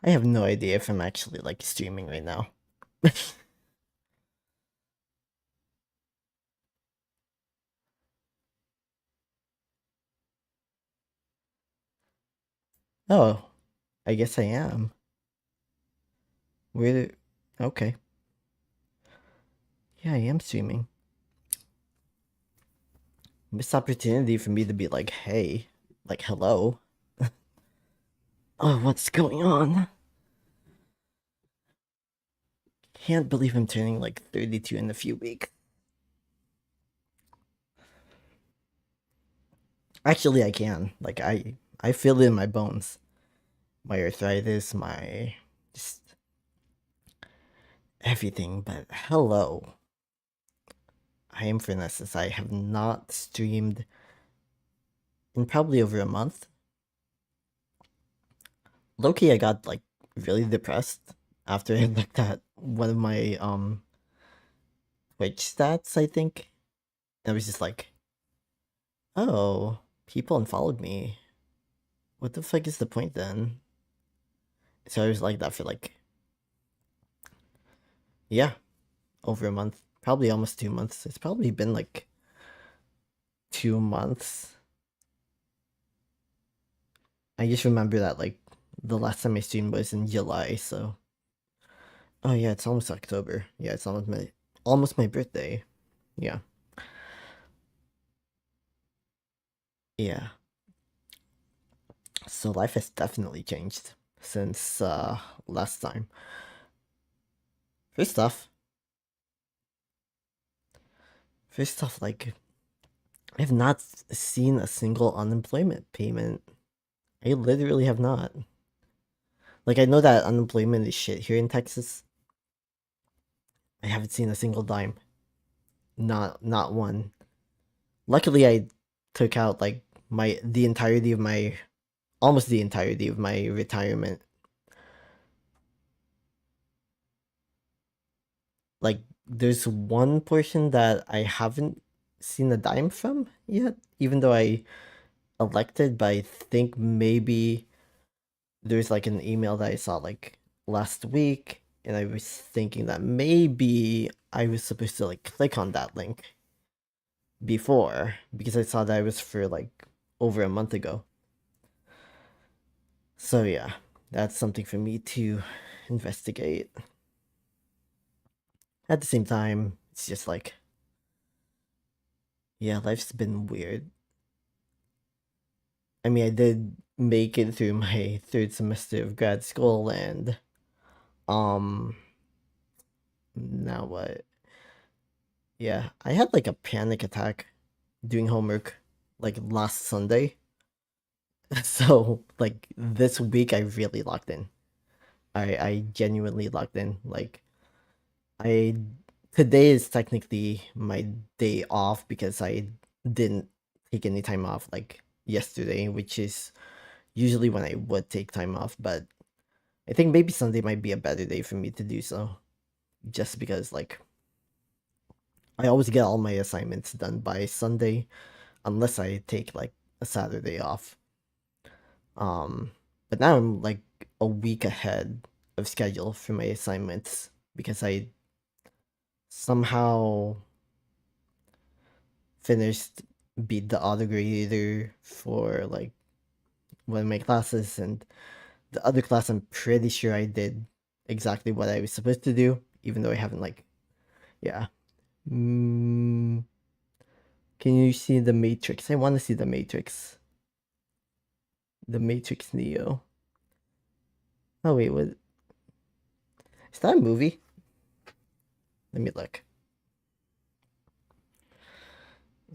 I have no idea if I'm actually like streaming right now. Oh, I guess I am. Where? Okay. Yeah, I am streaming. Missed opportunity for me to be like, hey, like, hello. Oh, what's going on? Can't believe I'm turning like 32 in a few weeks. Actually, I can. Like, I feel it in my bones. My arthritis, my just everything. But hello, I am Furnessus. I have not streamed in probably over a month. Loki, I got like really depressed after I looked at one of my Twitch stats, I think. And I was just like, oh, people unfollowed me. What the fuck is the point then? So I was like that for like, yeah, over a month. Probably almost 2 months. It's probably been like 2 months. I just remember that like the last time I streamed was in July, so oh yeah, it's almost October. Yeah, it's almost my birthday. Yeah. Yeah. So life has definitely changed since last time. First off, like I have not seen a single unemployment payment. I literally have not. Like I know that unemployment is shit here in Texas. I haven't seen a single dime. Not one. Luckily I took out like my the entirety of my almost the entirety of my retirement. Like there's one portion that I haven't seen a dime from yet, even though I elected, but I think maybe there's like an email that I saw like last week, and I was thinking that maybe I was supposed to like click on that link before because I saw that it was for like over a month ago. So yeah, that's something for me to investigate. At the same time, it's just like, yeah, life's been weird. I mean, I did make it through my third semester of grad school, and um, now what? Yeah, I had like a panic attack doing homework like last Sunday. So like this week I really locked in. I genuinely locked in. Like I today is technically my day off because I didn't take any time off like yesterday, which is usually when I would take time off, but I think maybe Sunday might be a better day for me to do so. Just because like I always get all my assignments done by Sunday unless I take like a Saturday off. Um, but now I'm like a week ahead of schedule for my assignments because I somehow finished beat the autograder for like one of my classes, and the other class I'm pretty sure I did exactly what I was supposed to do, even though I haven't like yeah. Mm, can you see the Matrix? I want to see the Matrix. The Matrix Neo. Oh wait, what is that a movie? Let me look.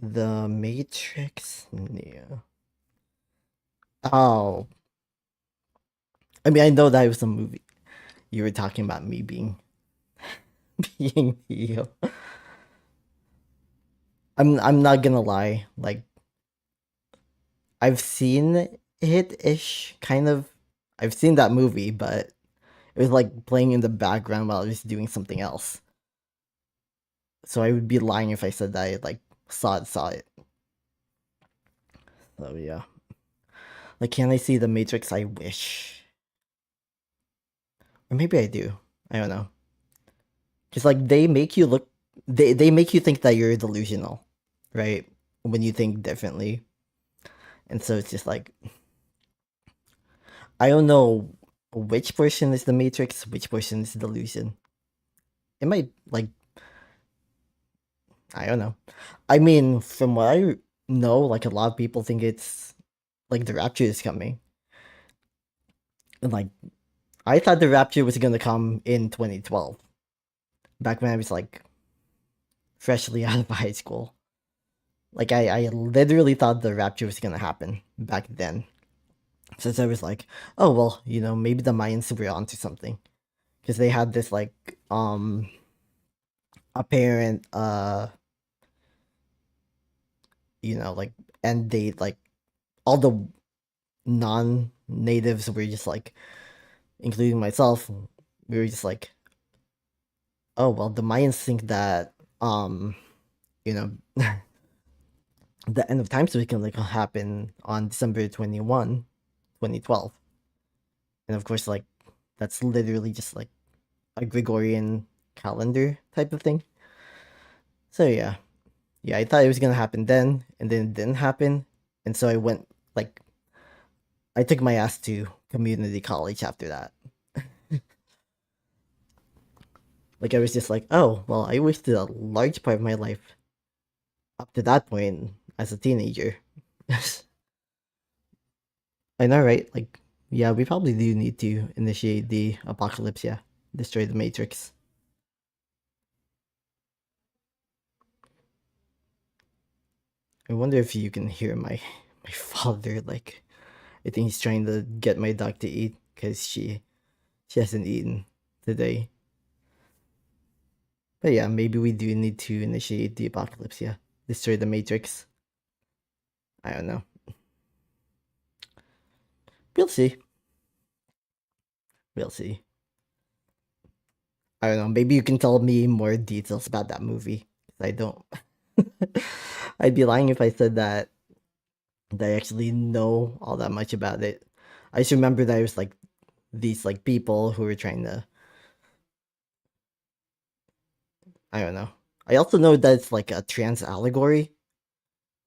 The Matrix Neo. Oh, I mean, I know that was a movie. You were talking about me being being Neo. I'm not gonna lie. Like I've seen it ish, kind of. I've seen that movie, but it was like playing in the background while I was doing something else. So I would be lying if I said that I like saw it. So yeah. Like, can I see the Matrix? I wish. Or maybe I do. I don't know. Cause like they make you look, they make you think that you're delusional, right? When you think differently, and so it's just like I don't know which portion is the Matrix, which portion is delusion. It might like I don't know. I mean, from what I know, like a lot of people think it's like the rapture is coming, and like I thought the rapture was gonna come in 2012, back when I was like freshly out of high school. Like I literally thought the rapture was gonna happen back then. Since I was like, oh well, maybe the Mayans were onto something because they had this like apparent like end date, like all the non-natives were just like, including myself, we were just like, oh well, the Mayans think that you know the end of times was gonna like happen on December 2012, and of course like that's literally just like a Gregorian calendar type of thing. So yeah, I thought it was gonna happen then, and then it didn't happen, and so I went like I took my ass to community college after that. Like I was just like, oh well, I wasted a large part of my life up to that point as a teenager. I know, right? Like, yeah, we probably do need to initiate the apocalypse. Yeah, destroy the Matrix. I wonder if you can hear my father. Like, I think he's trying to get my dog to eat because she hasn't eaten today. But yeah, maybe we do need to initiate the apocalypse. Yeah, destroy the Matrix. I don't know. We'll see. We'll see. I don't know. Maybe you can tell me more details about that movie. I don't. I'd be lying if I said that I actually know all that much about it. I just remember that it was like these like people who were trying to. I don't know. I also know that it's like a trans allegory,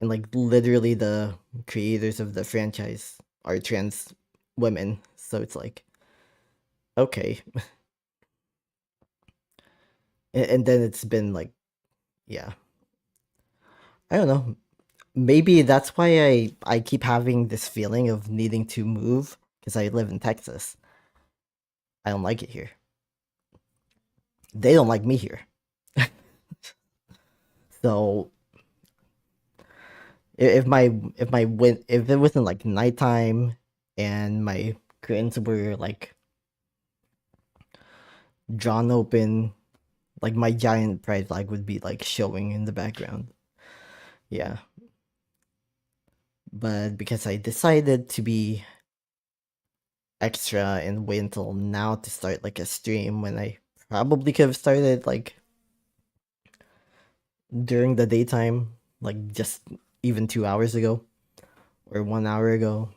and like literally the creators of the franchise are trans women. So it's like okay, and then it's been like yeah. I don't know. Maybe that's why I keep having this feeling of needing to move because I live in Texas. I don't like it here. They don't like me here. So if it wasn't like nighttime and my curtains were like drawn open, like my giant pride flag would be like showing in the background. Yeah. But because I decided to be extra and wait until now to start like a stream when I probably could have started like during the daytime, like just even 2 hours ago or 1 hour ago.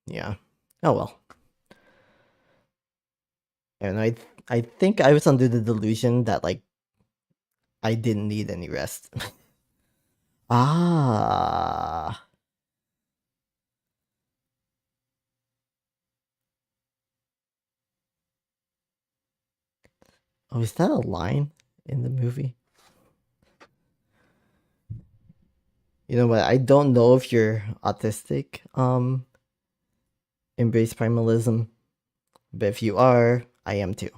Yeah. Oh well. And I think I was under the delusion that like I didn't need any rest. Ah. Oh, is that a line in the movie? You know what? I don't know if you're autistic. Embrace primalism, but if you are, I am too.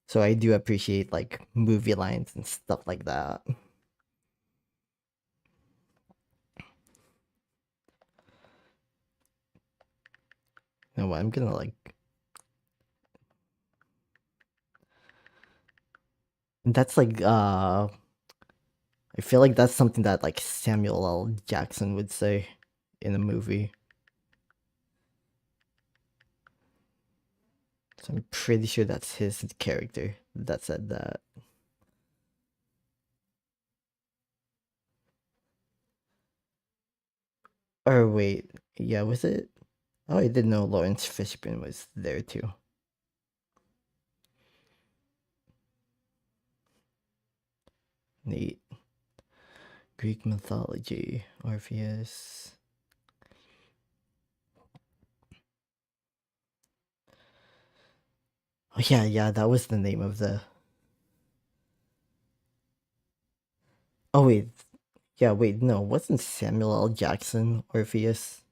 So I do appreciate like movie lines and stuff like that. You know what? I'm gonna like. That's like I feel like that's something that like Samuel L. Jackson would say in a movie. So I'm pretty sure that's his character that said that. Or wait, yeah, was it? Oh, I didn't know Lawrence Fishburne was there too. Neat. Greek mythology. Orpheus. Oh yeah, that was the name of the. Oh wait, yeah, wait, no, wasn't Samuel L. Jackson Orpheus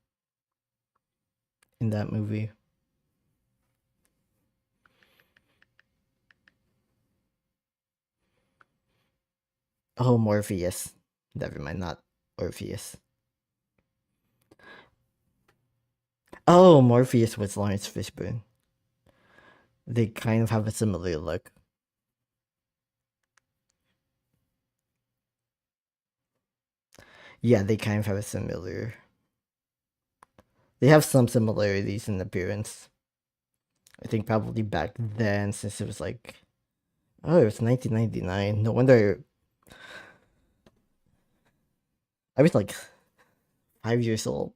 in that movie? Oh, Morpheus. Never mind, not Orpheus. Oh, Morpheus was Lawrence Fishburne. They kind of have a similar look. Yeah, they kind of have a similar. They have some similarities in appearance. I think probably back then, since it was like, oh, it was 1999. No wonder I was like 5 years old.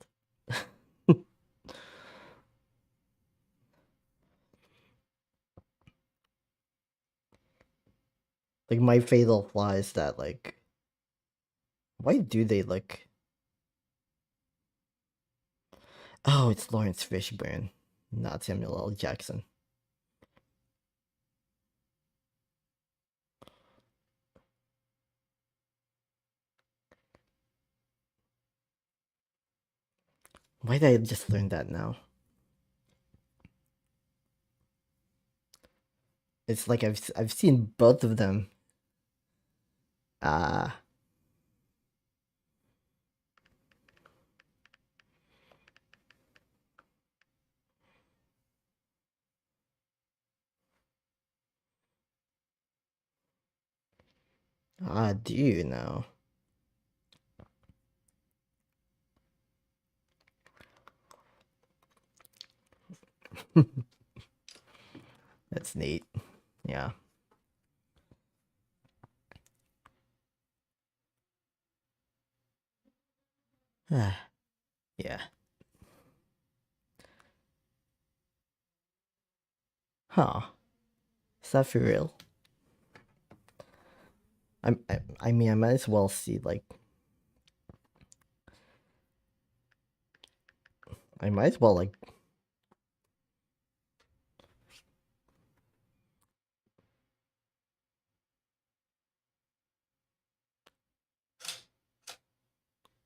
Like my fatal flaw is that like, why do they look? Oh, it's Lawrence Fishburne, not Samuel L. Jackson. Why did I just learn that now? It's like I've seen both of them. Ah, do you know? That's neat. Yeah. Yeah. Huh. Is that for real? I mean, I might as well see like. I might as well like.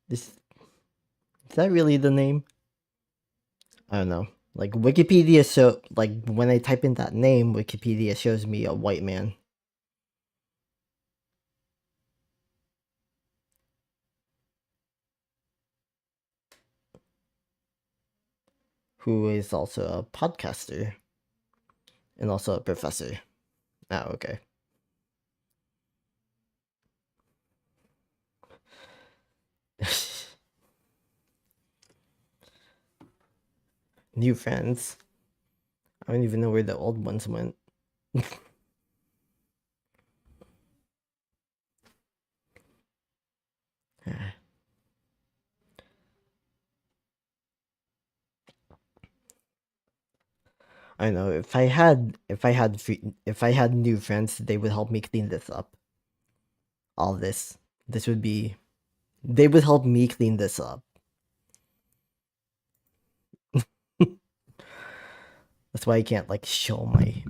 This is that really the name? I don't know. Like Wikipedia show like when I type in that name, Wikipedia shows me a white man who is also a podcaster and also a professor. Oh, okay. New friends. I don't even know where the old ones went. I know if I had new friends, they would help me clean this up. All this would be they would help me clean this up. That's why I can't like show my.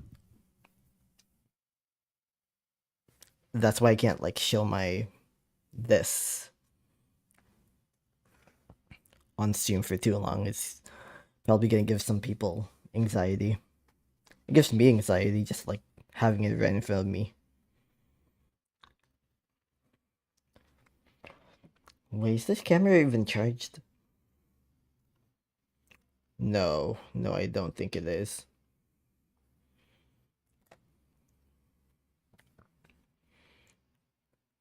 That's why I can't like show my this on stream for too long. It's probably gonna give some people anxiety. It gives me anxiety just like having it right in front of me. Wait, is this camera even charged? No, I don't think it is.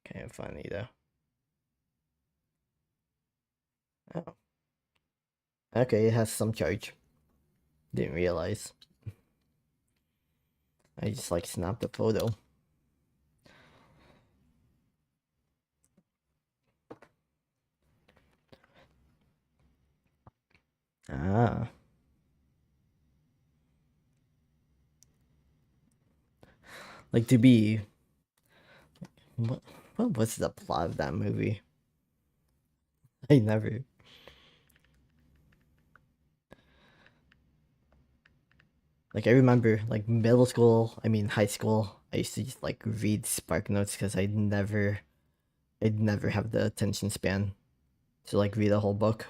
Kind of funny though. Oh, okay, it has some charge. Didn't realize. I just like snapped a photo. Ah. Like to be. What What was the plot of that movie? I never. Like, I remember, like, middle school, I mean, high school, I used to just, like, read Spark Notes because I'd never have the attention span to, like, read a whole book.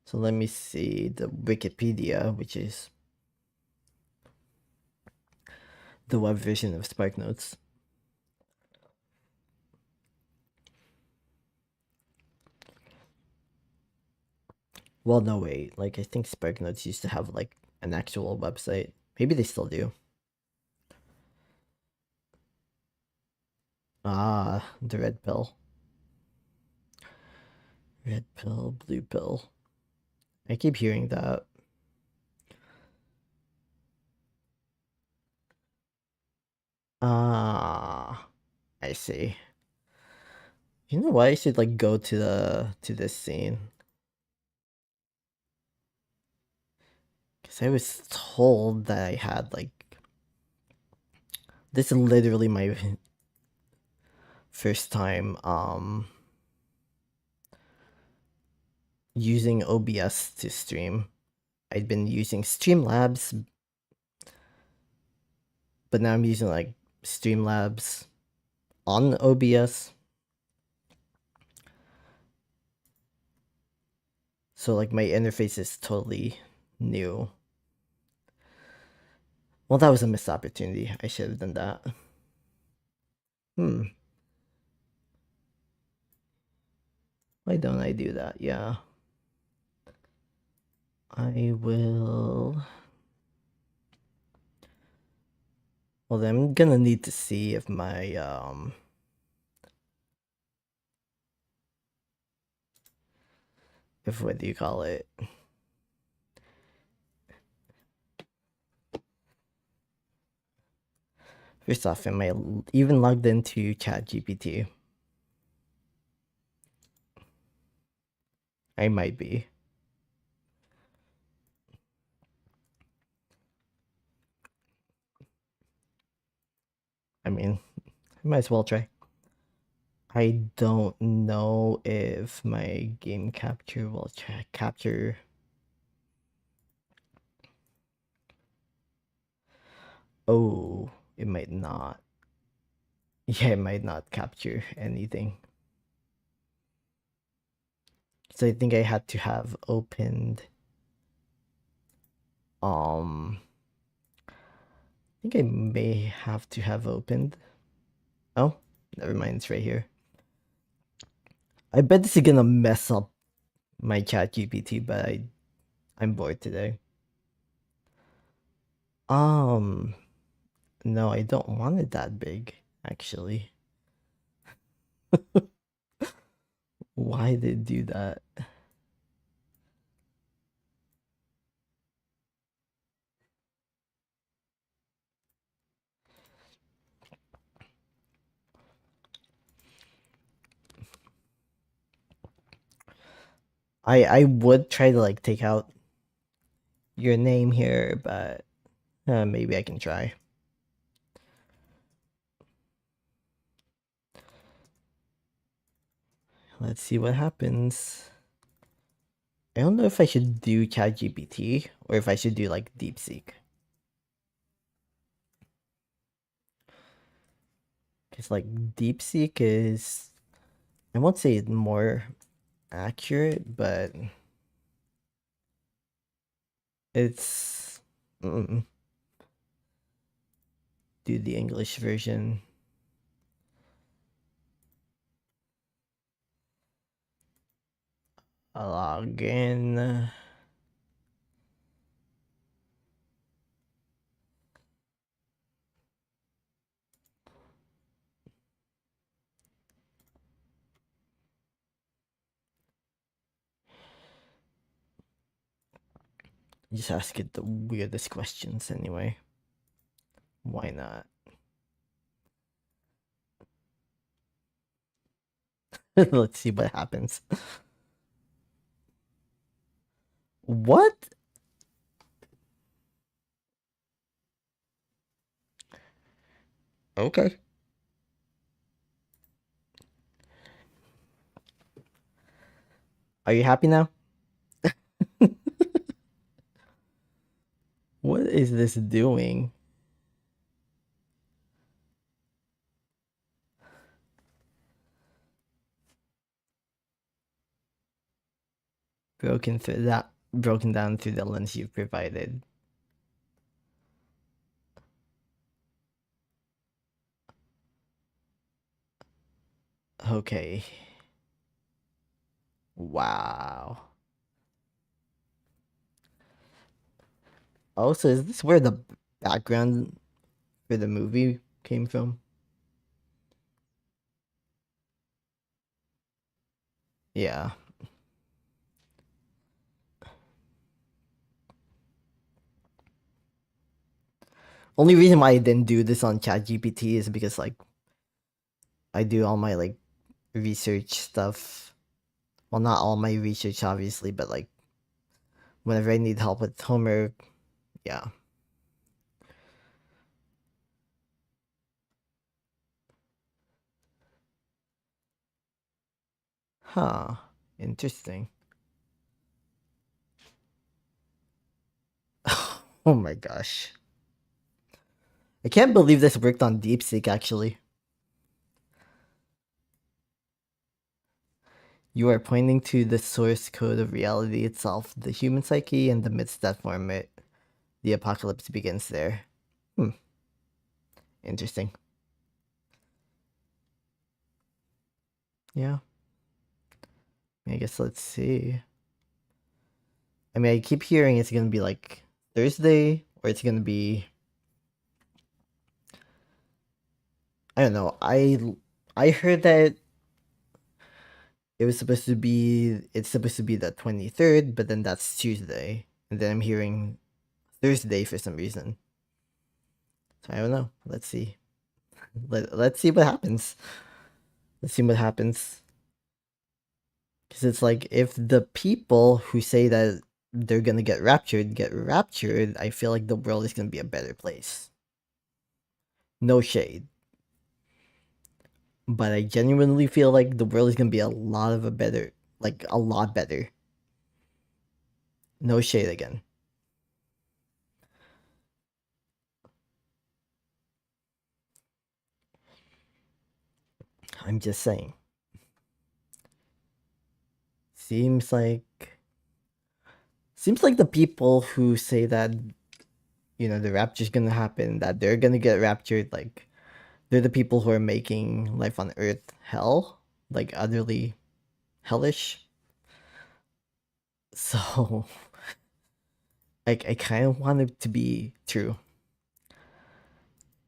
So let me see the Wikipedia, which is the web version of Spark Notes. Well, no, wait. Like, I think Spark Notes used to have, like, an actual website. Maybe they still do. Ah, the red pill. Red pill, blue pill. I keep hearing that. Ah, I see. You know why I should like go to this scene? Because I was told that I had like this is literally my first time using OBS to stream. I'd been using Streamlabs, but now I'm using like Streamlabs on OBS. So like my interface is totally new. Well, that was a missed opportunity. I should have done that. Hmm. Why don't I do that? Yeah. I will. Well, then I'm gonna need to see if my if what do you call it? First off, am I even logged into ChatGPT? I might be. I mean, I might as well try. I don't know if my game capture will capture. Oh, it might not. Yeah, it might not capture anything. So I think I had to have opened. I think I may have to have opened. Oh, never mind. It's right here. I bet this is gonna mess up my chat GPT, but I'm bored today. Um, no, I don't want it that big, actually. Why did it do that? I would try to like take out your name here, but maybe I can try. Let's see what happens. I don't know if I should do ChatGPT or if I should do like DeepSeek. Because like DeepSeek is, I won't say it's more accurate, but it's do the English version. I'll log in. Just ask it the weirdest questions anyway. Why not? Let's see what happens. What? Okay. Are you happy now? What is this doing? Broken down through the lens you've provided. Okay. Wow. Oh, so is this where the background for the movie came from? Yeah. Only reason why I didn't do this on ChatGPT is because like I do all my like research stuff. Well, not all my research obviously, but like whenever I need help with homework, yeah. Huh. Interesting. Oh my gosh. I can't believe this worked on DeepSeek actually. You are pointing to the source code of reality itself, the human psyche, and the myths that form it. The apocalypse begins there. Hmm. Interesting. Yeah. I guess let's see. I mean, I keep hearing it's gonna be like Thursday, or it's gonna be. I don't know. I heard that it was supposed to be. It's supposed to be the 23rd, but then that's Tuesday, and then I'm hearing Thursday for some reason. So I don't know. Let's see. Let's see what happens. Let's see what happens. Because it's like if the people who say that they're gonna get raptured, I feel like the world is gonna be a better place. No shade, but I genuinely feel like the world is gonna be a lot of a better, like a lot better. No shade again. I'm just saying. Seems like seems like the people who say that the rapture's gonna happen, that they're gonna get raptured, like they're the people who are making life on Earth hell, like utterly hellish. So I kind of want it to be true.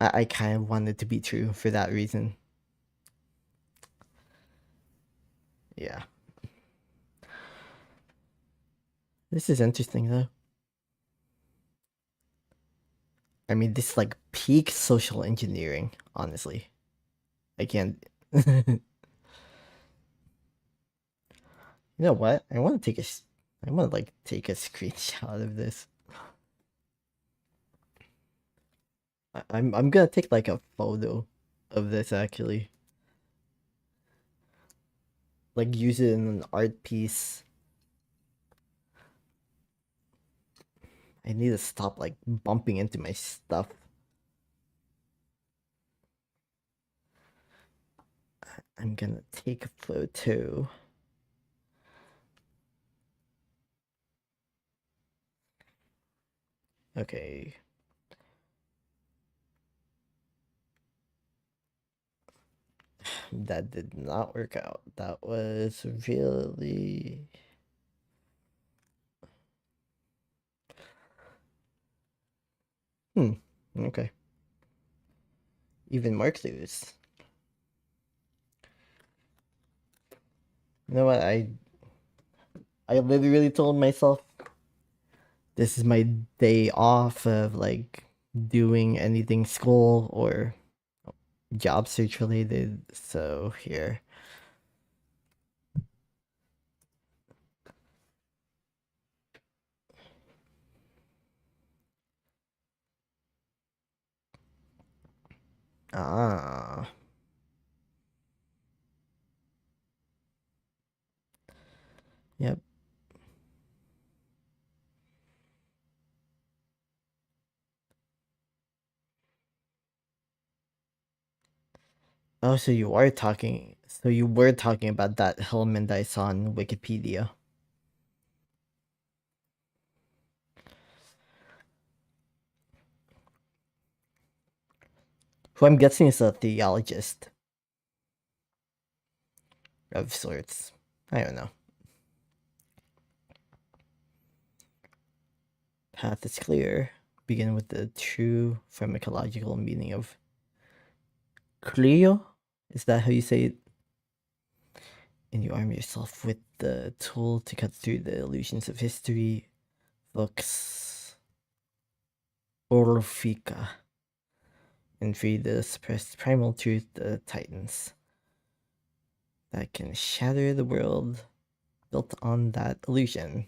I kind of want it to be true for that reason. Yeah. This is interesting though. I mean, this is like peak social engineering, honestly. I can't. You know what? I want to I want to like take a screenshot of this. I'm gonna take like a photo of this actually. Like use it in an art piece. I need to stop like bumping into my stuff. I'm gonna take a photo. Okay. That did not work out. That was really. Hmm. Okay. Even more clues. You know what? I literally told myself this is my day off of like doing anything school or job search related. So here. Ah. Yep. Oh, so you are talking. So you were talking about that Hellman that I saw on Wikipedia. Who I'm guessing is a theologist of sorts. I don't know. Path is clear. Begin with the true pharmacological meaning of Clio? Is that how you say it? And you arm yourself with the tool to cut through the illusions of history, Vox Orfica, and free the suppressed primal truth, the Titans, that can shatter the world built on that illusion.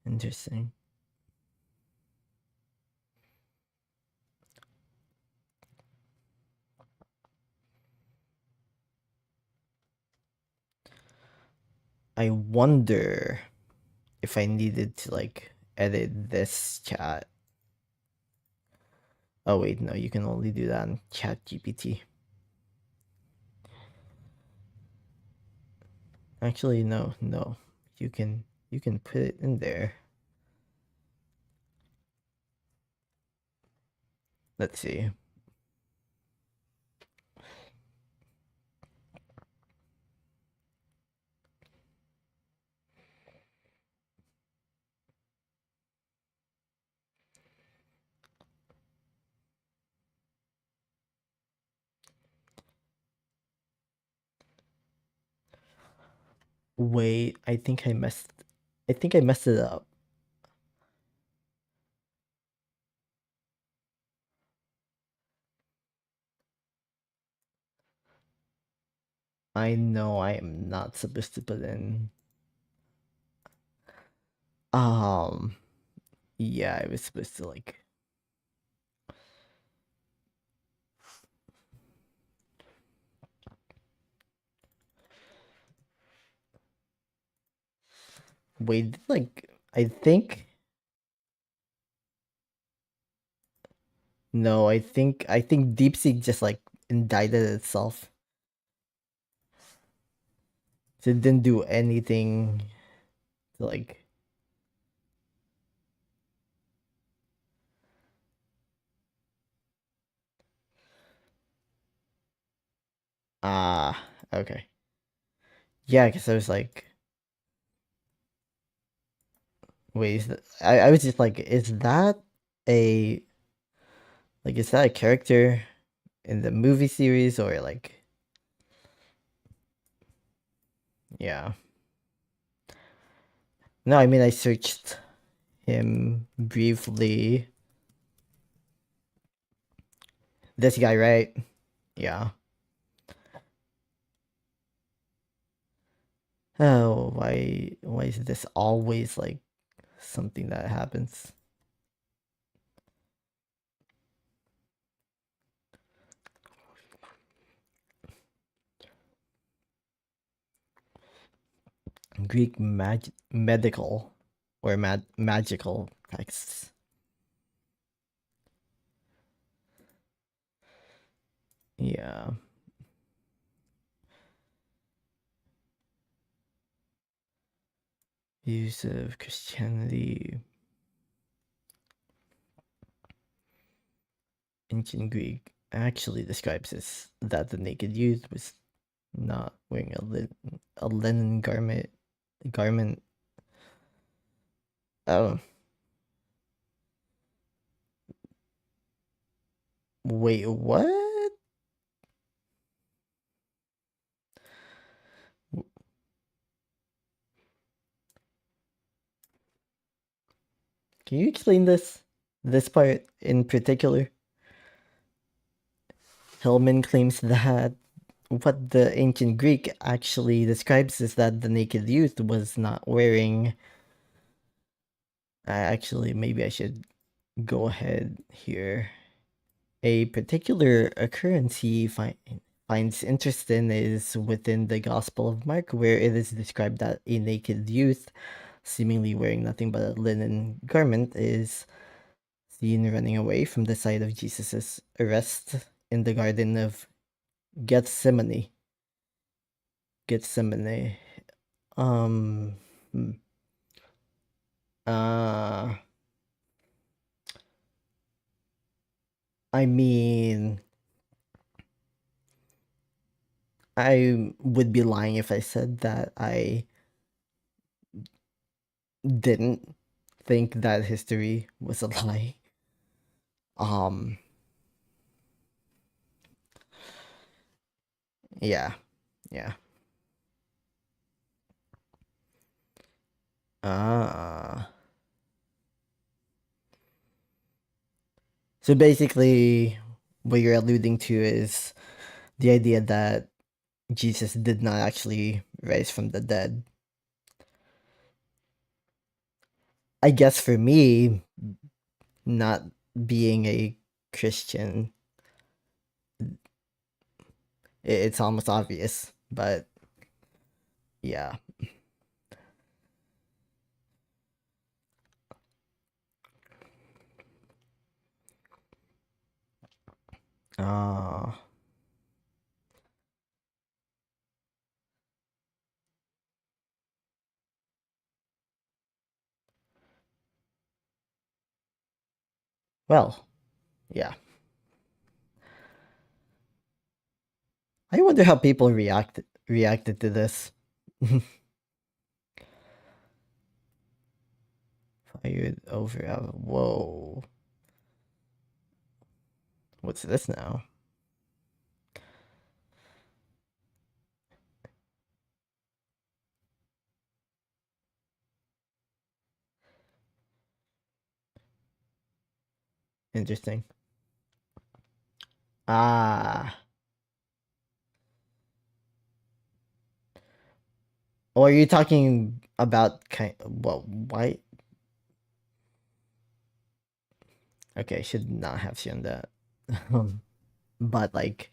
Interesting. I wonder if I needed to like edit this chat. Oh wait, no, you can only do that on ChatGPT. Actually, no. You can put it in there. Let's see. Wait, I think I messed it up. I know I am not supposed to put in yeah, I was supposed to like wait, like I think no, I think DeepSeek just like indicted itself. So it didn't do anything to like okay. Yeah, because I was like, wait, I was just like, a is that a character in the movie series or like yeah. No, I mean I searched him briefly. This guy, right? Yeah. Oh, why is this always like something that happens? Greek medical or magical texts. Yeah. Use of Christianity. Ancient Greek actually describes this that the naked youth was not wearing a linen garment. Oh, wait, what? Can you explain this part in particular? Hillman claims that what the ancient Greek actually describes is that the naked youth was not wearing Actually, maybe I should go ahead here. A particular occurrence he finds interest in is within the Gospel of Mark, where it is described that a naked youth, seemingly wearing nothing but a linen garment, is seen running away from the site of Jesus' arrest in the Garden of Gethsemane. Gethsemane. Um. hmm. Uh. I mean, I would be lying if I said that I didn't think that history was a lie. Um. Yeah. Yeah. Ah. So basically, what you're alluding to is the idea that Jesus did not actually rise from the dead. I guess for me, not being a Christian, it's almost obvious, but yeah. Ah. Well, yeah. I wonder how people reacted to this. Fired over. Whoa. What's this now? Interesting. Ah. Or are you talking about well, why? Okay, I should not have shown that. But like,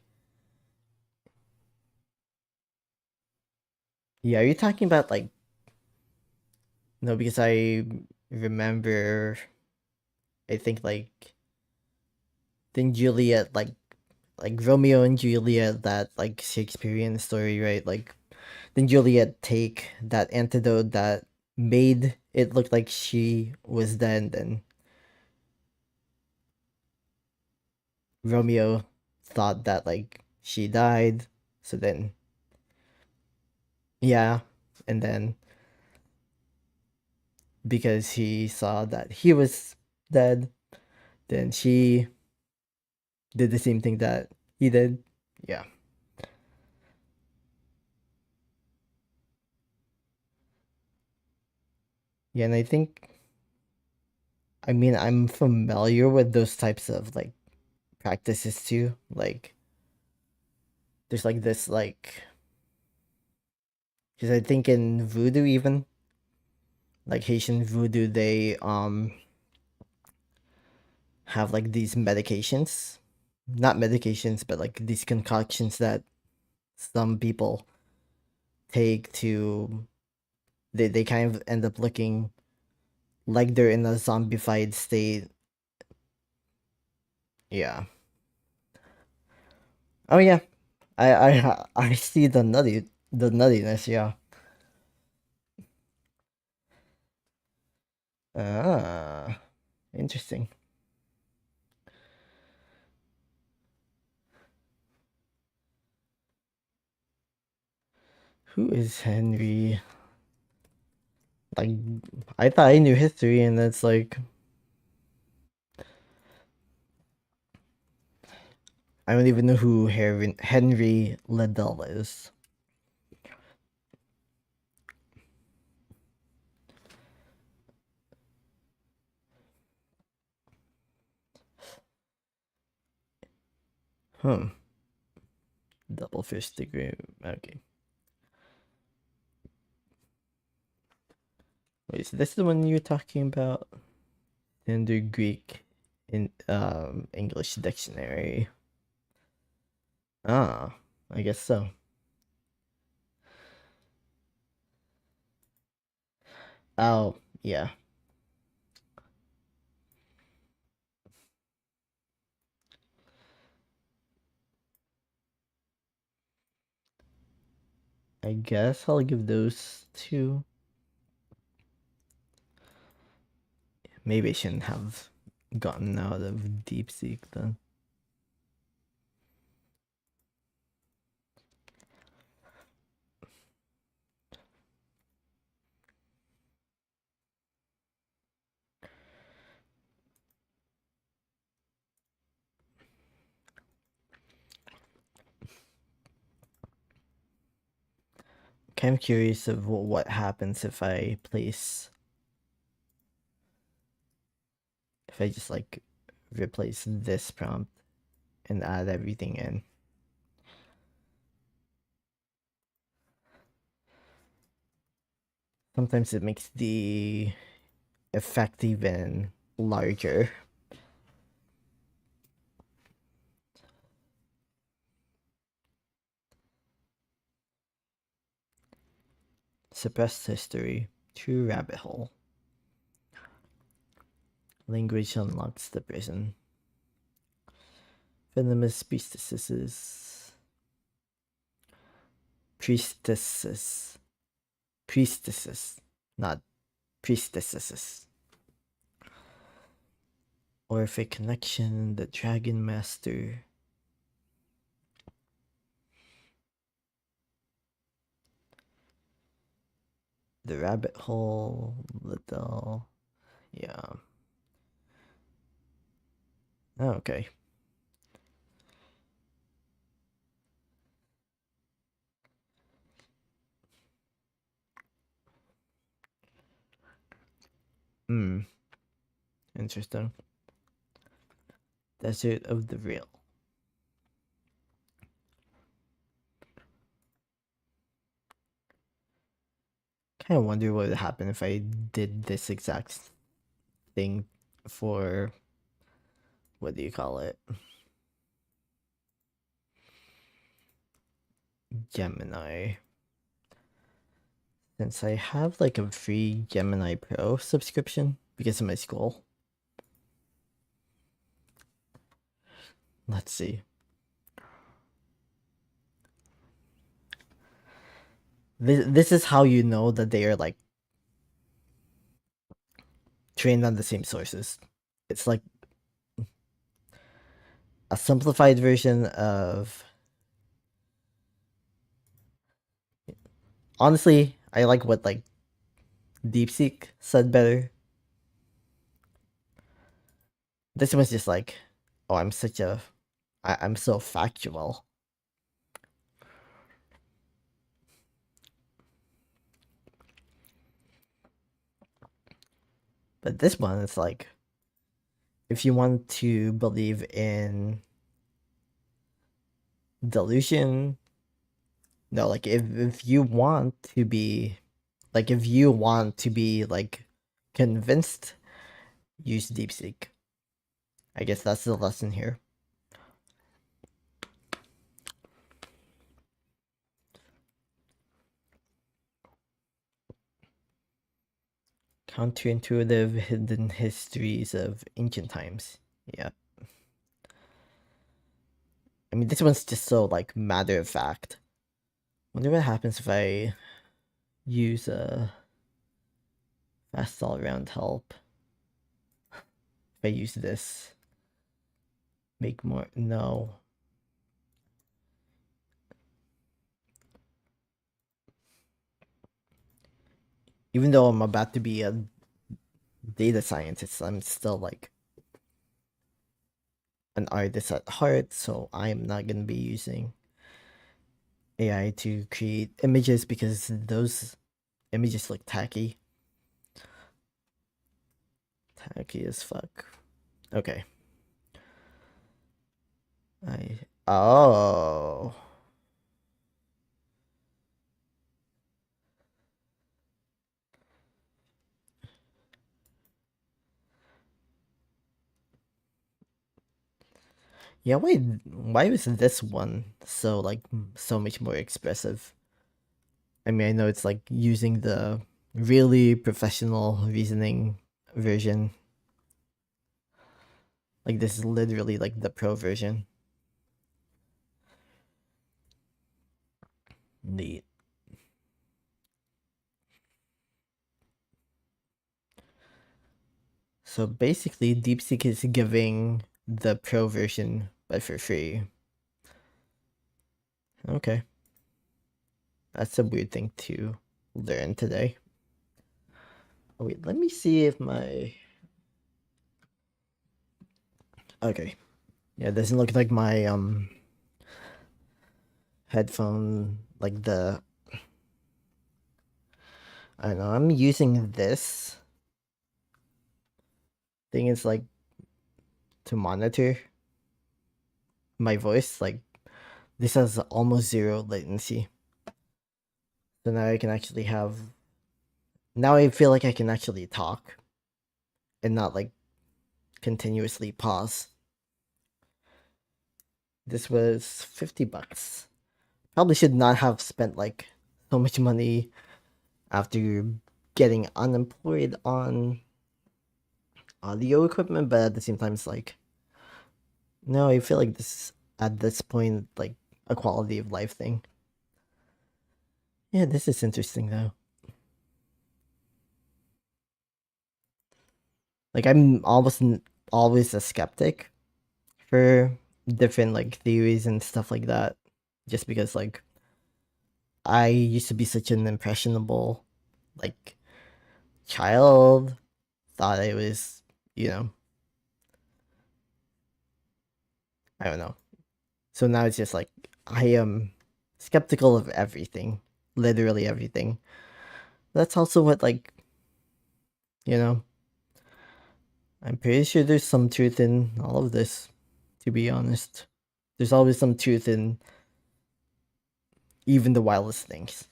yeah, are you talking about like no? Because I remember, I think like then Juliet, like Romeo and Juliet, that like Shakespearean story, right? Like then Juliet take that antidote that made it look like she was dead, and Romeo thought that like she died. So then, yeah, and then because he saw that he was dead, then she did the same thing that he did. Yeah. Yeah, and I think, I mean, I'm familiar with those types of like practices too. Like there's like this like because I think in voodoo, even like Haitian voodoo, they have like these medications, not medications, but like these concoctions that some people take to, they kind of end up looking like they're in a zombified state. Yeah. Oh yeah. I see the nuttiness. Yeah. Ah, interesting. Who is Henry? Like, I thought I knew history, and it's like I don't even know who Henry Liddell is. Hmm. Double fish degree. Okay. Wait, is this the one you're talking about? Standard Greek in English dictionary. Ah, I guess so. Oh, yeah. I guess I'll give those two. Maybe I shouldn't have gotten out of DeepSeek then. Kind of curious of what happens if I just like replace this prompt and add everything in. Sometimes it makes the effect even larger. Suppressed history, true rabbit hole. Language unlocks the prison. Venomous priestesses. Priestesses, not priestesses. Orphic connection, the dragon master. The rabbit hole, little, yeah. Oh, okay. Hmm. Interesting. Desert of the Real. Kind of wonder what would happen if I did this exact thing for, what do you call it? Gemini. Since I have like a free Gemini Pro subscription because of my school. Let's see. This is how you know that they are like trained on the same sources. It's like a simplified version of. Honestly, I like what like DeepSeek said better. This was just like, oh, I'm so factual. But this one is like, if you want to believe in delusion, no, like if you want to be, like if you want to be like convinced, use DeepSeek. I guess that's the lesson here. Counterintuitive hidden histories of ancient times. Yeah. I mean, this one's just so like matter of fact. Wonder what happens if I use a fast all around help. If I use this, make more. No. Even though I'm about to be a data scientist, I'm still like an artist at heart, so I'm not gonna be using AI to create images because those images look tacky. Tacky as fuck. Okay. Oh. Yeah, why was this one so like so much more expressive? I mean, I know it's like using the really professional reasoning version. Like this is literally like the pro version. Neat. So basically, DeepSeek is giving the pro version, but for free. Okay. That's a weird thing to learn today. Oh, wait, let me see if my... Okay. Yeah, it doesn't look like my headphone, like the... I don't know, I'm using this thing is like to monitor my voice. Like this has almost zero latency. So now I can actually have... Now I feel like I can actually talk and not like continuously pause. This was 50 bucks. Probably should not have spent like so much money after getting unemployed on audio equipment, but at the same time, it's like, no, I feel like this at this point, like a quality of life thing. Yeah, this is interesting though. Like, I'm almost always a skeptic for different like theories and stuff like that, just because like I used to be such an impressionable like child, thought I was, you know, I don't know. So now it's just like I am skeptical of everything, literally everything. That's also what like, you know, I'm pretty sure there's some truth in all of this, to be honest. There's always some truth in even the wildest things.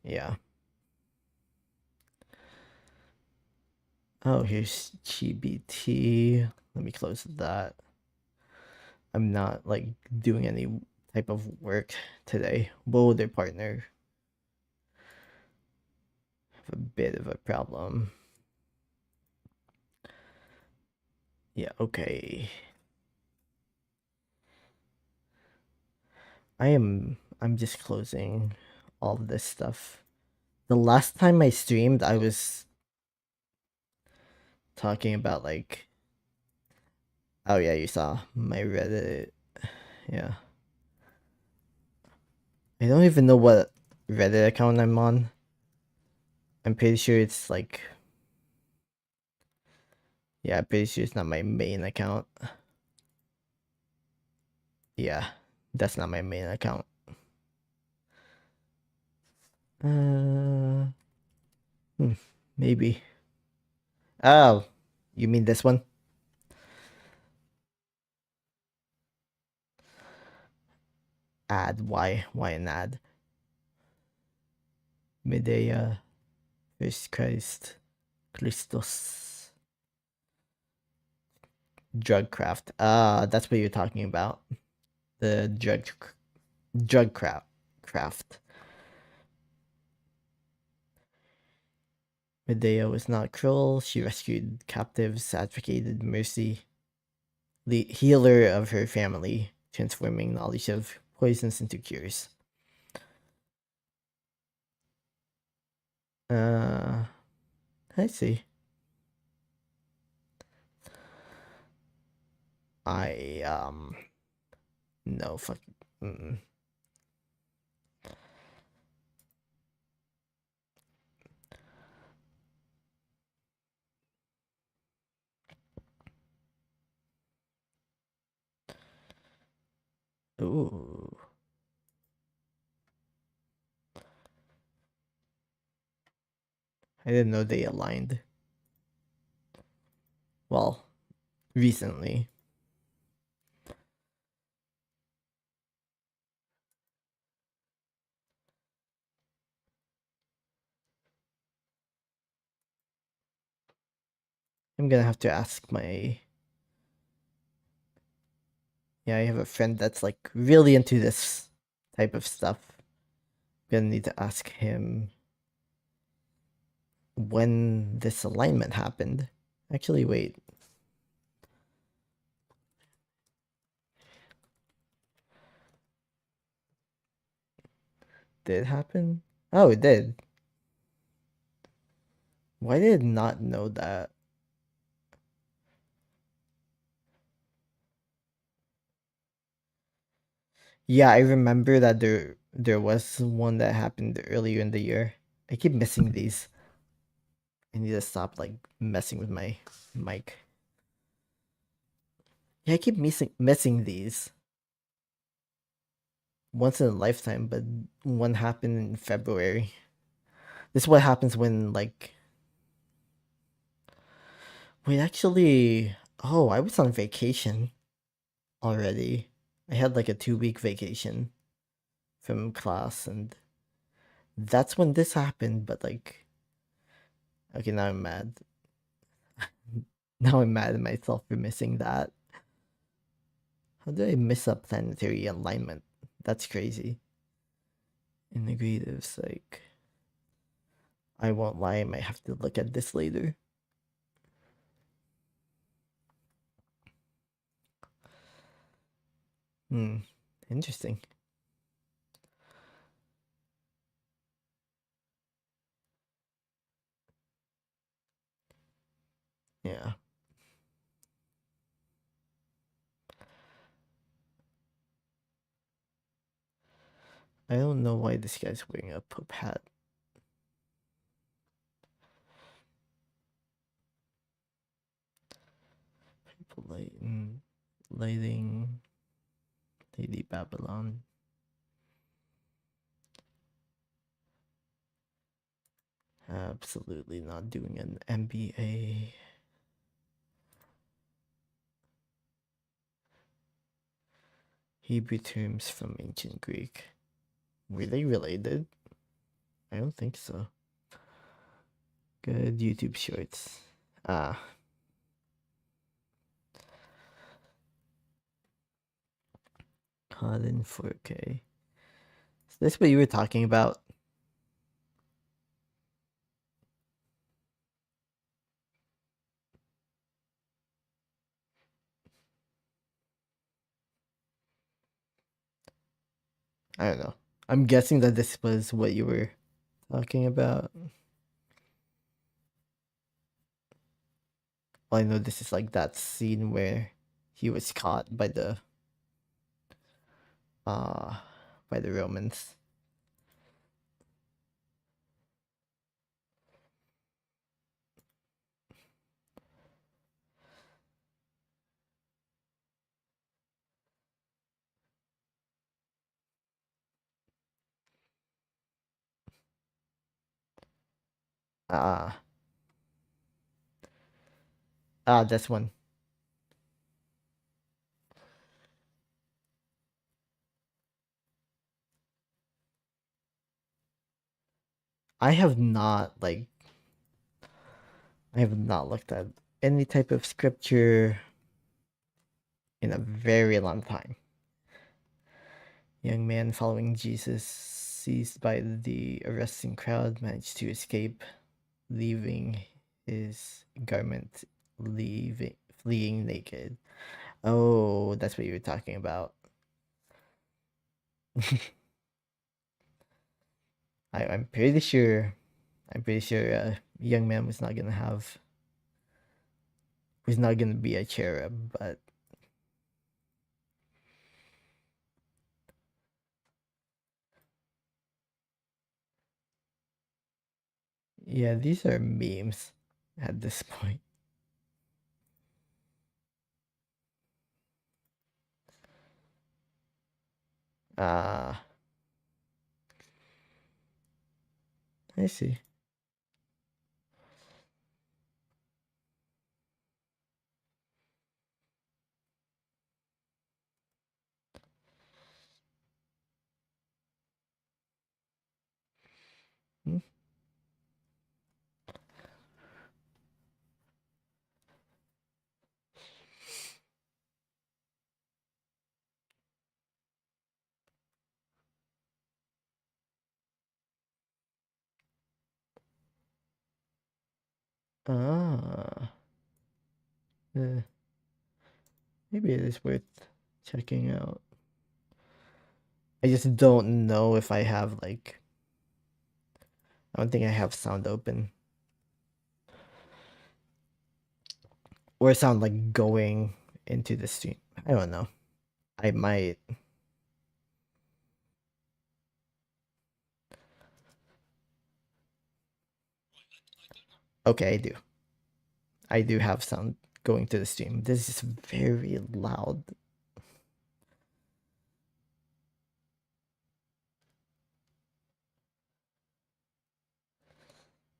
Yeah. Oh, here's GBT. Let me close that. I'm not like doing any type of work today. Whoa, their partner have a bit of a problem. Yeah, okay. I'm just closing all of this stuff. The last time I streamed, I was talking about like, oh yeah, you saw my Reddit. Yeah. I don't even know what Reddit account I'm on. I'm pretty sure it's like, yeah, I'm pretty sure it's not my main account. Yeah, that's not my main account. Uh, maybe. Oh, you mean this one? Ad. Why an ad? Medea, first Christ, Christos, drug craft. Ah, that's what you're talking about. The drug craft. Medea was not cruel. She rescued captives, advocated mercy, the healer of her family, transforming knowledge of poisons into cures. Uh, I see. I no fuck. Mm. Ooh. I didn't know they aligned. Well, recently. I'm gonna have to ask my Yeah, I have a friend that's like really into this type of stuff. Gonna need to ask him when this alignment happened. Actually, wait. Did it happen? Oh, it did. Why did I not know that? Yeah, I remember that there was one that happened earlier in the year. I keep missing these. I need to stop like messing with my mic. Yeah, I keep missing these. Once in a lifetime, but one happened in February. This is what happens when like wait actually oh, I was on vacation already. I had like a 2 week vacation from class and that's when this happened, but like okay, now I'm mad. Now I'm mad at myself for missing that. How did I miss a planetary alignment? That's crazy. Integrative psych. I won't lie, I might have to look at this later. Hmm. Interesting. Yeah. I don't know why this guy's wearing a poop hat. People lighting Lady Babylon. Absolutely not doing an MBA. Hebrew terms from ancient Greek. Were they related? I don't think so. Good YouTube shorts. Ah. Caught in 4K. Is this what you were talking about? I don't know. I'm guessing that this was what you were talking about. Well, I know this is like that scene where he was caught uh by the Romans. Ah, this one. I have not like I have not looked at any type of scripture in a very long time. Young man following Jesus, seized by the arresting crowd, managed to escape, leaving his garment, fleeing naked. Oh, that's what you were talking about. I'm pretty sure. I'm pretty sure a young man was not gonna be a cherub, but yeah, these are memes at this point. Ah, I see. Hmm. Ah, uh, maybe it is worth checking out. I just don't know if I have like. I don't think I have sound open or sound like going into the stream. I don't know. I might. Okay, I do. I do have sound going to the stream. This is very loud.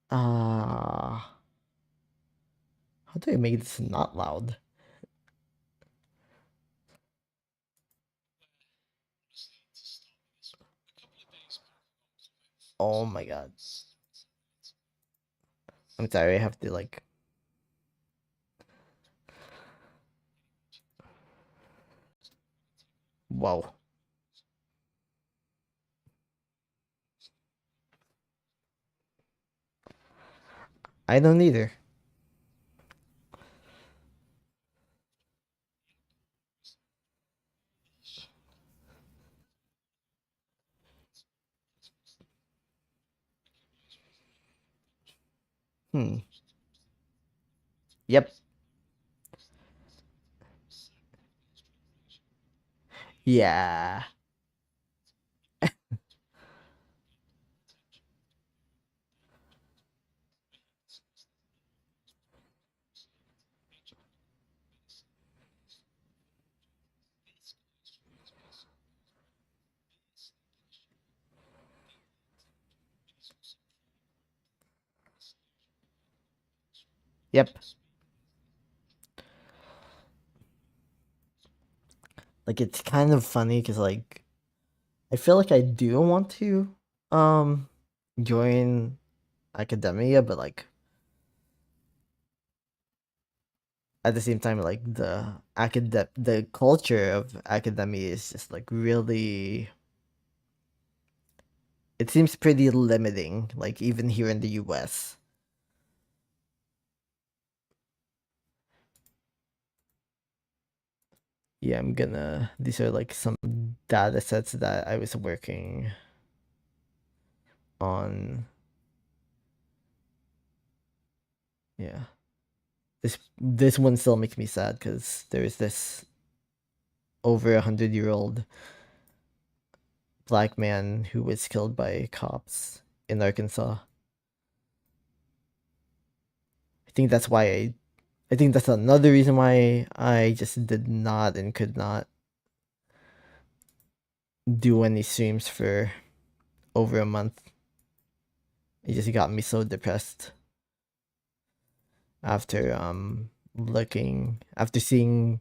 Ah, how do I make this not loud? Oh my god. I'm sorry, I have to like. Whoa. I don't either. Hmm. Yep. Yeah. Yep. Like it's kind of funny because like I feel like I do want to um join academia, but like at the same time, like the culture of academia is just like really. It seems pretty limiting, like even here in the U.S. Yeah, I'm gonna. These are like some data sets that I was working on. Yeah, this one still makes me sad because there's this over 100-year-old black man who was killed by cops in Arkansas. I think that's why I think that's another reason why I just did not and could not do any streams for over a month. It just got me so depressed after looking after seeing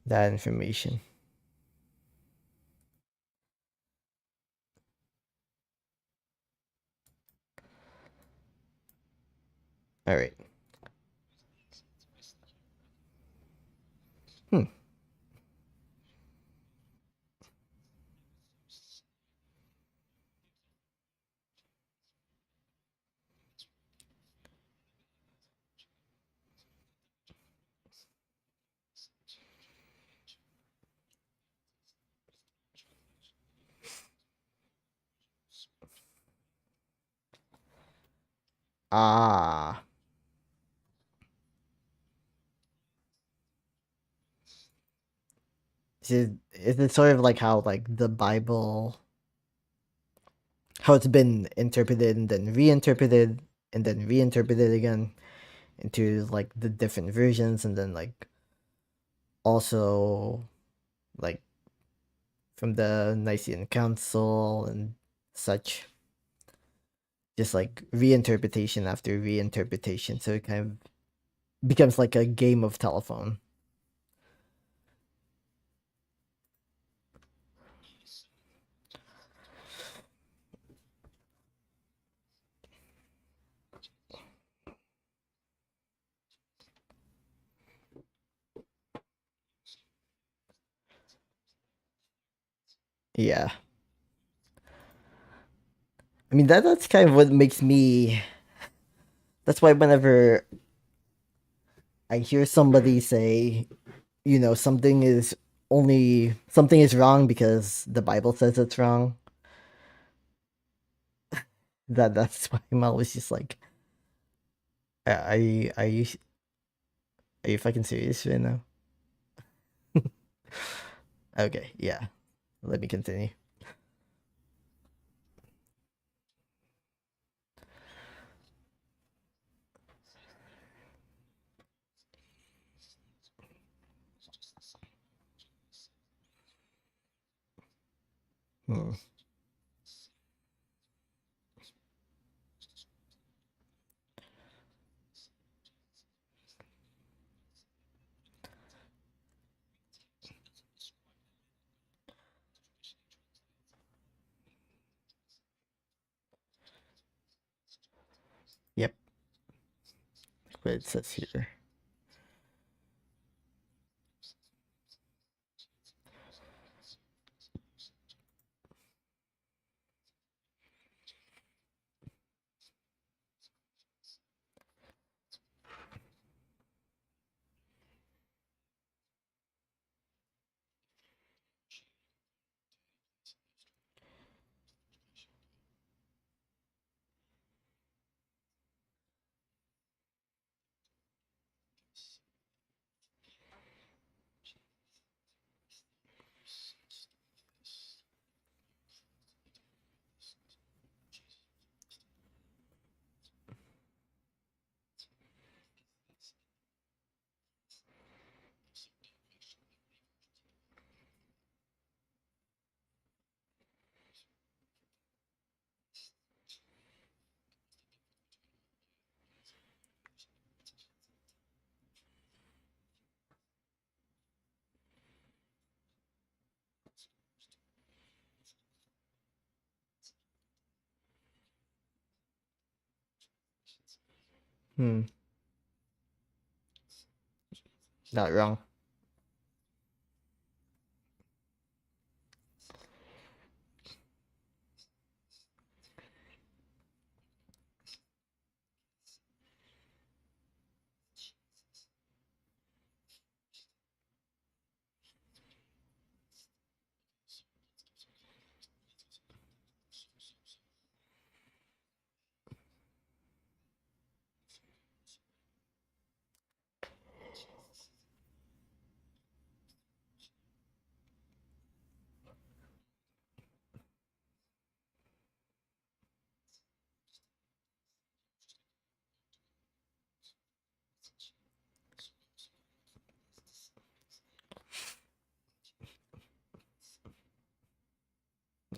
that information. All right. Hmm. Ah. Is it sort of like how like the Bible, how it's been interpreted and then reinterpreted and then reinterpreted again into like the different versions and then like also like from the Nicene Council and such, just like reinterpretation after reinterpretation. So it kind of becomes like a game of telephone. Yeah. I mean that's kind of what makes me That's why whenever I hear somebody say, something is wrong because the Bible says it's wrong, that's why I'm always just like, are you fucking serious right now? Okay, yeah. Let me continue. Hmm. Yep, what it says here. Hmm, not wrong.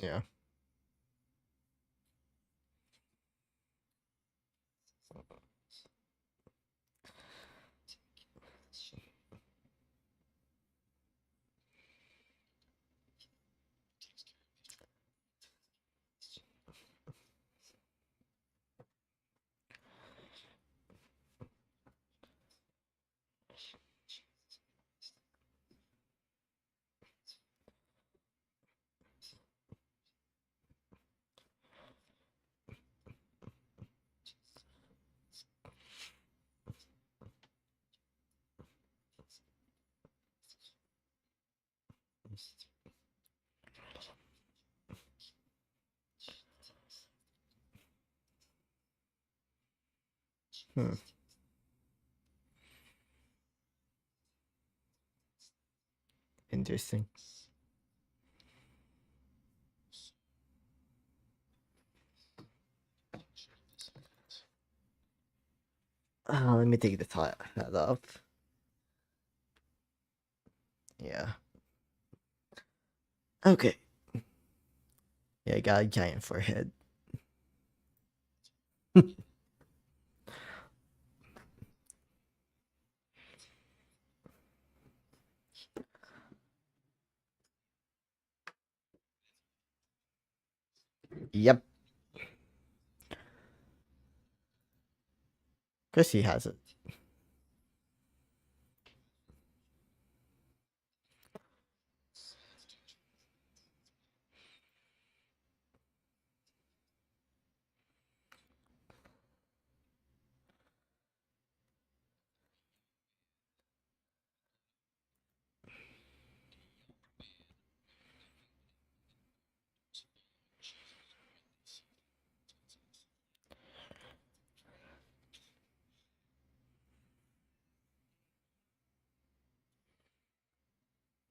Yeah. Hmm. Interesting. Let me take the hat off. Yeah. Okay. Yeah, I got a giant forehead. Yep. Cause he has it.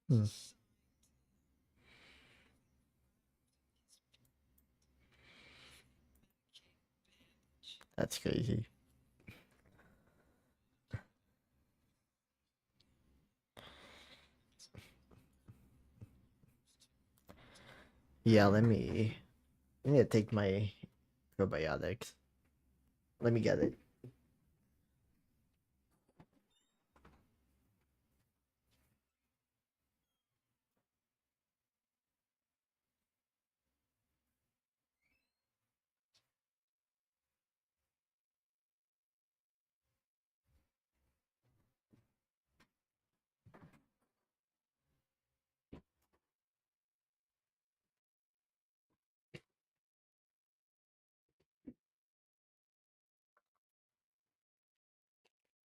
Hmm. That's crazy. Yeah, I need to take my probiotics. Let me get it.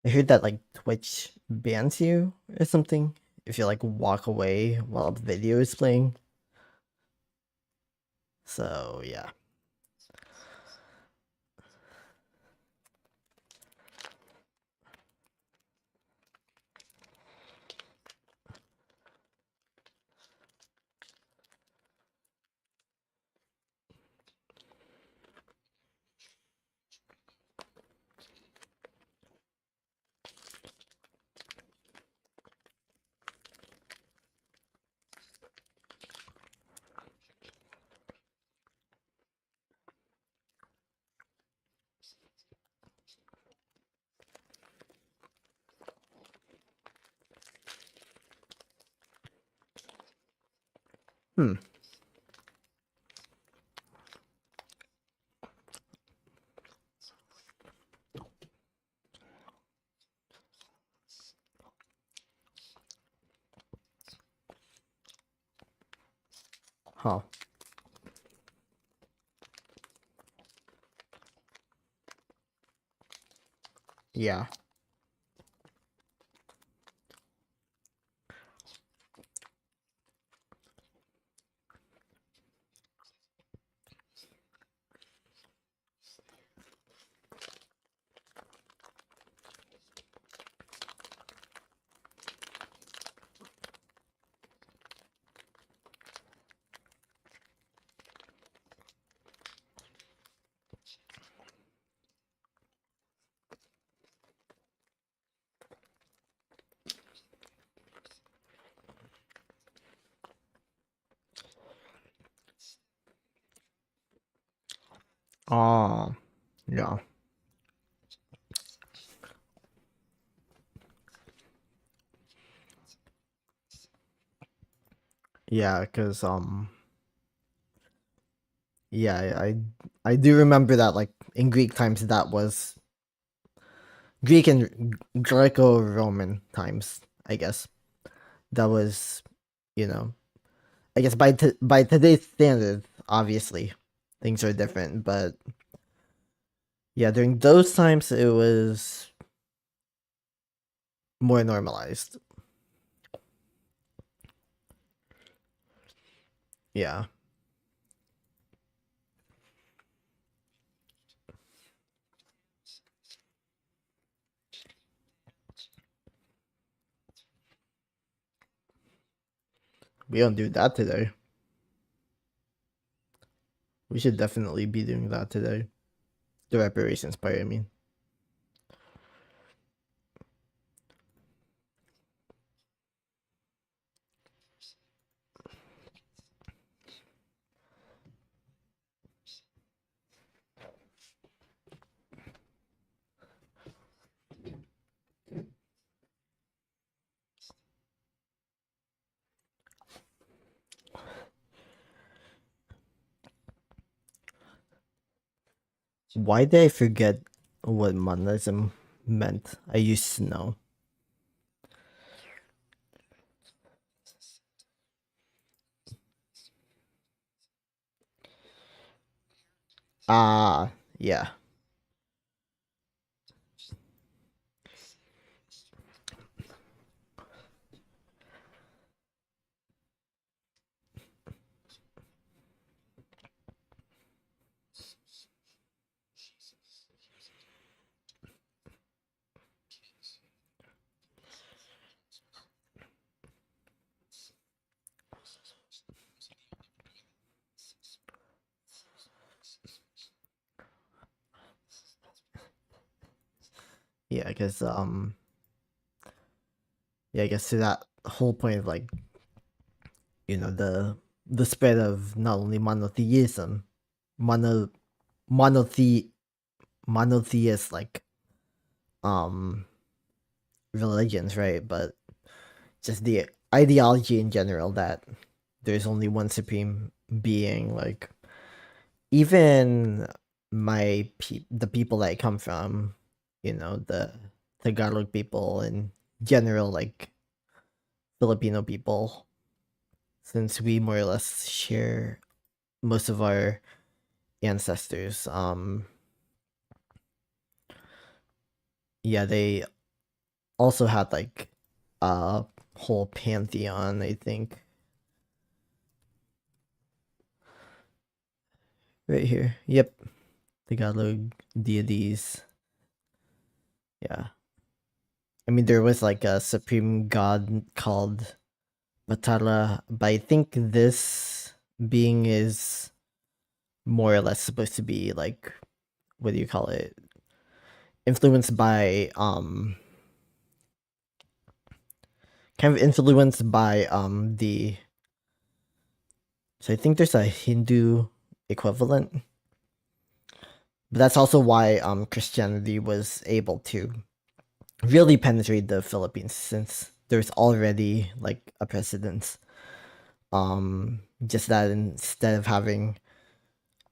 I heard that like Twitch bans you or something if you like walk away while the video is playing. So yeah. Hmm. Huh. Yeah. Oh. Yeah. Yeah, because yeah, I do remember that like in Greek times that was Greek and Greco-Roman times, I guess. That was, you know, I guess by today's standards, obviously things are different, but yeah, during those times it was more normalized. Yeah. We don't do that today. We should definitely be doing that today. The reparations part, I mean. Why did I forget what monism meant? I used to know. Ah, yeah. Yeah, because yeah, I guess to that whole point of like, the spread of not only monotheism, mono monothe monotheist like um religions, right? But just the ideology in general that there's only one supreme being. Like even the people that I come from, the Tagalog people in general, like Filipino people, since we more or less share most of our ancestors. Yeah, they also had like a whole pantheon, I think. Right here. Yep. Tagalog deities. Yeah. I mean, there was like a supreme god called Batara, but I think this being is more or less supposed to be like, what do you call it? Influenced by kind of influenced by the so I think there's a Hindu equivalent. But that's also why Christianity was able to really penetrate the Philippines, since there's already like a precedence. Just that instead of having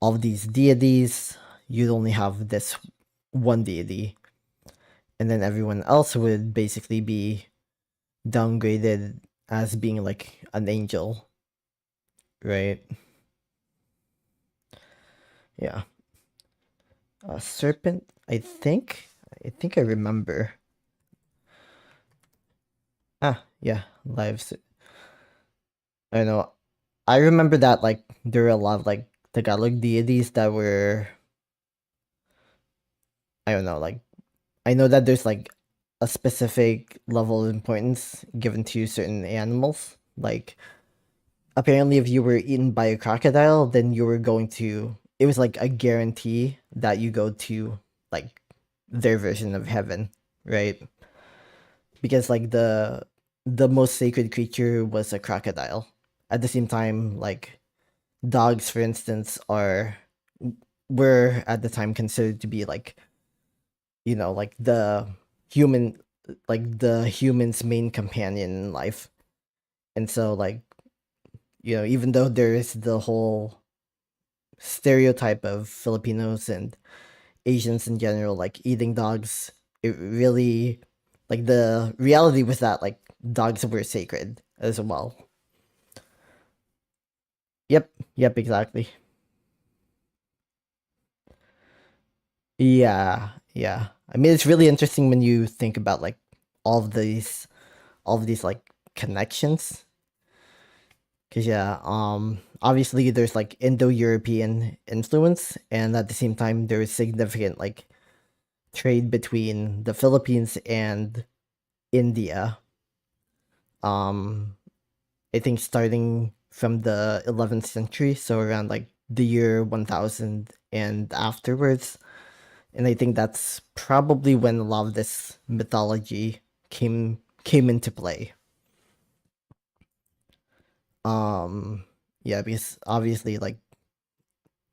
all of these deities, you'd only have this one deity, and then everyone else would basically be downgraded as being like an angel, right? Yeah. A serpent, I think I remember. Ah, yeah, lives. I don't know. I remember that like there were a lot of like Tagalog deities that were, I don't know, like I know that there's like a specific level of importance given to certain animals. Like apparently if you were eaten by a crocodile, then you were going to, it was like a guarantee that you go to like their version of heaven, right? Because like the most sacred creature was a crocodile. At the same time, like dogs, for instance, were at the time considered to be like, like human the human's main companion in life. And so like, even though there is the whole stereotype of Filipinos and Asians in general like eating dogs, it really, like the reality was that like dogs were sacred as well. Yep, exactly. Yeah. I mean, it's really interesting when you think about like all of these, like connections. Cause yeah, obviously there's like Indo-European influence, and at the same time there is significant like trade between the Philippines and India. Um, I think starting from the 11th century, so around like the year 1000 and afterwards. And I think that's probably when a lot of this mythology came into play. Um, yeah, because obviously, like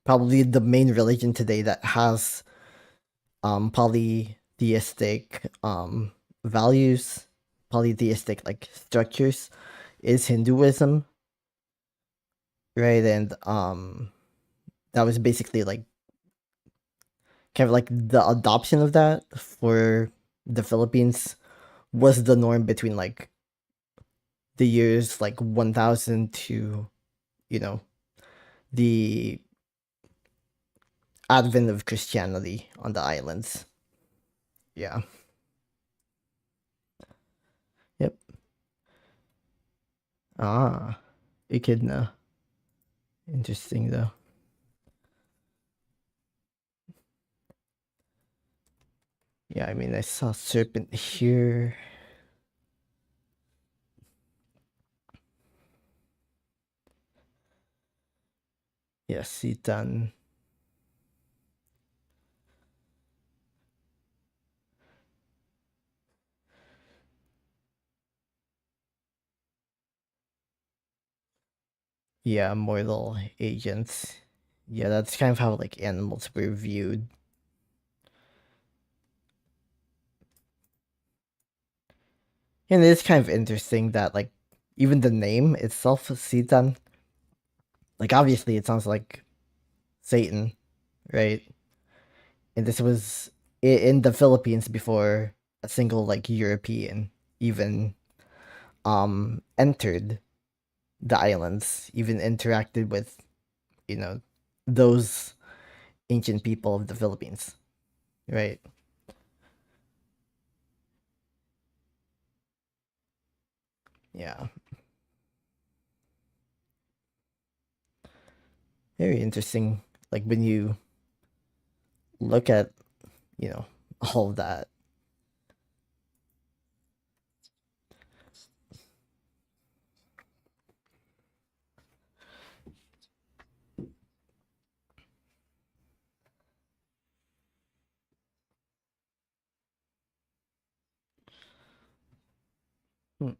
probably the main religion today that has polytheistic values, polytheistic like structures, is Hinduism, right? And that was basically like kind of like the adoption of that for the Philippines was the norm between like the years like 1000 to, you know the advent of Christianity on the islands. Yeah. Yep. Ah, echidna. Interesting though. Yeah, I mean, I saw serpent here. Yeah, Sitan. Yeah, mortal agents. Yeah, that's kind of how like animals were viewed. And it's kind of interesting that like even the name itself, Satan, like obviously it sounds like Satan, right? And this was in the Philippines before a single like European even entered the islands, even interacted with, you know, those ancient people of the Philippines, right? Yeah. Very interesting. Like when you look at, you know, all of that. Hmm.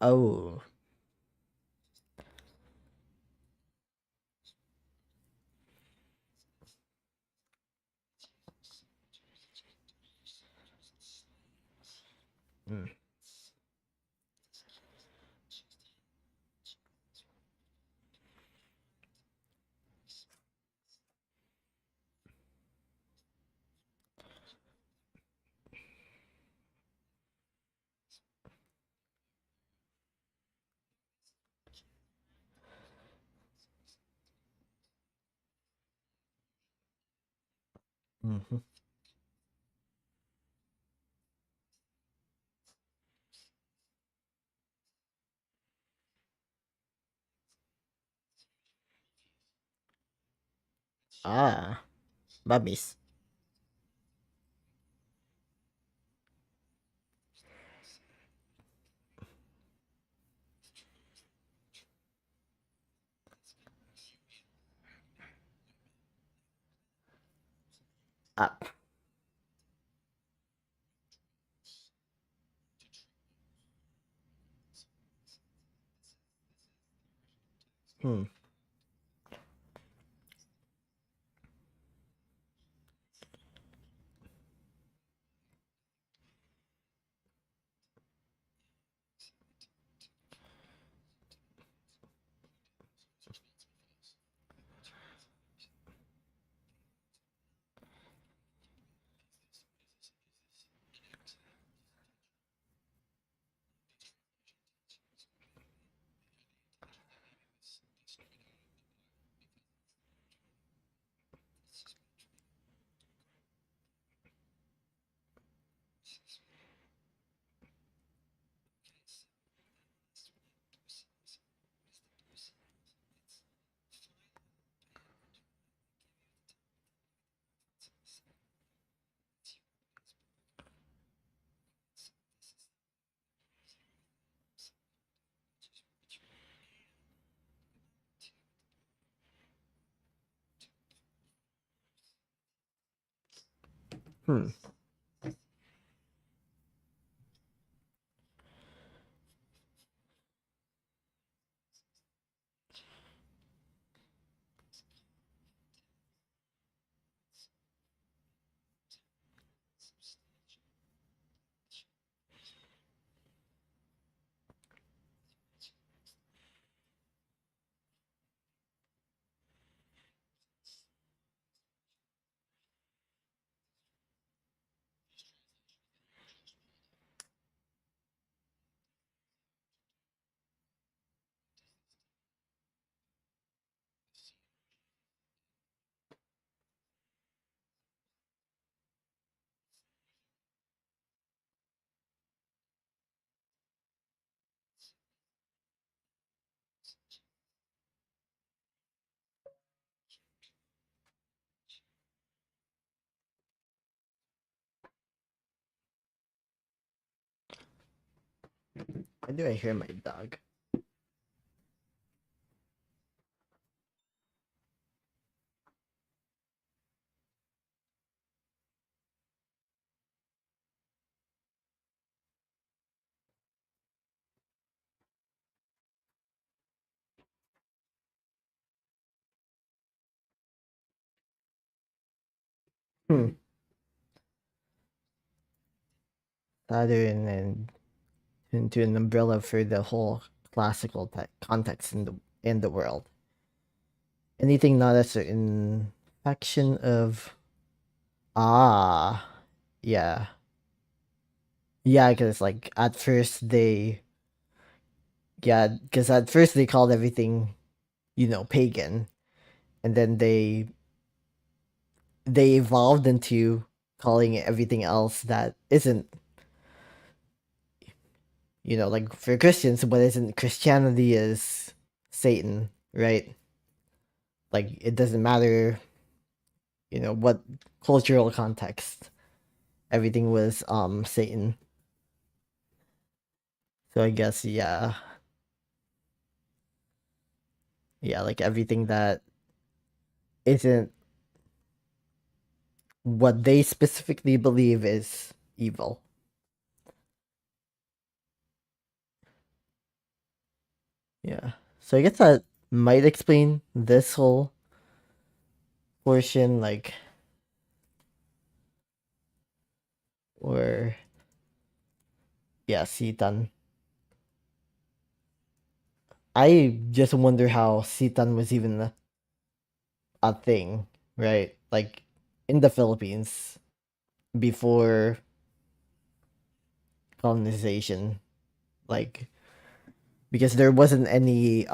Oh. Mm. Hmm. Ah, mummies. Up. Hmm. Hmm. Why do I hear my dog? Hmm. Saturn and into an umbrella for the whole classical context in the world. Anything not a certain faction of ah yeah yeah because like at first they yeah because at first they called everything pagan, and then they evolved into calling everything else that isn't like for Christians what isn't Christianity is Satan, right? Like it doesn't matter what cultural context, everything was Satan. So I guess yeah, like everything that isn't what they specifically believe is evil. Yeah. So I guess that might explain this whole portion, like, or yeah, Sitan. I just wonder how Sitan was even a thing, right? Like in the Philippines before colonization, like because there wasn't any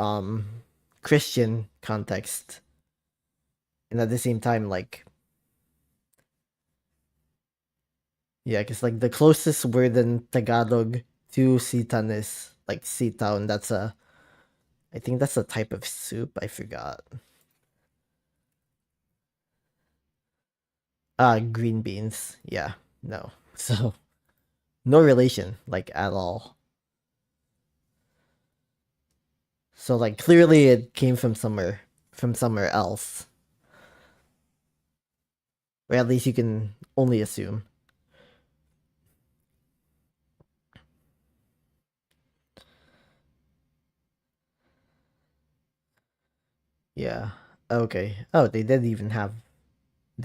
Christian context, and at the same time, like yeah, because like the closest word in Tagalog to Sitan is like sitaw, and I think that's a type of soup. I forgot. Green beans. Yeah, no. So no relation, like at all. So like clearly it came from somewhere else, or at least you can only assume. Yeah. Okay. Oh, they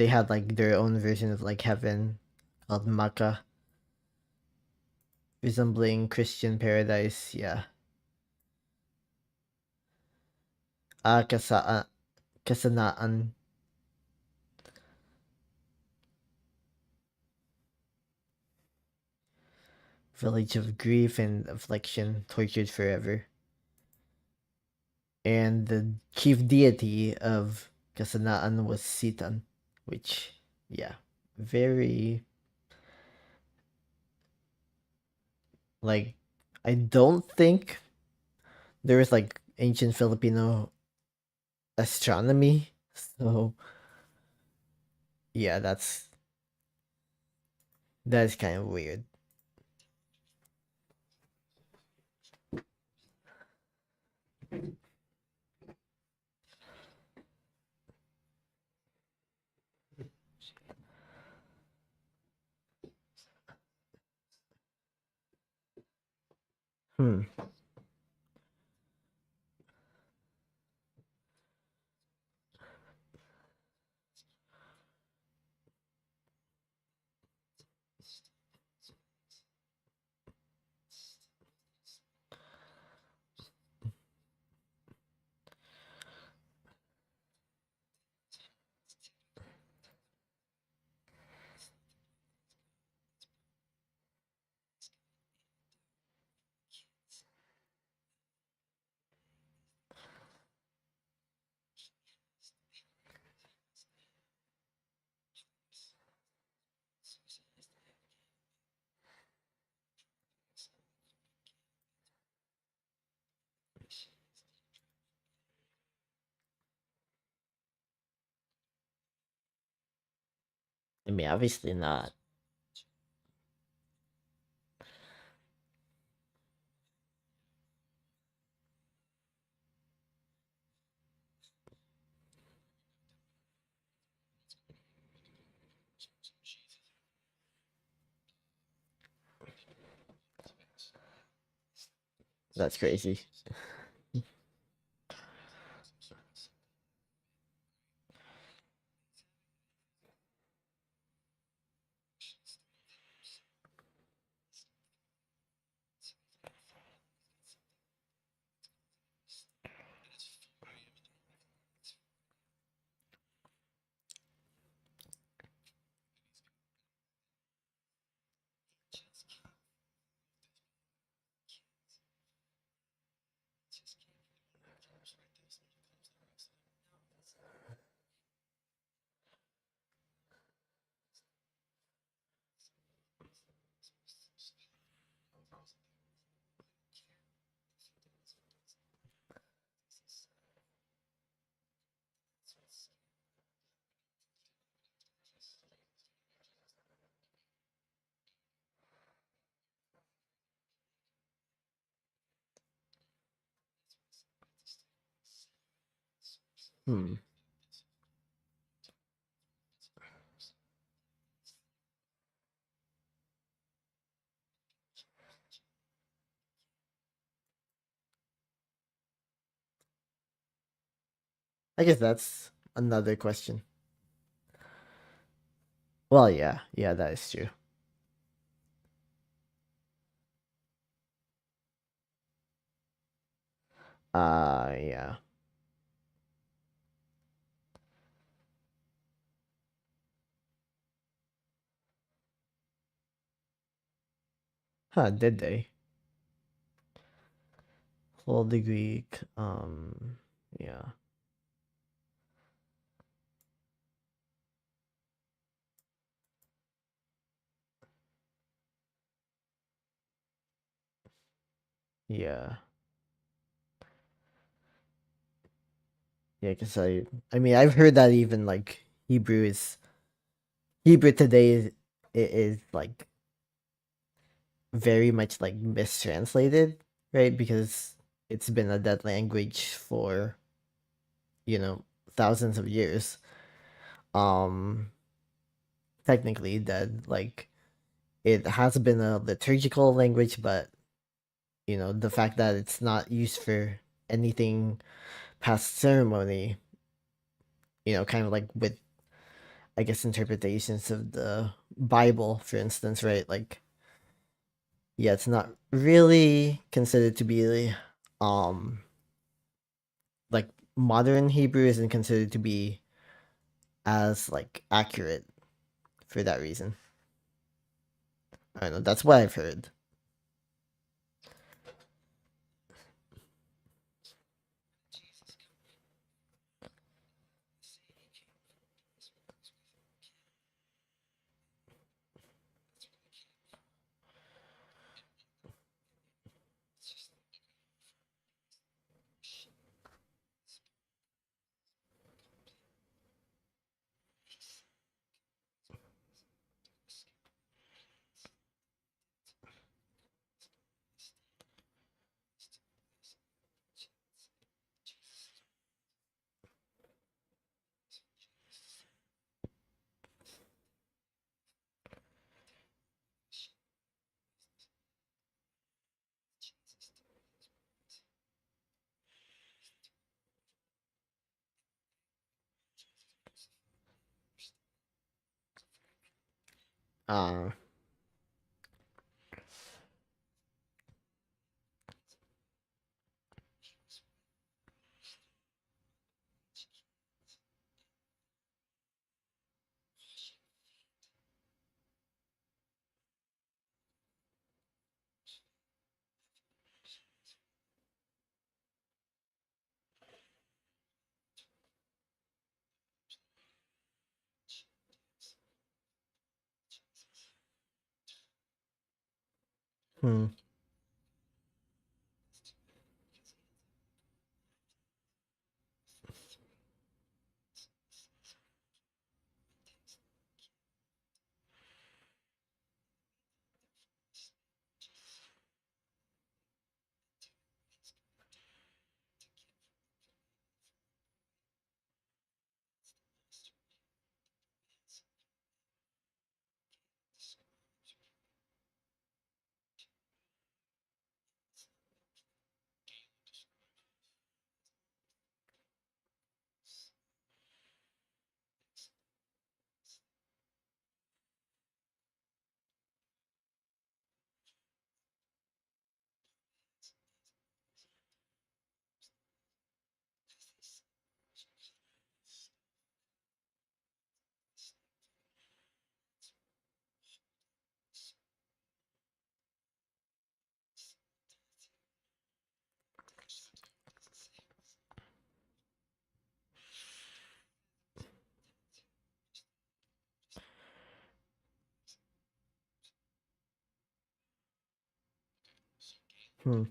had like their own version of like heaven called Makkah, resembling Christian paradise. Yeah. Kasa Kasanaan, village of grief and affliction, tortured forever. And the chief deity of Kasanaan was Sitan, which, yeah, very, like, I don't think there was like ancient Filipino astronomy. So, yeah, that's kind of weird. Hmm. I mean, obviously not. That's crazy. Hmm. I guess that's another question. Well, yeah, yeah, that is true. Yeah. Huh, did they? Full degree, yeah. Yeah. Yeah, because I mean, I've heard that even like Hebrew today is like very much like mistranslated, right? Because it's been a dead language for, you know, thousands of years. Um, Technically dead. Like it has been a liturgical language, but you know, the fact that it's not used for anything past ceremony, you know, kind of like with I guess interpretations of the Bible, for instance, right? Like yeah, it's not really considered to be um like modern Hebrew isn't considered to be as like accurate for that reason. I don't know. That's what I've heard. Uh, hmm. Hmm.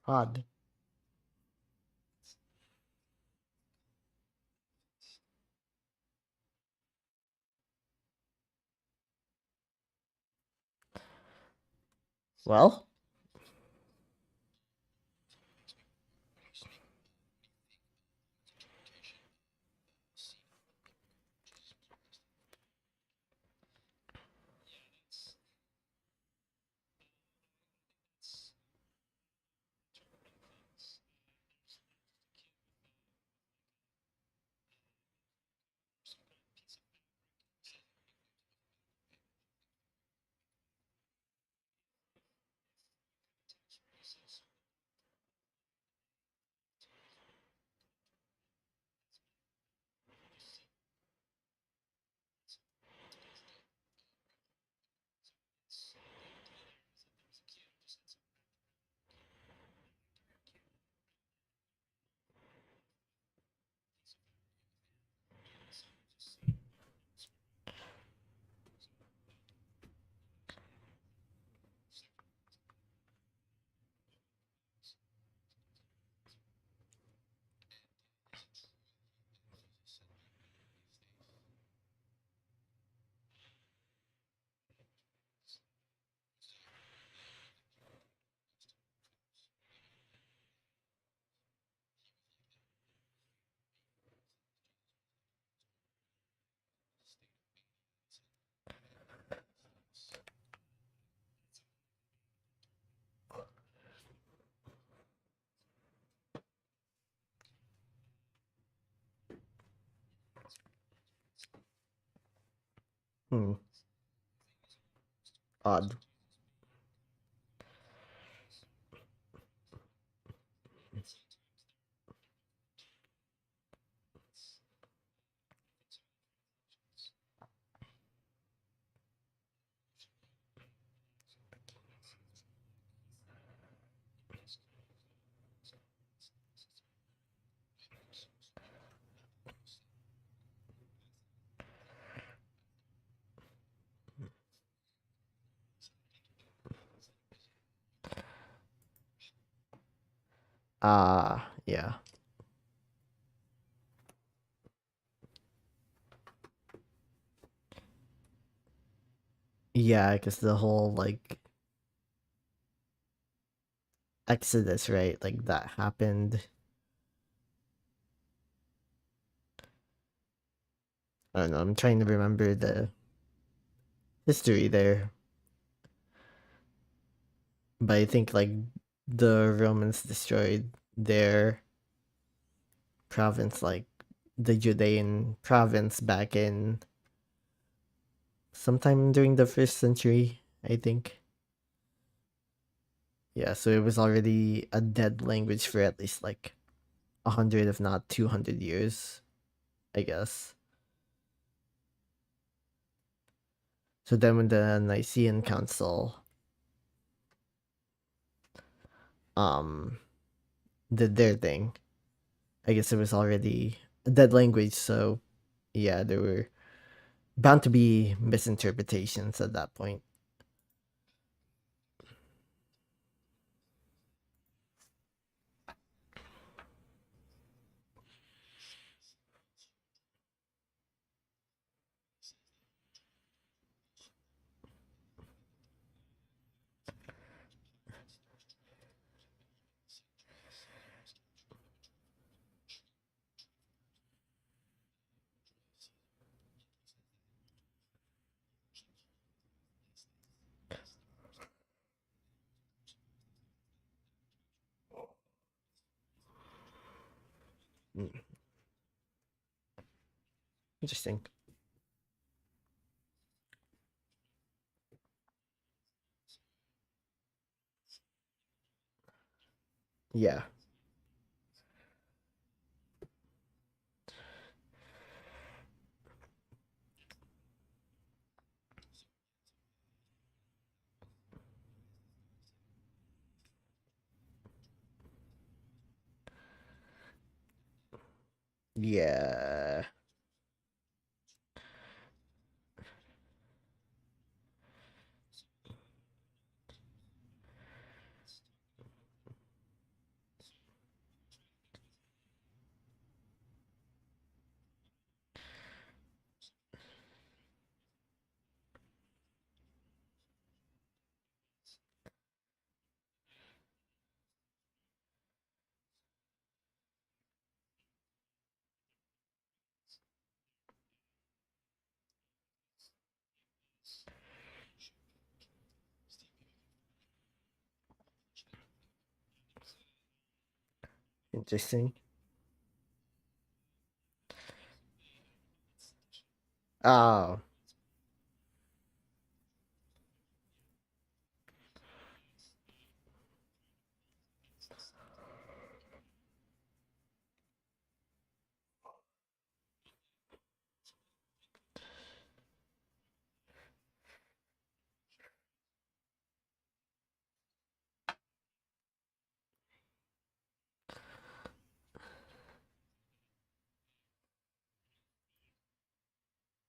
Odd. Well, hmm. Odd. Yeah. Yeah, because the whole like Exodus, right? Like that happened. I don't know. I'm trying to remember the history there, but I think like the Romans destroyed their province, like the Judean province, back in sometime during the first century, I think. Yeah, so it was already a dead language for at least like 100, if not 200 years, I guess. So then when the Nicene Council um did their thing, I guess it was already a dead language, so yeah, there were bound to be misinterpretations at that point. Mm, interesting. Yeah. Yeah. Interesting. Oh,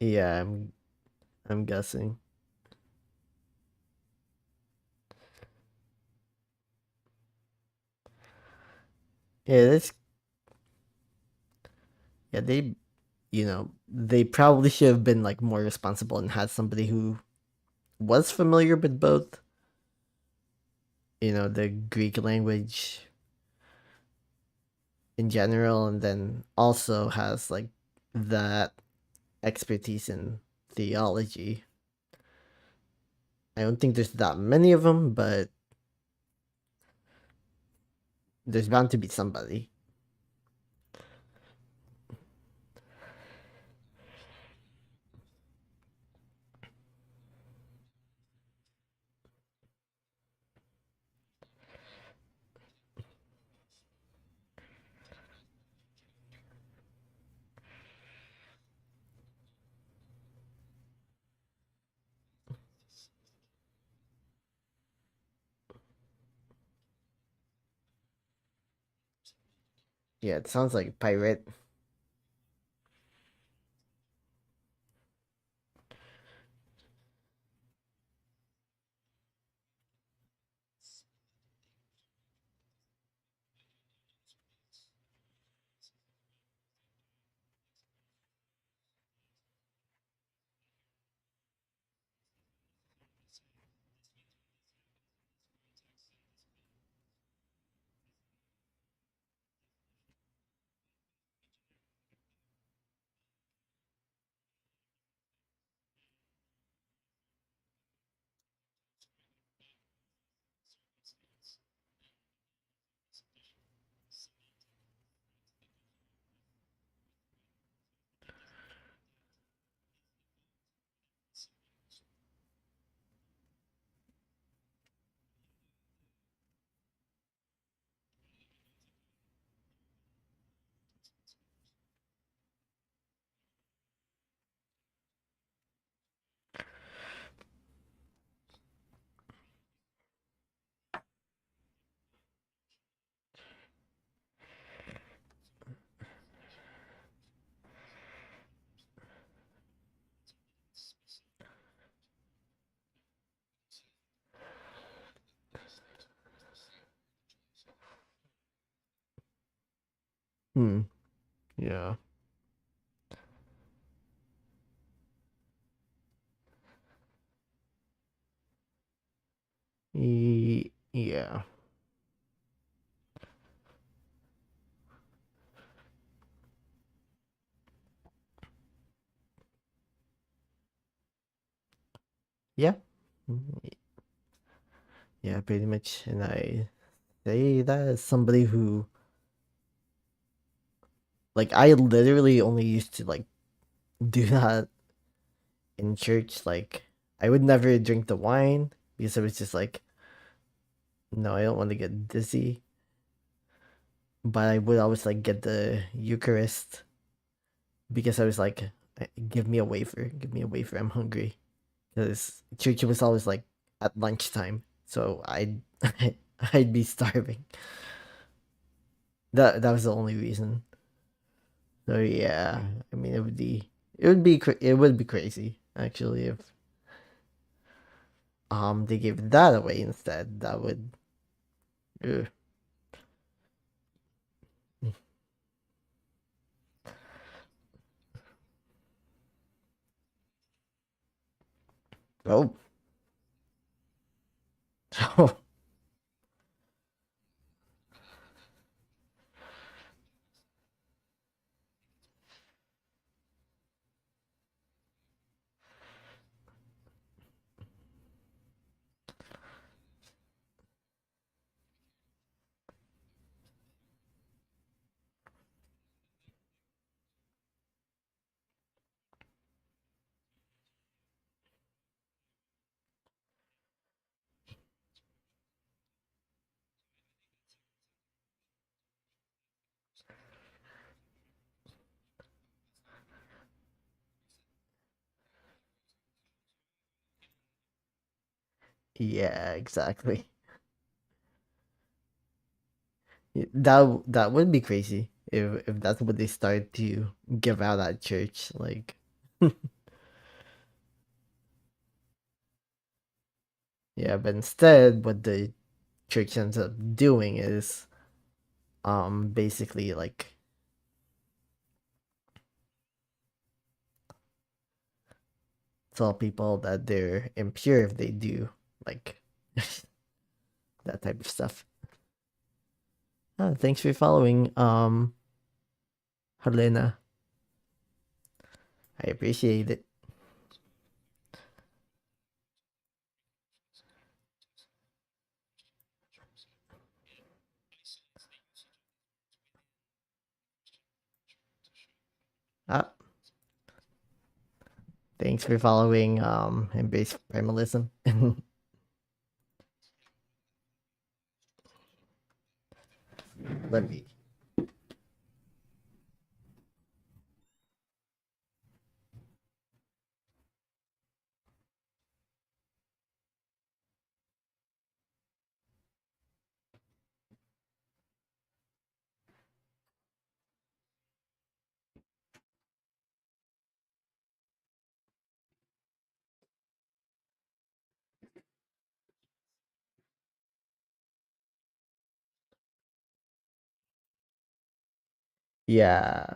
yeah, I'm guessing. Yeah, that's yeah, they probably should have been like more responsible and had somebody who was familiar with both, the Greek language in general, and then also has like that expertise in theology. I don't think there's that many of them, but there's bound to be somebody. Yeah, it sounds like pirate. Hmm. Yeah. Yeah. Yeah. Yeah, pretty much. And I say that as somebody who, like, I literally only used to, like, do that in church. Like, I would never drink the wine because I was just like, no, I don't want to get dizzy. But I would always, like, get the Eucharist because I was like, give me a wafer. Give me a wafer. I'm hungry. Because church was always, like, at lunchtime. So I'd be starving. That was the only reason. So yeah, I mean it would be crazy actually if they gave that away instead. That would ugh. Oh. Oh. Yeah, exactly. That would be crazy if that's what they start to give out at church. Like, yeah, but instead, what the church ends up doing is basically like tell people that they're impure if they do like that type of stuff. Thanks for following, Helena. I appreciate it. Ah, thanks for following, Embrace Primalism. Let me. Yeah,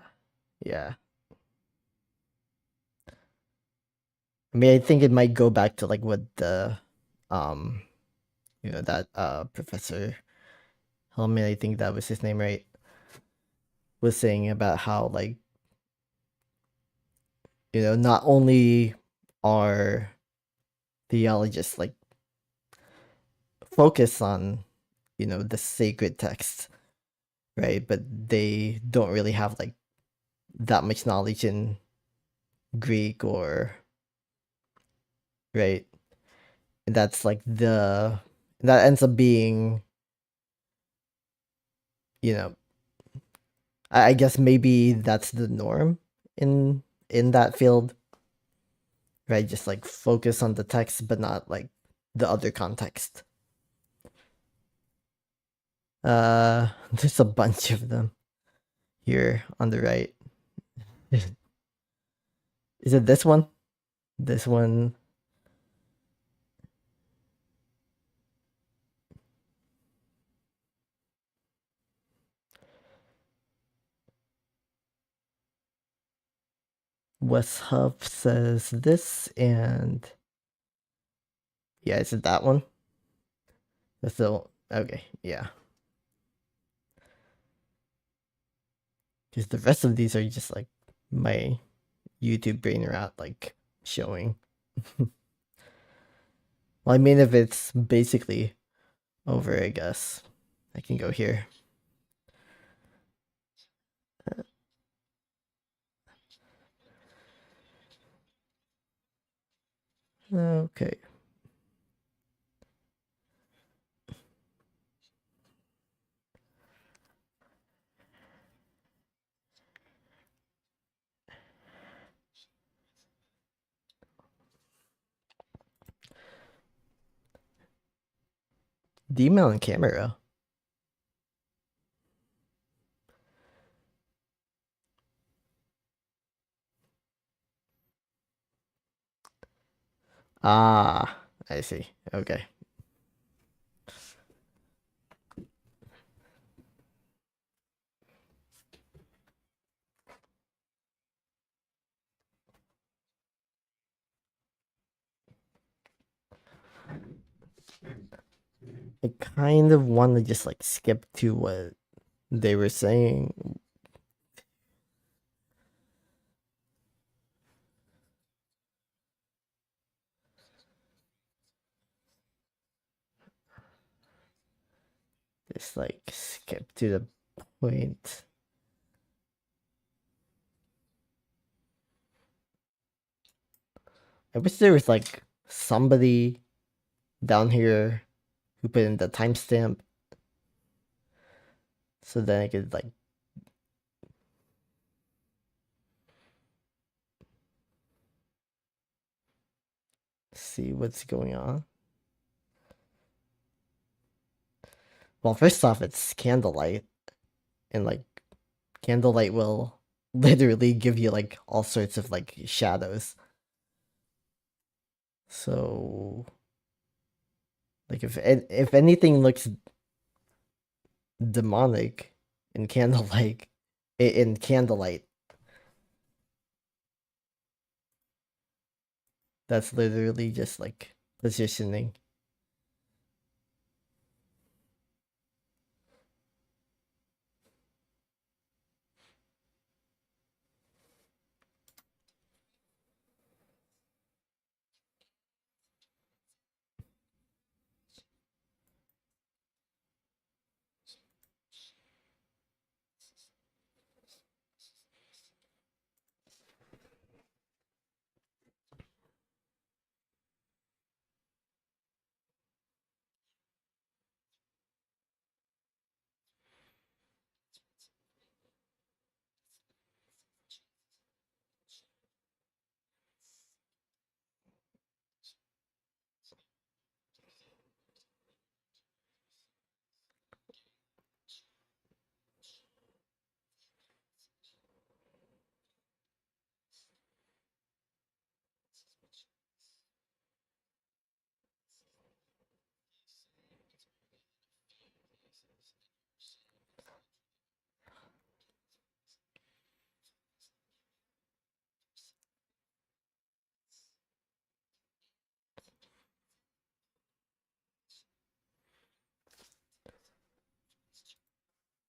yeah. I mean, I think it might go back to like what the, um, that Professor Hellman, I think that was his name, right? Was saying about how like not only are theologists like focus on the sacred text, right? But they don't really have like that much knowledge in Greek or right. And that's like that ends up being you know I guess maybe that's the norm in that field, right? Just like focus on the text, but not like the other context. There's a bunch of them here on the right. Is it this one? This one. Wes Huff says this, and yeah, is it that one? That's the okay, yeah. Because the rest of these are just like my YouTube brain rot like showing. Well, I mean, if it's basically over, I guess I can go here. Okay. Demon on camera. Ah, I see. Okay. I kind of want to just like skip to what they were saying. Just like skip to the point. I wish there was like somebody down here who put in the timestamp so then I could like see what's going on. Well, first off, it's candlelight, and like candlelight will literally give you like all sorts of like shadows. So, like if anything looks demonic in candlelight, in candlelight, that's literally just like positioning.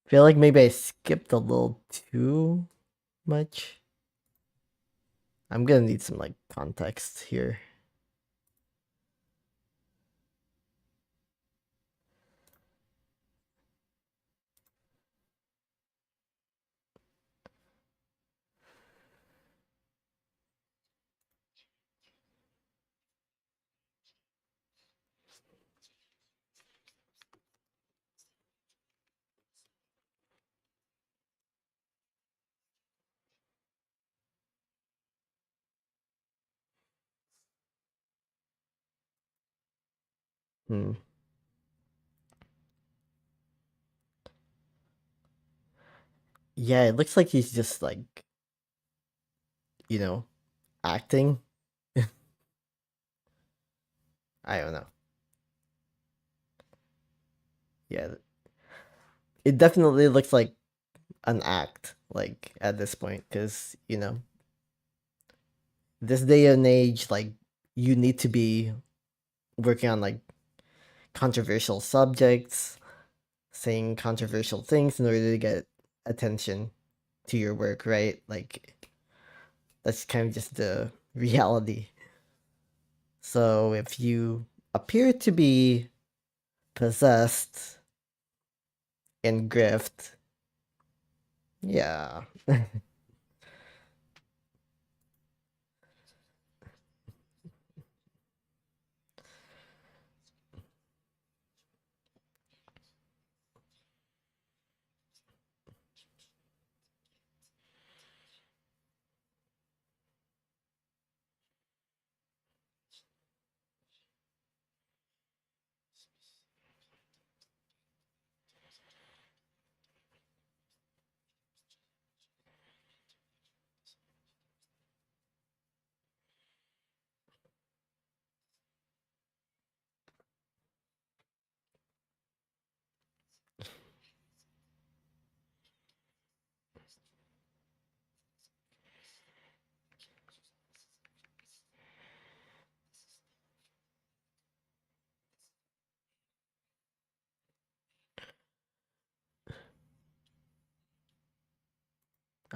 Feel like maybe I skipped a little too much. I'm gonna need some like context here. Hmm. Yeah, it looks like he's just like, you know, acting. I don't know. Yeah, it definitely looks like an act, like at this point, because this day and age, like you need to be working on like controversial subjects, saying controversial things in order to get attention to your work, right? Like that's kind of just the reality. So if you appear to be possessed and grift, yeah.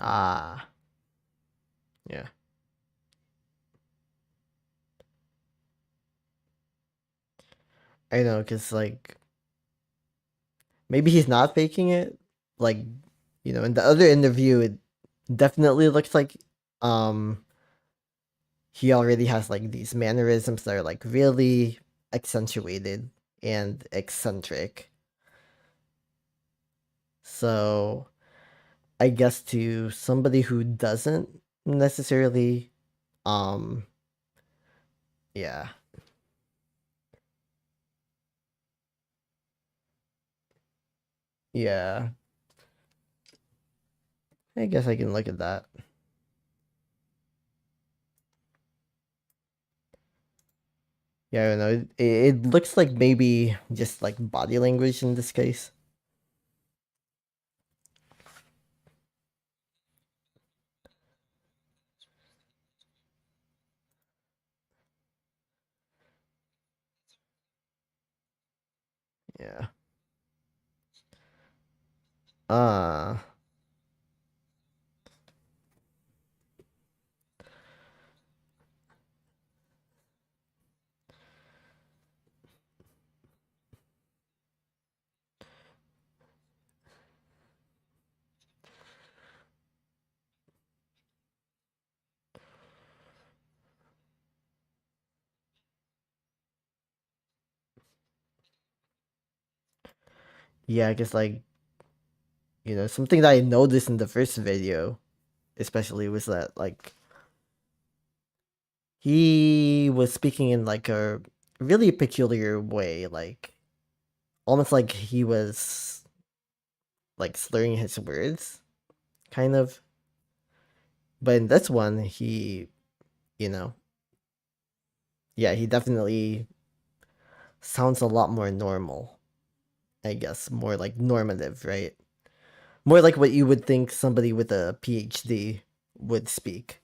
Ah, yeah. I know, cause like maybe he's not faking it. Like, in the other interview, it definitely looks like um he already has like these mannerisms that are like really accentuated and eccentric. So I guess to somebody who doesn't necessarily, um, yeah, yeah, I guess I can look at that. Yeah, I don't know. It looks like maybe just like body language in this case. Yeah. Uh, yeah, I guess like, something that I noticed in the first video, especially was that like he was speaking in like a really peculiar way, like almost like he was like slurring his words, kind of. But in this one, you know, yeah, he definitely sounds a lot more normal, I guess, more like normative, right? More like what you would think somebody with a PhD would speak.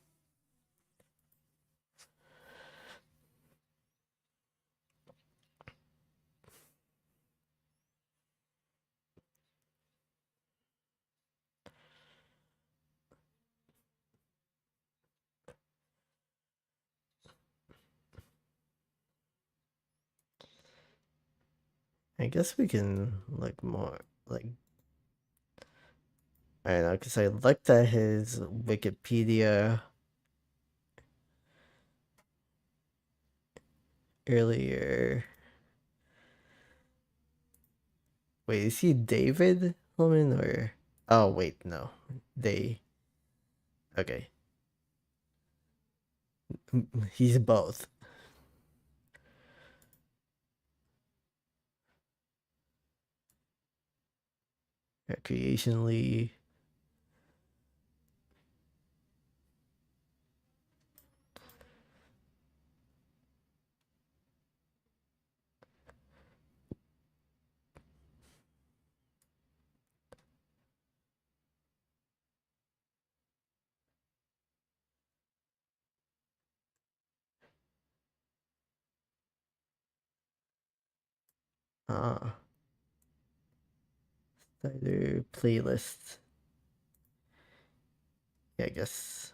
I guess we can look more like, I don't know, because I looked at his Wikipedia earlier. Wait, is he David Hillman or? Oh wait, no, they. Okay, he's both. Recreationally. Uh, Starter playlist. Yeah, I guess.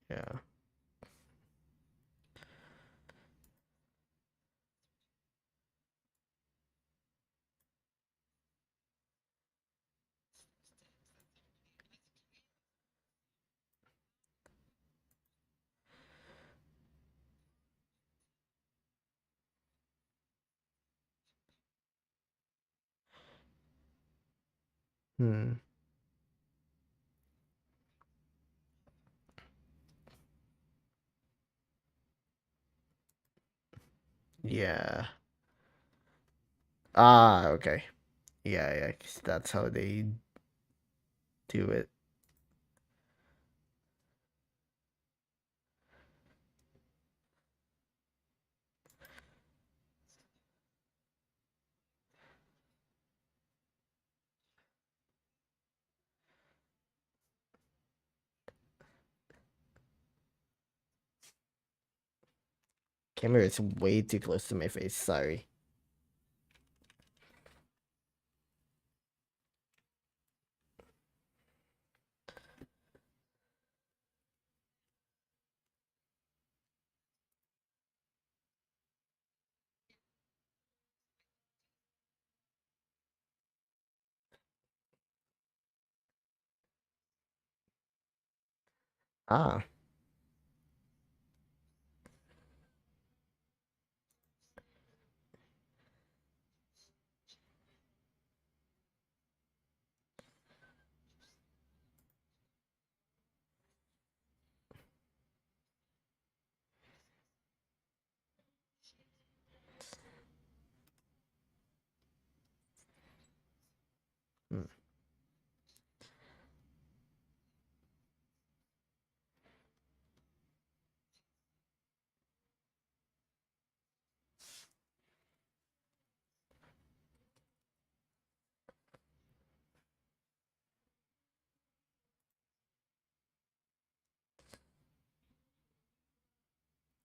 Yeah. Hmm. Yeah. Ah, okay. Yeah, yeah. 'Cause that's how they do it. Camera is way too close to my face. Sorry. Ah, hmm.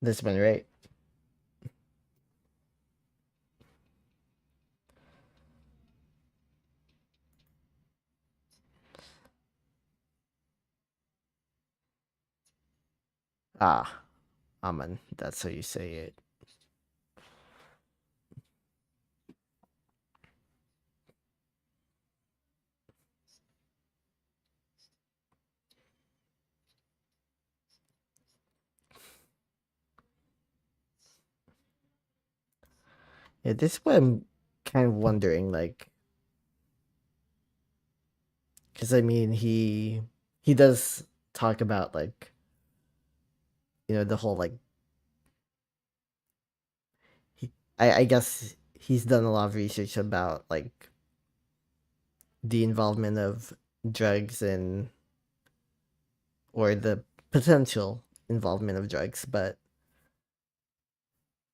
This one, right? Ah, Aman. That's how you say it. Yeah, this is what I'm kind of wondering, like, because I mean, he does talk about like the whole like he, I guess he's done a lot of research about like the involvement of drugs and or the potential involvement of drugs, but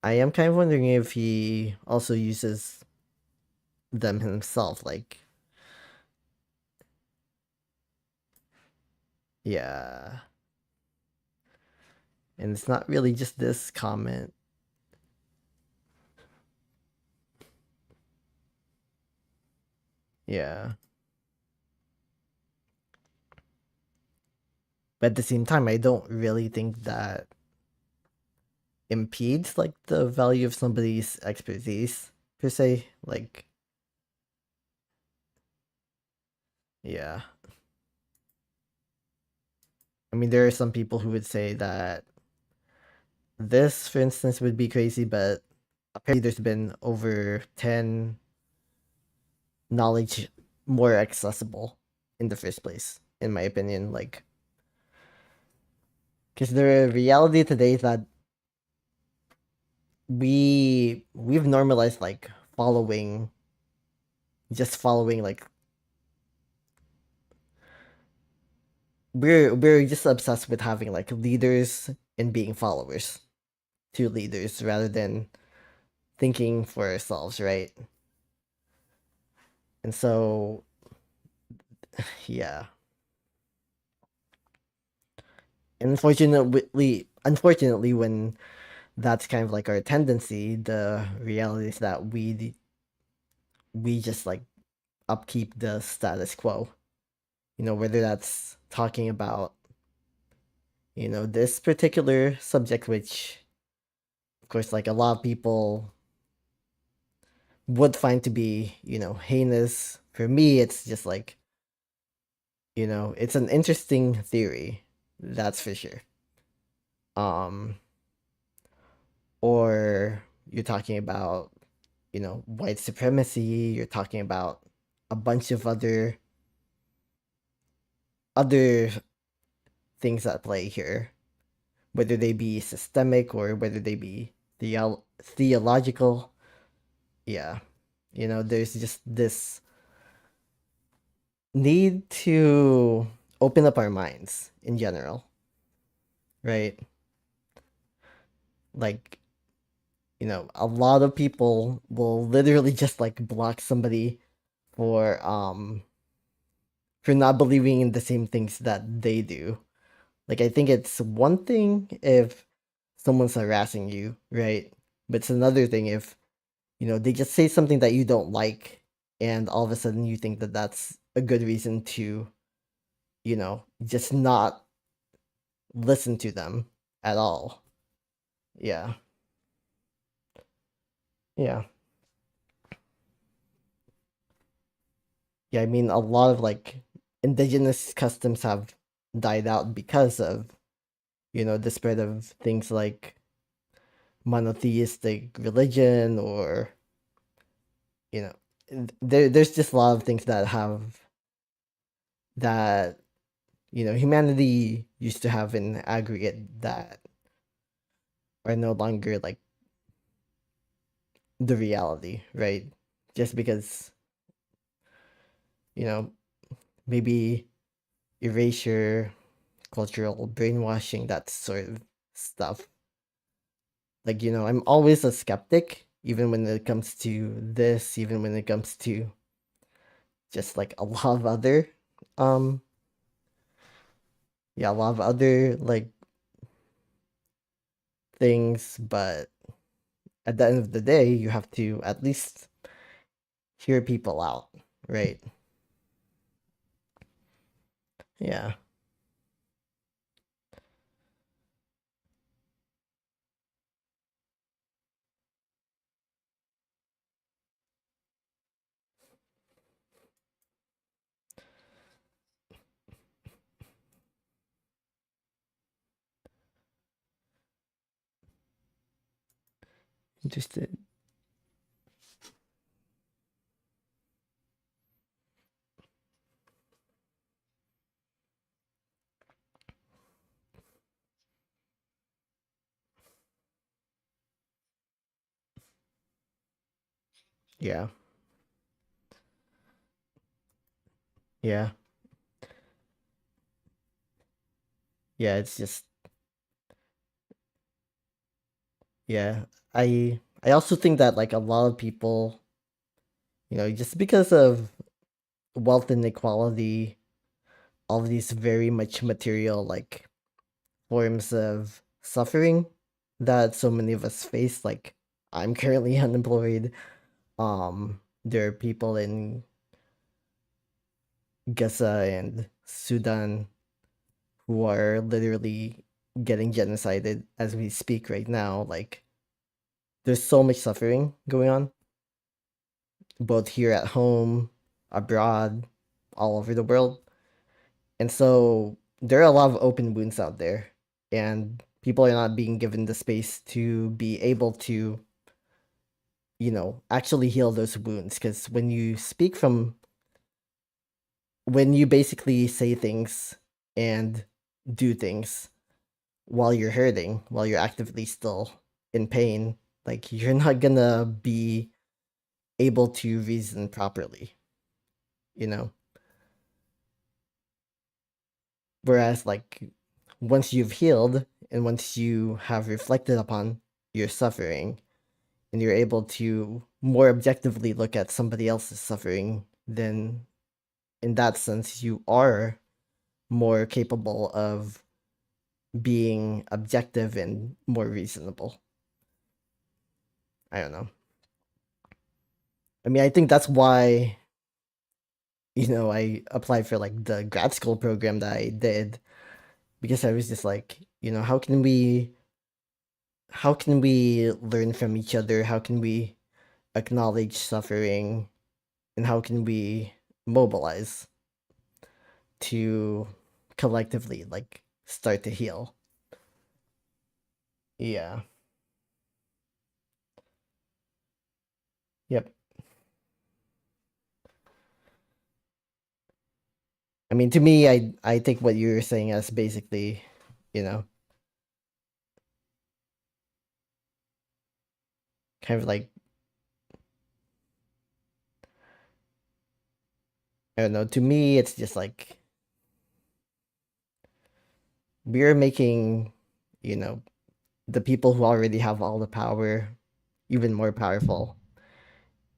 I am kind of wondering if he also uses them himself, like yeah. And it's not really just this comment. Yeah. But at the same time, I don't really think that impedes like the value of somebody's expertise per se. Like, yeah. I mean, there are some people who would say that this, for instance, would be crazy, but apparently there's been over 10 knowledge more accessible in the first place, in my opinion. Like, because the reality today is that we've normalized like following, just following like we're just obsessed with having like leaders and being followers to leaders rather than thinking for ourselves, right? And so, yeah. And unfortunately, when that's kind of like our tendency, the reality is that we just like upkeep the status quo. Whether that's talking about this particular subject, which of course, like a lot of people would find to be heinous. For me, it's just like it's an interesting theory, that's for sure. um or you're talking about white supremacy, you're talking about a bunch of other things at play here, whether they be systemic or whether they be theological. Yeah, there's just this need to open up our minds in general, right? Like, a lot of people will literally just like block somebody for not believing in the same things that they do. Like, I think it's one thing if someone's harassing you, right? But it's another thing if, they just say something that you don't like, and all of a sudden you think that that's a good reason to, just not listen to them at all. Yeah. Yeah. Yeah, I mean, a lot of like indigenous customs have died out because of, the spread of things like monotheistic religion, or, you know, there's just a lot of things that have that, humanity used to have in aggregate that are no longer like the reality, right? Just because, you know, maybe erasure, cultural brainwashing, that sort of stuff. Like, I'm always a skeptic, even when it comes to this, even when it comes to just like a lot of other, um, yeah, a lot of other like things. But at the end of the day, you have to at least hear people out, right? Yeah, interested. Yeah, yeah, yeah. It's just, yeah. I also think that like a lot of people, just because of wealth inequality, all of these very much material like forms of suffering that so many of us face. Like, I'm currently unemployed. There are people in Gaza and Sudan who are literally getting genocided as we speak right now. Like, there's so much suffering going on, both here at home, abroad, all over the world. And so there are a lot of open wounds out there, and people are not being given the space to be able to, actually heal those wounds. Because when you basically say things and do things while you're hurting, while you're actively still in pain, like, you're not gonna be able to reason properly, you know? Whereas, like, once you've healed and once you have reflected upon your suffering and you're able to more objectively look at somebody else's suffering, then in that sense, you are more capable of being objective and more reasonable. I don't know. I mean, I think that's why, I applied for like the grad school program that I did, because I was just like, how can we learn from each other? How can we acknowledge suffering, and how can we mobilize to collectively like start to heal? Yeah. Yep. I mean, to me, I take what you're saying as basically, you know, kind of like, I don't know. To me, it's just like we're making, you know, the people who already have all the power even more powerful,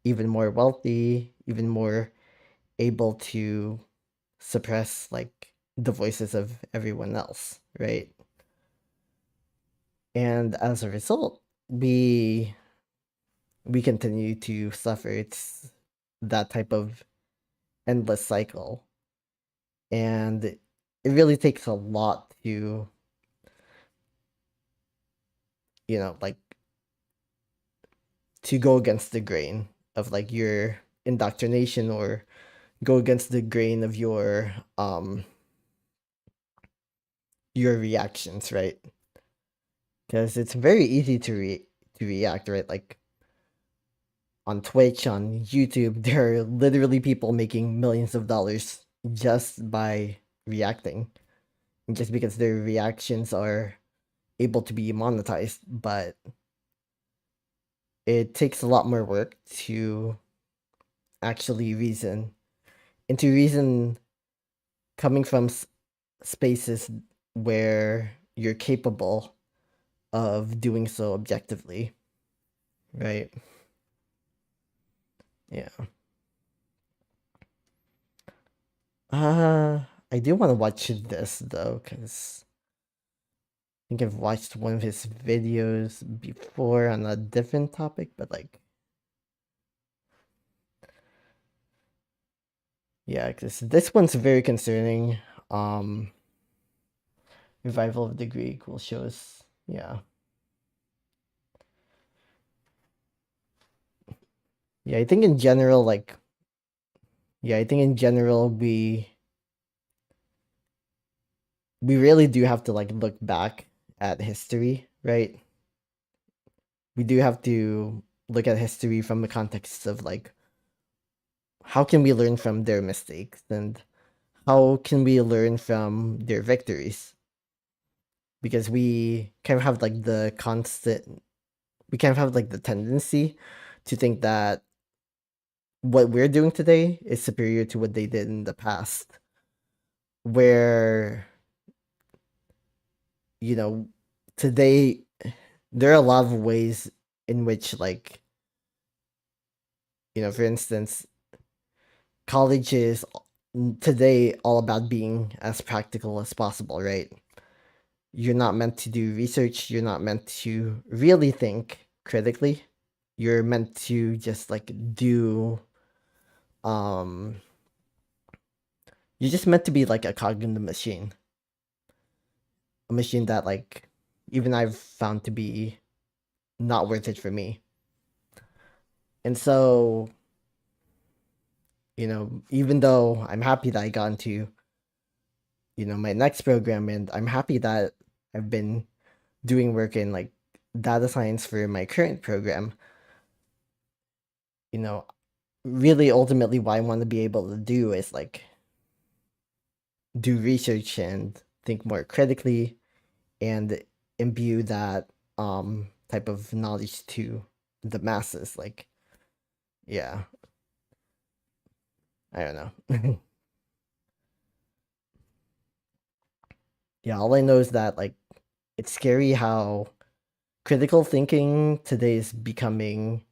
even more wealthy, even more able to suppress like the voices of everyone else, right? And as a result, we continue to suffer. It's that type of endless cycle. And it really takes a lot to, like, to go against the grain of like your indoctrination, or go against the grain of your reactions, right? Because it's very easy to react, right? Like on Twitch, on YouTube, there are literally people making millions of dollars just by reacting, just because their reactions are able to be monetized. But it takes a lot more work to actually reason, and to reason coming from spaces where you're capable of doing so objectively, right? Yeah. I do want to watch this though, because I think I've watched one of his videos before on a different topic, but like, yeah, because this one's very concerning. Um, Revival of the Greek will show us, yeah, yeah. I think in general, like, yeah, I think in general we really do have to like look back at history, right? We do have to look at history from the context of like, how can we learn from their mistakes, and how can we learn from their victories? Because we kind of have like the constant, we kind of have like the tendency to think that what we're doing today is superior to what they did in the past, where, you know, today there are a lot of ways in which, like, for instance, college is today all about being as practical as possible, right? You're not meant to do research, you're not meant to really think critically. You're meant to just like do um you're just meant to be like a cognitive machine. A machine that, like, even I've found to be not worth it for me. And so, even though I'm happy that I got into, my next program, and I'm happy that I've been doing work in like data science for my current program, you know, really ultimately what I want to be able to do is like do research and think more critically, and imbue that type of knowledge to the masses. Like, yeah, I don't know. Yeah, all I know is that like it's scary how critical thinking today is becoming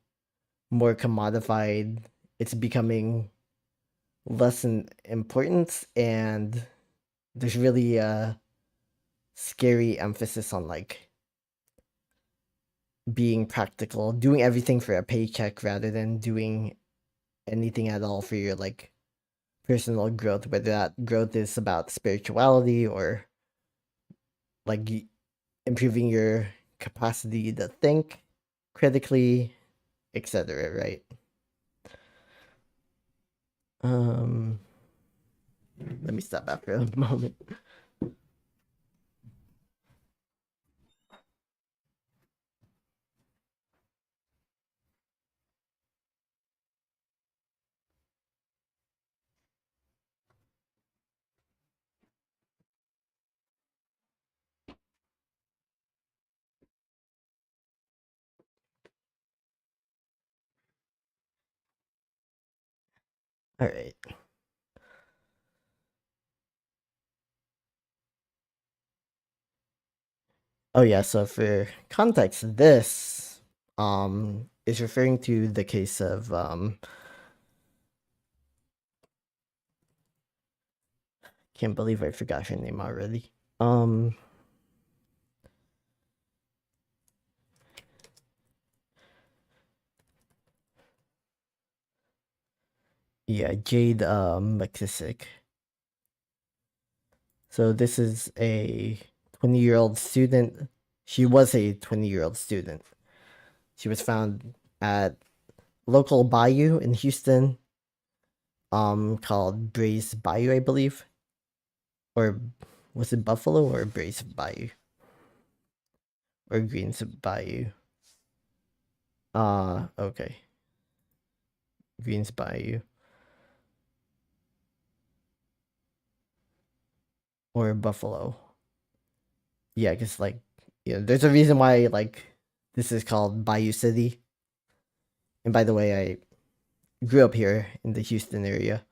more commodified. It's becoming less in importance, and there's really a scary emphasis on like being practical, doing everything for a paycheck rather than doing anything at all for your like personal growth, whether that growth is about spirituality or like improving your capacity to think critically, etc., right? Um Let me step back for a moment. All right. Oh yeah, so for context, this is referring to the case of can't believe I forgot her name already. Um Yeah, Jade McKissick. So this is a 20-year-old student. She was a 20-year-old student. She was found at local bayou in Houston, called Braze Bayou, I believe. Or was it Buffalo or Braze Bayou? Or Greens Bayou? Okay. Greens Bayou. Or Buffalo. Yeah, because like, there's a reason why like this is called Bayou City. And by the way, I grew up here in the Houston area.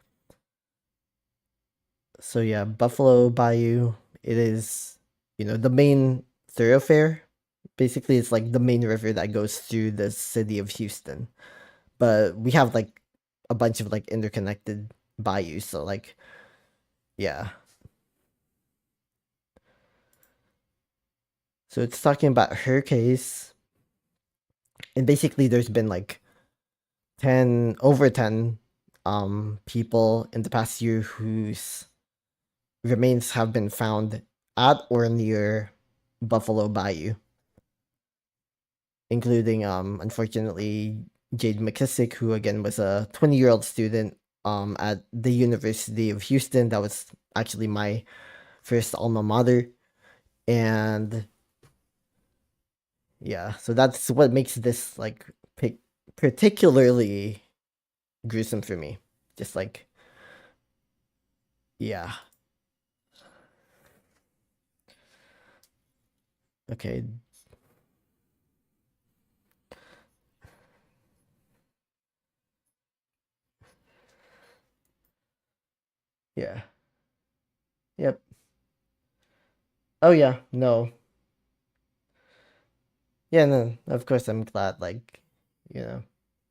So yeah, Buffalo Bayou. It is, the main thoroughfare. Basically, it's like the main river that goes through the city of Houston. But we have like a bunch of like interconnected bayous. So like, yeah. So it's talking about her case, and basically there's been like 10 people in the past year whose remains have been found at or near Buffalo Bayou, including unfortunately Jade McKissick, who again was a 20-year-old student at the University of Houston. That was actually my first alma mater. And yeah, so that's what makes this like particularly gruesome for me. Just like, yeah. Okay. Yeah. Yep. Oh yeah. No. Yeah, no. Of course I'm glad, like, you know,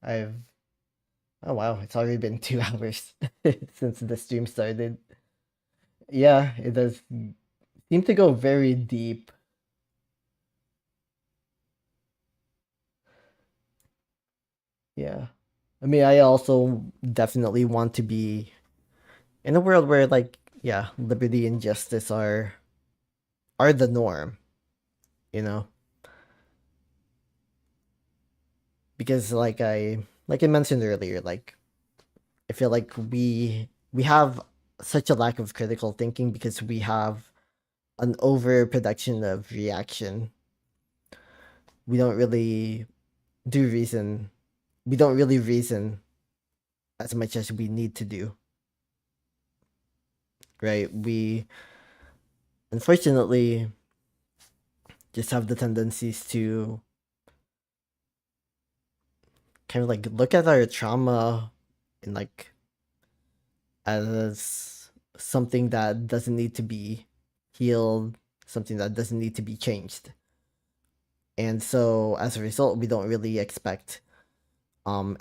I've oh wow, it's already been 2 hours since the stream started. Yeah, it does seem to go very deep. Yeah. I mean, I also definitely want to be in a world where like, yeah, liberty and justice are the norm, you know? Because like I mentioned earlier, like I feel like we have such a lack of critical thinking because we have an overproduction of reaction. We don't really do reason. We don't really reason as much as we need to do, right? We unfortunately just have the tendencies to kind of like look at our trauma and like as something that doesn't need to be healed, something that doesn't need to be changed. And so as a result, we don't really expect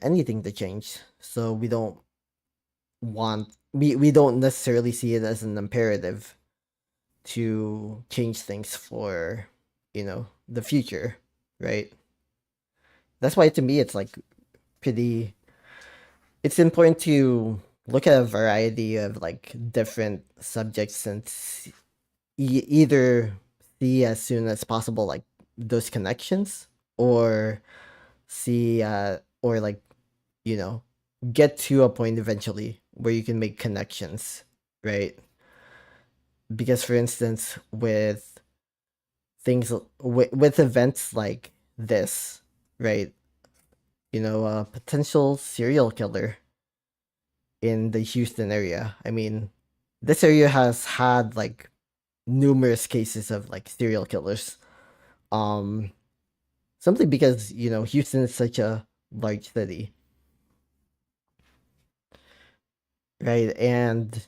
anything to change. So we don't necessarily see it as an imperative to change things for, the future, right? That's why to me it's like pretty it's important to look at a variety of like different subjects and either see as soon as possible like those connections, or see or like, you know get to a point eventually where you can make connections, right? Because for instance, with with events like this, right? A potential serial killer in the Houston area. I mean, this area has had like numerous cases of like serial killers. Um Simply because, Houston is such a large city, right? And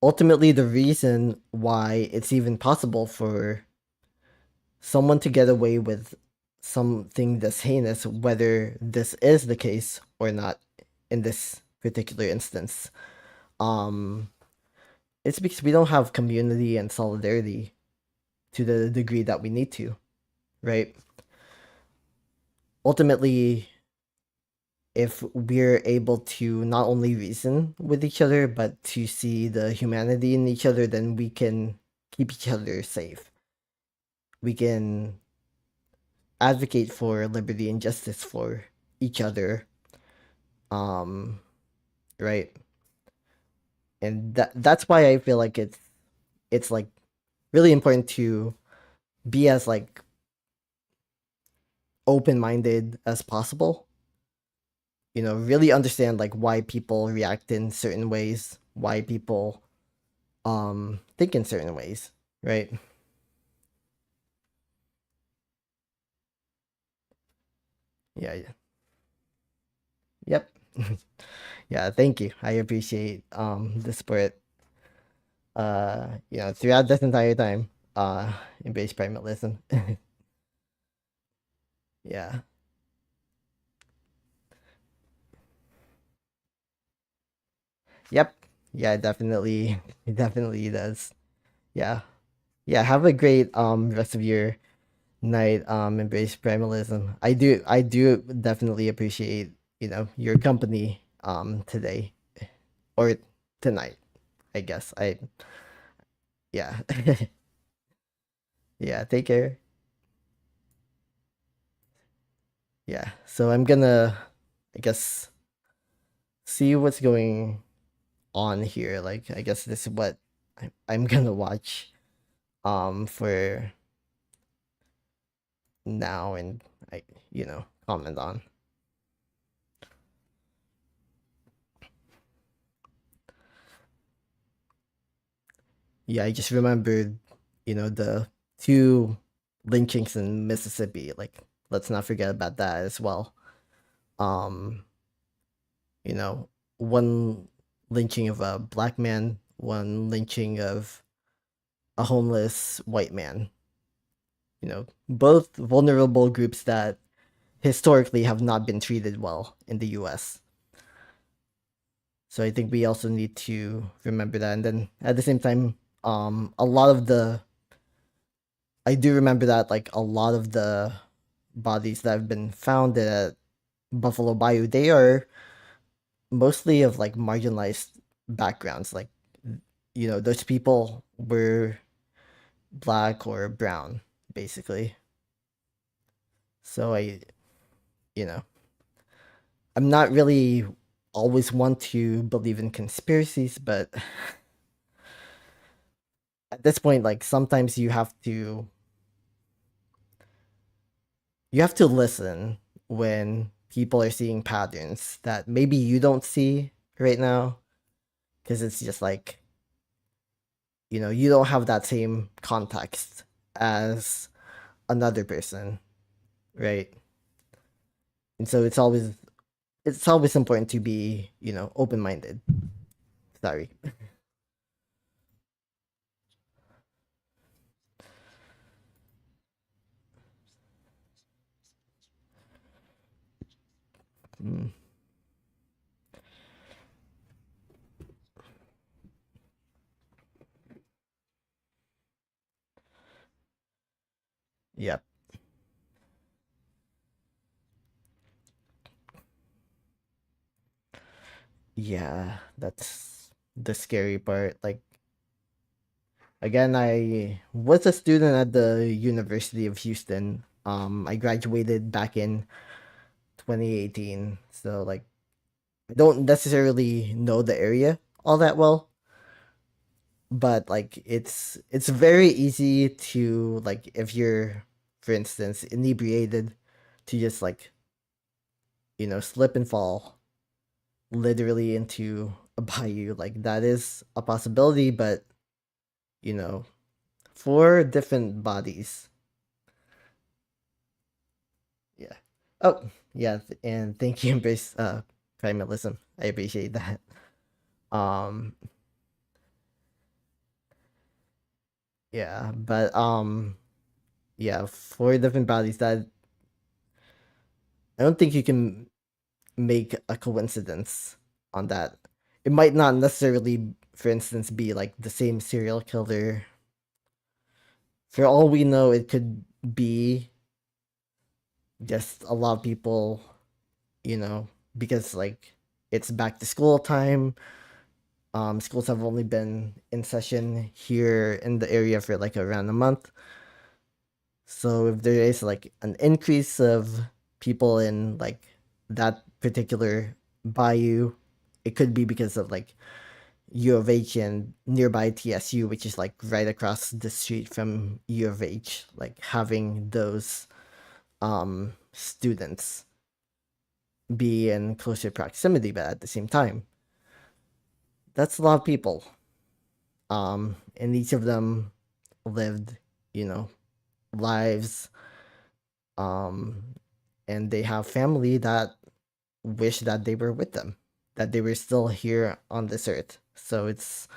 ultimately the reason why it's even possible for someone to get away with something this heinous, whether this is the case or not in this particular instance, um it's because we don't have community and solidarity to the degree that we need to, right? Ultimately, if we're able to not only reason with each other but to see the humanity in each other, then we can keep each other safe. We can advocate for liberty and justice for each other, um right? And that's why I feel like it's like really important to be as like open-minded as possible, really understand like why people react in certain ways, why people think in certain ways, right? Yeah, yeah. Yep. Yeah, thank you. I appreciate the support throughout this entire time. Embrace primalism. Yeah. Yep. Yeah, definitely. It definitely does. Yeah. Yeah, have a great rest of your night. Embrace primalism. I do definitely appreciate, your company today or tonight, I guess. Yeah. Yeah, take care. Yeah. So I'm gonna, I guess, see what's going on here. Like, I guess this is what I'm gonna watch for now, and I comment on. Yeah, I just remembered, the two lynchings in Mississippi. Like, let's not forget about that as well. Um, you know, one lynching of a black man, one lynching of a homeless white man. Both vulnerable groups that historically have not been treated well in the US. So I think we also need to remember that. And then at the same time, a lot of the I do remember that like a lot of the bodies that have been found at Buffalo Bayou, they are mostly of like marginalized backgrounds. Like, those people were black or brown, basically. So you know, I'm not really always one to believe in conspiracies, but at this point, like sometimes you have to listen when people are seeing patterns that maybe you don't see right now, because it's just like, you don't have that same context as another person, right? And so it's always important to be, open-minded. Sorry. Mm, yep. Yeah, that's the scary part. Like, again, I was a student at the University of Houston. I graduated back in 2018. So like I don't necessarily know the area all that well, but like it's very easy to, like, if you're, for instance, inebriated, to just like, slip and fall literally into a bayou. Like, that is a possibility, but you know, for different bodies. Yeah. Oh, yeah, and thank you, Embrace primalism. I appreciate that. Um yeah, but yeah, for different bodies, that I don't think you can make a coincidence on that. It might not necessarily, for instance, be like the same serial killer. For all we know, it could be just a lot of people, you know. because like it's back to school time. Schools have only been in session here in the area for like around a month. So if there is like an increase of people in like that particular bayou, it could be because of like U of H and nearby TSU, which is like right across the street from U of H, like having those students be in closer proximity, but at the same time, that's a lot of people. And each of them lived, you know, lives, um, and they have family that wish that they were with them, that they were still here on this earth. So it's,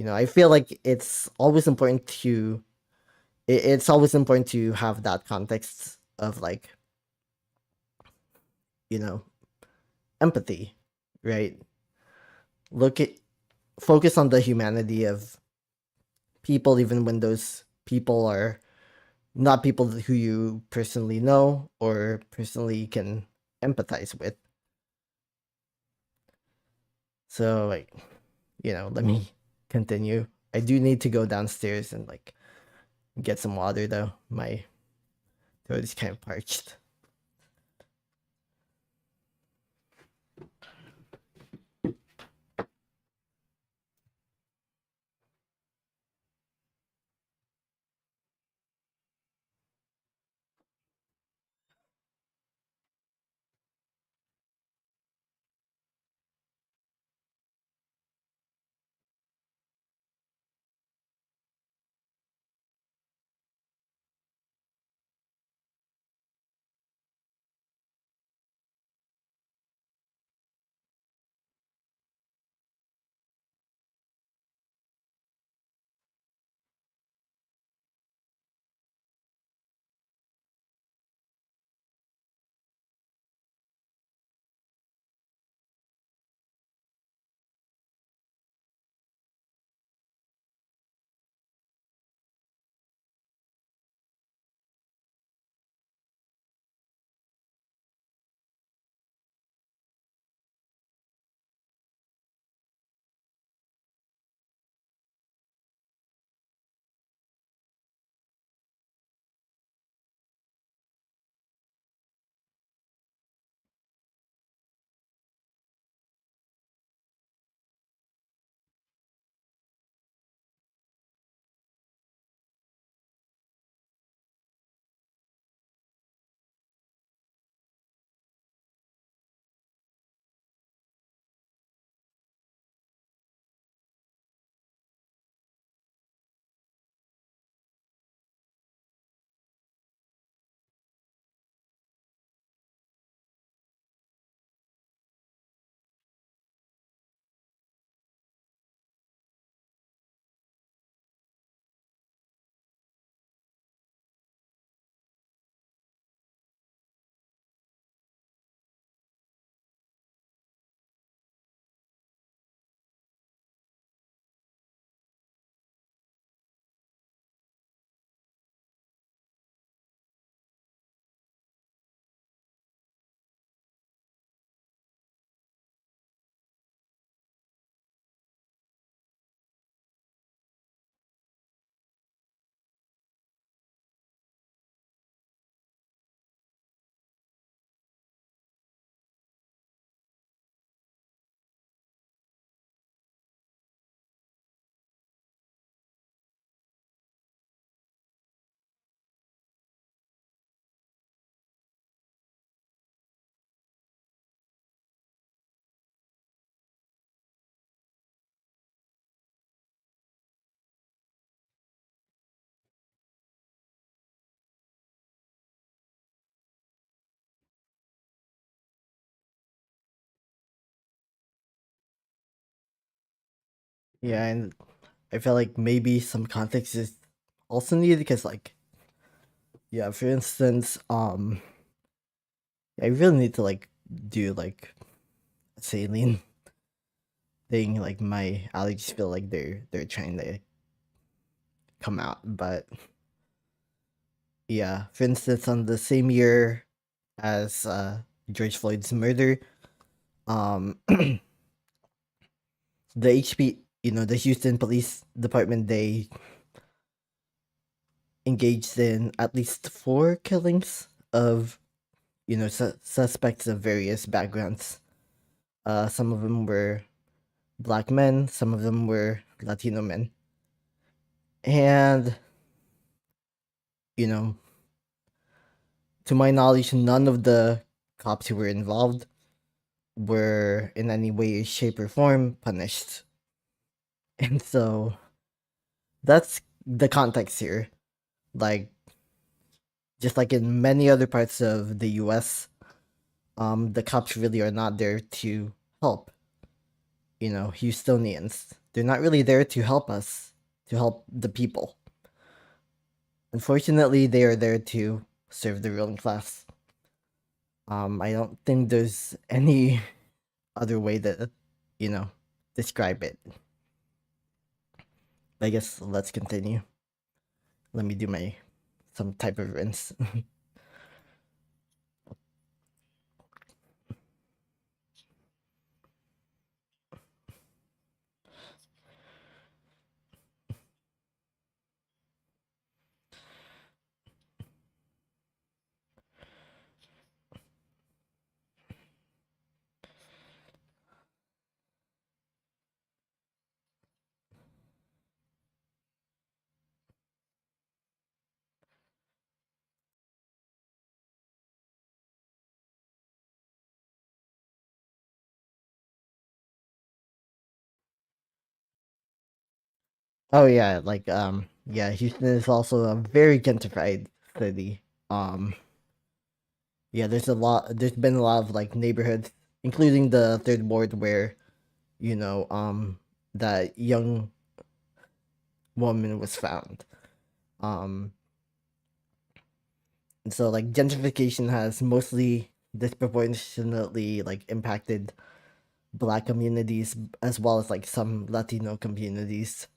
I feel like it's always important to have that context of like, you know, empathy, right? Look at Focus on the humanity of people, even when those people are not people who you personally know or personally can empathize with. So like, let me continue. I do need to go downstairs and like get some water though. My throat is kind of parched. Yeah, and I feel like maybe some context is also needed because like, yeah, for instance, I really need to like do like a saline thing. Like my allergies feel like they're trying to come out. But yeah, for instance, on the same year as George Floyd's murder. The the Houston Police Department, they engaged in at least four killings of suspects of various backgrounds. Some of them were black men, some of them were Latino men, and you know, to my knowledge, none of the cops who were involved were in any way, shape, or form punished. And so that's the context here. Like, just like in many other parts of the US, the cops really are not there to help, Houstonians. They're not really there to help us, to help the people. Unfortunately, they are there to serve the ruling class. I don't think there's any other way to, you know, describe it. I guess let's continue. Let me do my some type of rinse. Oh yeah, like yeah, Houston is also a very gentrified city. Um yeah, there's been a lot of like neighborhoods, including the third ward where, you know, that young woman was found. Um and so like gentrification has mostly disproportionately like impacted black communities as well as like some Latino communities.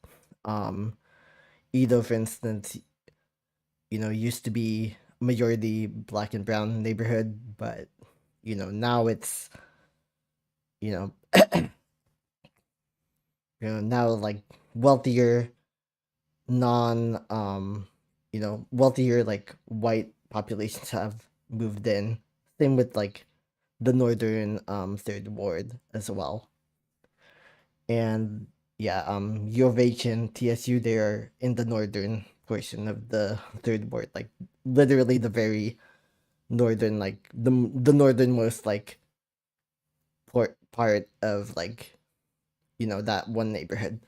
Um Edo, for instance, used to be majority black and brown neighborhood, but now it's you know now like wealthier non wealthier like white populations have moved in. Same with like the northern third ward as well. And yeah, U of H and TSU, they are in the northern portion of the third ward, like literally the very northern, like the northernmost like part of like that one neighborhood.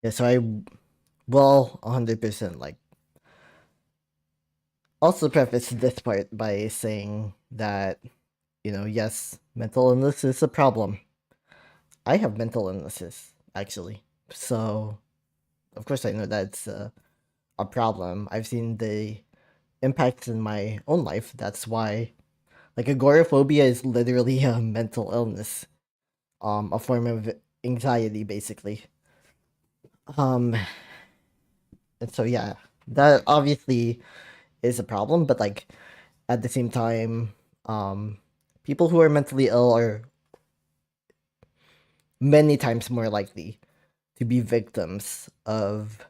Yeah, so I will 100% like also preface this part by saying that yes, mental illness is a problem. I have mental illnesses actually, so of course I know that's a problem. I've seen the impacts in my own life. That's why like agoraphobia is literally a mental illness, a form of anxiety basically. Um, and so yeah, that obviously is a problem, but like at the same time, um, people who are mentally ill are many times more likely to be victims of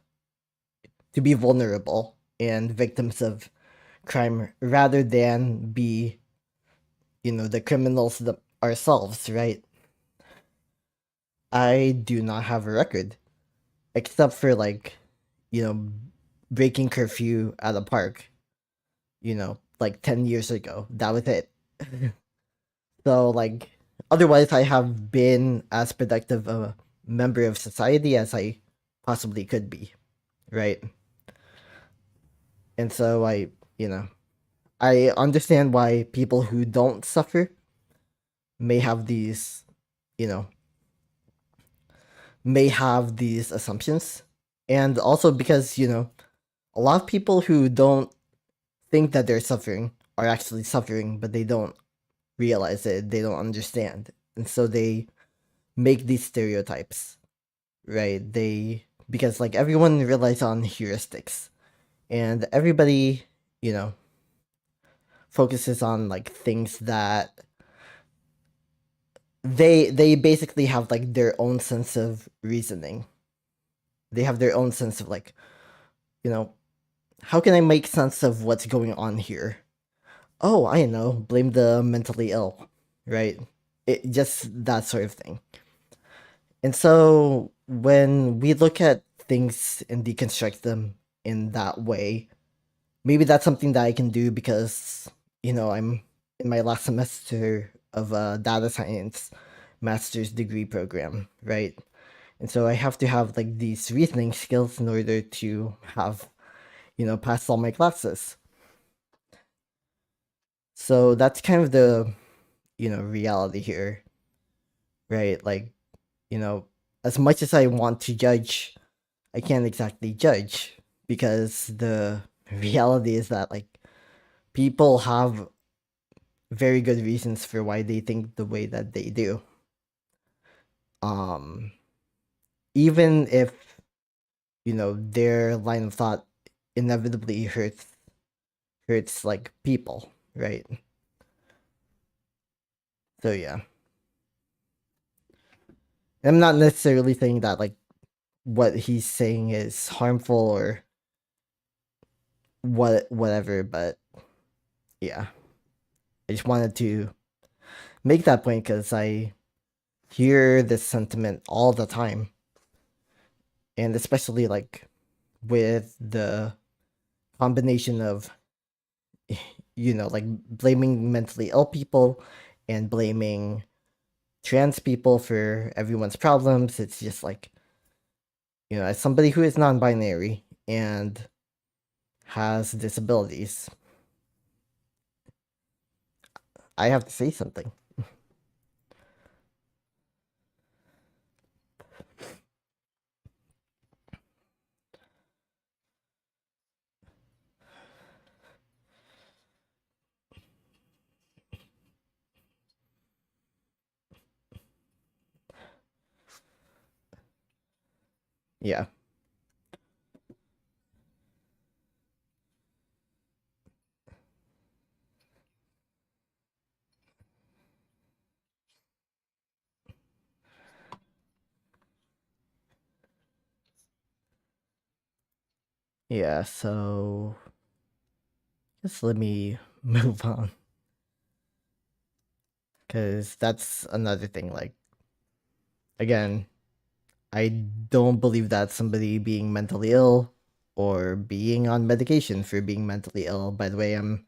to be vulnerable and victims of crime rather than be, the criminals ourselves, right? I do not have a record except for like, you know, breaking curfew at a park, like 10 years ago. That was it. So like otherwise I have been as productive a member of society as I possibly could be, right? And so I understand why people who don't suffer may have these, you know, may have these assumptions. And also because, a lot of people who don't think that they're suffering are actually suffering, but they don't realize it, they don't understand. And so they make these stereotypes, right? Because like everyone relies on heuristics and everybody, you know, focuses on like things that they basically have like their own sense of reasoning. They have their own sense of like, you know, how can I make sense of what's going on here? Oh, I know, blame the mentally ill, right? It just that sort of thing. And so when we look at things and deconstruct them in that way, maybe that's something that I can do because, I'm in my last semester of a data science master's degree program, right? And so I have to have like these reasoning skills in order to have, pass all my classes. So that's kind of the, reality here, right? Like, you know, as much as I want to judge, I can't exactly judge because the reality is that like people have very good reasons for why they think the way that they do. Um Even if, their line of thought inevitably hurts like people, right? So yeah. I'm not necessarily saying that like what he's saying is harmful or whatever, but yeah. I just wanted to make that point because I hear this sentiment all the time. And especially like with the combination of, like blaming mentally ill people and blaming trans people for everyone's problems. It's just like, as somebody who is non binary and has disabilities, I have to say something. Yeah. Yeah. So just let me move on because that's another thing. Like, again, I don't believe that somebody being mentally ill or being on medication for being mentally ill. By the way, I'm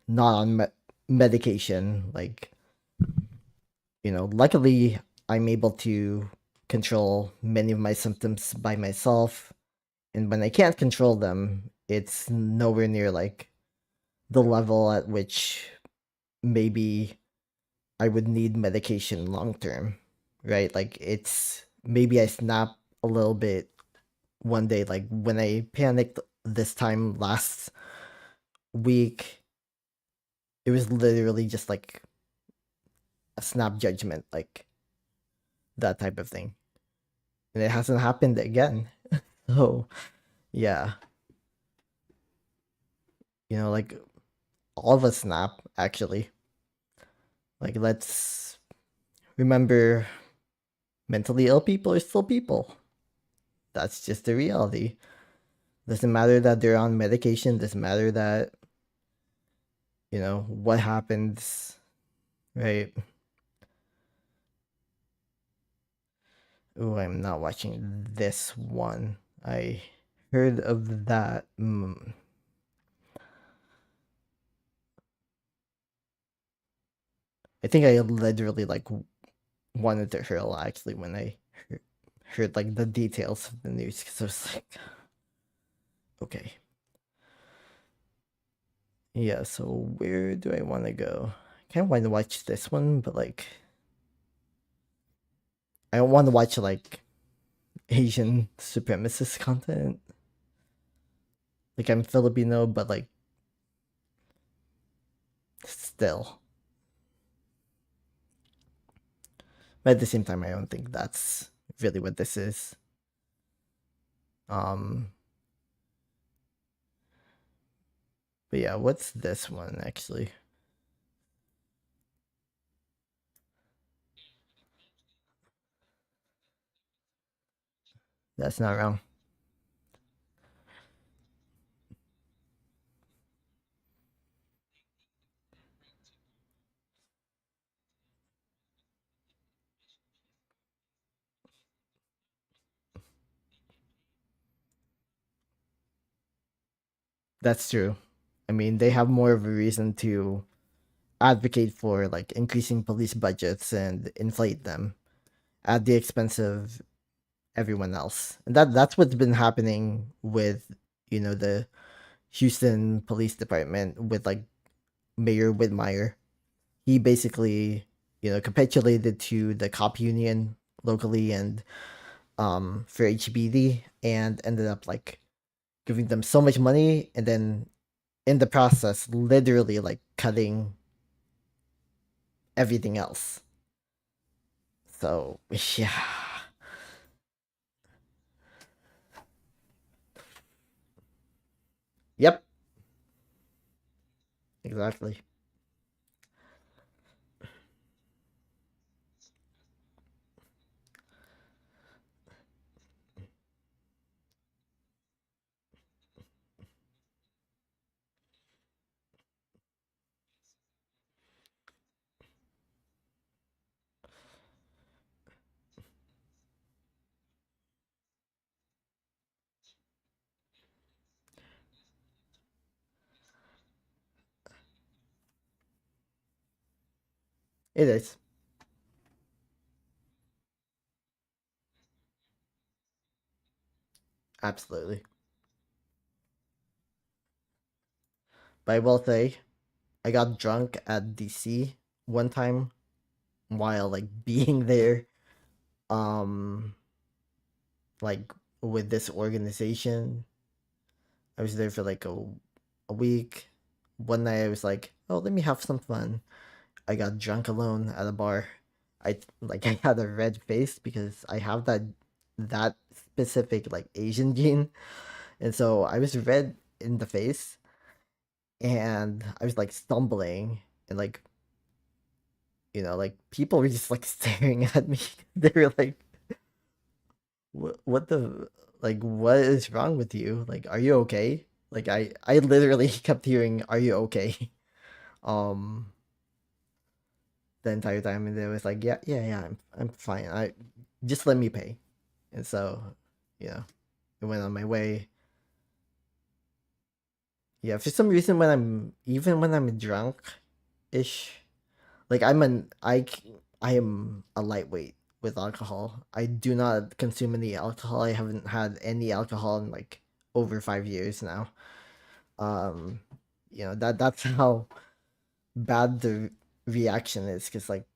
not on medication. Like, luckily, I'm able to control many of my symptoms by myself. And when I can't control them, it's nowhere near like the level at which maybe I would need medication long term, right? Like, it's maybe I snap a little bit one day, like when I panicked this time last week, it was literally just like a snap judgment, like that type of thing. and it hasn't happened again. So yeah, like all of us snap actually. Like let's remember, mentally ill people are still people. That's just the reality. Doesn't matter that they're on medication. Doesn't matter that what happens, right? Oh, I'm not watching this one. I heard of that. I think I literally like wanted to hurl actually when I heard like the details of the news, because I was like, okay, yeah. So where do I want to go? I kind of want to watch this one, but like I don't want to watch like Asian supremacist content. Like I'm Filipino, but like still. But at the same time, I don't think that's really what this is. Um, but yeah, what's this one actually? That's not wrong. That's true. I mean, they have more of a reason to advocate for like increasing police budgets and inflate them at the expense of everyone else. And that's what's been happening with, the Houston Police Department with like Mayor Whitmire. He basically, capitulated to the cop union locally and for HBD, and ended up like giving them so much money, and then in the process literally like cutting everything else. So yeah. Yep, exactly. It is. Absolutely. But I will say, I got drunk at DC one time while like being there, um like with this organization. I was there for like a week. One night I was like, oh, let me have some fun. I got drunk alone at a bar. I had a red face because I have that specific like Asian gene, and so I was red in the face, and I was like stumbling, and like like people were just like staring at me. They were like, what the, like, what is wrong with you? Like, are you okay? Like I literally kept hearing, are you okay? Um the entire time, and they was like, yeah, yeah, yeah, I'm fine. I just let me pay. And so, you know, it went on my way. Yeah, for some reason when I'm drunk ish, like I am a lightweight with alcohol. I do not consume any alcohol. I haven't had any alcohol in like over 5 years now. Um, that's how bad the reaction is, because like,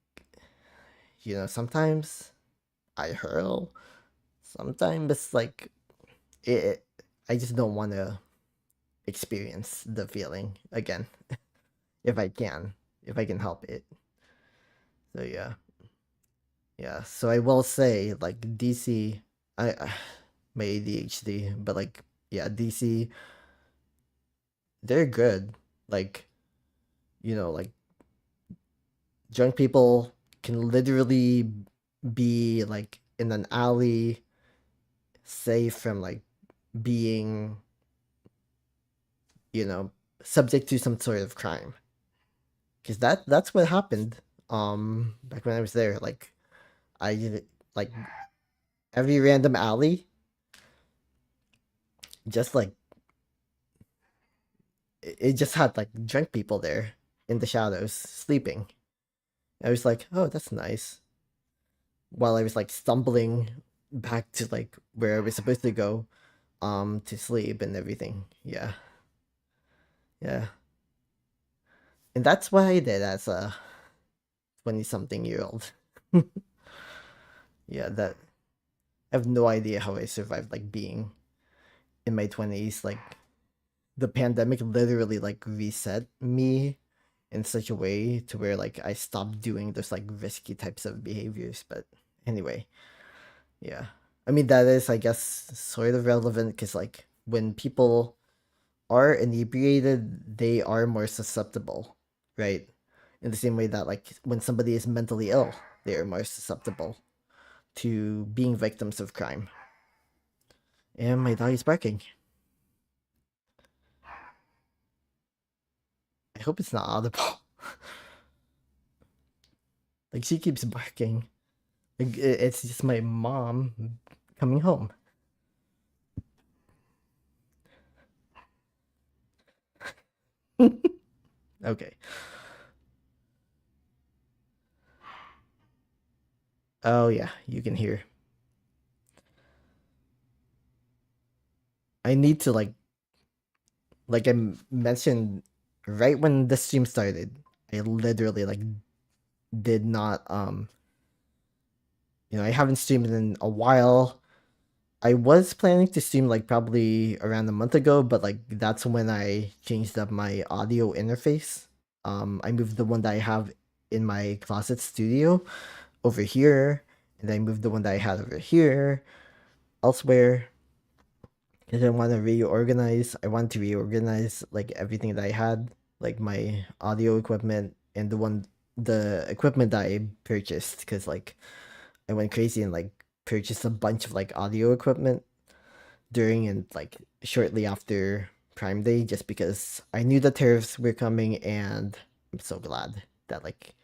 sometimes I hurl, sometimes it's like it I just don't want to experience the feeling again if I can, if I can help it. So yeah. Yeah, so I will say like DC, I my ADHD, but like yeah, DC, they're good. Like, like drunk people can literally be like in an alley, safe from like being, you know, subject to some sort of crime. Because that's what happened. Back when I was there, like I like every random alley, just like it just had like drunk people there in the shadows sleeping. I was like, oh, that's nice. While I was like stumbling back to like where I was supposed to go, to sleep and everything. Yeah, yeah, and that's what I did as a 20-something-year-old. Yeah, that I have no idea how I survived like being in my 20s. Like the pandemic literally like reset me in such a way to where like I stopped doing those like risky types of behaviors. But anyway, yeah. I mean that is I guess sort of relevant because like when people are inebriated, they are more susceptible, right? In the same way that like when somebody is mentally ill, they are more susceptible to being victims of crime. And my dog is barking. I hope it's not audible. Like she keeps barking. Like it's just my mom coming home. Okay. Oh yeah, you can hear. I need to like I mentioned right when the stream started. I literally like did not I haven't streamed in a while. I was planning to stream like probably around a month ago, but like that's when I changed up my audio interface. I moved the one that I have in my closet studio over here, and I moved the one that I had over here elsewhere because I want to reorganize. I want to reorganize like everything that I had, like my audio equipment and the equipment that I purchased because like I went crazy and like purchased a bunch of like audio equipment during and like shortly after Prime Day just because I knew the tariffs were coming and I'm so glad that like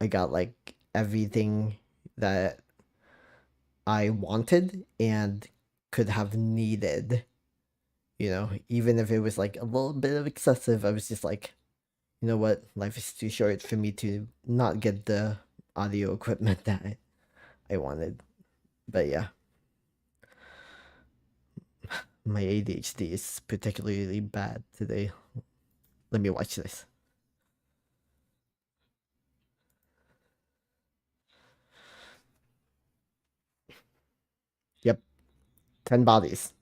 I got like everything that I wanted and could have needed, even if it was like a little bit of excessive. I was just like, you know what, life is too short for me to not get the audio equipment that I wanted. But yeah, my ADHD is particularly bad today. Let me watch this. Yep, 10 bodies.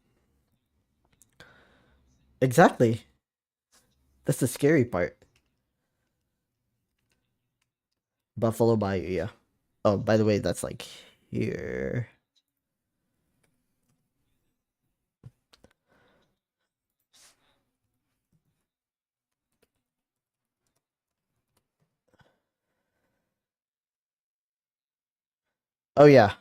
Exactly. That's the scary part. Buffalo Bayou, yeah. Oh, by the way, that's like here. Oh, yeah,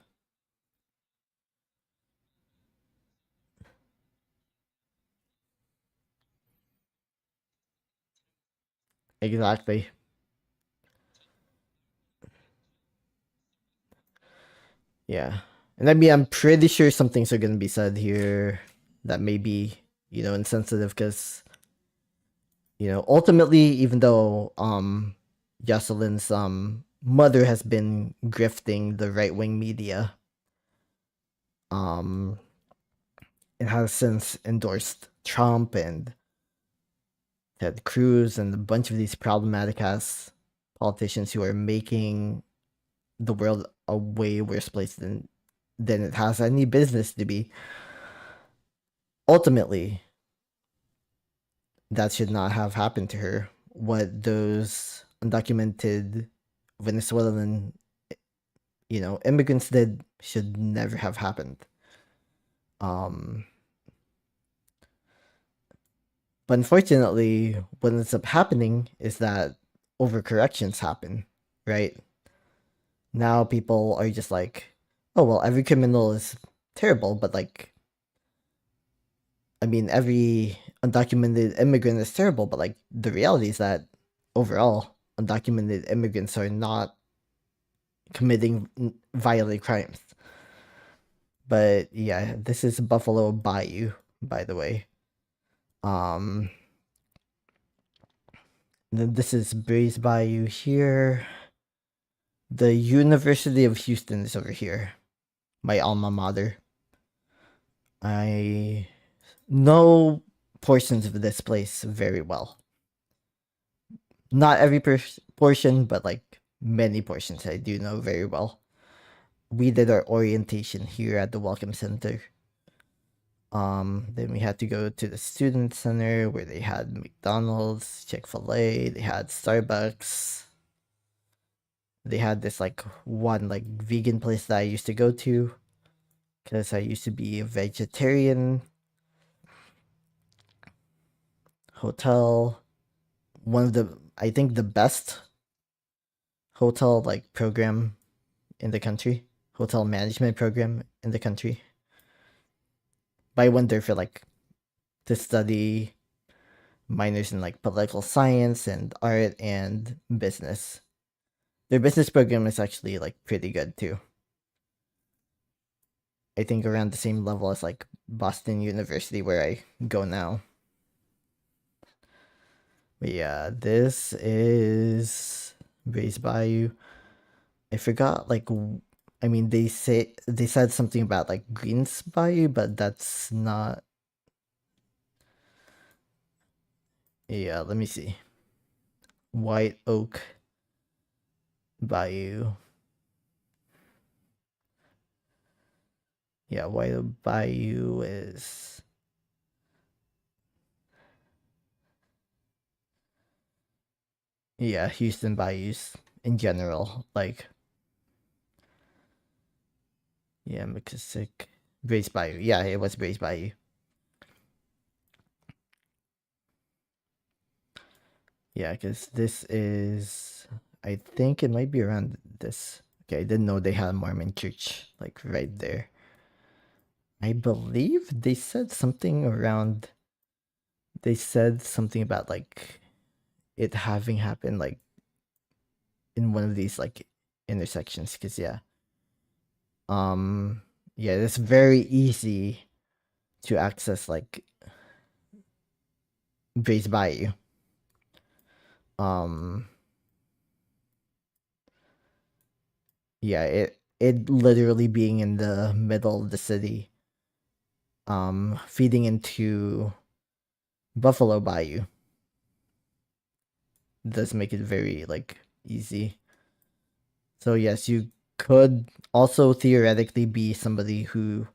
exactly. Yeah. And I mean, I'm pretty sure some things are going to be said here that may be, insensitive because, ultimately, even though Jocelyn's mother has been grifting the right-wing media, um it has since endorsed Trump and Ted Cruz and a bunch of these problematic ass politicians who are making the world a way worse place than it has any business to be. Ultimately, that should not have happened to her. What those undocumented Venezuelan, immigrants did should never have happened. Um, but unfortunately, what ends up happening is that overcorrections happen, right? Now people are just like, oh, well, every criminal is terrible, but like, I mean, every undocumented immigrant is terrible, but like, the reality is that overall, undocumented immigrants are not committing violent crimes. But yeah, this is Buffalo Bayou, by the way. Um, then this is Breeze Bayou here. The University of Houston is over here, my alma mater. I know portions of this place very well. Not every portion, but like many portions I do know very well. We did our orientation here at the Welcome Center. Then we had to go to the student center where they had McDonald's, Chick-fil-A, they had Starbucks. They had this like one like vegan place that I used to go to because I used to be a vegetarian. Hotel, one of the I think the best hotel like program in the country, hotel management program in the country. But I went there for like to study minors in like political science and art and business. Their business program is actually like pretty good too. I think around the same level as like Boston University where I go now. But yeah, this is Raised Bayou. I forgot like I mean they said something about like Greens Bayou, but that's not. Yeah, let me see. White Oak Bayou. Yeah, White Oak Bayou is. Yeah, Houston Bayous in general. Like, yeah, McKissick. Raised Bayou. Yeah, it was Raised Bayou. Yeah, because this is. I think it might be around this. Okay, I didn't know they had a Mormon church, like, right there. I believe they said something around. They said something about, like, it having happened, like, in one of these, like, intersections. Because, yeah. Yeah, it's very easy to access, like, Raised Bayou. Um, yeah, it literally being in the middle of the city, feeding into Buffalo Bayou does make it very like easy. So yes, you could also theoretically be somebody who,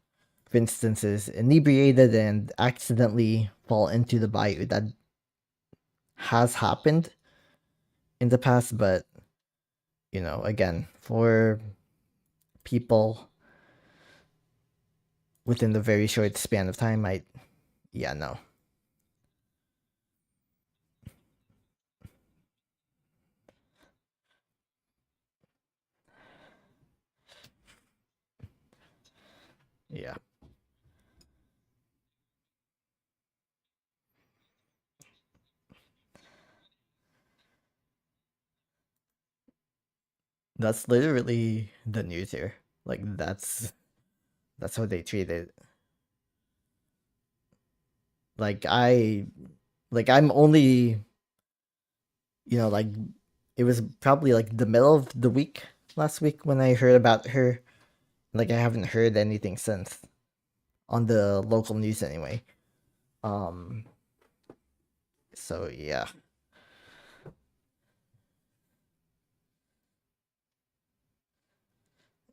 for instance, is inebriated and accidentally fall into the bayou. That has happened in the past, but you know, again, for people within the very short span of time, yeah, no. Yeah. That's literally the news here. Like that's how they treat it. Like I'm only, like it was probably like the middle of the week last week when I heard about her. Like I haven't heard anything since on the local news anyway. Um so yeah.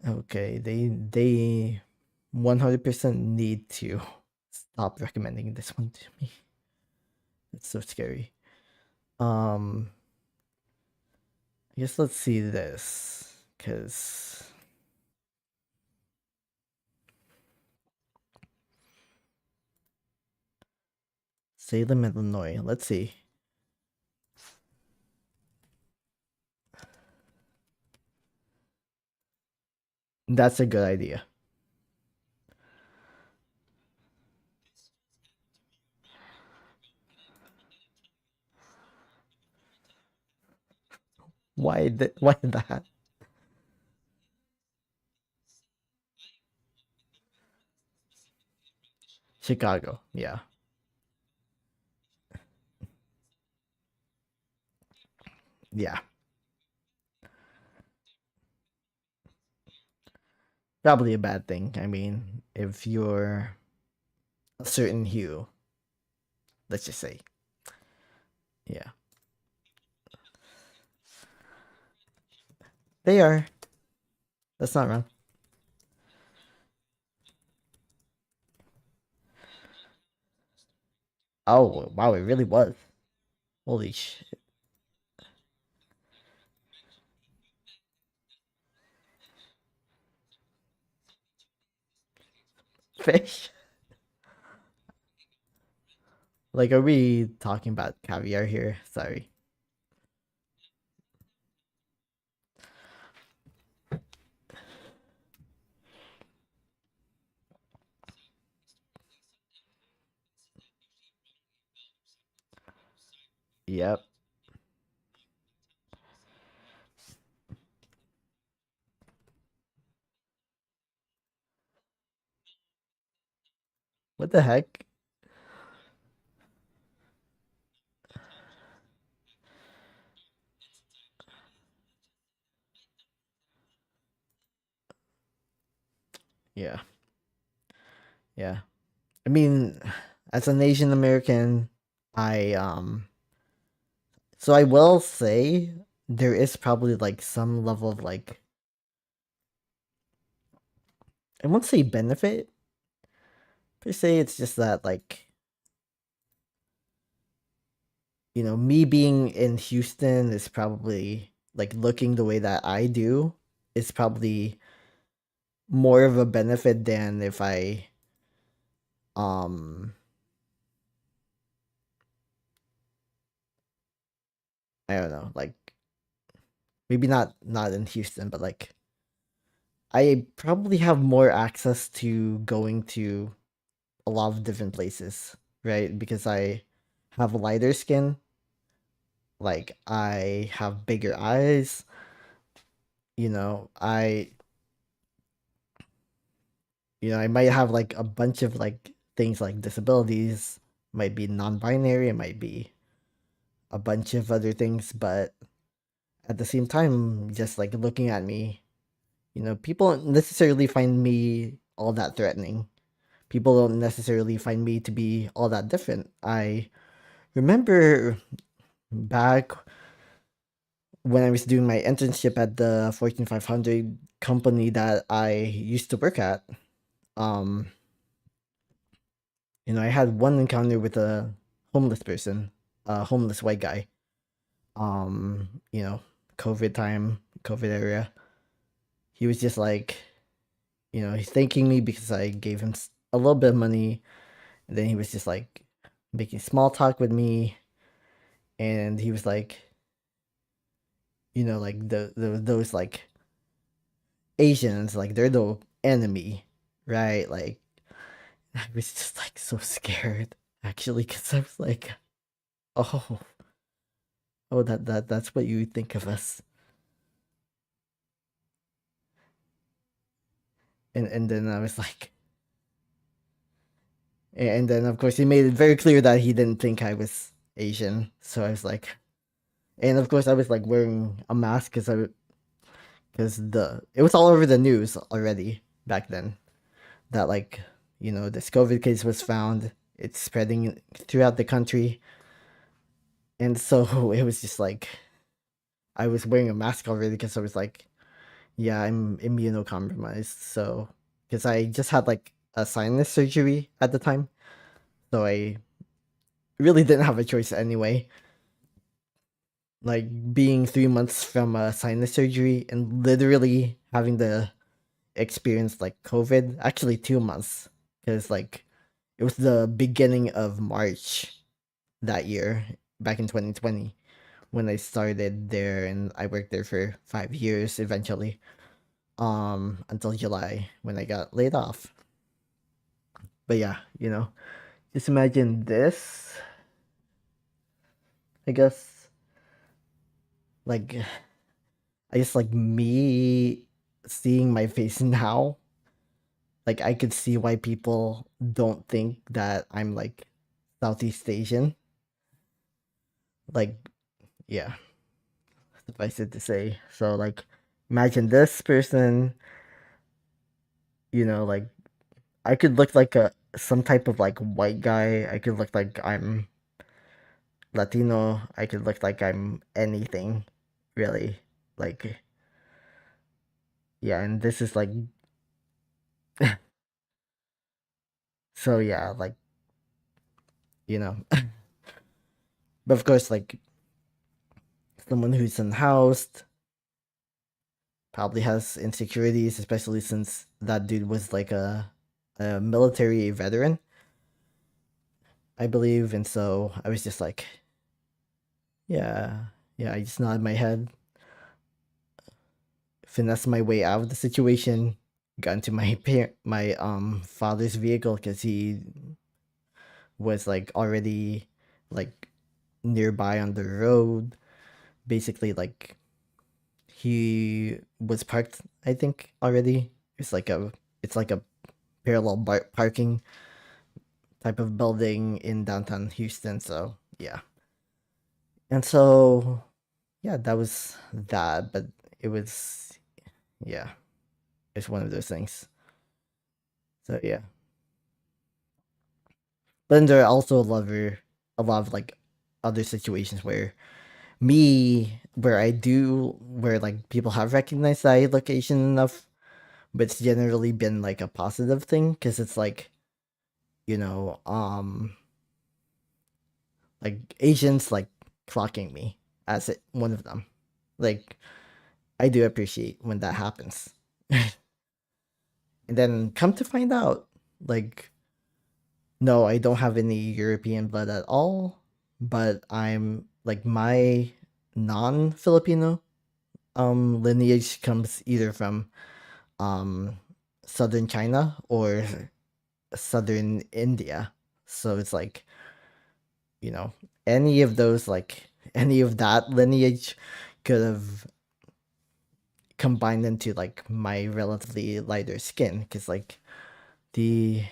Okay, they 100% need to stop recommending this one to me. It's so scary. Um I guess let's see this cuz Salem, Illinois. Let's see. That's a good idea. Why that? Chicago. Yeah. Yeah. Probably a bad thing. I mean, if you're a certain hue, let's just say. Yeah. They are. That's not wrong. Oh, wow, it really was. Holy shit. Fish? Like, are we talking about caviar here? Sorry. Yep. What the heck? Yeah. Yeah. I mean, as an Asian American, I so I will say there is probably like some level of like I won't say benefit per se, it's just that like me being in Houston is probably like looking the way that I do is probably more of a benefit than if um I don't know, like maybe not in Houston, but like I probably have more access to going to a lot of different places, right? Because I have lighter skin, like I have bigger eyes, I might have like a bunch of like things like disabilities, might be non-binary, it might be a bunch of other things, but at the same time, just like looking at me, people don't necessarily find me all that threatening. People don't necessarily find me to be all that different. I remember back when I was doing my internship at the Fortune 500 company that I used to work at. Um, I had one encounter with a homeless person, a homeless white guy. Um, you know, COVID time, COVID area. He was just like, he's thanking me because I gave him a little bit of money. And then he was just like making small talk with me. And he was like, like those like Asians, like they're the enemy, right? Like I was just like so scared actually because I was like, oh, oh, that's what you think of us. And then I was like, and then of course he made it very clear that he didn't think I was Asian. So I was like, and of course I was like wearing a mask because the it was all over the news already back then that like this COVID case was found. It's spreading throughout the country, and so it was just like I was wearing a mask already because I was like, yeah, I'm immunocompromised. So because I just had like a sinus surgery at the time, so I really didn't have a choice anyway. Like being 3 months from a sinus surgery and literally having the experience like COVID, actually 2 months, because like it was the beginning of March that year, back in 2020, when I started there, and I worked there for 5 years eventually, until July when I got laid off. But yeah, just imagine this. I guess, like, I guess, like, me seeing my face now, like, I could see why people don't think that I'm like Southeast Asian. Like, yeah, suffice it to say. So, like, imagine this person, like, I could look like some type of like white guy. I could look like I'm Latino. I could look like I'm anything, really. Like, yeah, and this is like, so yeah, like, you know. But of course, like, someone who's unhoused probably has insecurities, especially since that dude was like a military veteran, I believe. And so I was just like, yeah, yeah, I just nodded my head, finesse my way out of the situation, got into my father's vehicle because he was like already like nearby on the road. Basically, like, he was parked, I think, already. It's like a parallel parking type of building in downtown Houston. So yeah, and so yeah, that was that. But it was, yeah, it's one of those things. So yeah, but then there are also a lot of like other situations where like people have recognized that I look Asian enough, but it's generally been like a positive thing because it's like, you know um like Asians like clocking me as one of them. Like, I do appreciate when that happens. And then come to find out, like, no, I don't have any European blood at all, but I'm like, my non-Filipino lineage comes either from um southern China or southern India. So it's like, you know, any of those, like, any of that lineage could have combined into like my relatively lighter skin, because like, the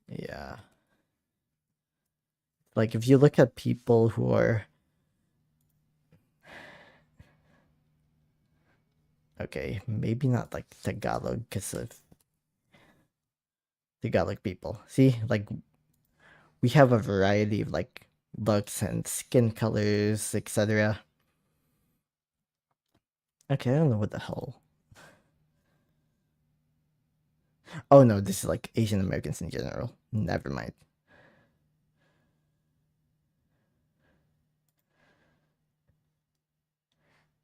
yeah, like, if you look at people who are, okay, maybe not like Tagalog, because of Tagalog people, see, like, we have a variety of like looks and skin colors, etc. Okay, I don't know what the hell. Oh no, this is like Asian Americans in general. Never mind.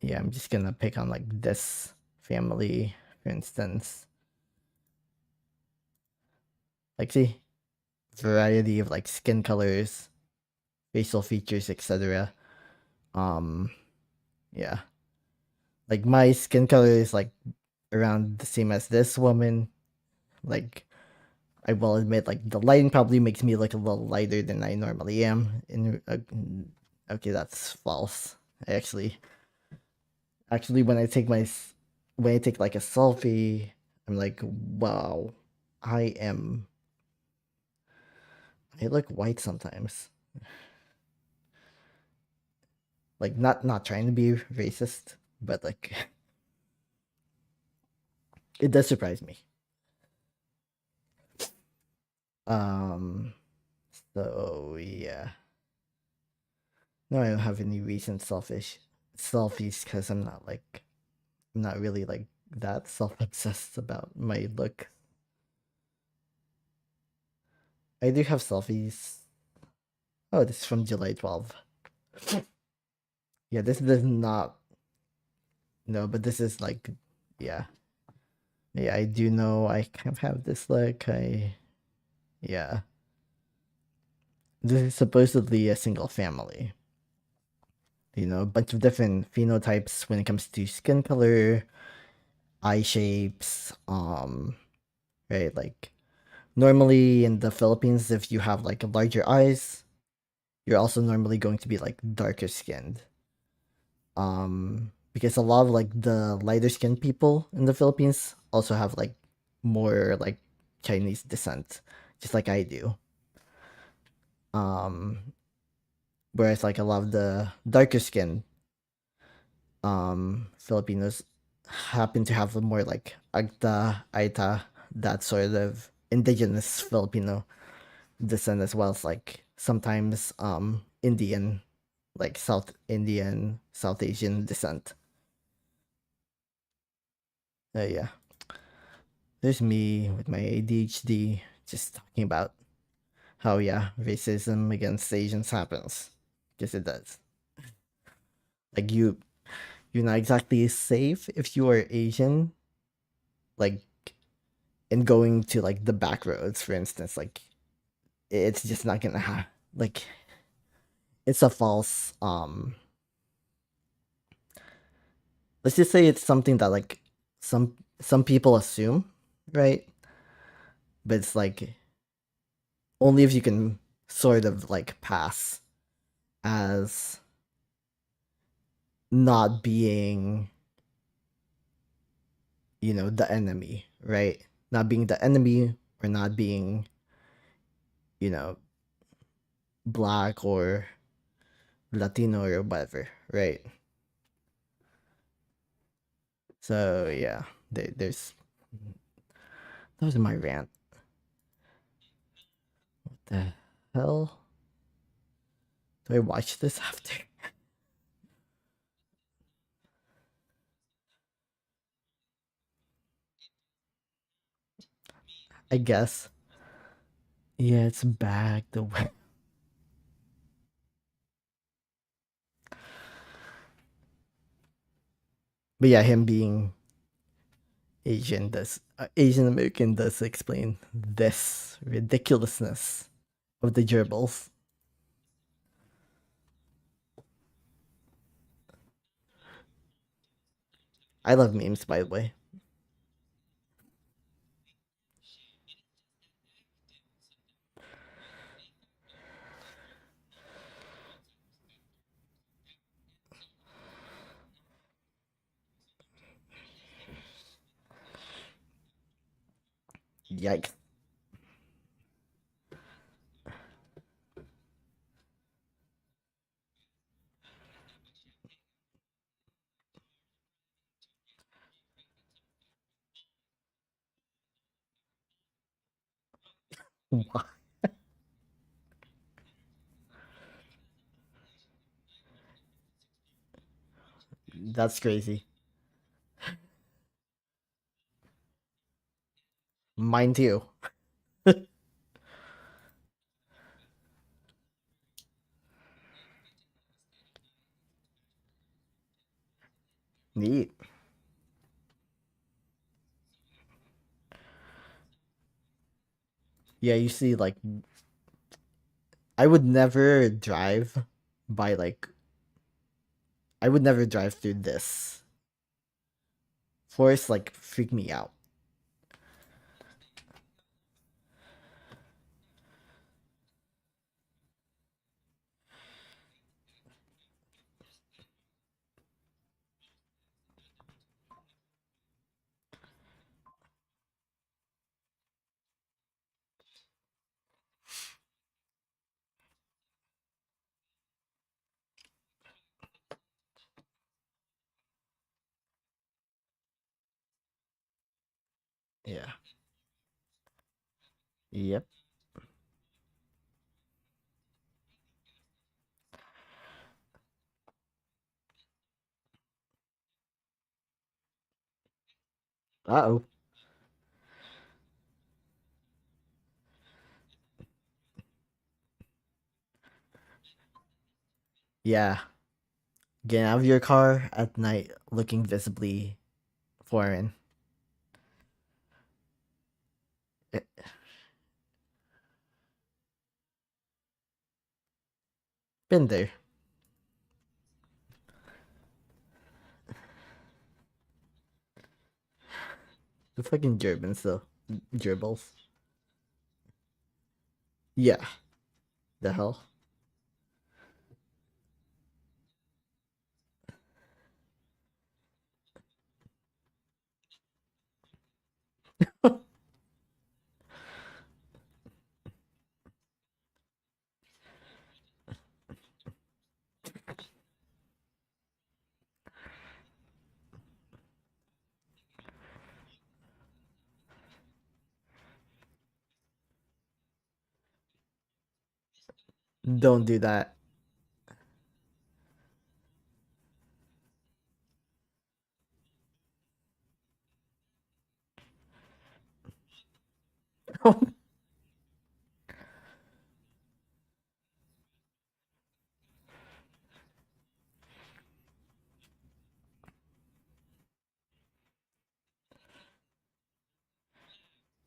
Yeah, I'm just gonna pick on like this family, for instance. Like, see, variety of like skin colors, facial features, etc. Um, yeah, like, my skin color is like around the same as this woman. Like, I will admit, like, the lighting probably makes me look a little lighter than I normally am. Okay, that's false. I actually, when I take like a selfie, I'm like, wow, I am. I look white sometimes. Like, not trying to be racist, but like, it does surprise me. Um. So yeah. No, I don't have any recent selfish selfies because I'm not really like that self obsessed about my look. I do have selfies. Oh, this is from July 12th. Yeah, this does not. No, but this is like, yeah, yeah. I do know I kind of have this look. Yeah, this is supposedly a single family. A bunch of different phenotypes when it comes to skin color, eye shapes, right? Like normally in the Philippines, if you have like larger eyes, you're also normally going to be like darker skinned. Because a lot of like the lighter skinned people in the Philippines also have like more like Chinese descent, just like I do. Um, Whereas like a lot of the darker skinned Filipinos happen to have a more like Agta, Aita, that sort of indigenous Filipino descent, as well as like sometimes Indian, like South Indian, South Asian descent. Yeah. There's me with my ADHD just talking about how, yeah, racism against Asians happens. Because it does. Like you're not exactly safe if you are Asian, like in going to like the back roads, for instance. Like it's just not gonna like it's a false let's just say it's something that like some people assume, right? But it's like only if you can sort of like pass as not being, the enemy, right? Not being the enemy, or not being, you know, black or Latino or whatever, right? So yeah, there's that was my rant. The hell? Do I watch this after? I guess. Yeah, it's back the way. But yeah, him being Asian American does explain this ridiculousness of the gerbils. I love memes, by the way. Yikes. That's crazy. Mine too. Neat. Yeah, you see, like, I would never drive by, like, I would never drive through this. Forests, like, freak me out. Yeah. Yep. Uh-oh. Yeah. Get out of your car at night looking visibly foreign. Eh, Been there. The fucking Germans, though. Gerbils. Yeah. The hell? Don't do that.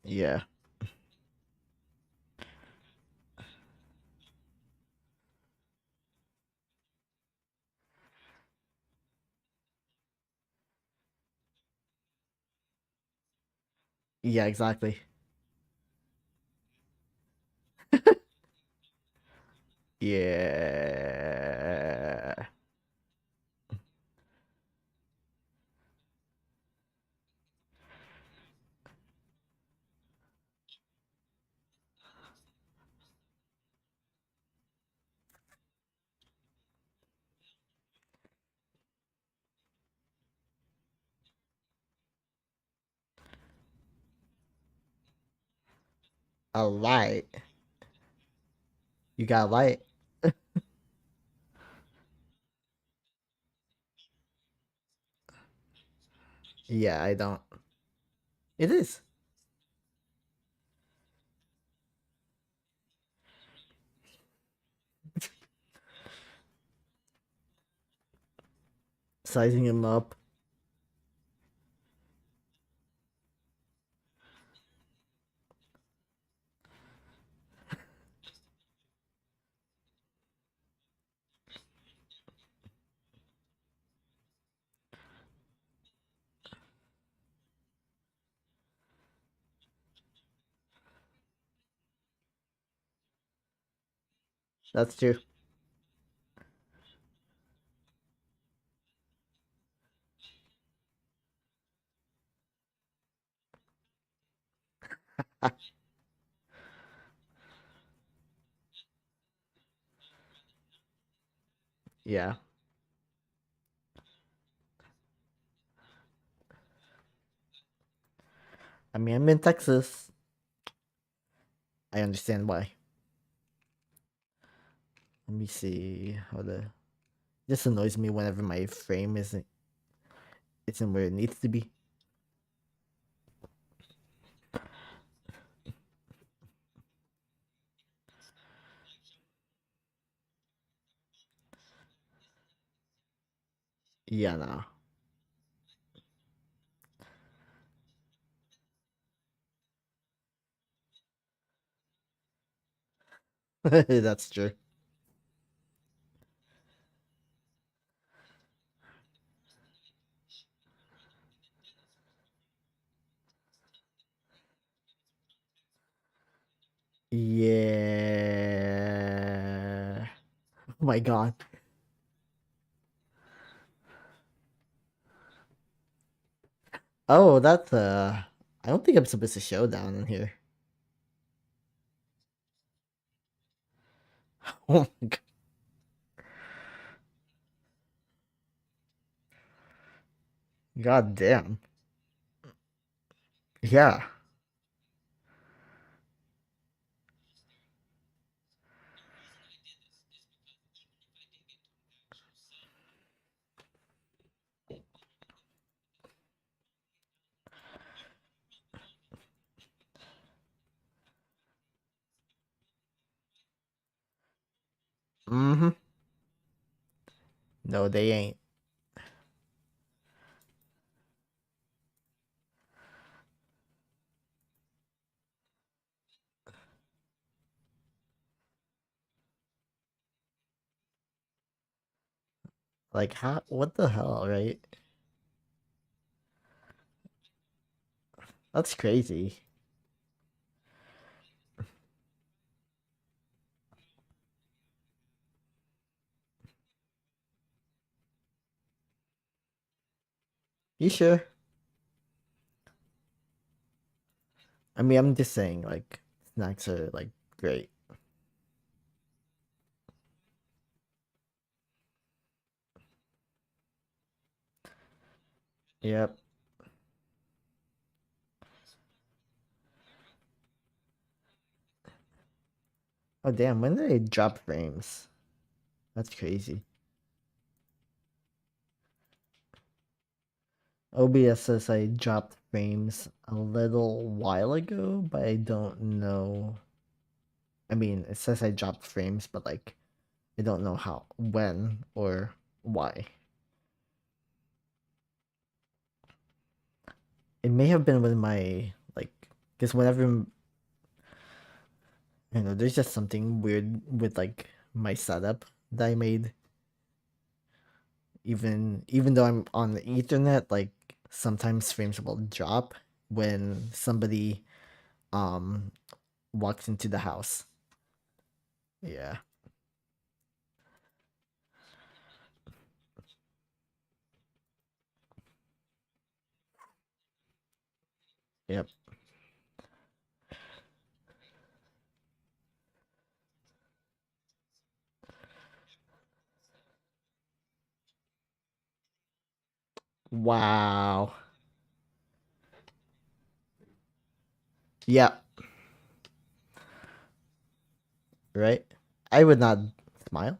Yeah. Yeah, exactly. Yeah. A light. You got a light? Yeah, I don't. It is. Sizing him up. That's true. Yeah. I mean, I'm in Texas. I understand why. Let me see how the. This annoys me whenever my frame isn't where it needs to be. Yeah, no. That's true. Yeah. Oh my god. Oh, that's I don't think I'm supposed to show down in here. Oh my god. God damn. Yeah. Mm-hmm. No, they ain't. Like, how? What the hell, right? That's crazy. You sure? I mean, I'm just saying, like, snacks are like great. Yep. Oh damn! When did they drop frames? That's crazy. OBS says I dropped frames a little while ago, but I don't know. I mean, it says I dropped frames, but like, I don't know how, when, or why. It may have been with my like, because whenever I know, there's just something weird with like my setup that I made. Even though I'm on the Ethernet, like sometimes frames will drop when somebody um walks into the house. Yeah. Yep. Wow. Yep. Right. I would not smile.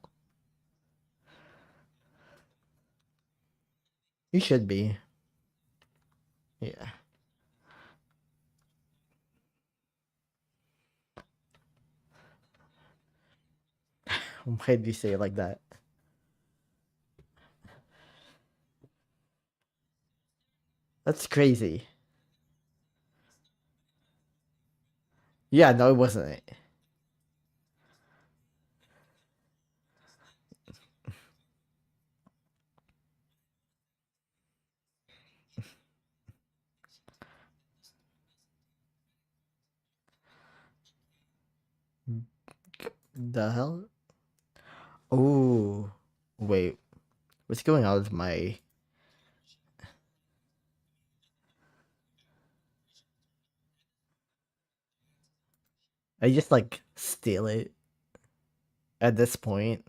You should be. Yeah. Why do you say it like that? That's crazy. Yeah, no, it wasn't. The hell? Oh, wait. What's going on with my? I just like steal it at this point.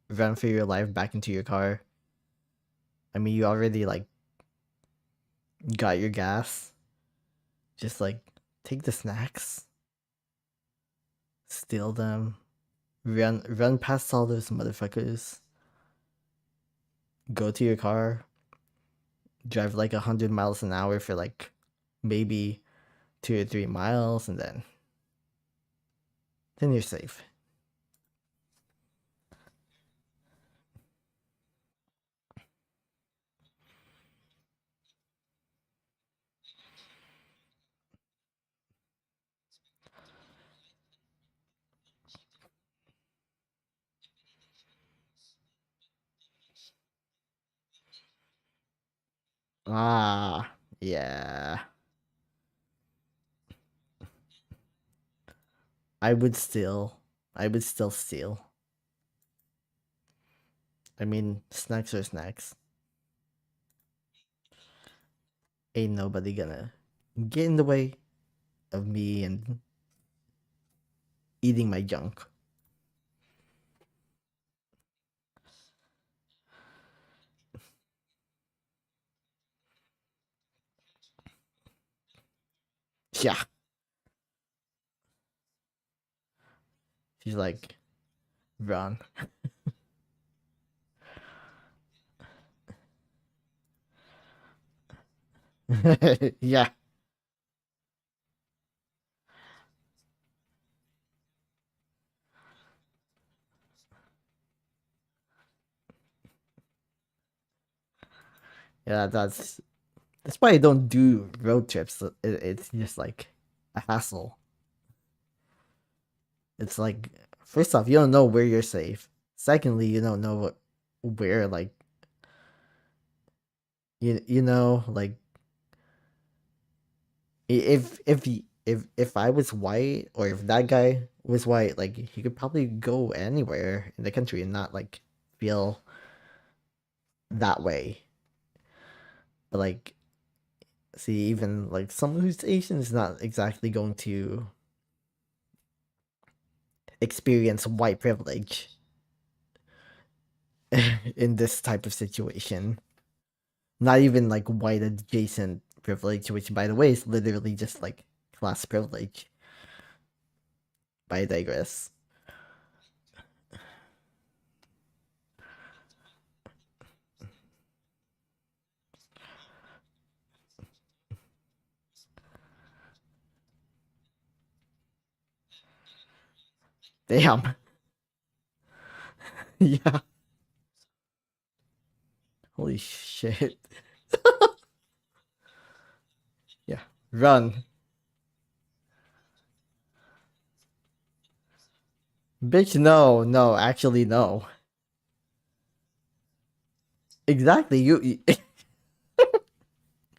Run for your life back into your car. I mean, you already like got your gas. Just like take the snacks, steal them, run past all those motherfuckers. Go to your car, drive like 100 miles an hour for like maybe 2 or 3 miles, and then you're safe. Ah, yeah. I would still, I would still steal. I mean, snacks are snacks. Ain't nobody gonna get in the way of me and eating my junk. Yeah. She's like, run. Yeah. Yeah, that's why I don't do road trips. It's just like a hassle. It's like, first off, you don't know where you're safe. Secondly, you don't know what. where like you know like if I was white or if that guy was white, like he could probably go anywhere in the country and not like feel that way. But like see even like someone who's Asian is not exactly going to experience white privilege in this type of situation. Not even like white adjacent privilege, which by the way is literally just like class privilege. But I digress. Damn. Yeah. Holy shit. Yeah. Run. Bitch, no, no, actually, no. Exactly, you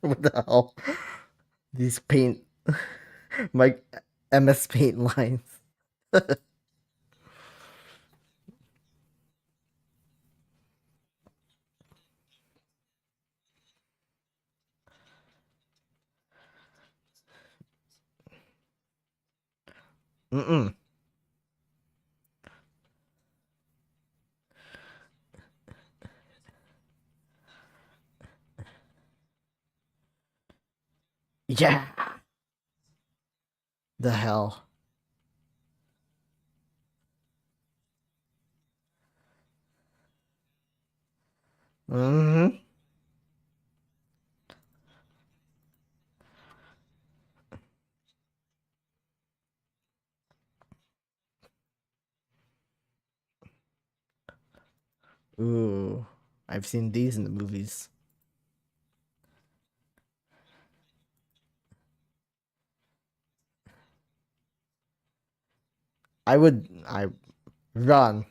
what the hell? These paint, my MS Paint lines. Mm-mm. Yeah. The hell. Mm-hmm. Ooh. I've seen these in the movies. I run.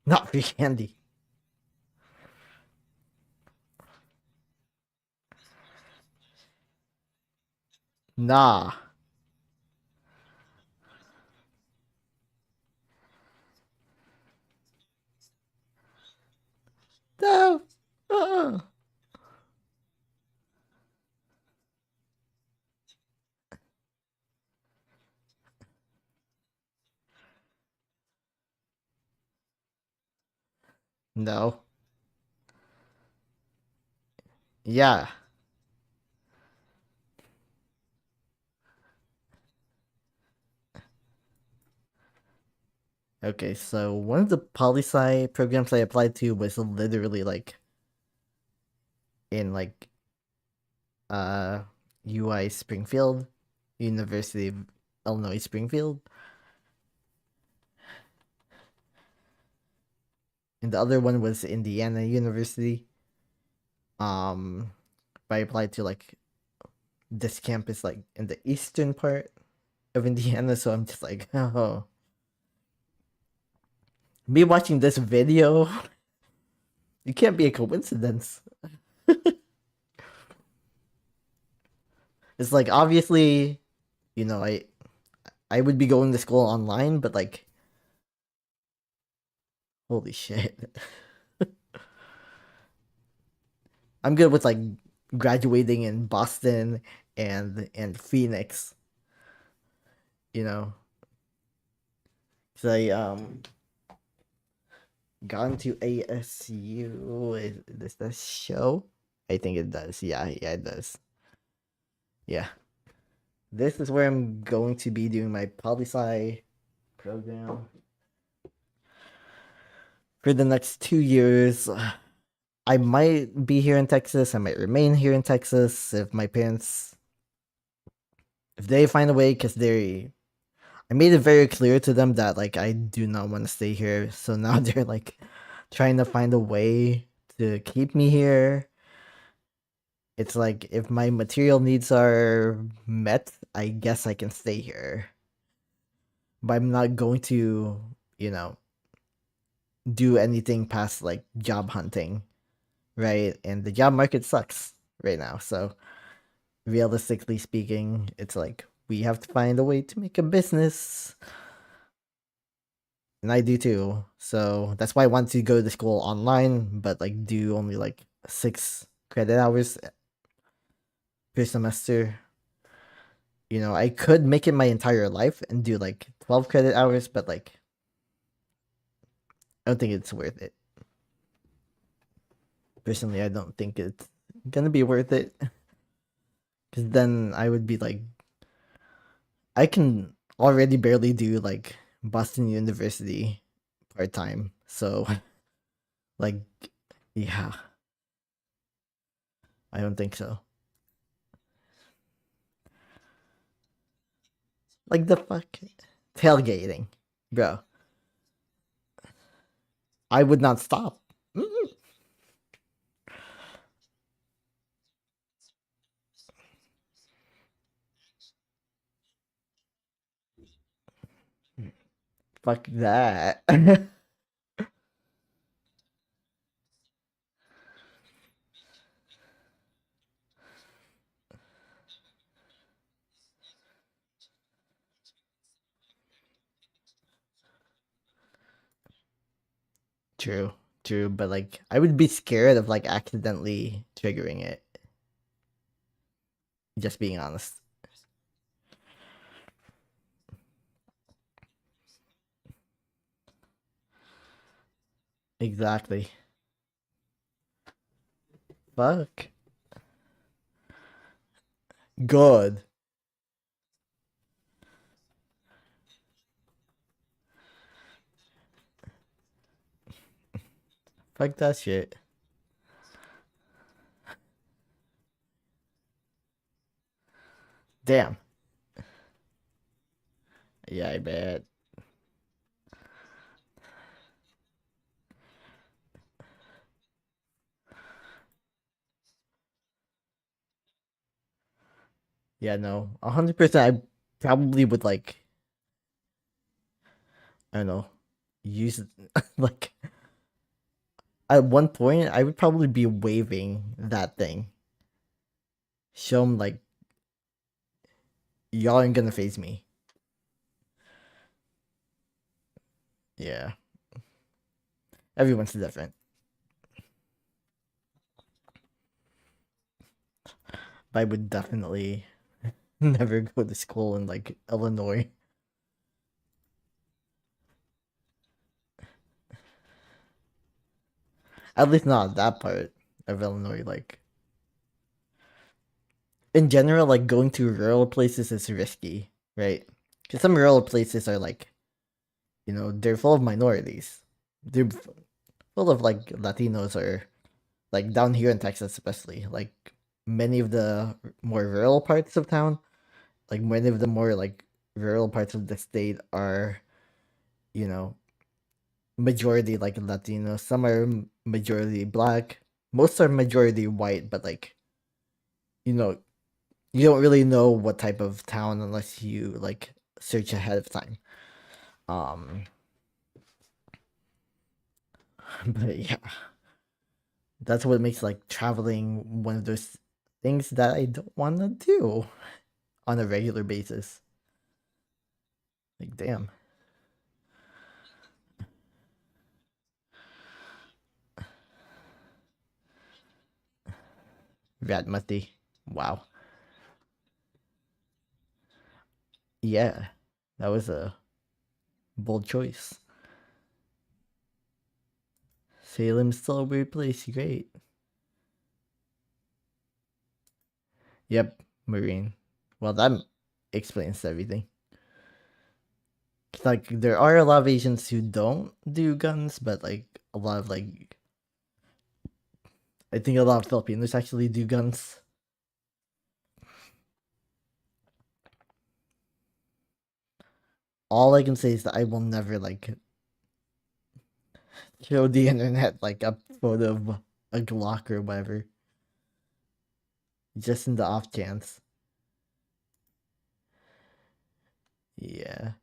Not free candy. Nah. No. Uh-uh. No. Yeah. Okay, so one of the poli sci programs I applied to was literally like in like uh UI Springfield, University of Illinois Springfield. And the other one was Indiana University. Um but I applied to like this campus like in the eastern part of Indiana, so I'm just like, oh. Me watching this video, it can't be a coincidence. It's like obviously, you know, I would be going to school online, but like holy shit. I'm good with like graduating in Boston and Phoenix, you know. So I got into ASU. Does that show? I think it does. Yeah, yeah, it does. Yeah. This is where I'm going to be doing my poli sci program for the next 2 years. I might be here in Texas. I might remain here in Texas if my parents, if they find a way, because I made it very clear to them that like I do not want to stay here. So now they're like trying to find a way to keep me here. It's like if my material needs are met, I guess I can stay here. But I'm not going to, you know, do anything past like job hunting, right? And the job market sucks right now. So realistically speaking, it's like we have to find a way to make a business. And I do too. So that's why I want to go to school online, but like do only like 6 credit hours per semester. You know, I could make it my entire life and do like 12 credit hours, but like I don't think it's worth it. Personally, I don't think it's gonna be worth it. Because then I would be like, I can already barely do like Boston University part time. So, like, yeah, I don't think so. Like, the fuck? Tailgating. Bro, I would not stop. Mm, fuck that. True, true, but like, I would be scared of like accidentally triggering it. Just being honest. Exactly. Fuck. Good. Fuck that shit. Damn. Yeah, I bet. Yeah, no. 100% I probably would like, I don't know, use it like at one point I would probably be waving that thing. Show them like y'all ain't gonna phase me. Yeah. Everyone's different. But I would definitely never go to school in like Illinois. At least not that part of Illinois. Like in general, like going to rural places is risky, right? Because some rural places are like, you know, they're full of minorities. They're full of like Latinos or like down here in Texas, especially. Like many of the more rural parts of town, like many of the more like rural parts of the state are, you know, majority like Latino. Some are majority black. Most are majority white, but like, you know, you don't really know what type of town unless you like search ahead of time. Um, but yeah, that's what makes like traveling one of those things that I don't want to do on a regular basis. Like, damn, Ratmati. Wow. Yeah, that was a bold choice. Salem's still a weird place. Great. Yep, Marine. Well, that explains everything. It's like there are a lot of Asians who don't do guns, but like a lot of like I think a lot of Filipinos actually do guns. All I can say is that I will never like show the internet like a photo of a Glock or whatever. Just in the off chance. Yeah.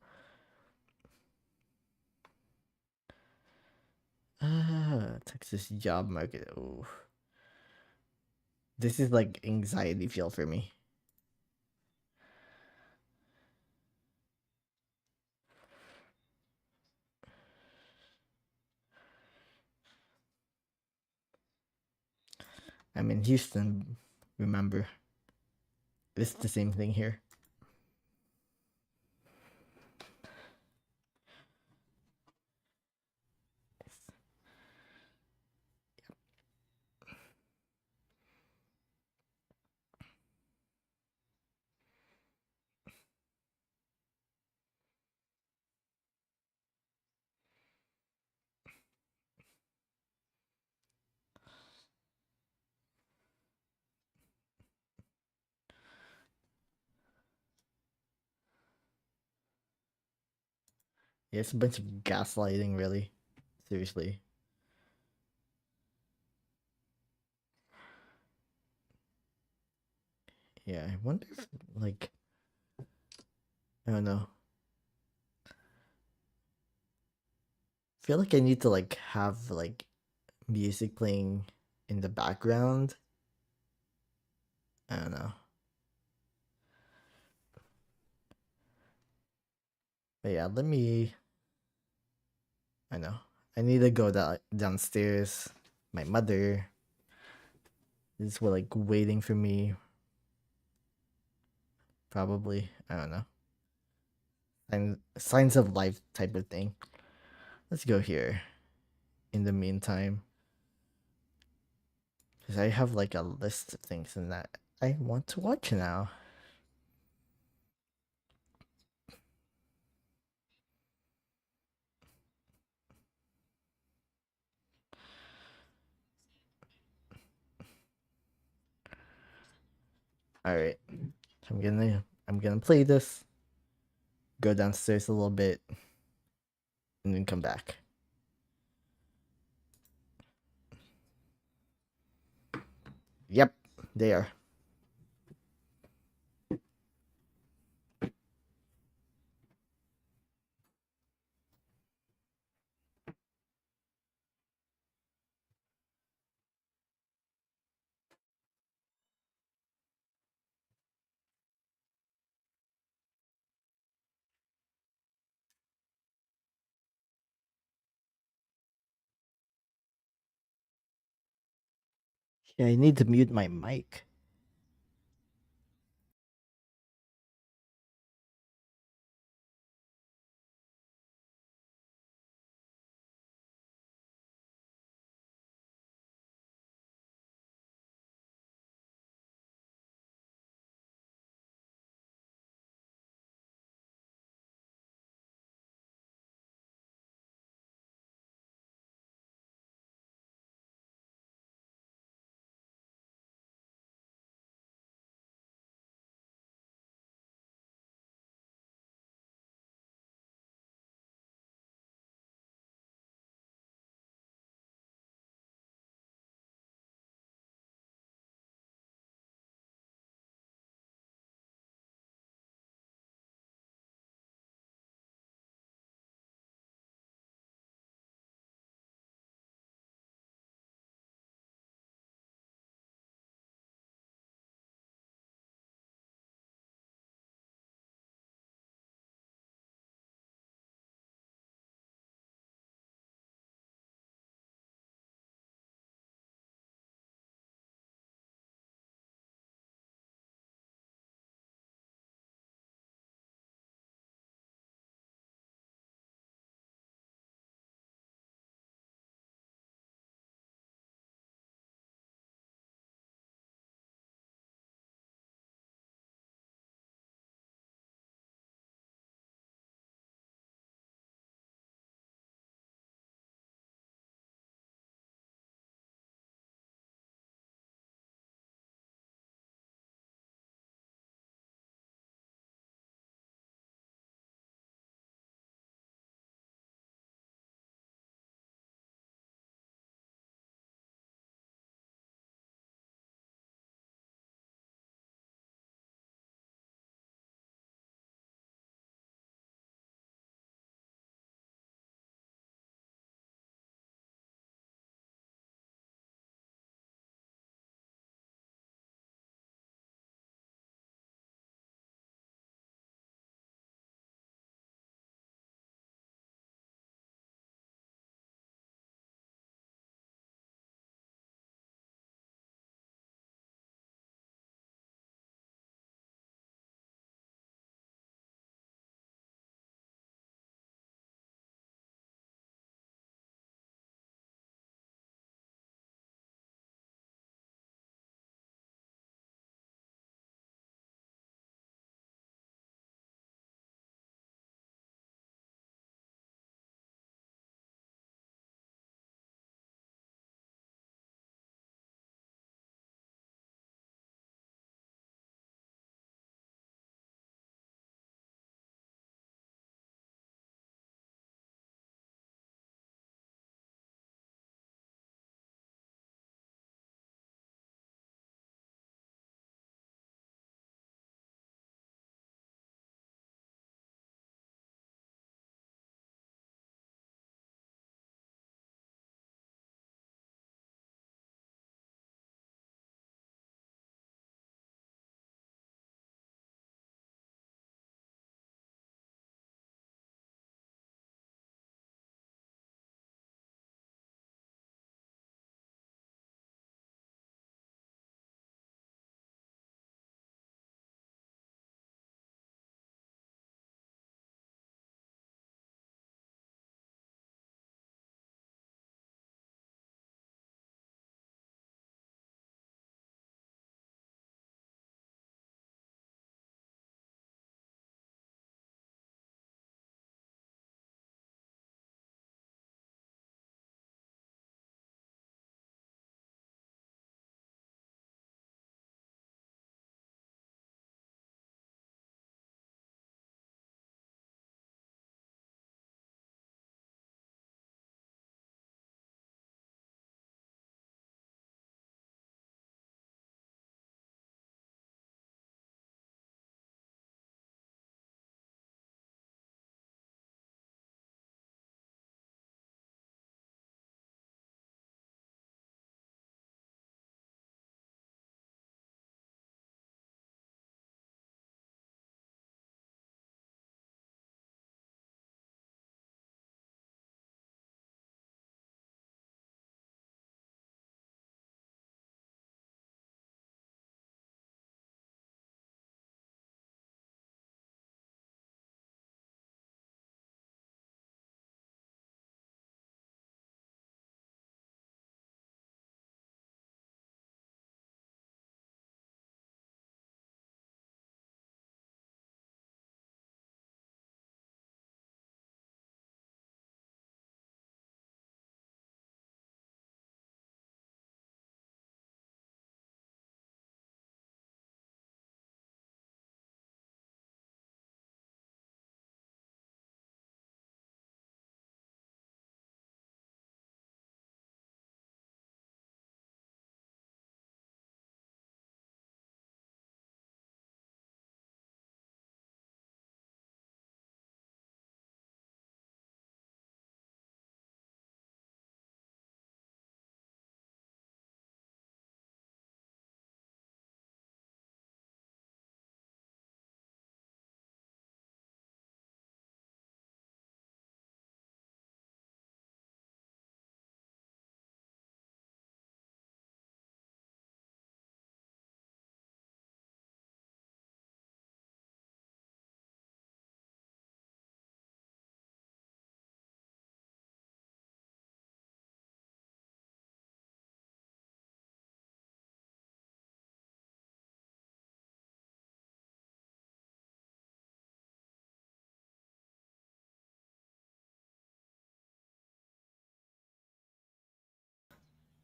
Texas job market. Oh, this is like anxiety feel for me. I'm in Houston, remember. It's the same thing here. Yeah, it's a bunch of gaslighting, really. Seriously. Yeah, I wonder if, like, I don't know. I feel like I need to, like, have, like, music playing in the background. I don't know. But yeah, let me. I know. I need to go downstairs. My mother is like waiting for me. Probably. I don't know. Signs of life type of thing. Let's go here. In the meantime, because I have like a list of things in that I want to watch now. All right. I'm gonna play this. Go downstairs a little bit, and then come back. Yep, they are. Yeah, I need to mute my mic.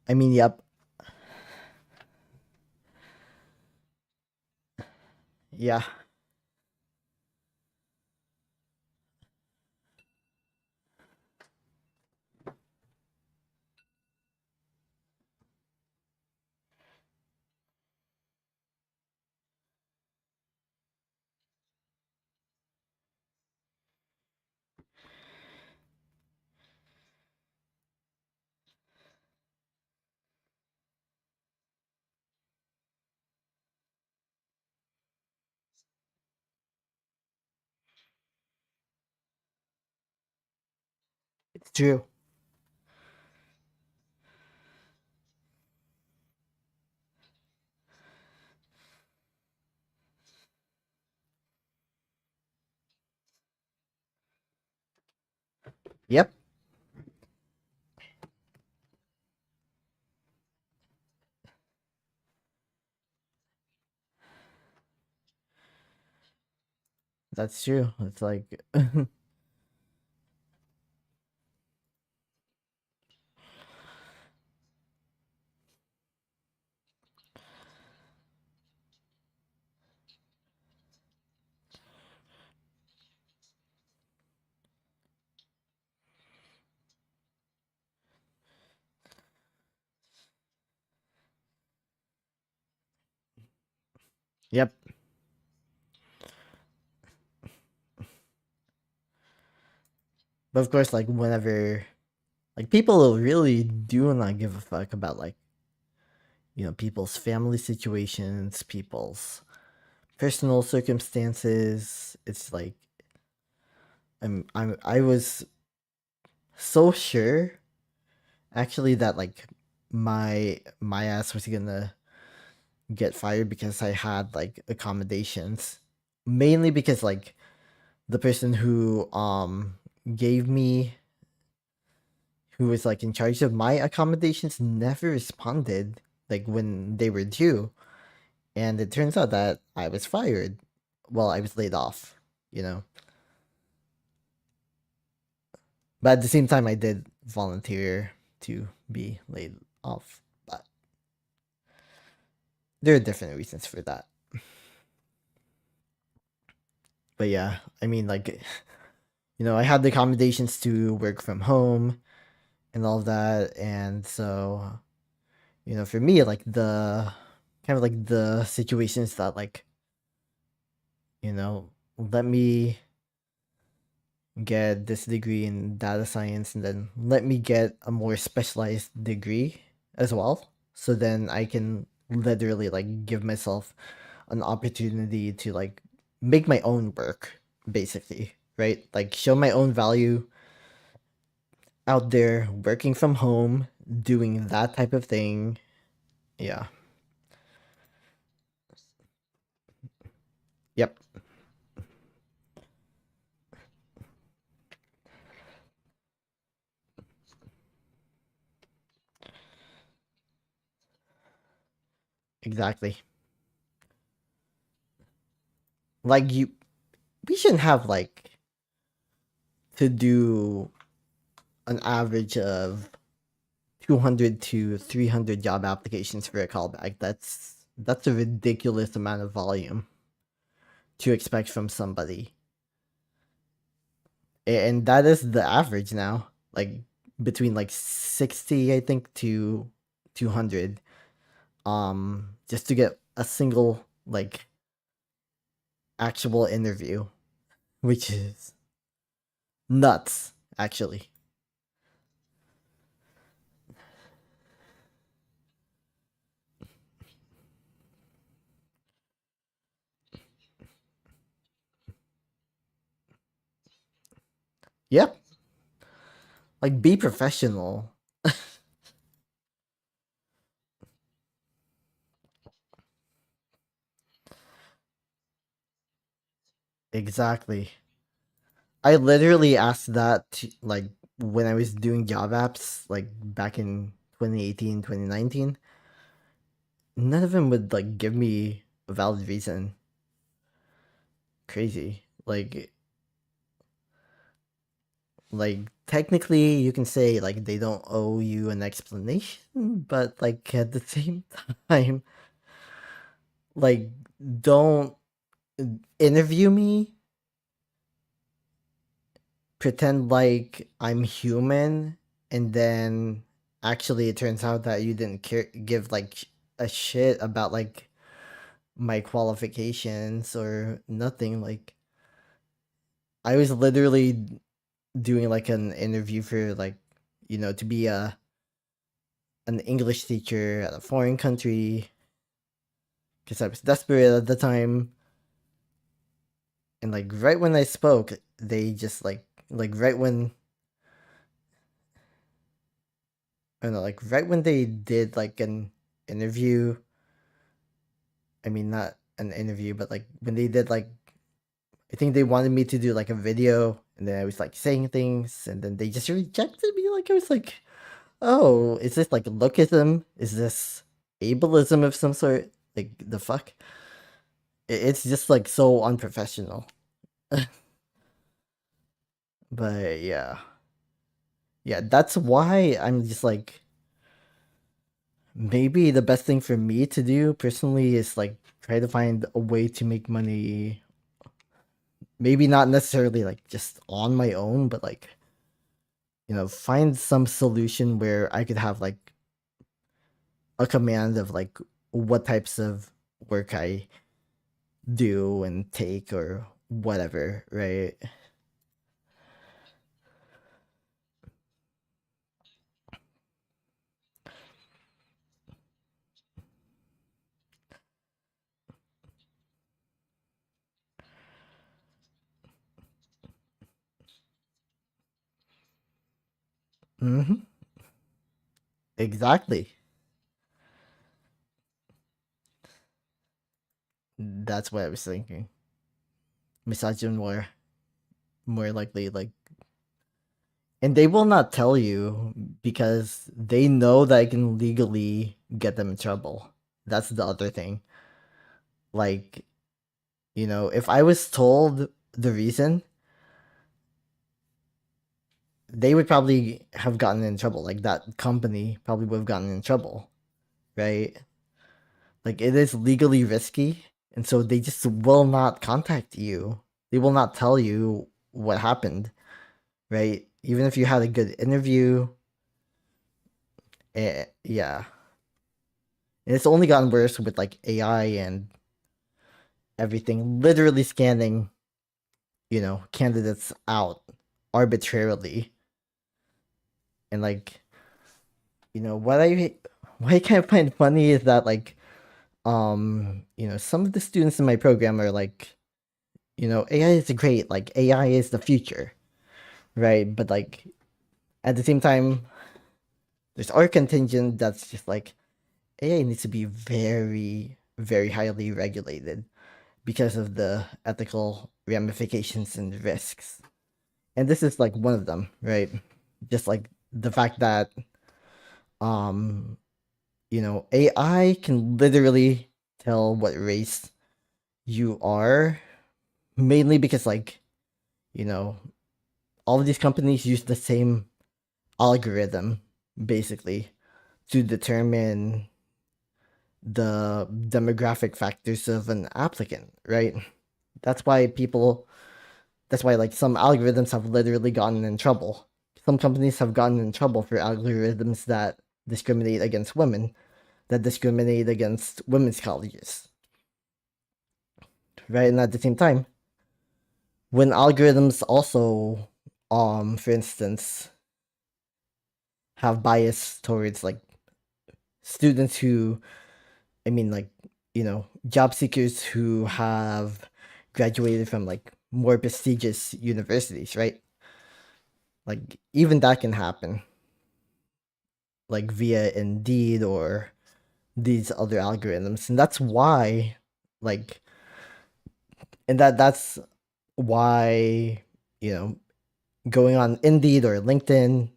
I mean, yep. Yeah. It's true. Yep. That's true. It's like yep. But of course, like whenever like people really do not give a fuck about like, people's family situations, people's personal circumstances. It's like I was so sure actually that like my ass was gonna get fired because I had like accommodations. Mainly because like the person who gave me who was like in charge of my accommodations never responded like when they were due. And it turns out that I was fired. Well, I was laid off, you know. But at the same time I did volunteer to be laid off. But there are different reasons for that. But yeah, I mean like I had the accommodations to work from home and all of that, and so for me, like the kind of like the situations that like let me get this degree in data science and then let me get a more specialized degree as well, so then I can literally like give myself an opportunity to like make my own work, basically, right? Like show my own value out there working from home, doing that type of thing. Yeah. Yep. Exactly. Like we shouldn't have like to do an average of 200 to 300 job applications for a callback. That's a ridiculous amount of volume to expect from somebody. And that is the average now. Like between like 60 I think to 200 just to get a single like actual interview, which is nuts, actually. Yep. Like, be professional. Exactly. I literally asked that like when I was doing job apps like back in 2018, 2019. None of them would like give me a valid reason. Crazy. Like technically you can say like they don't owe you an explanation, but like at the same time, like don't interview me, pretend like I'm human, and then actually it turns out that you didn't give like a shit about like my qualifications or nothing. Like I was literally doing like an interview for like, to be an English teacher at a foreign country because I was desperate at the time. And like right when I spoke, they just like right when I don't know, like right when they did like an interview. I mean, not an interview, but like when they did like, I think they wanted me to do like a video, and then I was like saying things, and then they just rejected me. Like I was like, oh, is this like lookism? Is this ableism of some sort? Like the fuck? It's just like so unprofessional. But yeah, that's why I'm just like, maybe the best thing for me to do personally is like try to find a way to make money. Maybe not necessarily like just on my own, but like, find some solution where I could have like a command of like what types of work I do and take or whatever, right? Mm-hmm. Exactly. That's what I was thinking. Misogyn more likely like, and they will not tell you because they know that I can legally get them in trouble. That's the other thing. Like, if I was told the reason, they would probably have gotten in trouble. Like that company probably would have gotten in trouble, right? Like it is legally risky, and so they just will not contact you. They will not tell you what happened, right? Even if you had a good interview, yeah. And it's only gotten worse with like AI and everything literally scanning, candidates out arbitrarily. And like, what I kind of find funny is that like, some of the students in my program are like, AI is great, like AI is the future, right? But like at the same time, there's our contingent that's just like AI needs to be very, very highly regulated because of the ethical ramifications and risks. And this is like one of them, right? Just like the fact that um AI can literally tell what race you are, mainly because like, you know, all of these companies use the same algorithm basically to determine the demographic factors of an applicant, right? That's why like some algorithms have literally gotten in trouble. Some companies have gotten in trouble for algorithms that discriminate against women, that discriminate against women's colleges, right? And at the same time, when algorithms also, for instance, have bias towards like students who, I mean, like, job seekers who have graduated from like more prestigious universities, right? Like, even that can happen, like via Indeed or these other algorithms. And that's why, like, and that's why, you know, going on Indeed or LinkedIn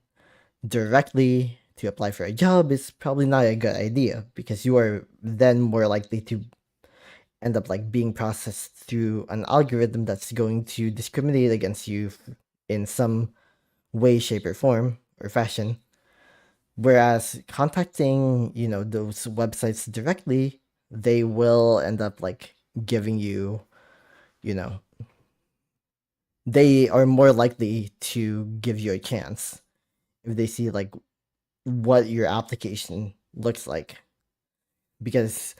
directly to apply for a job is probably not a good idea because you are then more likely to end up like being processed through an algorithm that's going to discriminate against you in some way, shape, or form or fashion. Whereas contacting, those websites directly, they will end up like giving you, you know, they are more likely to give you a chance if they see like what your application looks like, because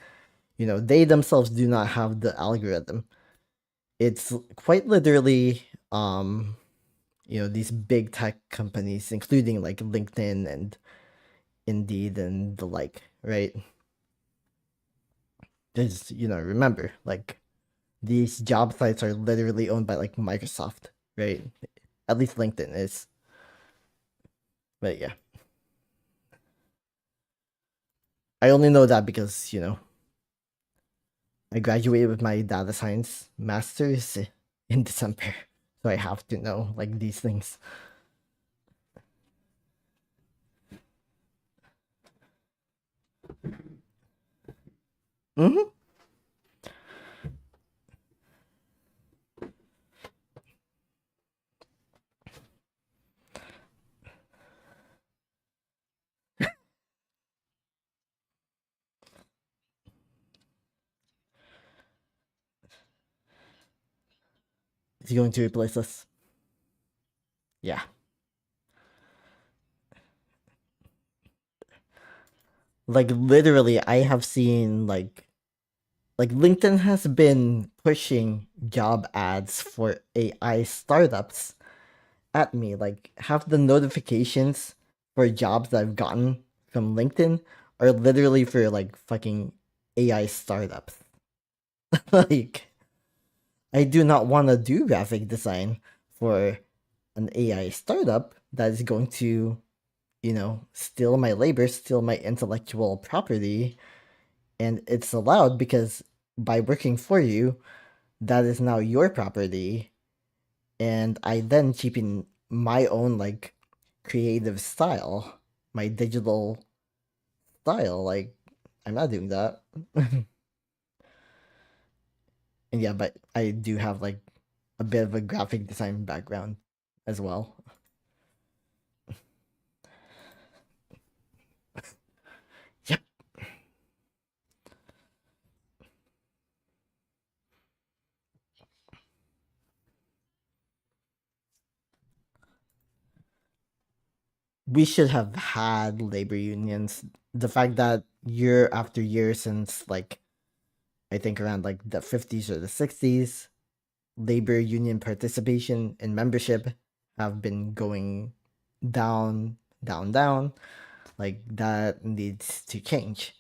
they themselves do not have the algorithm. It's quite literally these big tech companies, including like LinkedIn and Indeed and the like, right? There's, remember, like these job sites are literally owned by like Microsoft, right? At least LinkedIn is. But yeah, I only know that because I graduated with my data science master's in December, so I have to know like these things. Mm-hmm. Is he going to replace us? Yeah. Like literally, I have seen like LinkedIn has been pushing job ads for AI startups at me. Like half the notifications for jobs that I've gotten from LinkedIn are literally for like fucking AI startups. Like I do not want to do graphic design for an AI startup that is going to, steal my labor, steal my intellectual property, and it's allowed because by working for you, that is now your property, and I then cheapen my own like creative style, my digital style. Like I'm not doing that. And yeah, but I do have like a bit of a graphic design background as well. Yep, we should have had labor unions. The fact that year after year since like I think around like the 50s or the 60s, labor union participation and membership have been going down, down, down. Like that needs to change.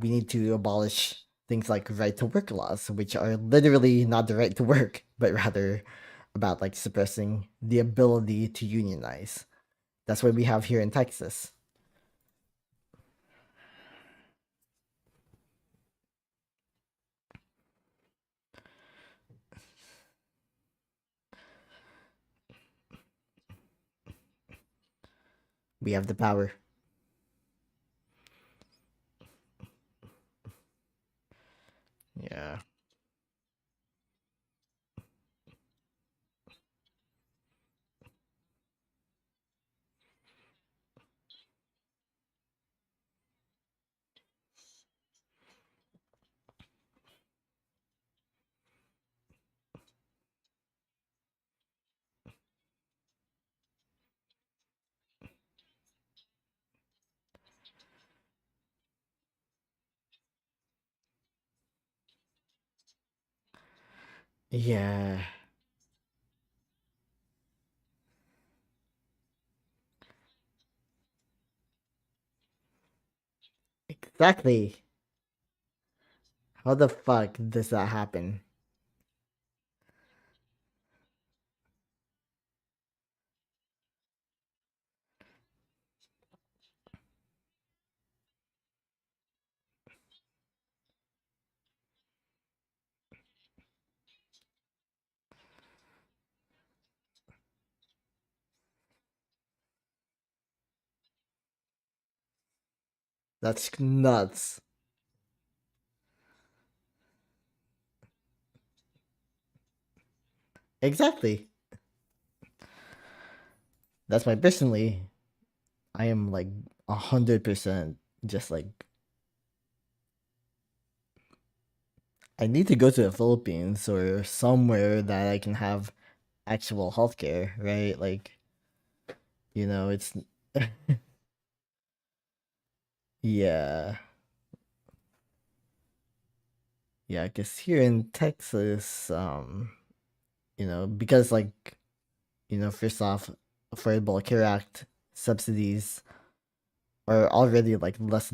We need to abolish things like right to work laws, which are literally not the right to work, but rather about like suppressing the ability to unionize. That's what we have here in Texas. We have the power. Yeah. Yeah. Exactly. How the fuck does that happen? That's nuts. Exactly. That's why personally, I am like 100% just like I need to go to the Philippines or somewhere that I can have actual healthcare, right? Like, it's yeah. Yeah, because here in Texas, because like, first off, Affordable Care Act subsidies are already like less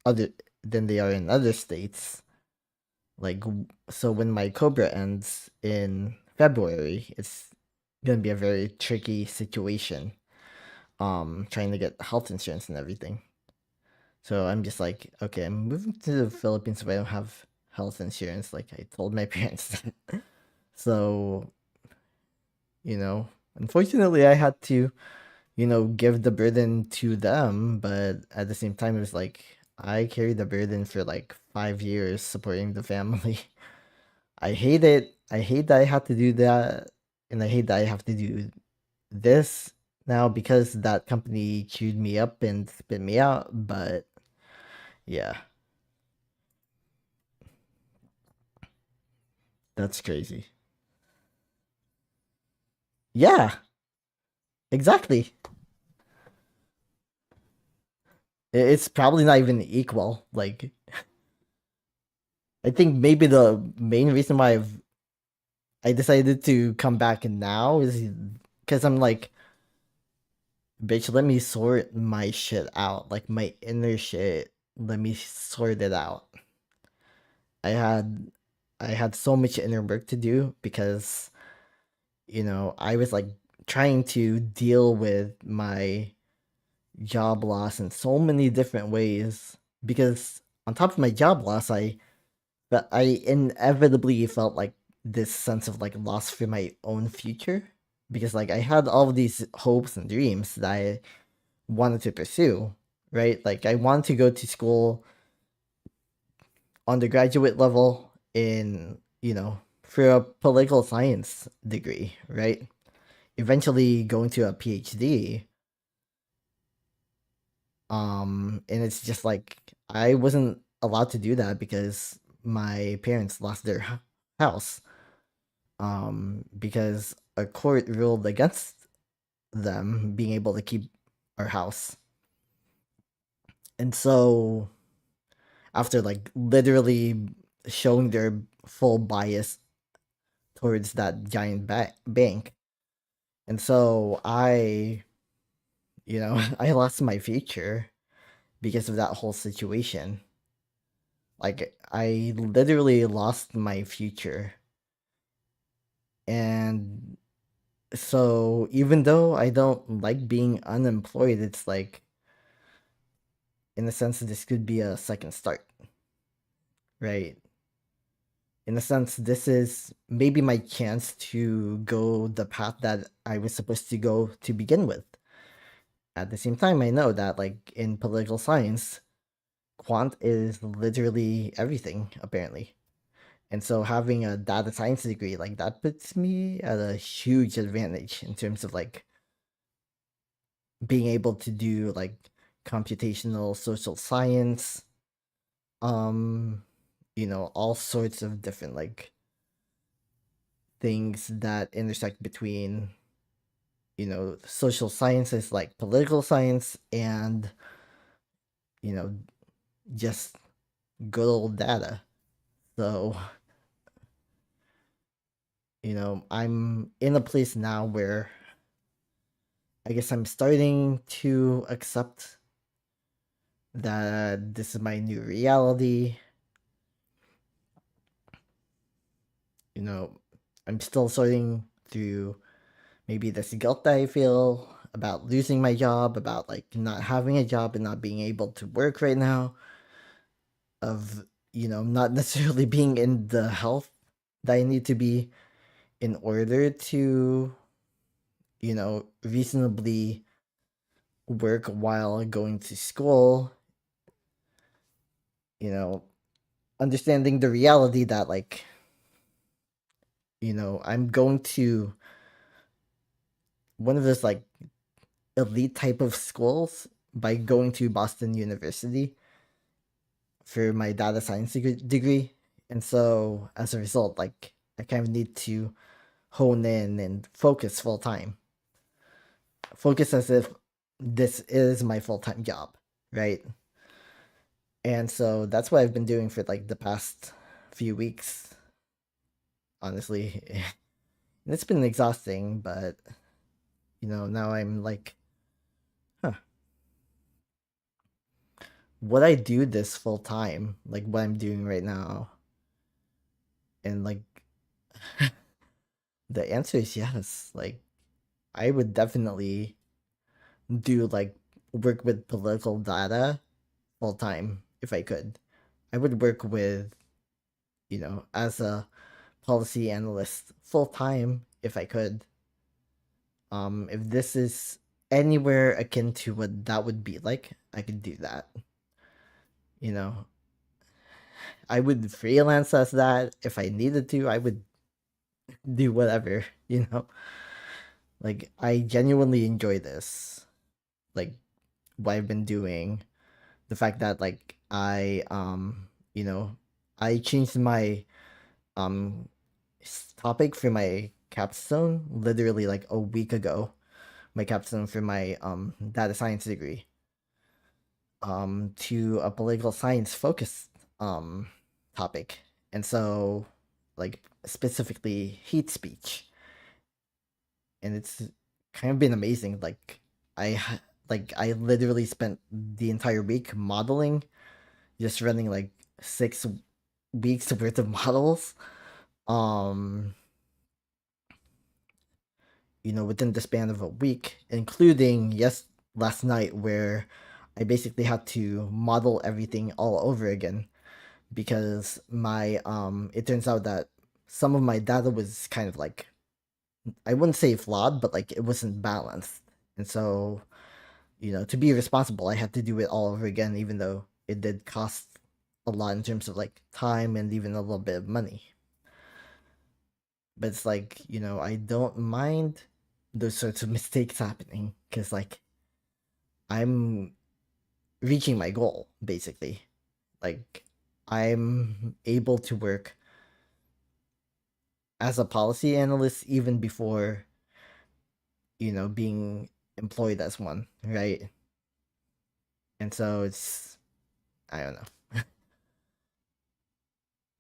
other than they are in other states. Like, so when my Cobra ends in February, it's gonna be a very tricky situation. Trying to get health insurance and everything. So I'm just like, okay, I'm moving to the Philippines, but I don't have health insurance. Like I told my parents. So, you know, unfortunately, I had to, give the burden to them. But at the same time, it was like, I carried the burden for like 5 years supporting the family. I hate it. I hate that I had to do that. And I hate that I have to do this now because that company chewed me up and spit me out. But yeah, that's crazy. Yeah, exactly. It's probably not even equal. Like, I think maybe the main reason why I decided to come back now is because I'm like, bitch, let me sort my shit out. Like my inner shit. Let me sort it out. I had I had so much inner work to do because, I was like trying to deal with my job loss in so many different ways. Because on top of my job loss, I inevitably felt like this sense of like loss for my own future because like I had all of these hopes and dreams that I wanted to pursue, right? Like I wanted to go to school undergraduate level in, for a political science degree, right? Eventually going to a PhD. And it's just like I wasn't allowed to do that because my parents lost their house. Because a court ruled against them being able to keep our house. And so after like literally showing their full bias towards that giant bank. And so I lost my future because of that whole situation. Like I literally lost my future. And so even though I don't like being unemployed, it's like in a sense this could be a second start, right? In a sense, this is maybe my chance to go the path that I was supposed to go to begin with. At the same time, I know that, like, in political science, quant is literally everything, apparently. And so having a data science degree, like, that puts me at a huge advantage in terms of, like, being able to do, like, computational social science, um, all sorts of different, like, things that intersect between social sciences like political science and you know just good old data. So I'm in a place now where I guess I'm starting to accept that this is my new reality. you know I'm still sorting through maybe this guilt that I feel about losing my job, about like not having a job and not being able to work right now, of not necessarily being in the health that I need to be in order to reasonably work while going to school. you know Understanding the reality that like I'm going to one of those like elite type of schools by going to Boston University for my data science degree. And so as a result, like I kind of need to hone in and focus full time. Focus as if this is my full time job, right? And so that's what I've been doing for like the past few weeks, honestly. And it's been exhausting, but now I'm like, huh, would I do this full time? Like what I'm doing right now? And like the answer is yes. Like I would definitely do like work with political data full time if I could. I would work with, as a policy analyst full time if I could. If this is anywhere akin to what that would be like, I could do that. You know, I would freelance as that if I needed to. I would do whatever. Like I genuinely enjoy this. Like what I've been doing. The fact that like you know, I changed my um topic for my capstone literally like a week ago. My capstone for my data science degree to a political science focused topic. And so like specifically hate speech. And it's kind of been amazing. I literally spent the entire week modeling, just running like 6 weeks worth of models. Um, within the span of a week, including last night where I basically had to model everything all over again because my it turns out that some of my data was kind of like, I wouldn't say flawed, but like it wasn't balanced. And so, to be responsible, I had to do it all over again, even though it did cost a lot in terms of like time and even a little bit of money. But it's like, I don't mind those sorts of mistakes happening because like I'm reaching my goal basically. Like I'm able to work as a policy analyst even before, being employed as one, right? And so it's, I don't know.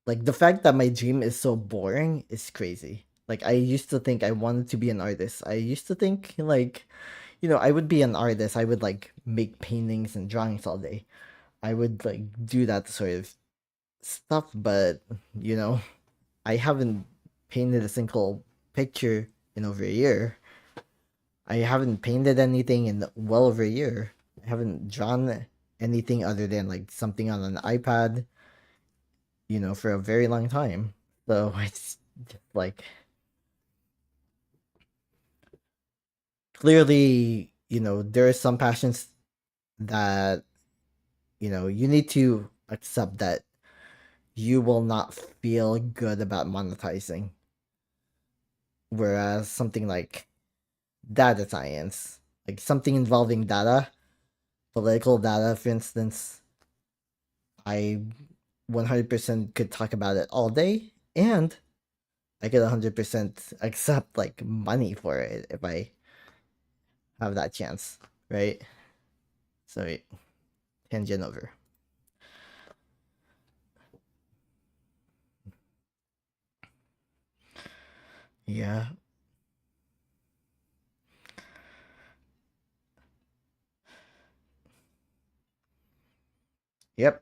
Like the fact that my dream is so boring is crazy. Like I used to think I wanted to be an artist. I used to think like, I would be an artist. I would like make paintings and drawings all day. I would like do that sort of stuff, but you know, I haven't painted a single picture in over a year. I haven't painted anything in well over a year. I haven't drawn anything other than like something on an iPad, for a very long time. So it's just like clearly, there are some passions that, you need to accept that you will not feel good about monetizing. Whereas something like data science, like something involving data, political data, for instance, I 100% could talk about it all day, and I could 100% accept like money for it if I have that chance, right? So tangent over. Yeah. Yep.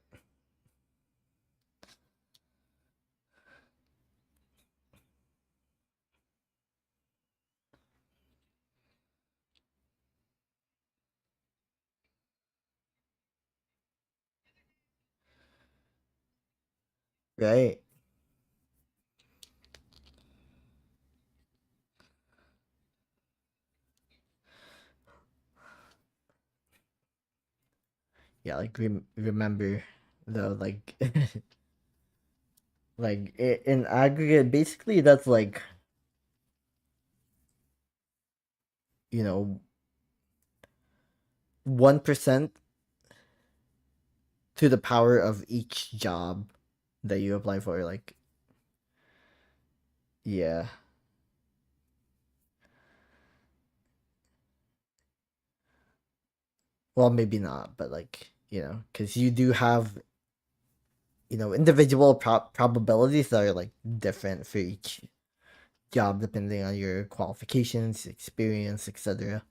Right. Yeah. Like remember though, like like in aggregate, basically that's like you know, 1% to the power of each job that you apply for. Like, yeah. Well, maybe not, but like, because you do have, individual probabilities that are like different for each job depending on your qualifications, experience, etc.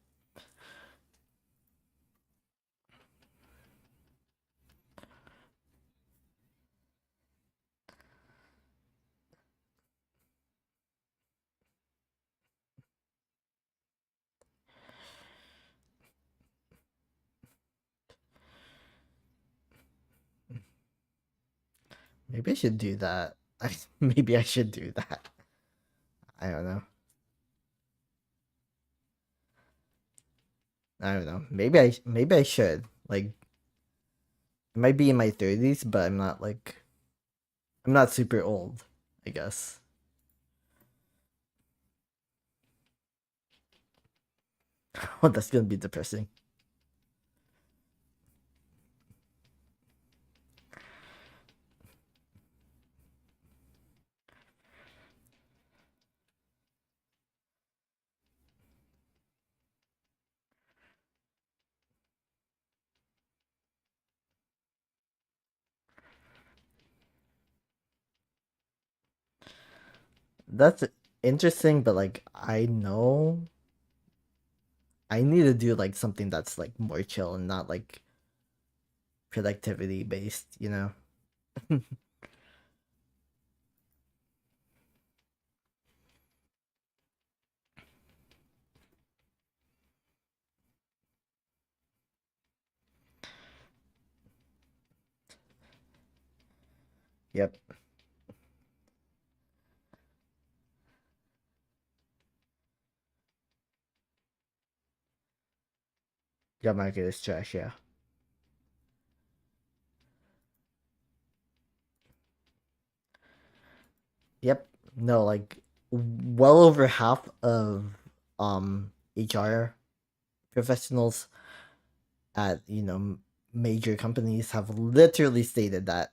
Maybe I should do that. Maybe I should do that. I don't know. I don't know. Maybe I should. Like, I might be in my 30s, but I'm not super old, I guess. Oh, that's gonna be depressing. That's interesting, but like I know I need to do like something that's like more chill and not like productivity based. Yep. Job market is trash, yeah. Yep. No, like well over half of HR professionals at, major companies have literally stated that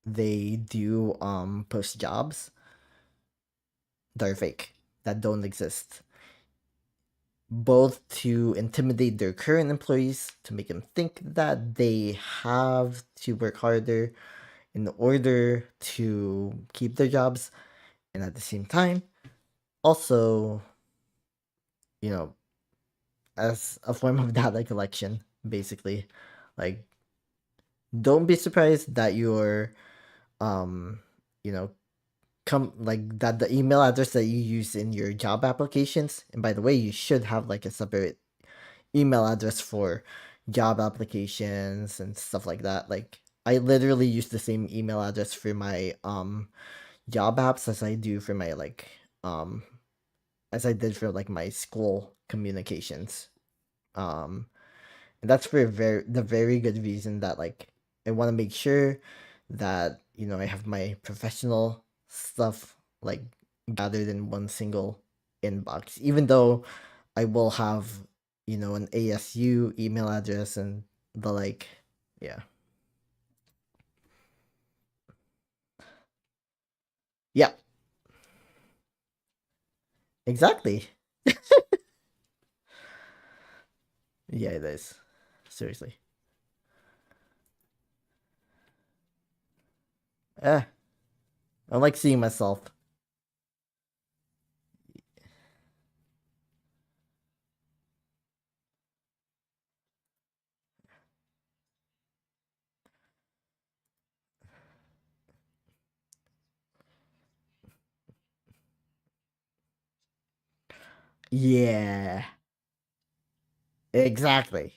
they do post jobs that are fake, that don't exist. Both to intimidate their current employees, to make them think that they have to work harder in order to keep their jobs, and at the same time, also, you know, as a form of data collection, basically. Like, don't be surprised that your, um, you know, come like that the email address that you use in your job applications, and by the way, you should have like a separate email address for job applications and stuff like that. Like, I literally use the same email address for my job apps as I do for my um as I did for like my school communications. Um and that's for the very good reason that like I want to make sure that I have my professional stuff like gathered in one single inbox, even though I will have an ASU email address and the like. Yeah, yeah, exactly. Yeah, it is, seriously. eh I like seeing myself. Yeah, exactly.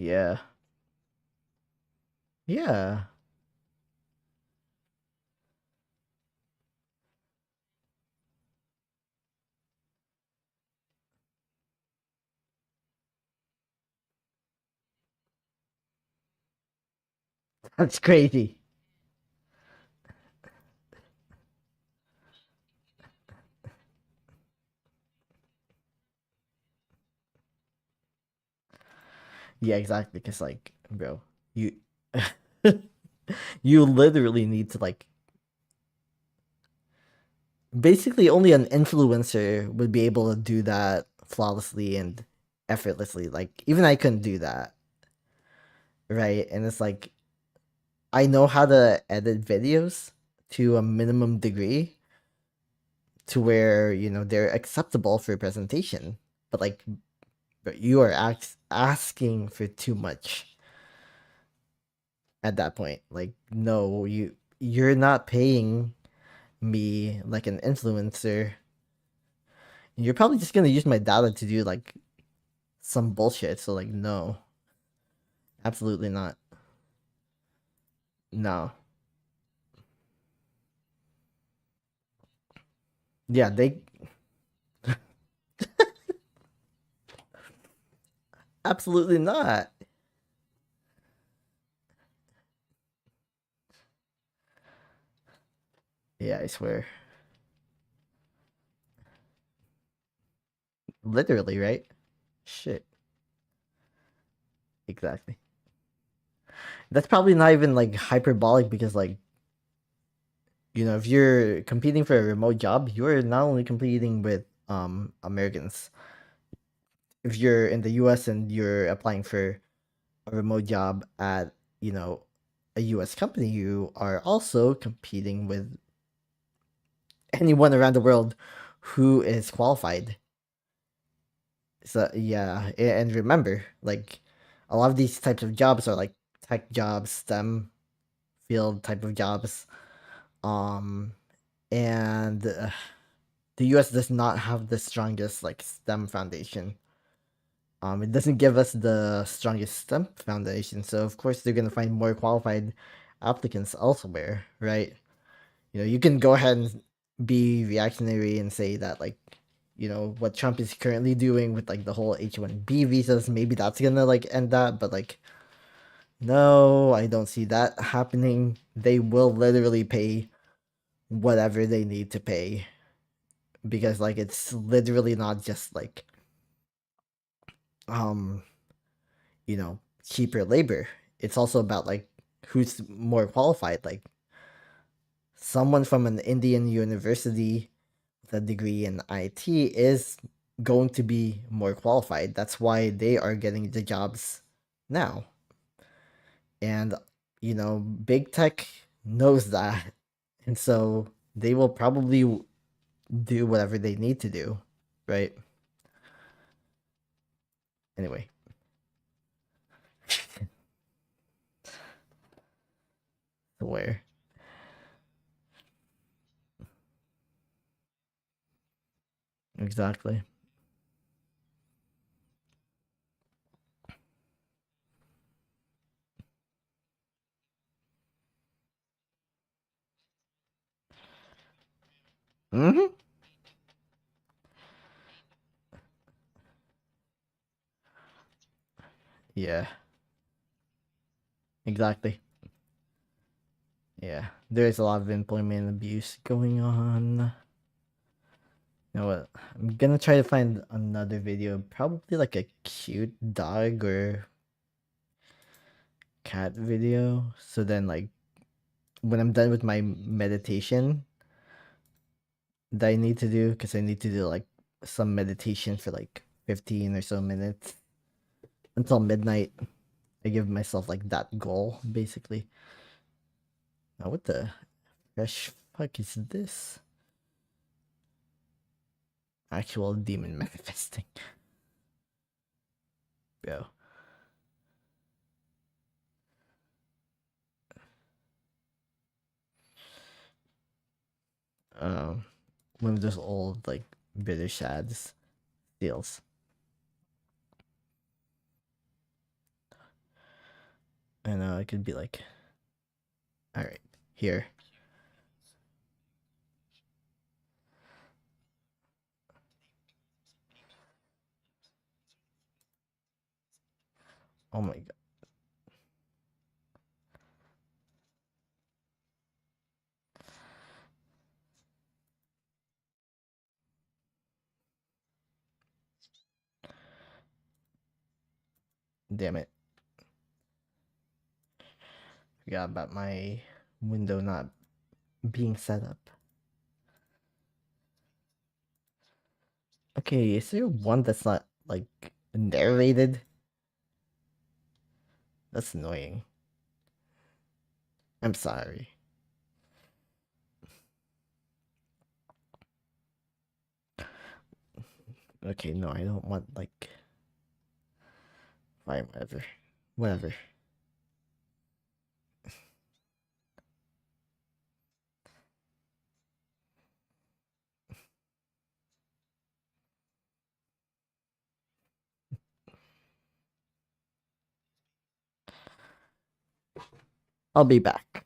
Yeah. Yeah. That's crazy. Yeah, exactly. Because like, bro, you you literally need to like basically only an influencer would be able to do that flawlessly and effortlessly. Like even I couldn't do that, right? And it's like I know how to edit videos to a minimum degree to where, you know, they're acceptable for presentation. But like but you are asking for too much at that point. Like no, you're not paying me like an influencer. You're probably just gonna use my data to do like some bullshit. So like no, absolutely not. No. Yeah, they absolutely not. Yeah, I swear. Literally, right? Shit. Exactly. That's probably not even like hyperbolic because like, you know, if you're competing for a remote job, you're not only competing with Americans. If you're in the US and you're applying for a remote job at, you know, a US company, you are also competing with anyone around the world who is qualified. So yeah, and remember, like a lot of these types of jobs are like tech jobs, STEM field type of jobs. Um, and the U.S. does not have the strongest like STEM foundation. It doesn't give us the strongest STEM foundation, so of course they're gonna find more qualified applicants elsewhere, right? You know, you can go ahead and be reactionary and say that like, you know, what Trump is currently doing with like the whole H-1B visas, maybe that's gonna like end that, but like no, I don't see that happening. They will literally pay whatever they need to pay because like it's literally not just like um, you know, cheaper labor. It's also about like who's more qualified. Like someone from an Indian university with a degree in IT is going to be more qualified. That's why they are getting the jobs now. And, you know, big tech knows that. And so they will probably do whatever they need to do. Right? Anyway, where? Exactly. Hmm. Yeah, exactly. Yeah, there's a lot of employment abuse going on. You know what? I'm gonna try to find another video, probably like a cute dog or cat video. So then, like, when I'm done with my meditation that I need to do, because I need to do like some meditation for like 15 or so minutes until midnight. I give myself like that goal, basically. Now, what the fresh fuck is this? Actual demon manifesting. Bro. Um, one of those old like bitter shads deals. I know, I could be like, alright, here. Oh my god. Damn it. Forgot about my window not being set up. Okay, is there one that's not, like, narrated? That's annoying. I'm sorry. Okay, no, I don't want, like... Fine, whatever. Whatever. I'll be back.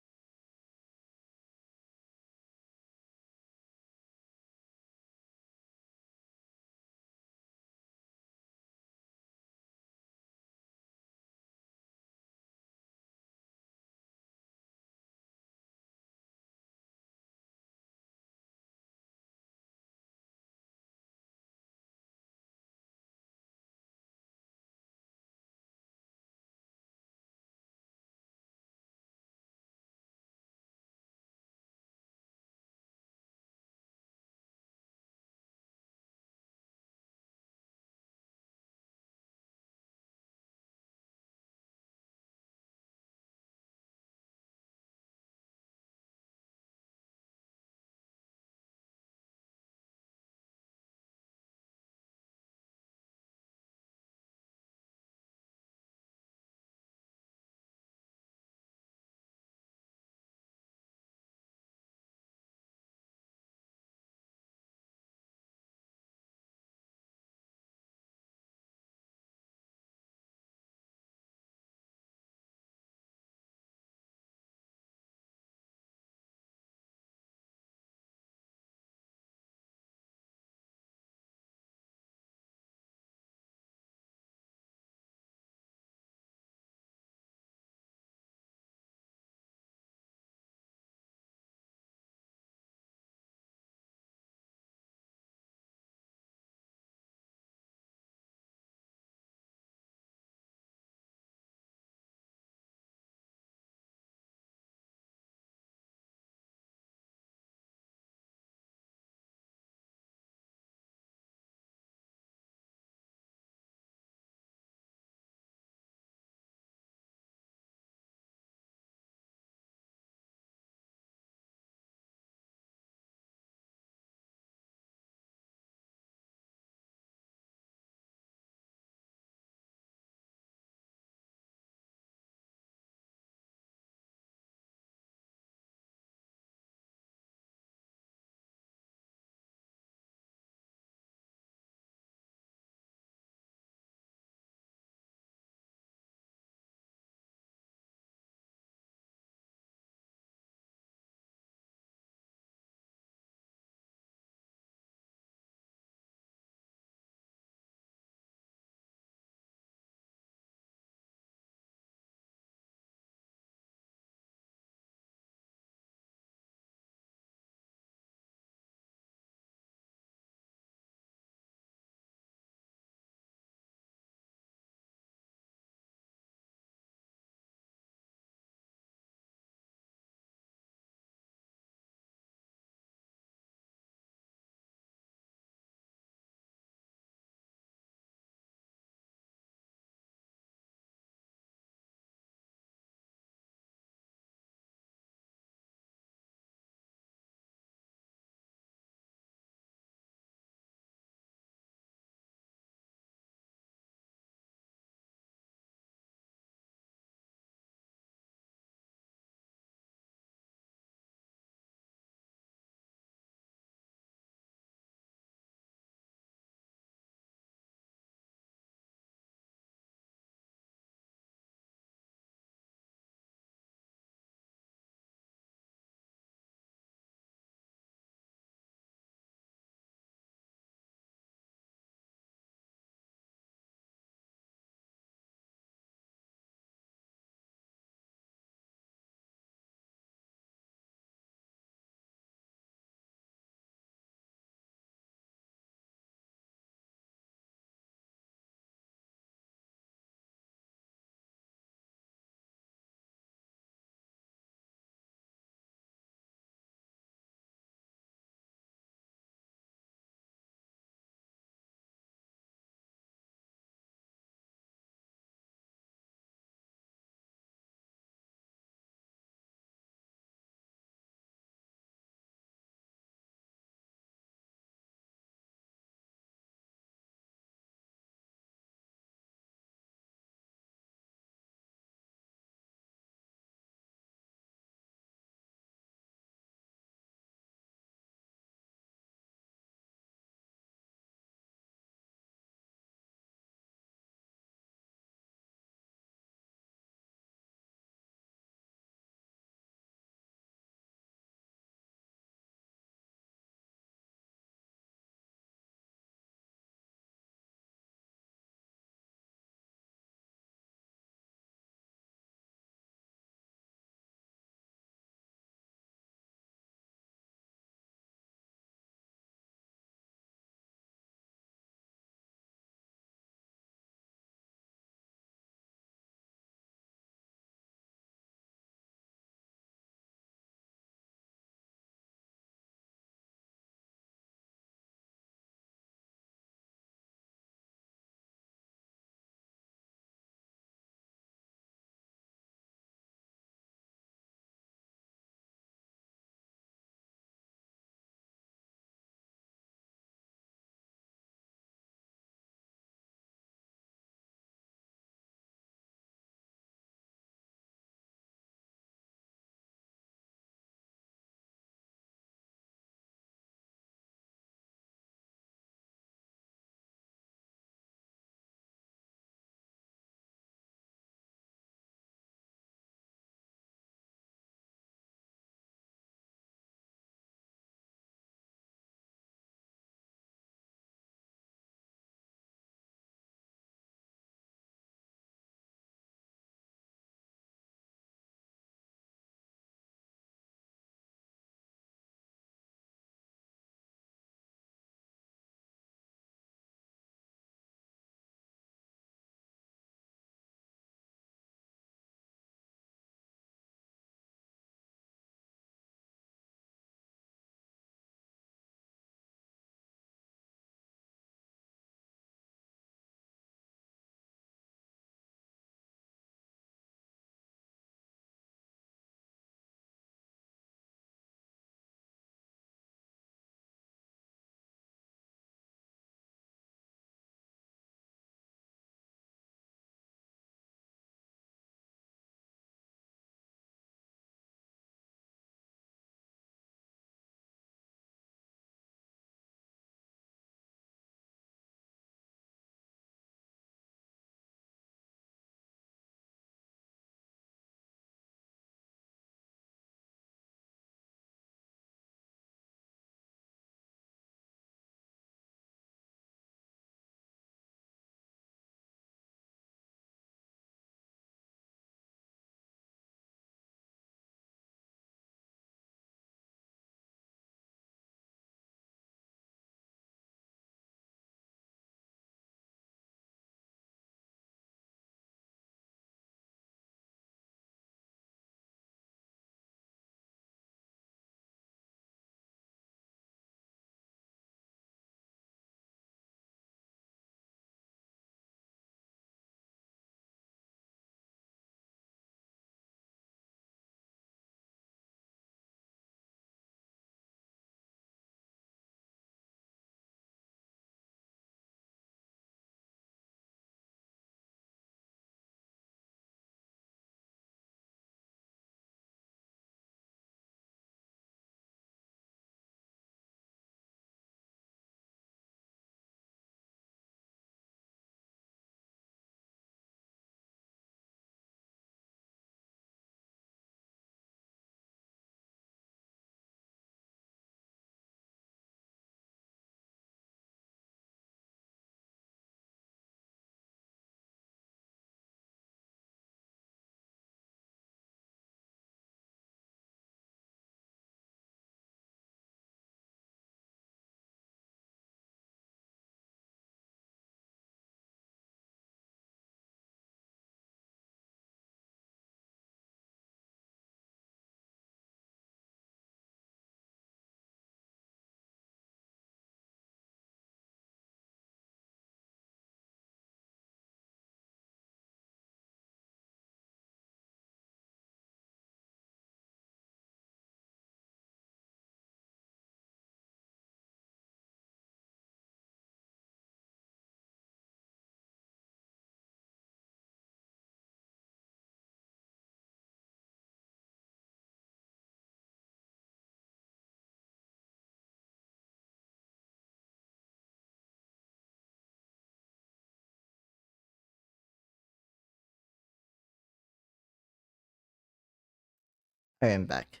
I am back.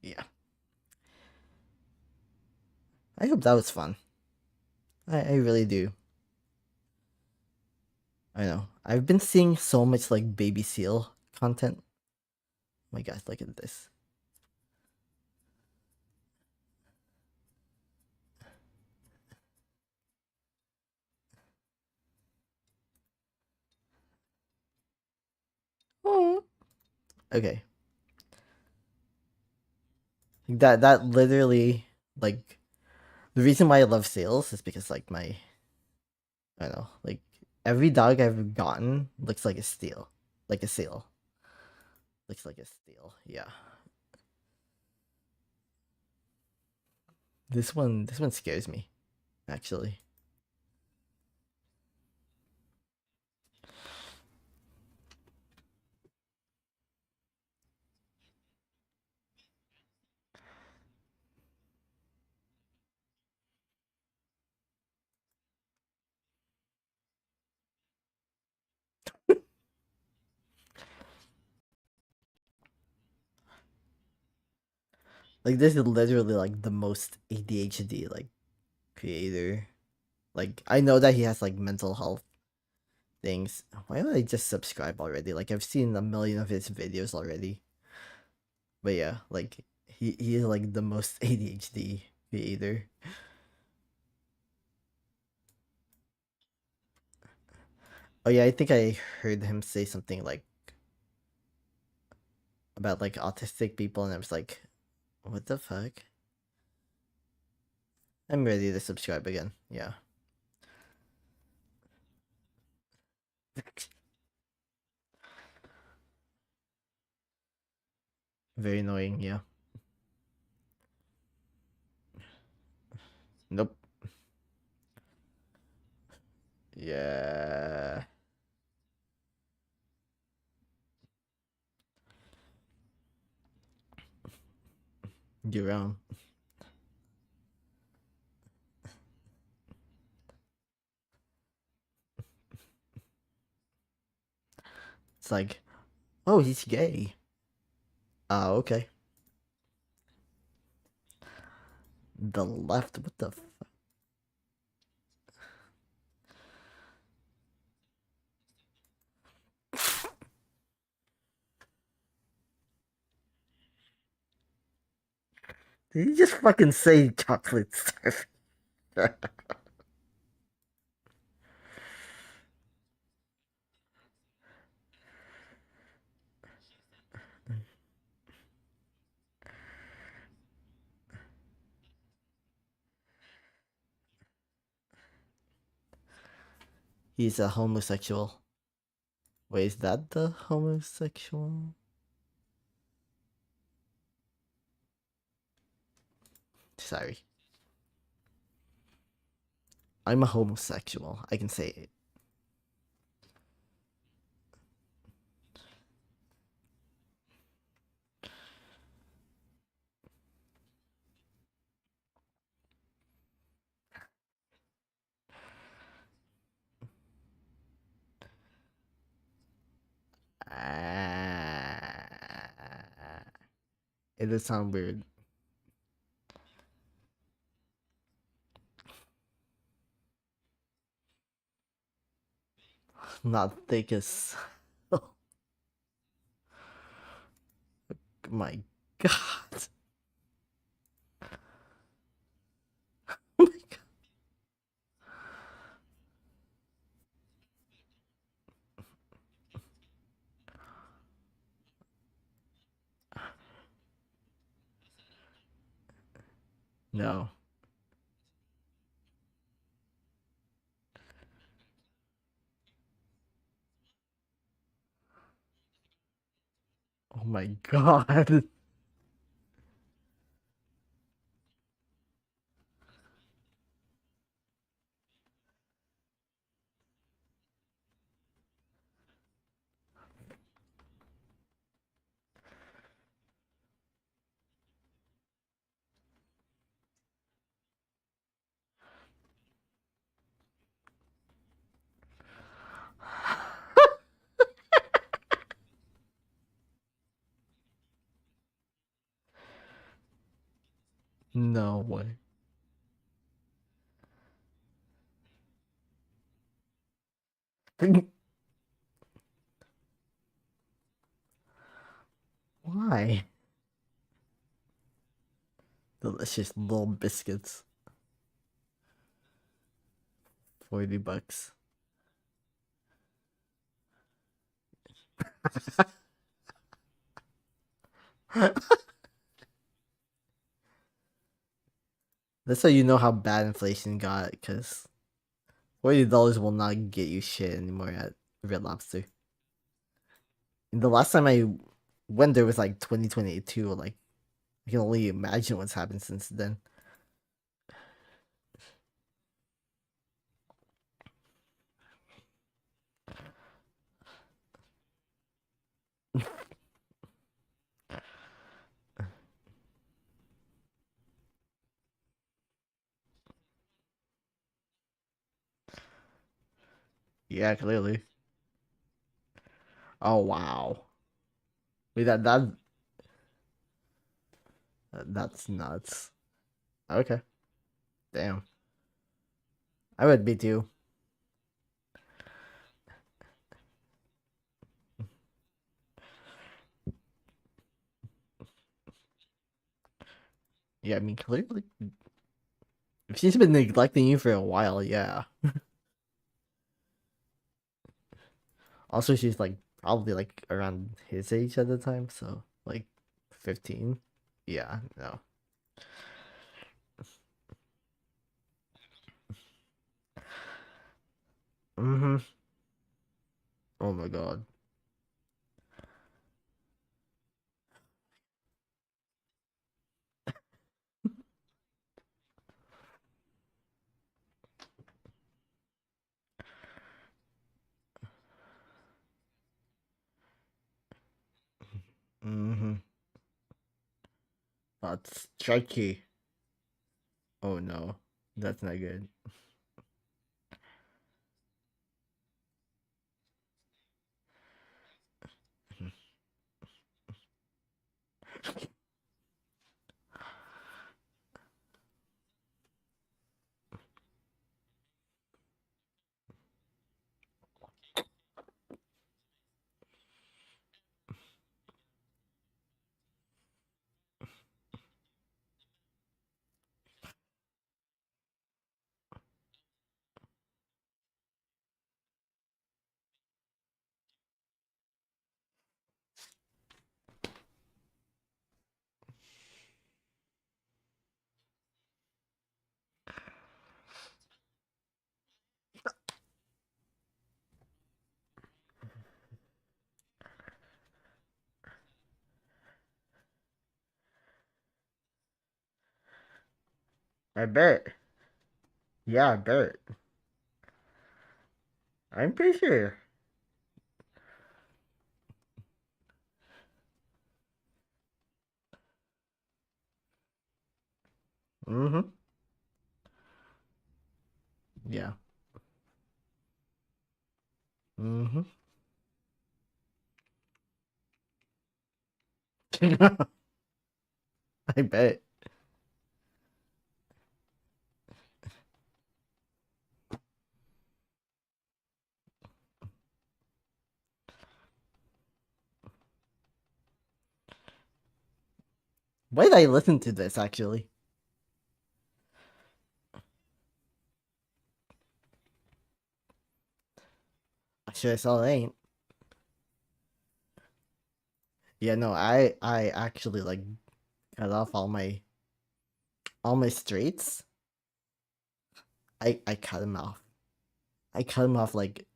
Yeah. I hope that was fun. I really do. I know. I've been seeing so much like baby seal content. Oh my god, look at this. Oh. Okay. That literally like the reason why I love seals is because like my I don't know, like every dog I've gotten looks like a steel. Like a seal. Looks like a steel. Yeah. This one scares me, actually. Like this is literally like the most ADHD like creator. Like I know that he has like mental health things. Why would I just subscribe already? Like I've seen a million of his videos already. But yeah, like he is like the most ADHD creator. Oh yeah, I think I heard him say something like about like autistic people, and I was like, what the fuck? I'm ready to subscribe again. Yeah. Very annoying. Yeah. Nope. Yeah. You're wrong. It's like, oh, he's gay. Oh, okay. The left. What the? Did you just fucking say chocolate stuff? He's a homosexual. Wait, is that the homosexual? Sorry. I'm a homosexual. I can say it. It does sound weird. Not thick as. Oh my god. Oh my god. No. Oh my god. No way. Why? Delicious little biscuits. 40 bucks. That's how you know how bad inflation got, because $40 will not get you shit anymore at Red Lobster. And the last time I went there was like 2022. Like, I can only imagine what's happened since then. Yeah, clearly. Oh wow. Wait, that's nuts. Okay, damn. I would be too. Yeah, I mean, clearly, if she's been neglecting you for a while, yeah. Also, she's like probably like around his age at the time, so like 15. Yeah, no. Mm-hmm. Oh my god. Mm-hmm. That's tricky. Oh no, that's not good. I bet. Yeah, I bet. I'm pretty sure. Mm-hmm. Yeah. Mm-hmm. I bet. Why did I listen to this actually? I sure as hell ain't. Yeah, no, I actually like cut off all my straights. I cut them off. I cut them off like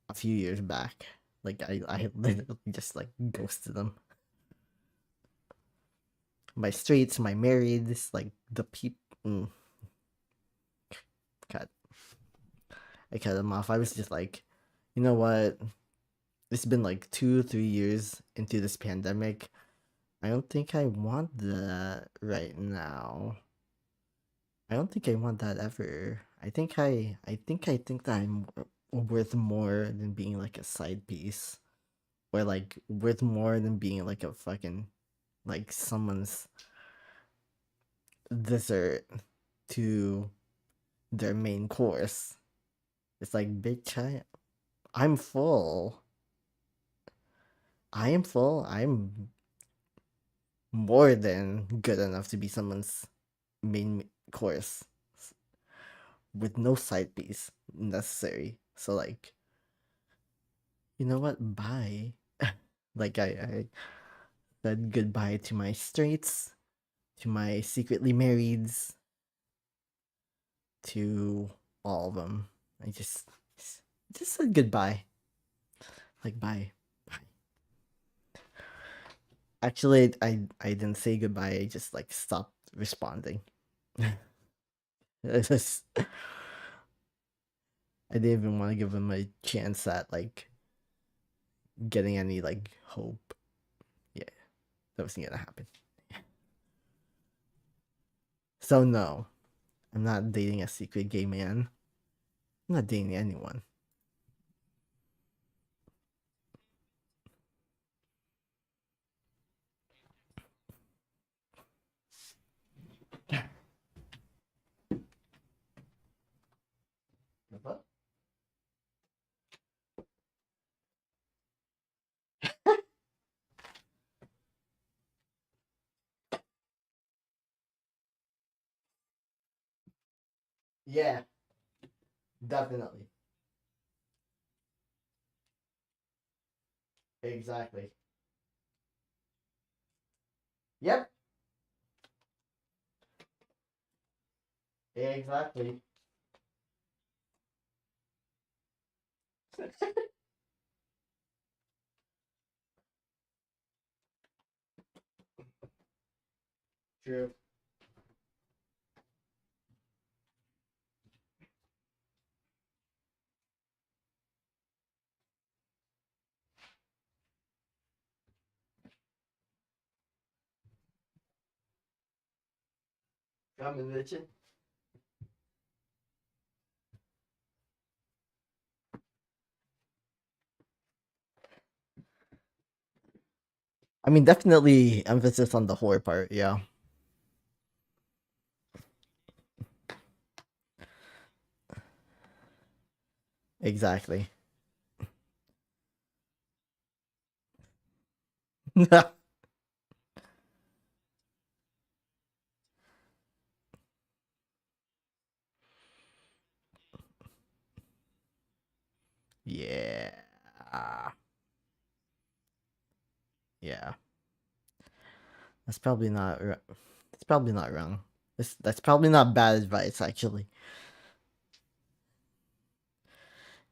a few years back. Like I literally just like ghosted them. My straights, my marrieds, like the cut. I cut them off. I was just like, you know what? It's been like 2, 3 years into this pandemic. I don't think I want that right now. I don't think I want that ever. I think that I'm worth more than being like a side piece, or like worth more than being like a fucking like someone's dessert to their main course. It's like, bitch, I'm full. I am full. I'm more than good enough to be someone's main course with no side piece necessary. So like, you know what? Bye. Like I said goodbye to my straights, to my secretly marrieds, to all of them. I just said goodbye. Like bye. Actually, I didn't say goodbye. I just like stopped responding. It's just, I didn't even want to give them a chance at like getting any like hope. Yeah, that wasn't gonna happen. So no, I'm not dating a secret gay man. I'm not dating anyone. What? Yeah, definitely. Exactly. Yep. Exactly. True. Combination. I mean, definitely emphasis on the horror part. Yeah. Exactly. Yeah. Yeah. That's probably not. That's probably not wrong. That's probably not bad advice, actually.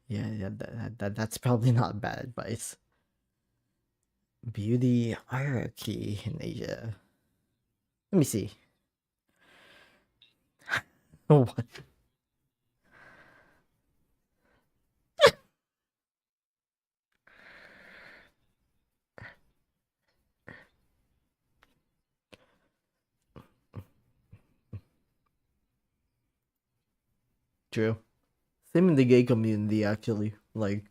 Yeah, yeah. That's probably not bad advice. Beauty hierarchy in Asia. Let me see. What? True. Same in the gay community, actually. Like,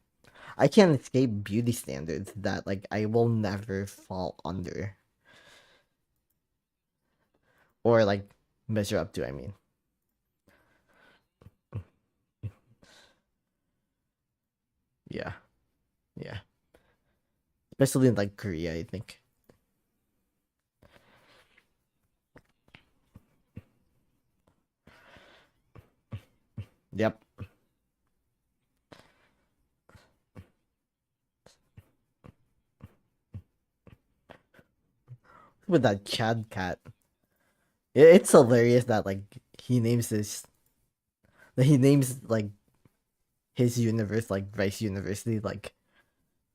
I can't escape beauty standards that like I will never fall under or like measure up to. I mean, yeah, yeah. Especially in like Korea, I think. Yep. With that Chad cat, it's hilarious that like he names this. That he names like his universe like Rice University. Like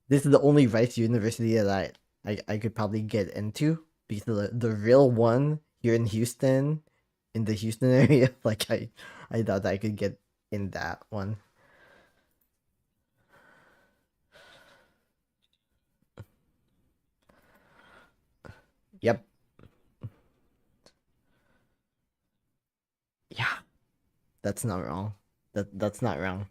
this is the only Rice University that I could probably get into because the real one here in Houston, in the Houston area, like I thought I could get in that one. Yep. Yeah. That's not wrong. That's not wrong.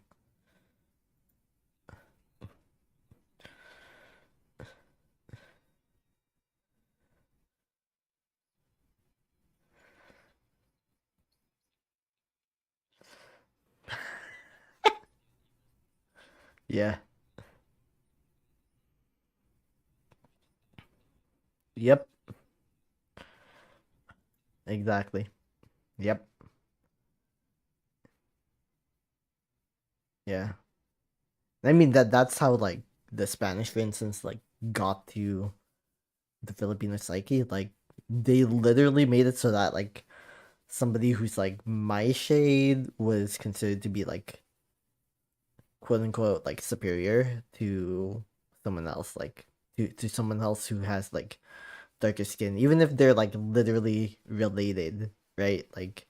Yeah. Yep. Exactly. Yep. Yeah. I mean that's how like the Spanish, for instance, like got to the Filipino psyche. Like they literally made it so that like somebody who's like my shade was considered to be like quote unquote like superior to someone else, like to someone else who has like darker skin, even if they're like literally related, right? Like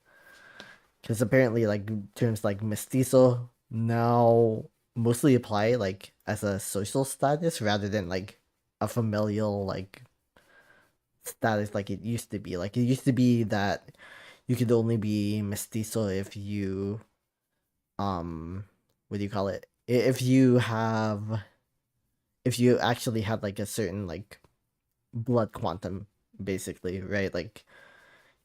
because apparently like terms like mestizo now mostly apply like as a social status rather than like a familial like status like it used to be. Like it used to be that you could only be mestizo if you what do you call it? If you actually had like a certain like blood quantum basically, right? Like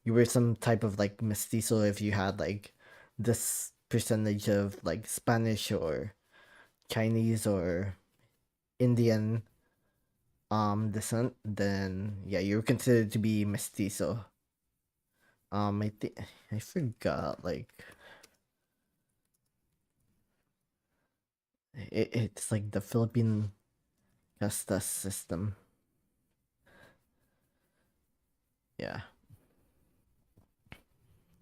you were some type of like mestizo if you had like this percentage of like Spanish or Chinese or Indian descent, then yeah, you're considered to be mestizo. I think I forgot like it's like the Philippine casta system. Yeah.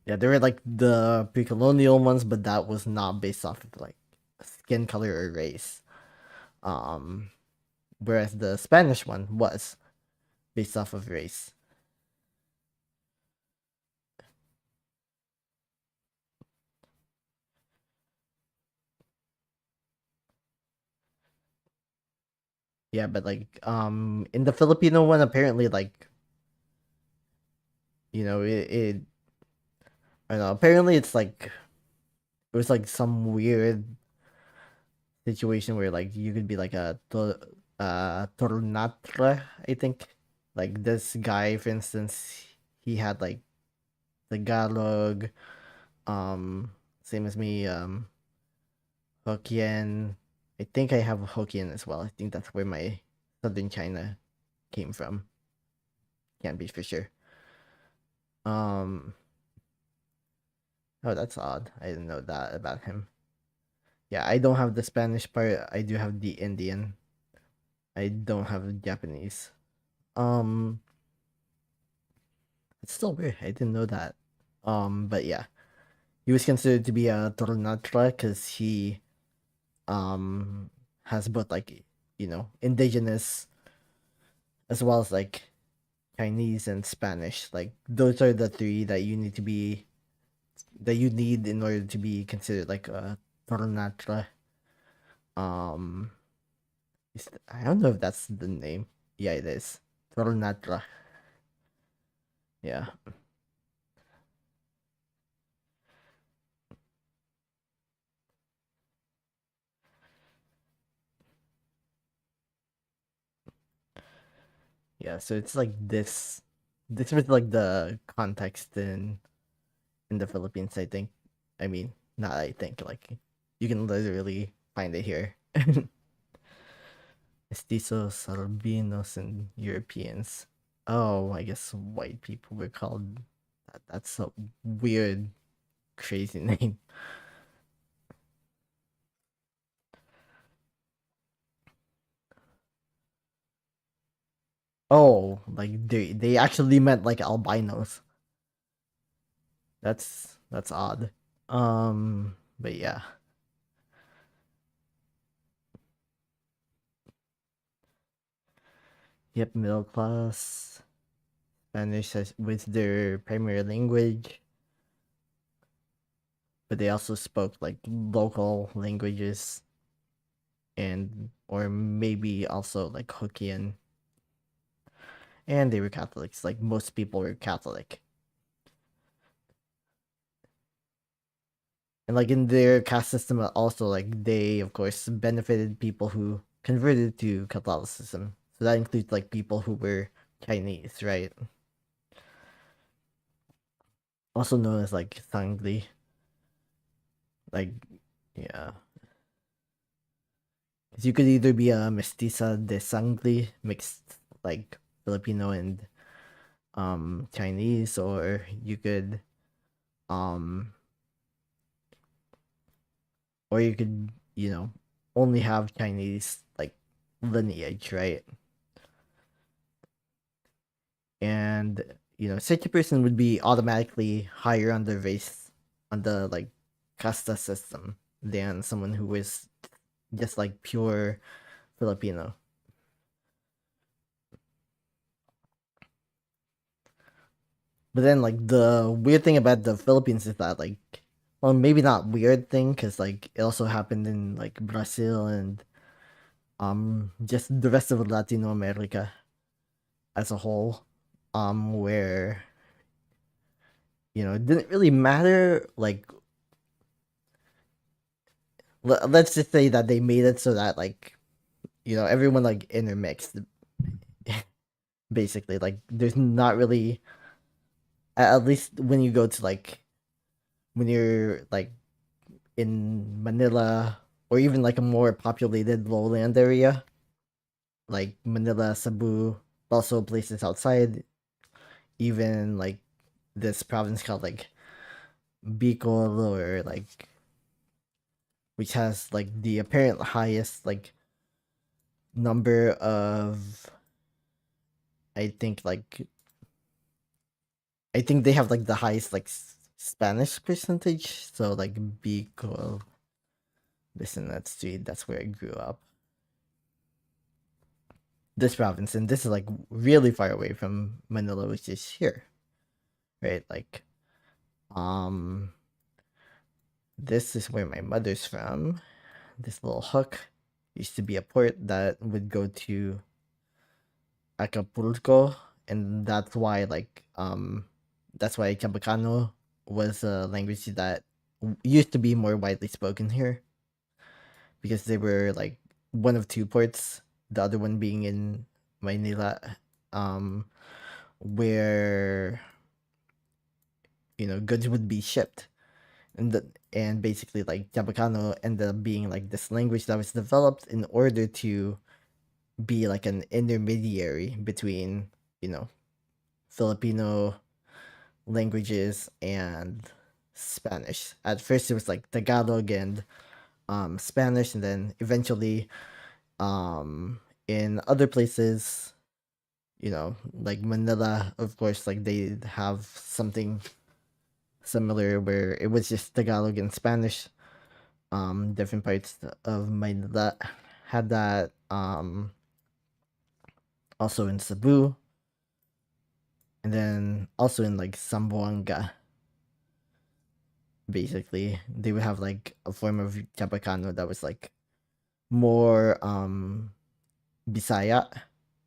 Yeah, they were like the pre-colonial ones, but that was not based off of like skin color or race. Um, whereas the Spanish one was based off of race. Yeah, but like in the Filipino one, apparently like it I don't know. Apparently it's like it was like some weird situation where like you could be like tornatra, I think. Like this guy, for instance, he had like the Tagalog, um, same as me, Hokkien. I think I have Hokkien as well. I think that's where my southern China came from. Can't be for sure. Um, oh, that's odd. I didn't know that about him. Yeah, I don't have the Spanish part. I do have the Indian. I don't have the Japanese. Um, it's still weird. I didn't know that. But yeah, he was considered to be a Tornatra because he has both like indigenous as well as like Chinese and Spanish. Like those are the three that you need in order to be considered like a Tornatra. Um, I don't know if that's the name. Yeah, it is Tornatra. Yeah, yeah. So it's like this. This was like the context in the Philippines. I think. I mean, not I think. Like you can literally find it here. Mestizos, Albinos, and Europeans. Oh, I guess white people were called. That's a weird, crazy name. Oh, like they actually meant like albinos. That's odd. But yeah, yep, middle class. Spanish as was their primary language, but they also spoke like local languages and or maybe also like Hokkien, and they were Catholics. Like most people were Catholic. And like in their caste system also like they of course benefited people who converted to Catholicism. So that includes like people who were Chinese, right? Also known as like Sangli. Like yeah. 'Cause you could either be a mestiza de sangre, mixed like Filipino and Chinese, or you could um you know only have Chinese like lineage, right? And such a person would be automatically higher on the race, on the like casta system, than someone who was just like pure Filipino. But then like the weird thing about the Philippines is that like, well, maybe not weird thing, because like it also happened in like Brazil and just the rest of Latino America as a whole, where it didn't really matter. Like, let's just say that they made it so that like everyone like intermixed, basically. Like, there's not really, at least when you go to like, when you're like in Manila, or even like a more populated lowland area like Manila, Cebu, also places outside, even like this province called like Bicol, or like, which has like the apparent highest like number of, I think like, I think they have like the highest like Spanish percentage. So like Bicol, listen, that street, that's where I grew up. This province, and this is like really far away from Manila, which is here, right? Like, um, this is where my mother's from. This little hook used to be a port that would go to Acapulco, and that's why Chabacano was a language that used to be more widely spoken here, because they were like one of two ports, the other one being in Maynila, um where goods would be shipped. And basically like Chabacano ended up being like this language that was developed in order to be like an intermediary between you know Filipino languages and Spanish. At first it was like Tagalog and Spanish, and then eventually in other places, like Manila, of course, like they have something similar where it was just Tagalog and Spanish. Different parts of Manila had that. Also in Cebu, and then also in like Zamboanga. Basically, they would have like a form of Chabacano that was like more Bisaya,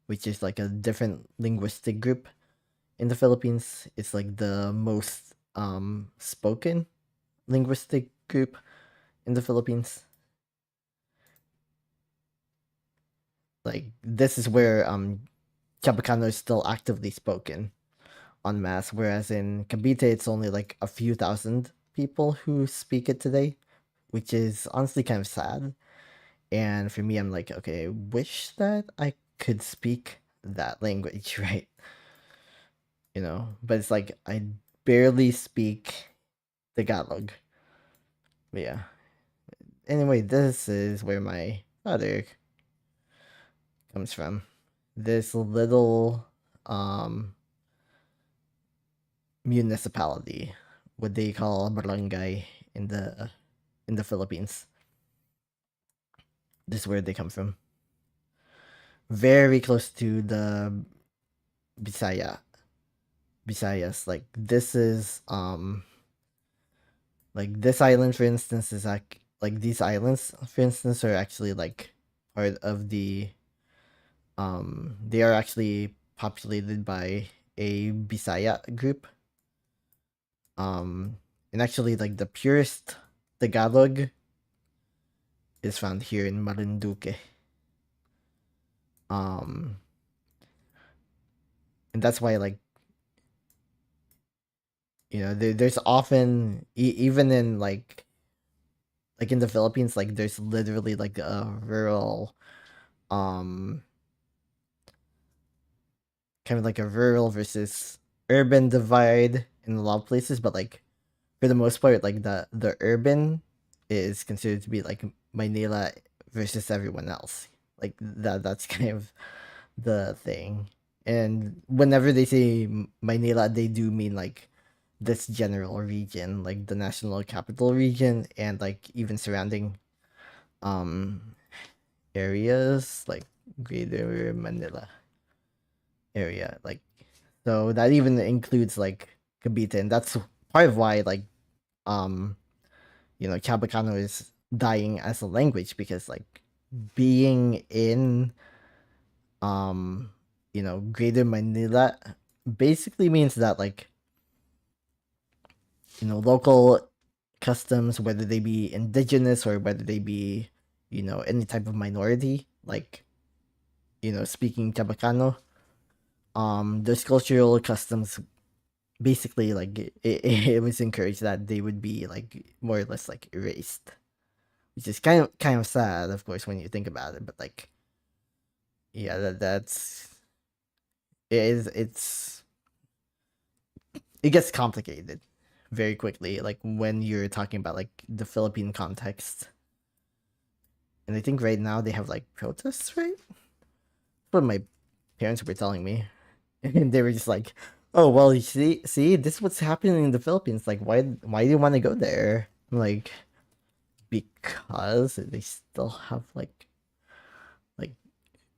which is like a different linguistic group in the Philippines. It's like the most spoken linguistic group in the Philippines. Like, this is where Chabacano is still actively spoken en masse, whereas in Cavite it's only like a few thousand people who speak it today, which is honestly kind of sad. And for me, I'm like, okay, I wish that I could speak that language, right? But it's like I barely speak Tagalog. But yeah. Anyway, this is where my father comes from. This little um municipality, what they call barangay in the Philippines. This is where they come from. Very close to the Bisaya. Bisayas. Like, this is like this island, for instance, is like these islands, for instance, are actually like part of they are actually populated by a Bisaya group. And actually like the purest Tagalog is found here in Marinduque. Um and that's why like there's often even in like like in the Philippines, like there's literally like a rural, um, kind of like a rural versus urban divide in a lot of places, but like for the most part, like the urban is considered to be like Manila versus everyone else. Like that's kind of the thing. And whenever they say Manila, they do mean like this general region, like the national capital region, and like even surrounding um areas like Greater Manila area. Like so that even includes like Cavite, and that's part of why like um Chabacano is dying as a language because like being in um Greater Manila basically means that like local customs, whether they be indigenous or whether they be any type of minority, like speaking Chabacano, those cultural customs basically like it was encouraged that they would be like more or less like erased, which is kind of sad, of course, when you think about it. But like, yeah, that's it's it gets complicated very quickly, like when you're talking about like the Philippine context. And I think right now they have like protests, right? What my parents were telling me, and they were just like, "Oh well, you see, this is what's happening in the Philippines. Like, why do you want to go there?" I'm like, because they still have like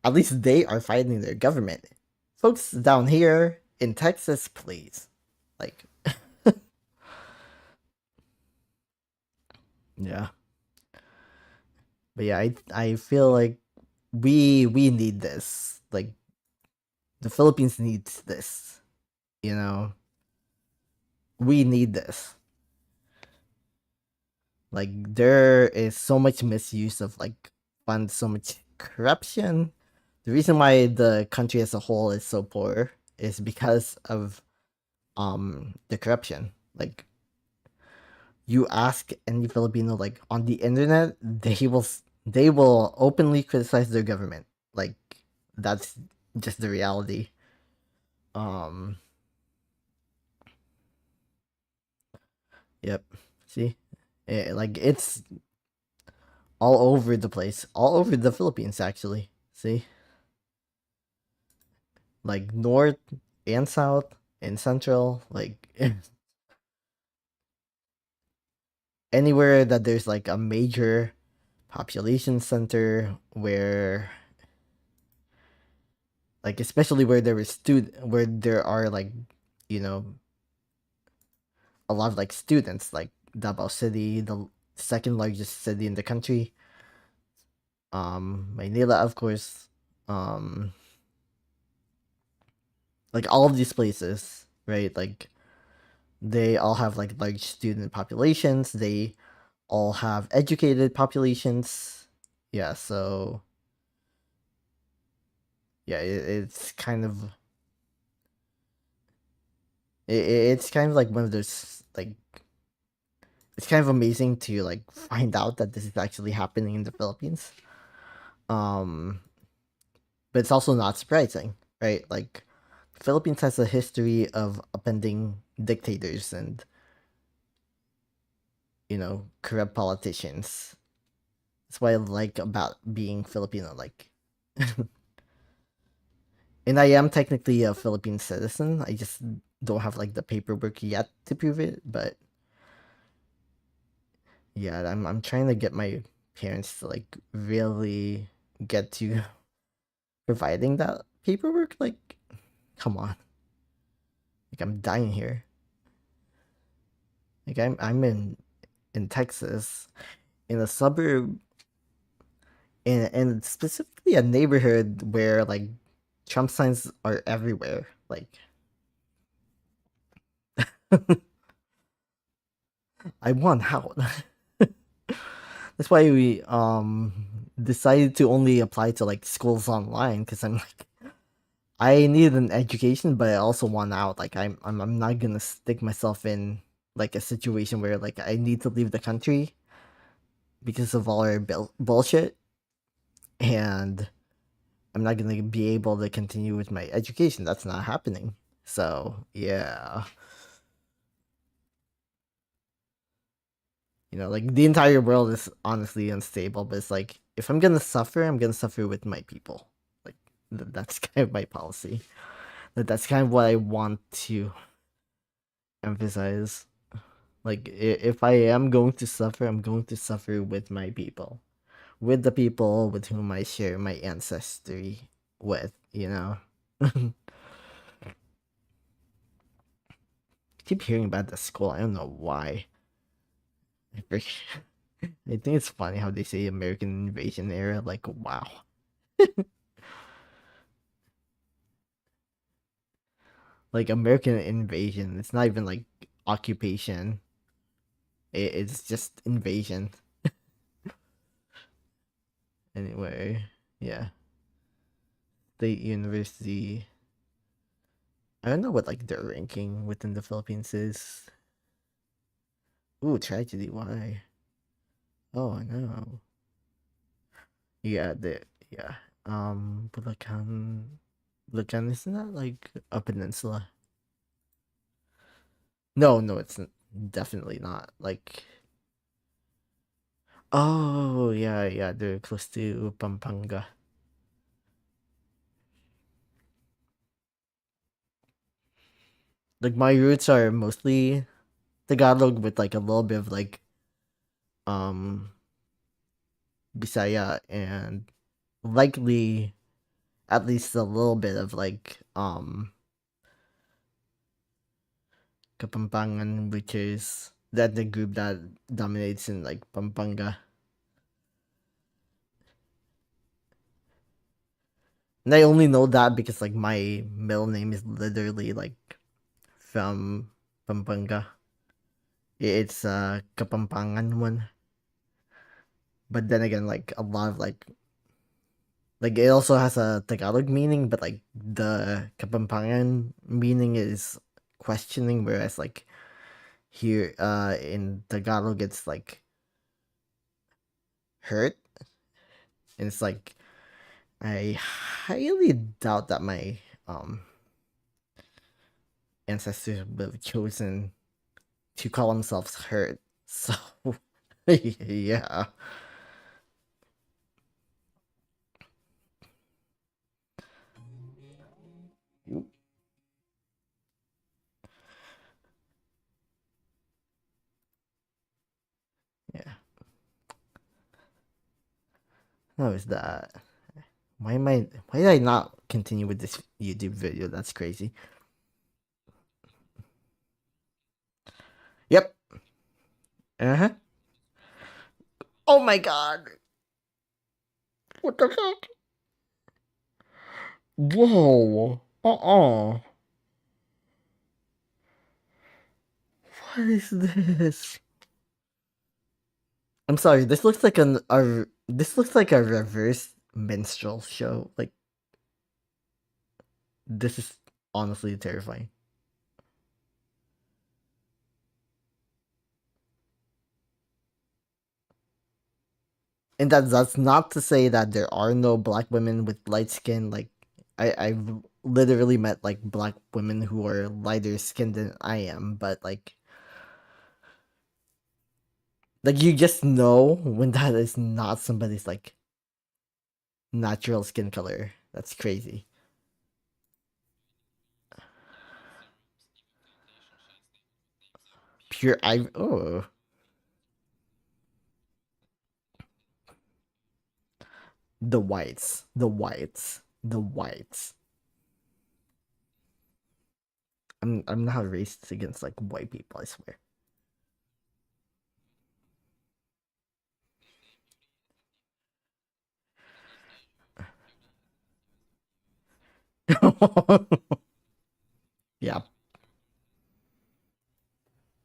at least they are fighting their government. Folks down here in Texas, please. Like, yeah. But yeah, I feel like we need this. Like the Philippines needs this. You know, we need this. Like there is so much misuse of like funds, so much corruption. The reason why the country as a whole is so poor is because of the corruption. Like you ask any Filipino like on the internet, they will openly criticize their government. Like that's just the reality. Um yep. See? Like it's all over the place. All over the Philippines actually. See? Like north and south and central, like anywhere that there's like a major population center where like especially where where there are like you know a lot of like students, like Davao City, the second largest city in the country, Manila, of course, um like all of these places, right? Like they all have like large student populations, they all have educated populations. Yeah, so yeah, it's kind of it's kind of like one of those like it's kind of amazing to like find out that this is actually happening in the Philippines. Um, but it's also not surprising, right? Like Philippines has a history of upending dictators and corrupt politicians. That's what I like about being Filipino. Like, and I am technically a Philippine citizen. I just don't have like the paperwork yet to prove it. But yeah, I'm trying to get my parents to like really get to providing that paperwork. Like, come on, like I'm dying here. Like I'm in Texas, in a suburb, and specifically a neighborhood where like Trump signs are everywhere. Like I want out. That's why we decided to only apply to like schools online because I'm like I need an education, but I also want out. Like I'm not gonna stick myself in like a situation where like I need to leave the country because of all our bullshit, and I'm not gonna be able to continue with my education. That's not happening. So yeah, you know, like the entire world is honestly unstable, but it's like if I'm gonna suffer, I'm gonna suffer with my people. Like that's kind of my policy. That's kind of what I want to emphasize. Like if I am going to suffer, I'm going to suffer with my people, with the people with whom I share my ancestry with. You know, keep hearing about the school. I don't know why. I think it's funny how they say American invasion era. Like, wow. Like American invasion. It's not even like occupation. It's just invasion. Anyway, yeah. State University. I don't know what like their ranking within the Philippines is. Ooh, tragedy. Why? Oh, I know. Yeah, yeah. Bulacan isn't that like a peninsula? No, no, definitely not. Like, oh yeah, yeah, they're close to Pampanga. Like my roots are mostly Tagalog with like a little bit of like um Bisaya and likely at least a little bit of like Kapampangan, which is that the group that dominates in like Pampanga. And I only know that because like my middle name is literally like from Pampanga. It's Kapampangan one. But then again, like a lot of like it also has a Tagalog meaning, but like the Kapampangan meaning is questioning, whereas like here in Tagalog it's like hurt. And it's like I highly doubt that my um ancestors would have chosen to call themselves hurt. So yeah. Yeah. How is that? Why did I not continue with this YouTube video? That's crazy. Yep. Uh-huh. Oh my god. What the fuck? Whoa. Uh-uh. What is this? I'm sorry, this looks like a reverse minstrel show. Like this is honestly terrifying. And that's not to say that there are no black women with light skin. Like I've literally met like black women who are lighter skinned than I am, but like you just know when that is not somebody's like natural skin color. That's crazy. Pure ivory. Oh, the whites, the whites, the whites. I'm not racist against like white people. I swear. Yeah.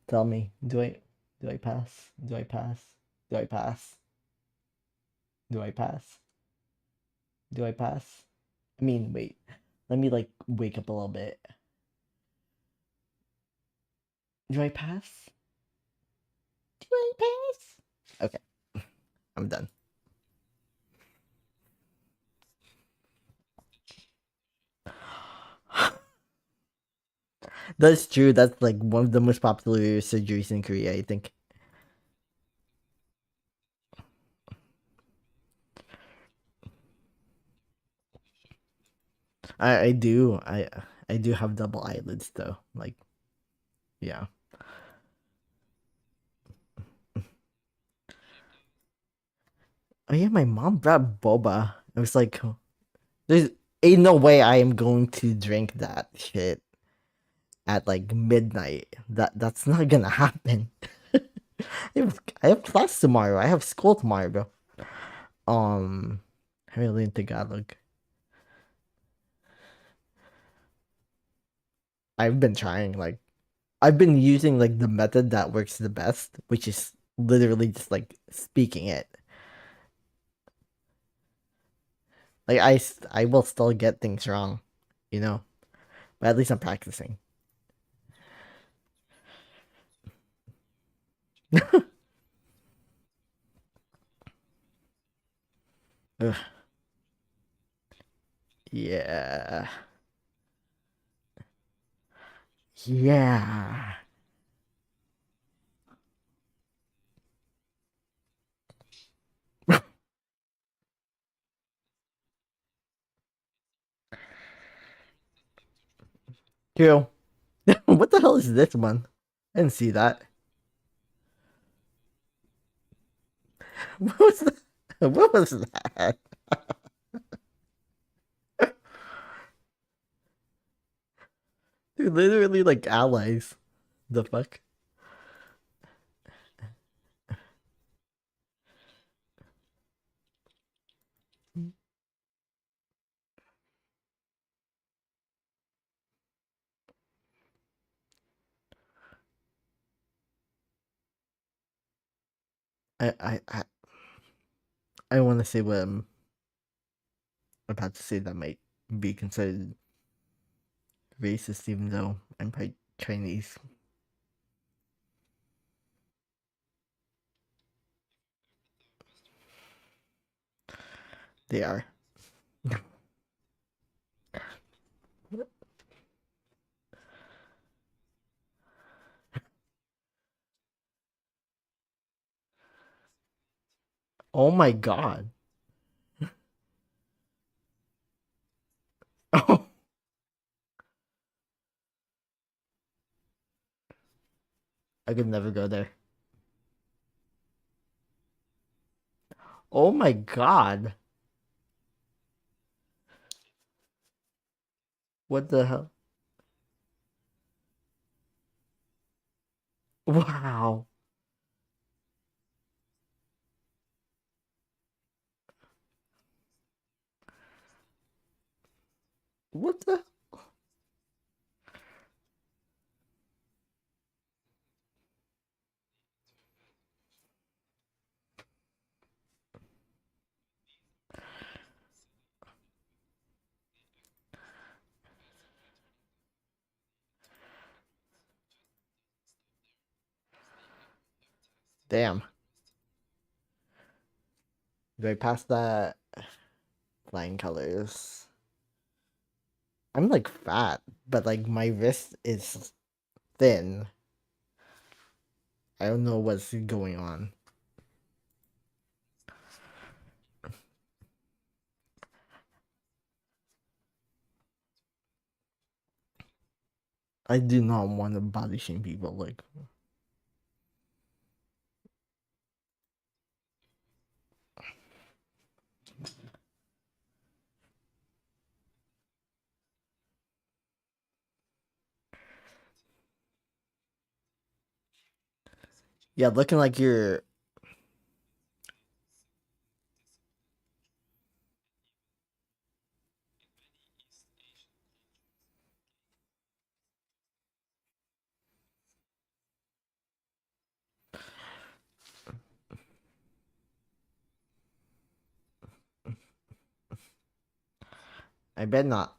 Tell me, do I pass? Do I pass? Do I pass? Do I pass? Do I pass? I mean, wait. Let me like wake up a little bit. Do I pass? Do I pass? Okay. I'm done. That's true. That's like one of the most popular surgeries in Korea, I think. I do. I do have double eyelids though. Like, yeah. Oh yeah, my mom brought boba. I was like, there's ain't no way I am going to drink that shit at like midnight. That's not gonna happen. I have class tomorrow. I have school tomorrow, bro. I really in Tagalog. I've been trying. Like, I've been using like the method that works the best, which is literally just like speaking it. Like I will still get things wrong, you know, but at least I'm practicing. Ugh, yeah, yeah. True. What the hell is this one? I didn't see that. What was that? What was that? Dude, literally like allies. The fuck? I I I, I want to say what I'm about to say that might be considered racist, even though I'm part Chinese. They are. Oh my god. Oh, I could never go there. Oh my god. What the hell? Wow. What the? Damn. Do I pass that? Flying colors. I'm like fat, but like my wrist is thin. I don't know what's going on. I do not want to body shame people. Like, yeah, looking like you're. I bet not.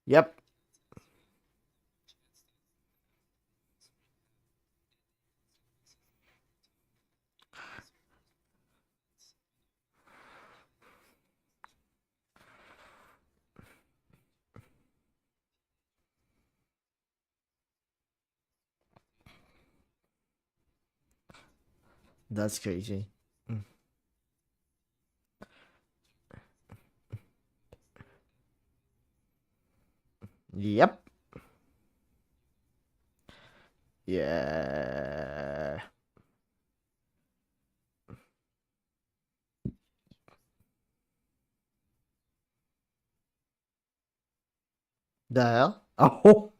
Yep. That's crazy. Mm. Yep. Yeah. The hell? Oh.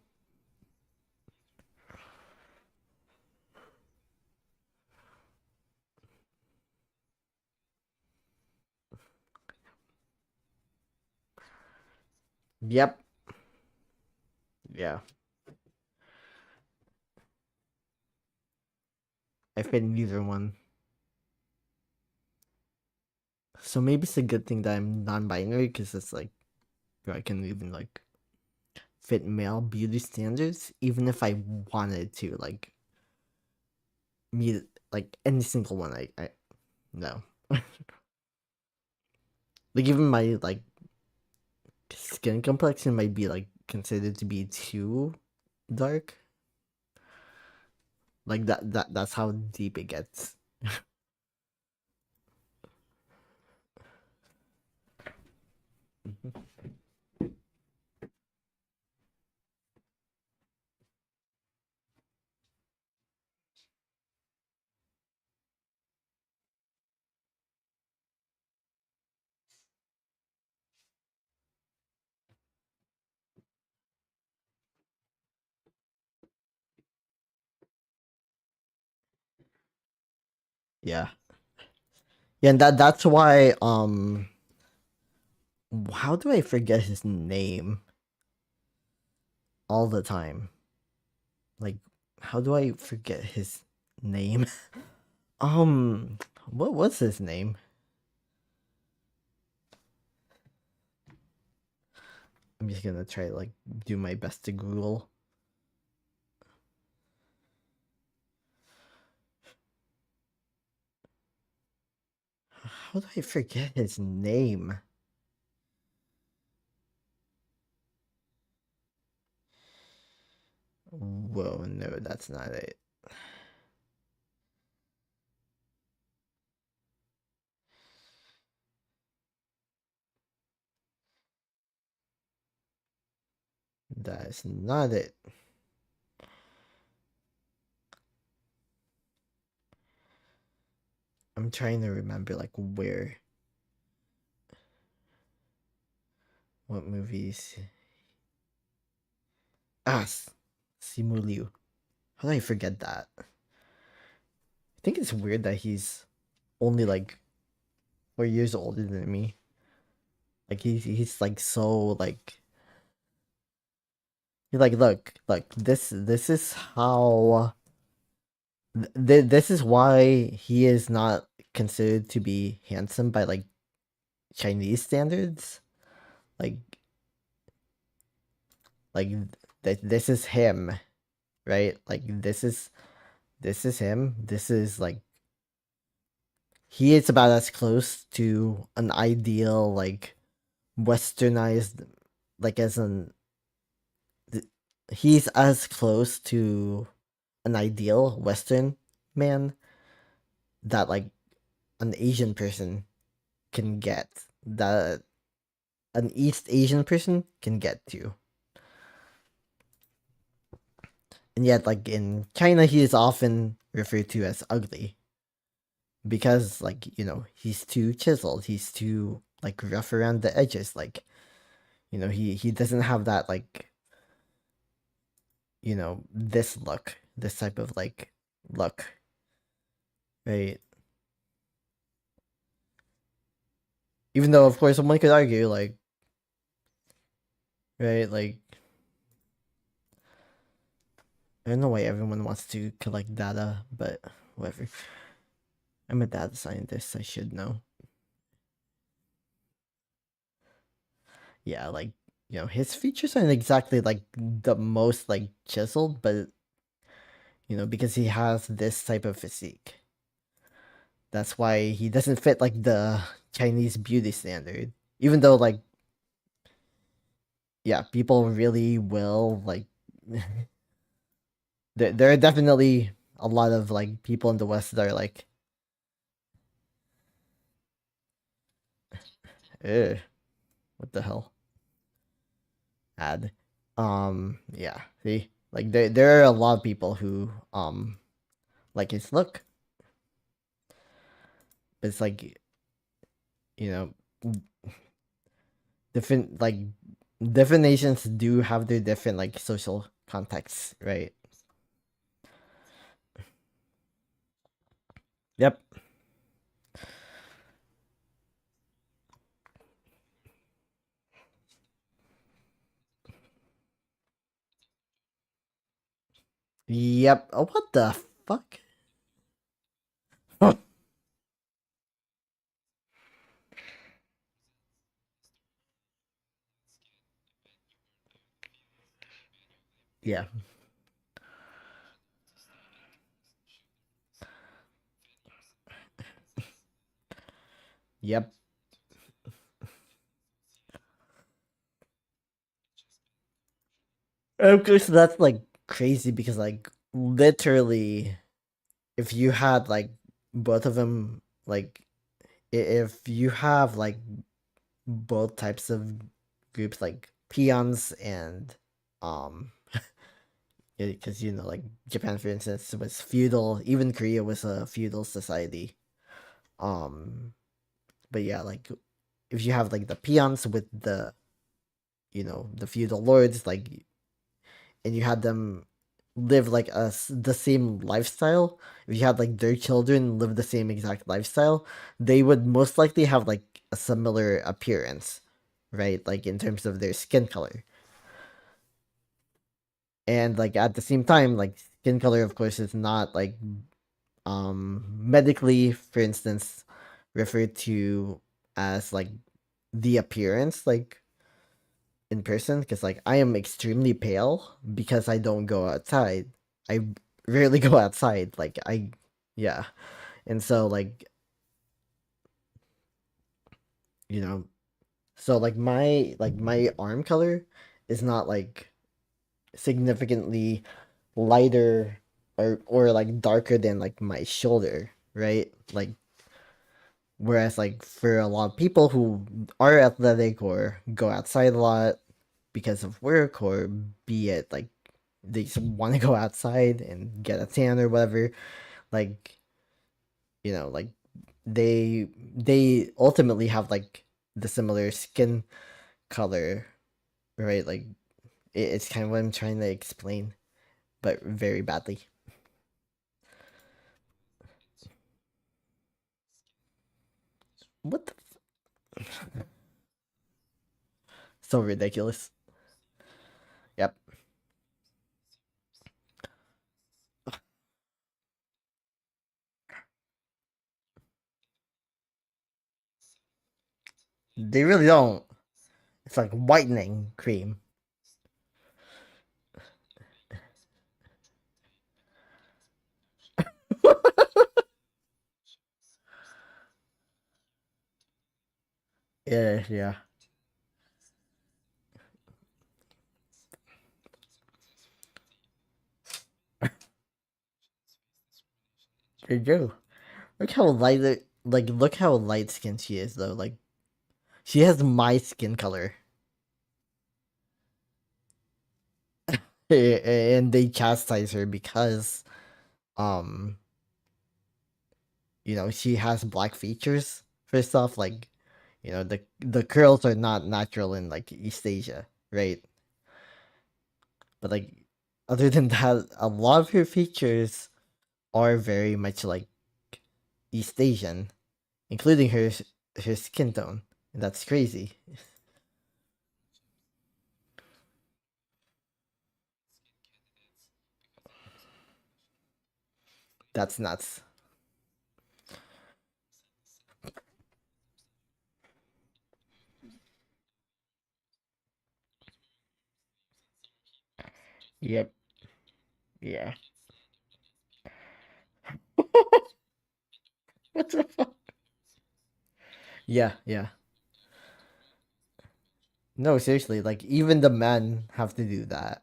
Yep. Yeah. I fit neither one. So maybe it's a good thing that I'm non-binary because it's like I can even like fit male beauty standards, even if I wanted to like meet like any single one. I no. Like even my like skin complexion might be like considered to be too dark. Like that's how deep it gets. Yeah. Yeah, and that's why how do I forget his name all the time? Like how do I forget his name? um what was his name? I'm just gonna try to like do my best to Google. How do I forget his name? Whoa, no, that's not it. That is not it. I'm trying to remember like where, what movies. Ah, Simu Liu. How did I forget that? I think it's weird that he's only like 4 years older than me. Like he's like so like he's like look this is how this is why he is not considered to be handsome by like Chinese standards. Like like this is him, right? Like this is him. This is like he is about as close to an ideal like westernized like as an he's as close to an ideal western man that like an Asian person can get, that an East Asian person can get to. And yet like in China he is often referred to as ugly because like he's too chiseled, he's too like rough around the edges, like he doesn't have that like this look, this type of like look, right? Even though of course someone could argue like, right, like I don't know why everyone wants to collect data, but whatever. I'm a data scientist, I should know. Yeah, like his features aren't exactly like the most like chiseled, but because he has this type of physique. That's why he doesn't fit like the Chinese beauty standard. Even though like yeah, people really will like there are definitely a lot of like people in the West that are like Ugh, what the hell? Ad. Yeah. See, like there are a lot of people who like his look, but it's like you know different like different nations do have their different like social contexts, right? Yep. Yep. Oh, what the fuck? Yeah. Yep. Of course, that's like crazy because like literally, if you had like both of them, like if you have like both types of groups, like peons and because like Japan, for instance, was feudal. Even Korea was a feudal society. Um, but yeah, like if you have like the peons with the the feudal lords, like and you had them live like the same lifestyle, if you had like their children live the same exact lifestyle, they would most likely have like a similar appearance, right? Like in terms of their skin color. And like at the same time, like skin color of course is not like medically, for instance, referred to as like the appearance like in person, because like I am extremely pale because I don't go outside. I rarely go outside. Like yeah, and so you know, so like my arm color is not like significantly lighter or like darker than like my shoulder, right? Like whereas like for a lot of people who are athletic or go outside a lot because of work or be it like they just want to go outside and get a tan or whatever, like like they ultimately have like the similar skin color, right? Like it's kind of what I'm trying to explain, but very badly. What the so ridiculous. Yep. They really don't. It's like whitening cream. Yeah, yeah. They do. Look how look how light skinned she is though. Like she has my skin color. And they chastise her because um she has black features. First off, like the curls are not natural in like East Asia, right? But like other than that, a lot of her features are very much like East Asian, including her skin tone. And that's crazy. That's nuts. Yep. Yeah. What the fuck? Yeah, yeah. No, seriously, like even the men have to do that.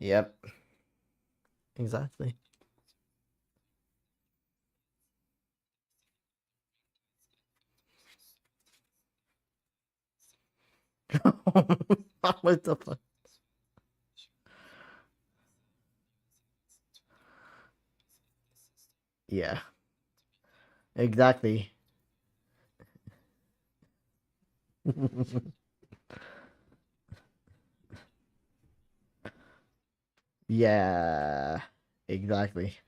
Yep. Exactly. What the fuck? Yeah, exactly. Yeah, exactly.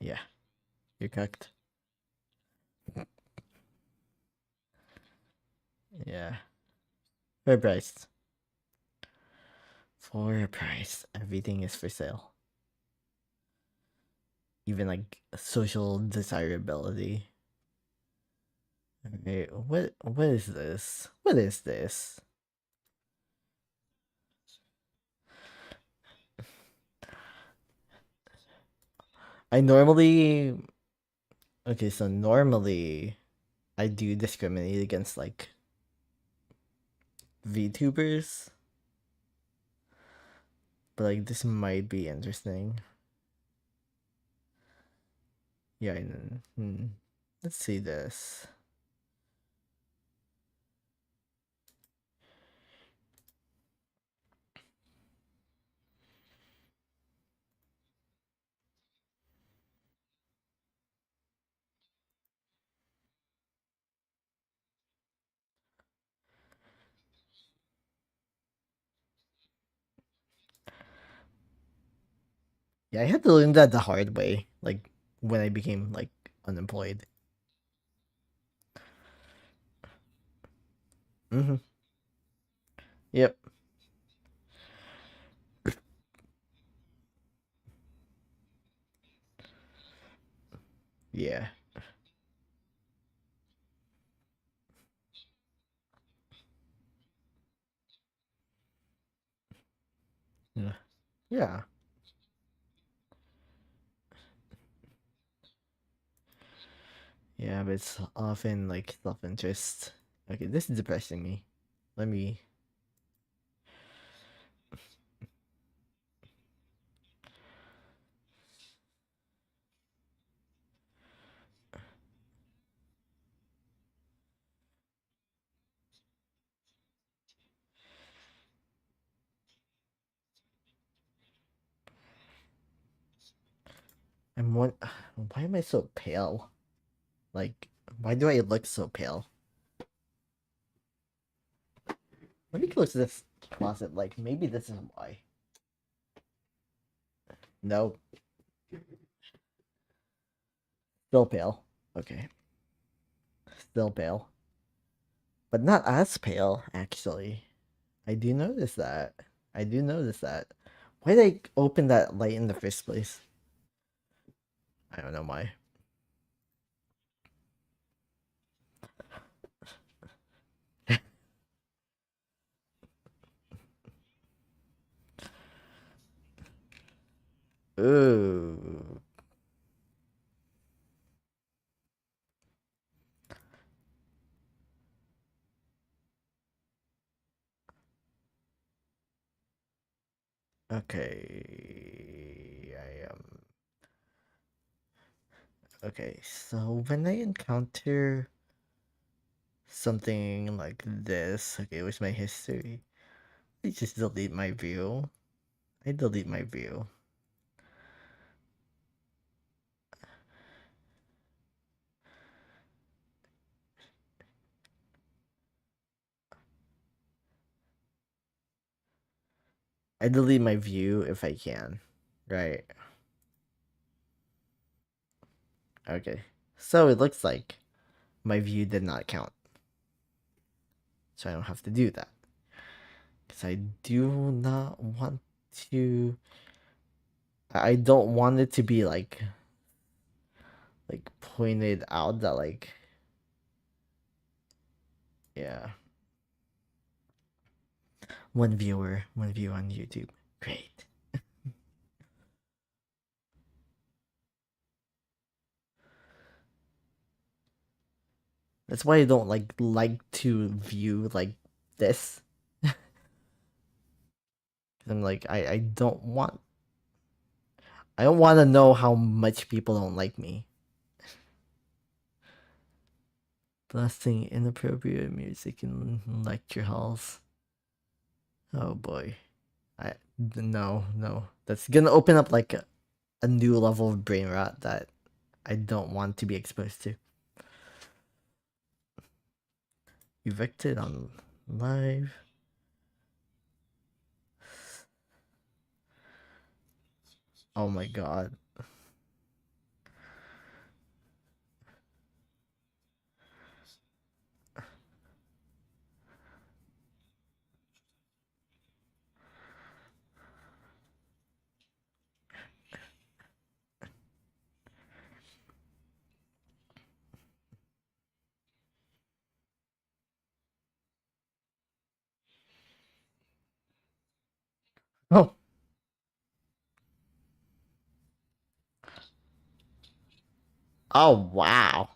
Yeah, you're correct. Yeah, fair price. For a price, everything is for sale. Even like social desirability. Okay, what is this? What is this? I normally okay, so normally I do discriminate against like VTubers, but like this might be interesting. Yeah, let's see this. Yeah, I had to learn that the hard way, like when I became like unemployed. Mm-hmm. Yep. Yeah. Yeah. Yeah. Yeah, but it's often like self-interest. Okay, this is depressing me. Let me. I'm one. Why am I so pale? Like, why do I look so pale? Let me close this closet. Like, maybe this is why. No, still pale. Okay, still pale, but not as pale actually. I do notice that. I do notice that. Why did I open that light in the first place? I don't know why. Ooh. Okay. I am. Okay, so when I encounter something like this, okay, with my history, I just delete my view. I delete my view. I delete my view if I can. Right. Okay. So it looks like my view did not count. So I don't have to do that. Because I do not want to. I don't want it to be like pointed out that like yeah, one viewer, one view on YouTube. Great. That's why I don't like to view like this. I'm like I don't want I don't want to know how much people don't like me. Blasting inappropriate music in lecture halls. Oh boy. No. That's gonna open up like a new level of brain rot that I don't want to be exposed to. Evicted on live. Oh my god. Oh. Oh wow.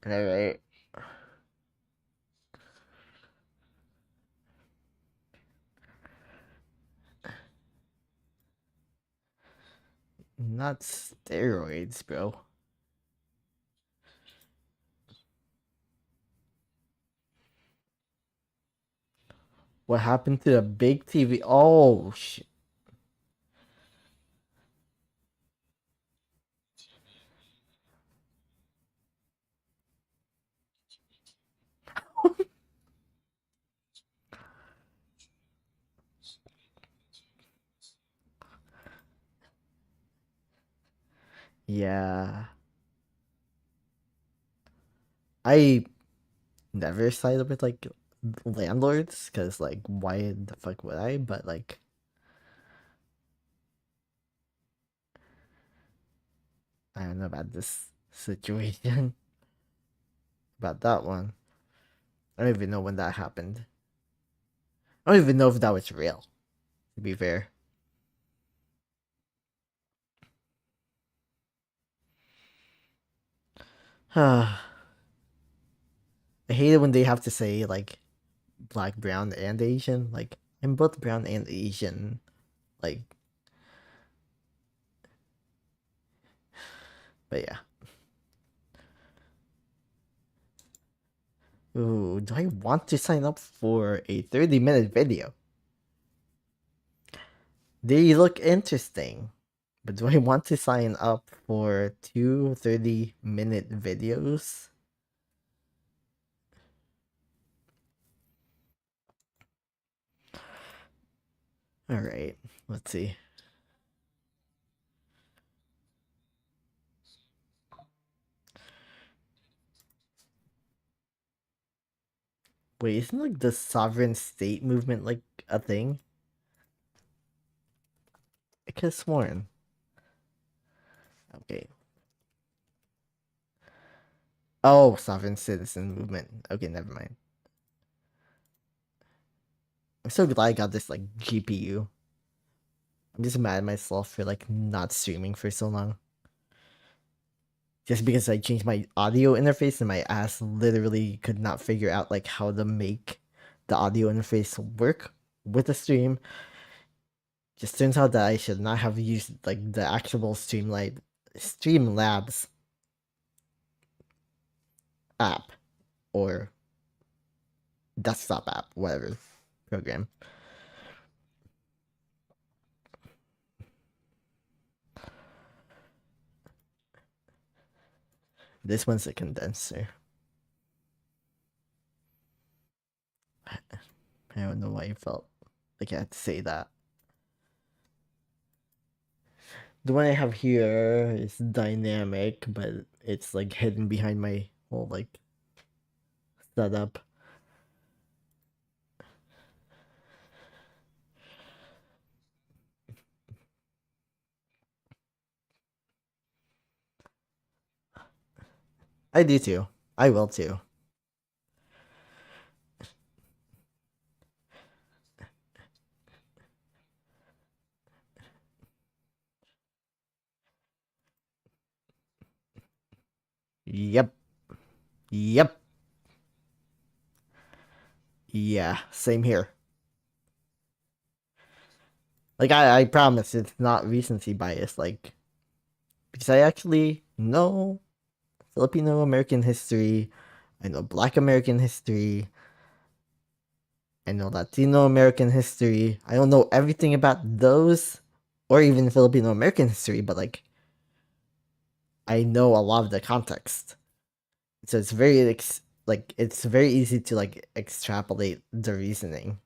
Alright. Not steroids, bro. What happened to the big TV? Oh shit. Yeah. I never sided with like landlords because like why the fuck would I? But like I don't know about this situation. About that one. I don't even know when that happened. I don't even know if that was real, to be fair. I hate it when they have to say like black, brown, and Asian. Like I'm both brown and Asian. Like, but yeah. Ooh, do I want to sign up for a 30-minute video? They look interesting, but do I want to sign up for two 30-minute videos? All right, let's see. Wait, isn't like the sovereign state movement like a thing? I could have sworn. Okay. Oh, sovereign citizen movement. Okay, never mind. I'm so glad I got this like GPU. I'm just mad at myself for like not streaming for so long. Just because I changed my audio interface and my ass literally could not figure out like how to make the audio interface work with the stream. Just turns out that I should not have used like the actual Streamlabs app or desktop app, whatever program. This one's a condenser. I don't know why you felt like I had to say that. The one I have here is dynamic, but it's like hidden behind my whole like setup. I do too. I will too. Yep. Yep. Yeah, same here. Like, I promise it's not recency bias, like, because I actually know Filipino American history, I know Black American history, I know Latino American history. I don't know everything about those, or even Filipino American history, but like, I know a lot of the context. So it's very, like, it's very easy to, like, extrapolate the reasoning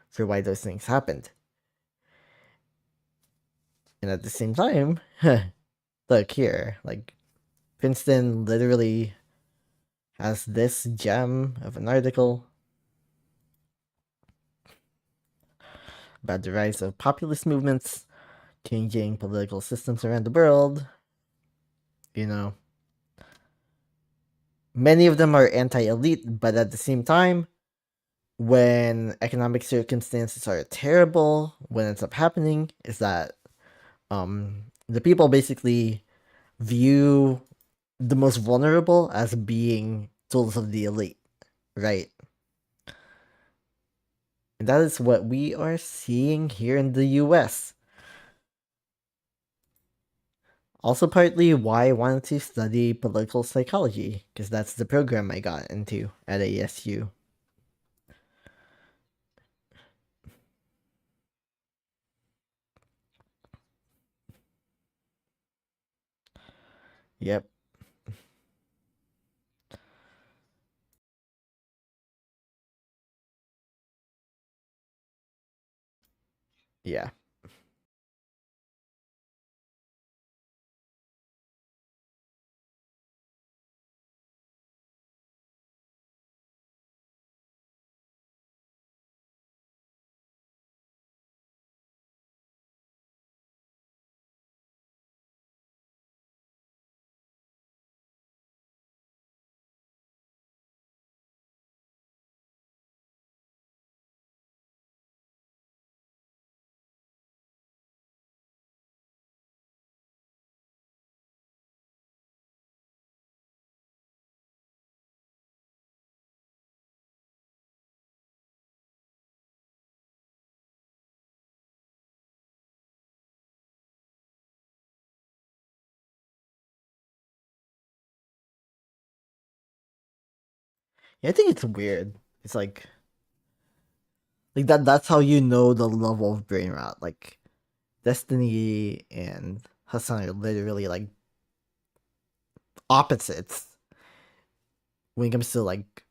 for why those things happened. And at the same time, look here, like, Princeton literally has this gem of an article about the rise of populist movements, changing political systems around the world. You know, many of them are anti-elite, but at the same time, when economic circumstances are terrible, what ends up happening is that the people basically view the most vulnerable as being tools of the elite, right? And that is what we are seeing here in the US. Also, partly why I wanted to study political psychology, because that's the program I got into at ASU. Yep. Yeah. Yeah, I think it's weird. It's like that's how you know the level of brain rot. Like Destiny and Hassan are literally like opposites when it comes to like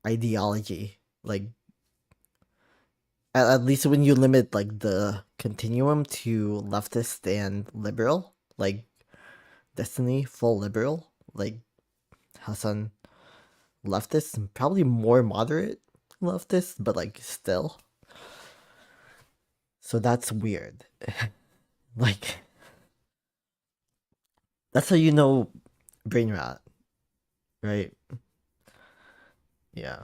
ideology. Like at least when you limit like the continuum to leftist and liberal, like Destiny full liberal, like Hassan leftist and probably more moderate leftist, but like still. So that's weird. Like that's how you know brain rot, right? Yeah.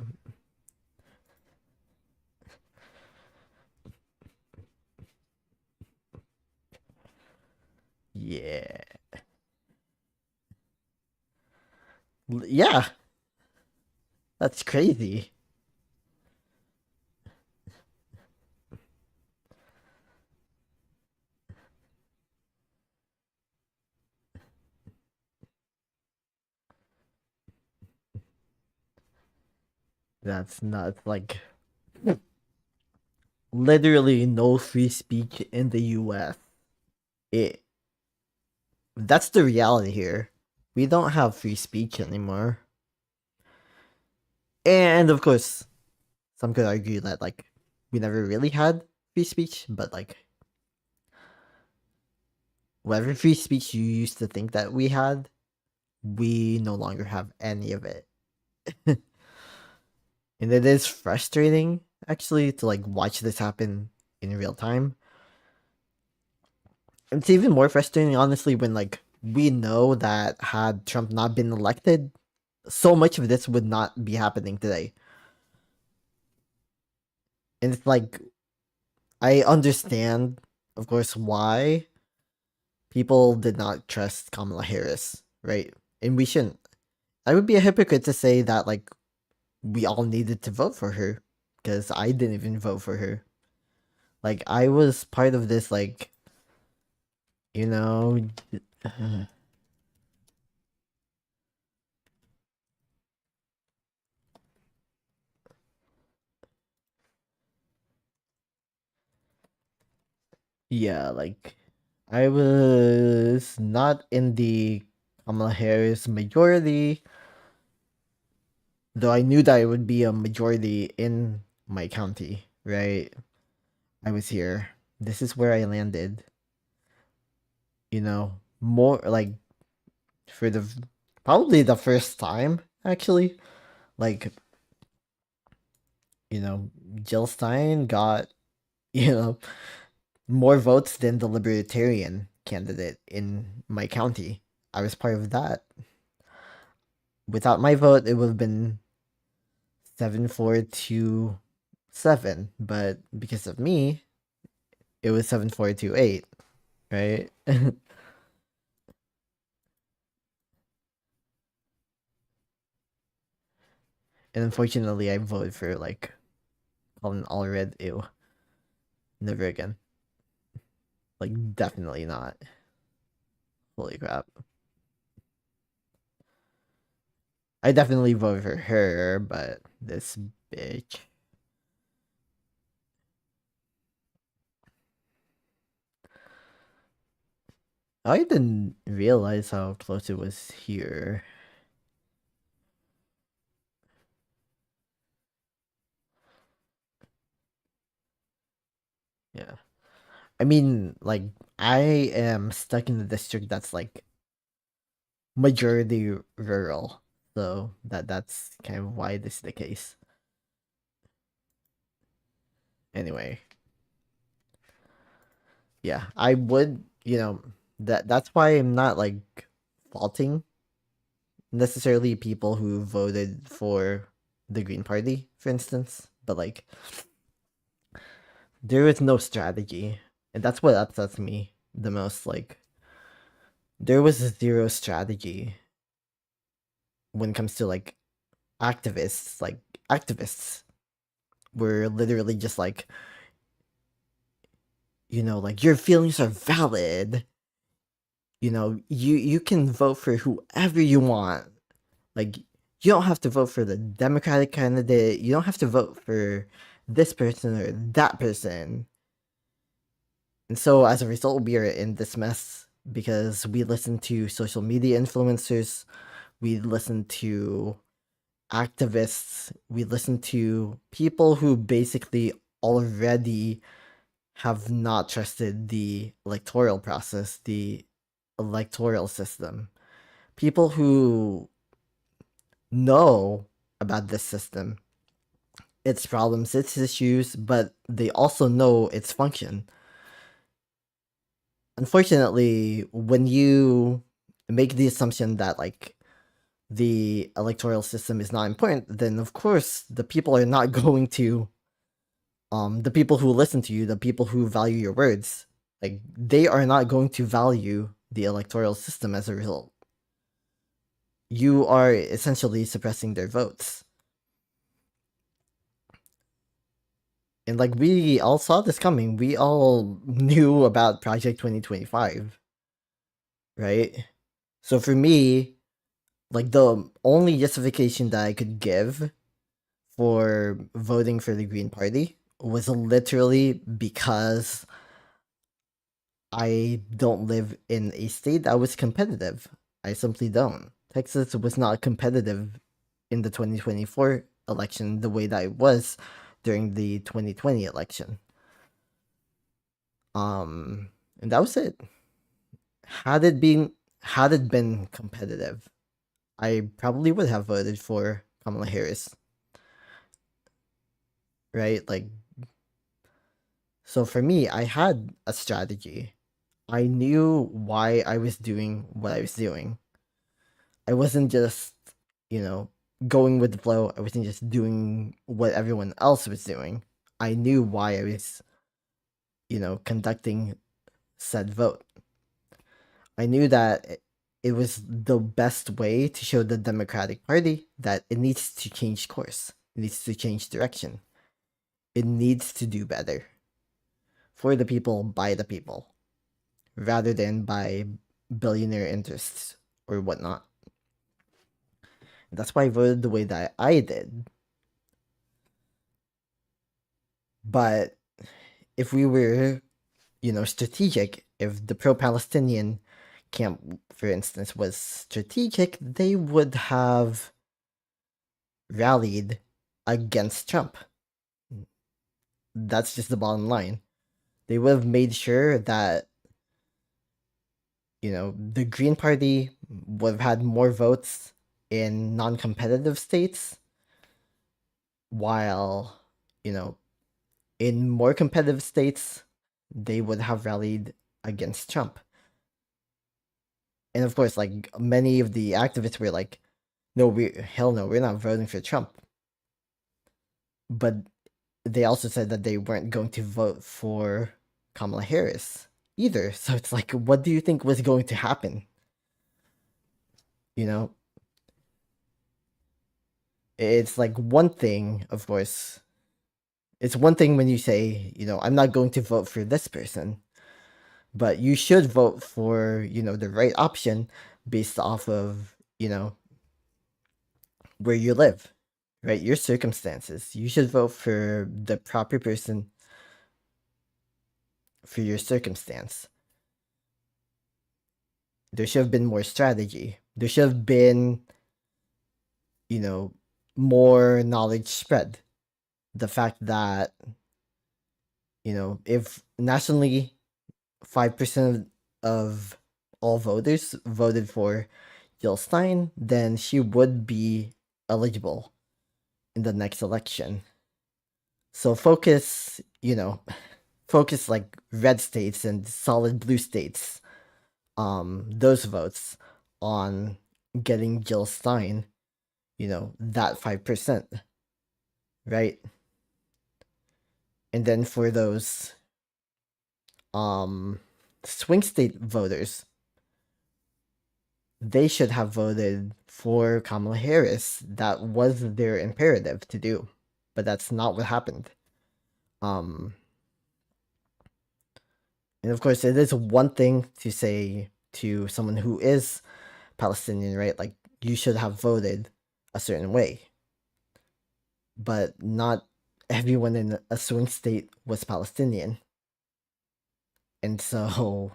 Yeah. Yeah, that's crazy. That's nuts. Like literally no free speech in the US. It That's the reality here. We don't have free speech anymore. And of course, some could argue that like we never really had free speech, but like whatever free speech you used to think that we had, we no longer have any of it. And it is frustrating actually to like watch this happen in real time. It's even more frustrating honestly when like we know that had Trump not been elected, so much of this would not be happening today. And it's like I understand, of course, why people did not trust Kamala Harris, right? and we shouldn't. I would be a hypocrite to say that like we all needed to vote for her because I didn't even vote for her. Like I was part of this like you know yeah, like I was not in the Kamala Harris majority, though I knew that it would be a majority in my county, right? I was here. This is where I landed. More like for the probably the first time actually. Like, Jill Stein got, you know, more votes than the Libertarian candidate in my county. I was part of that. Without my vote, it would have been 7-4-2-7, but because of me, it was 7-4-2-8, right? And unfortunately, I voted for like an all red. Ew, never again. Like, definitely not. Holy crap. I definitely voted for her, but this bitch. I didn't realize how close it was here. Yeah. I mean, like, I am stuck in a district that's like majority rural. So that's kind of why this is the case. Anyway, yeah, I would, that's why I'm not like faulting necessarily people who voted for the Green Party, for instance, but like there is no strategy, and that's what upsets me the most. Like there was zero strategy when it comes to like activists. Like activists were literally just like, like your feelings are valid. You can vote for whoever you want. Like you don't have to vote for the Democratic candidate. You don't have to vote for this person or that person. And so as a result, we are in this mess because we listen to social media influencers, we listen to activists, we listen to people who basically already have not trusted the electoral process, the electoral system. People who know about this system, its problems, its issues, but they also know its function. Unfortunately, when you make the assumption that like the electoral system is not important, then of course the people are not going to the people who listen to you, the people who value your words, like they are not going to value the electoral system as a result. You are essentially suppressing their votes. And like we all saw this coming. We all knew about Project 2025, right? So for me, like the only justification that I could give for voting for the Green Party was literally because I don't live in a state that was competitive. I simply don't. Texas was not competitive in the 2024 election the way that it was during the 2020 election. And that was it. Had it been had it been competitive, I probably would have voted for Kamala Harris, right? Like so for me, I had a strategy. I knew why I was doing what I was doing. I wasn't just, you know, going with the flow. I wasn't just doing what everyone else was doing. I knew why I was, conducting said vote. I knew that it was the best way to show the Democratic Party that it needs to change course. It needs to change direction. It needs to do better for the people, by the people, rather than by billionaire interests or whatnot. That's why I voted the way that I did. But if we were, strategic, if the pro Palestinian camp, for instance, was strategic, they would have rallied against Trump. That's just the bottom line. They would have made sure that, the Green Party would have had more votes in non competitive states, while, in more competitive states, they would have rallied against Trump. And of course, like many of the activists were like, no, hell no, we're not voting for Trump. But they also said that they weren't going to vote for Kamala Harris either. So it's like, what do you think was going to happen? You know, it's like one thing, of course. It's one thing when you say, I'm not going to vote for this person, but you should vote for, the right option based off of, where you live, right? Your circumstances. You should vote for the proper person for your circumstance. There should have been more strategy. There should have been, more knowledge spread. The fact that, if nationally 5% of all voters voted for Jill Stein, then she would be eligible in the next election. So focus, focus like red states and solid blue states, those votes on getting Jill Stein, that 5%, right? And then for those swing state voters, they should have voted for Kamala Harris. That was their imperative to do, but that's not what happened. And of course, it is one thing to say to someone who is Palestinian, right? Like, you should have voted a certain way. But not everyone in a swing state was Palestinian. And so,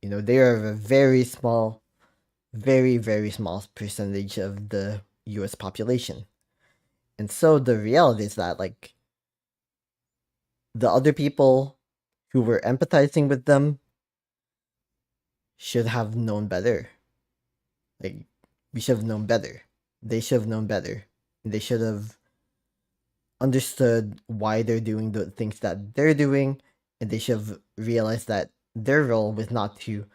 they are a very small, very, very small percentage of the US population. And so the reality is that, like, the other people who were empathizing with them should have known better. Like, we should have known better. They should have known better. They should have understood why they're doing the things that they're doing, and they should have realized that their role was not to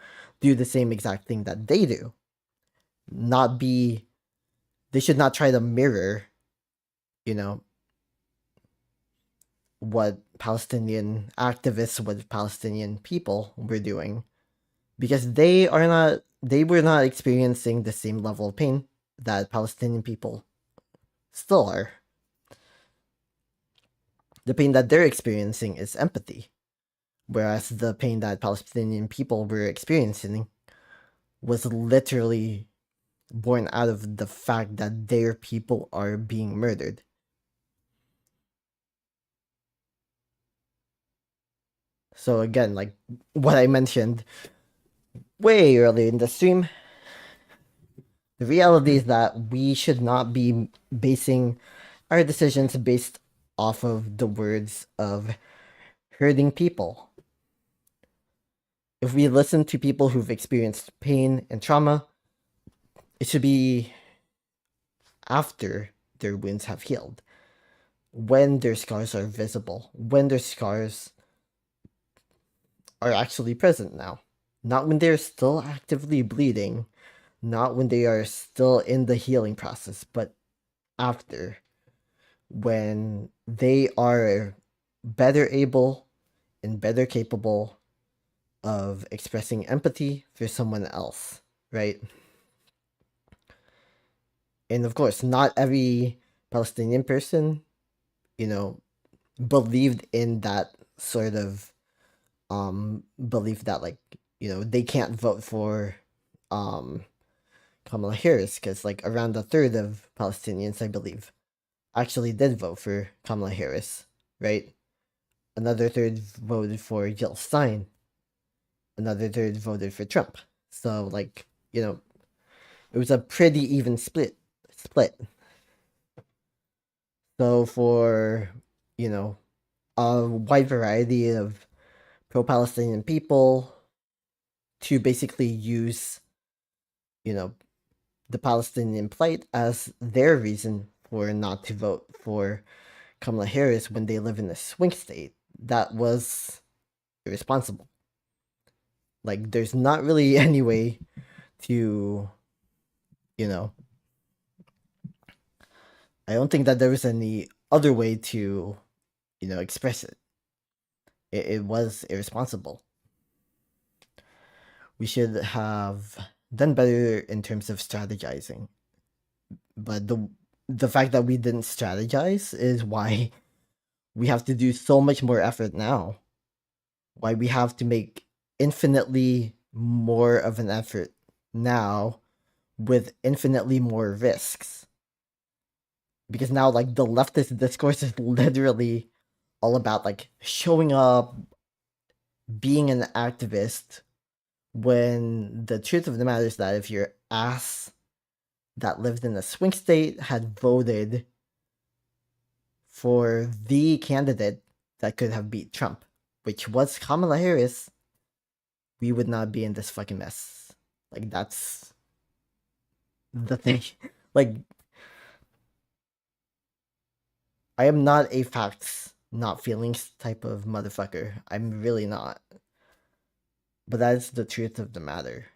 do the same exact thing that they do. They should not try to mirror, what Palestinian activists, what Palestinian people were doing, because they were not experiencing the same level of pain that Palestinian people still are. The pain that they're experiencing is empathy, whereas the pain that Palestinian people were experiencing was literally born out of the fact that their people are being murdered. So again, like what I mentioned way earlier in the stream, the reality is that we should not be basing our decisions based off of the words of hurting people. If we listen to people who've experienced pain and trauma, it should be after their wounds have healed, when their scars are visible, when their scars are actually present now, not when they're still actively bleeding, not when they are still in the healing process, but after, when they are better able and better capable of expressing empathy for someone else, right? And of course, not every Palestinian person, you know, believed in that sort of belief that, like, they can't vote for um Kamala Harris, because like around a third of Palestinians, I believe, actually did vote for Kamala Harris, right? Another third voted for Jill Stein. Another third voted for Trump. So like, it was a pretty even split. So for, you know, a wide variety of pro-Palestinian people to basically use, you know, the Palestinian plight as their reason for not to vote for Kamala Harris when they live in a swing state, that was irresponsible. Like, there's not really any way to, you know, I don't think that there was any other way to, express it. It was irresponsible. We should have done better in terms of strategizing. But the fact that we didn't strategize is why we have to do so much more effort now. Why we have to make infinitely more of an effort now with infinitely more risks. Because now, like, the leftist discourse is literally all about, like, showing up, being an activist, when the truth of the matter is that if your ass that lived in a swing state had voted for the candidate that could have beat Trump, which was Kamala Harris, we would not be in this fucking mess. Like, that's the thing. Like, I am not a facts, not feelings type of motherfucker. I'm really not. But that is the truth of the matter.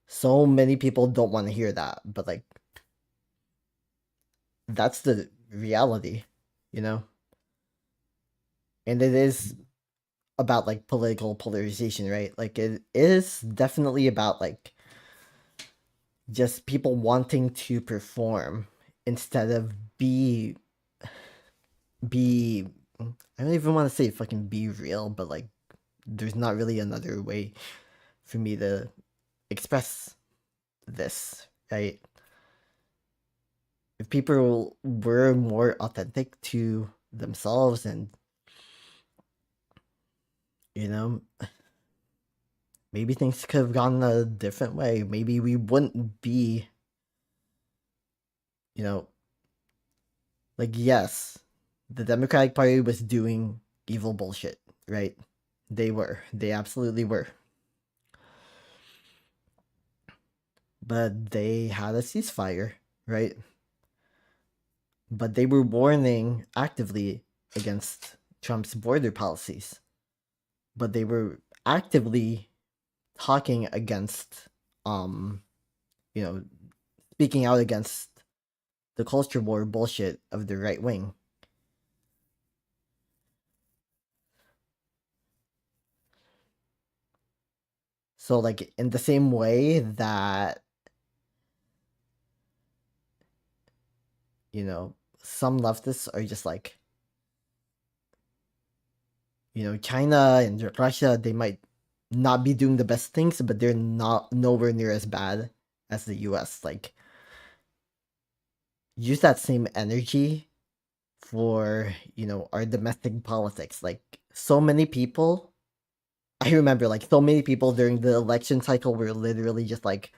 So many people don't want to hear that, but like, that's the reality, you know? And it is about like political polarization, right? Like, it is definitely about like just people wanting to perform instead of be I don't even want to say fucking be real, but like, there's not really another way for me to express this, right? If people were more authentic to themselves and, you know, maybe things could have gone a different way. Maybe we wouldn't be, you know, like, yes, the Democratic Party was doing evil bullshit, right? They were. They absolutely were. But they had a ceasefire, right? But they were warning actively against Trump's border policies. But they were actively talking against, you know, speaking out against the culture war bullshit of the right wing. So, like, in the same way that, some leftists are just like, China and Russia, they might not be doing the best things, but they're not nowhere near as bad as the US. Like, use that same energy for, our domestic politics. Like, so many people, I remember, like, so many people during the election cycle were literally just like,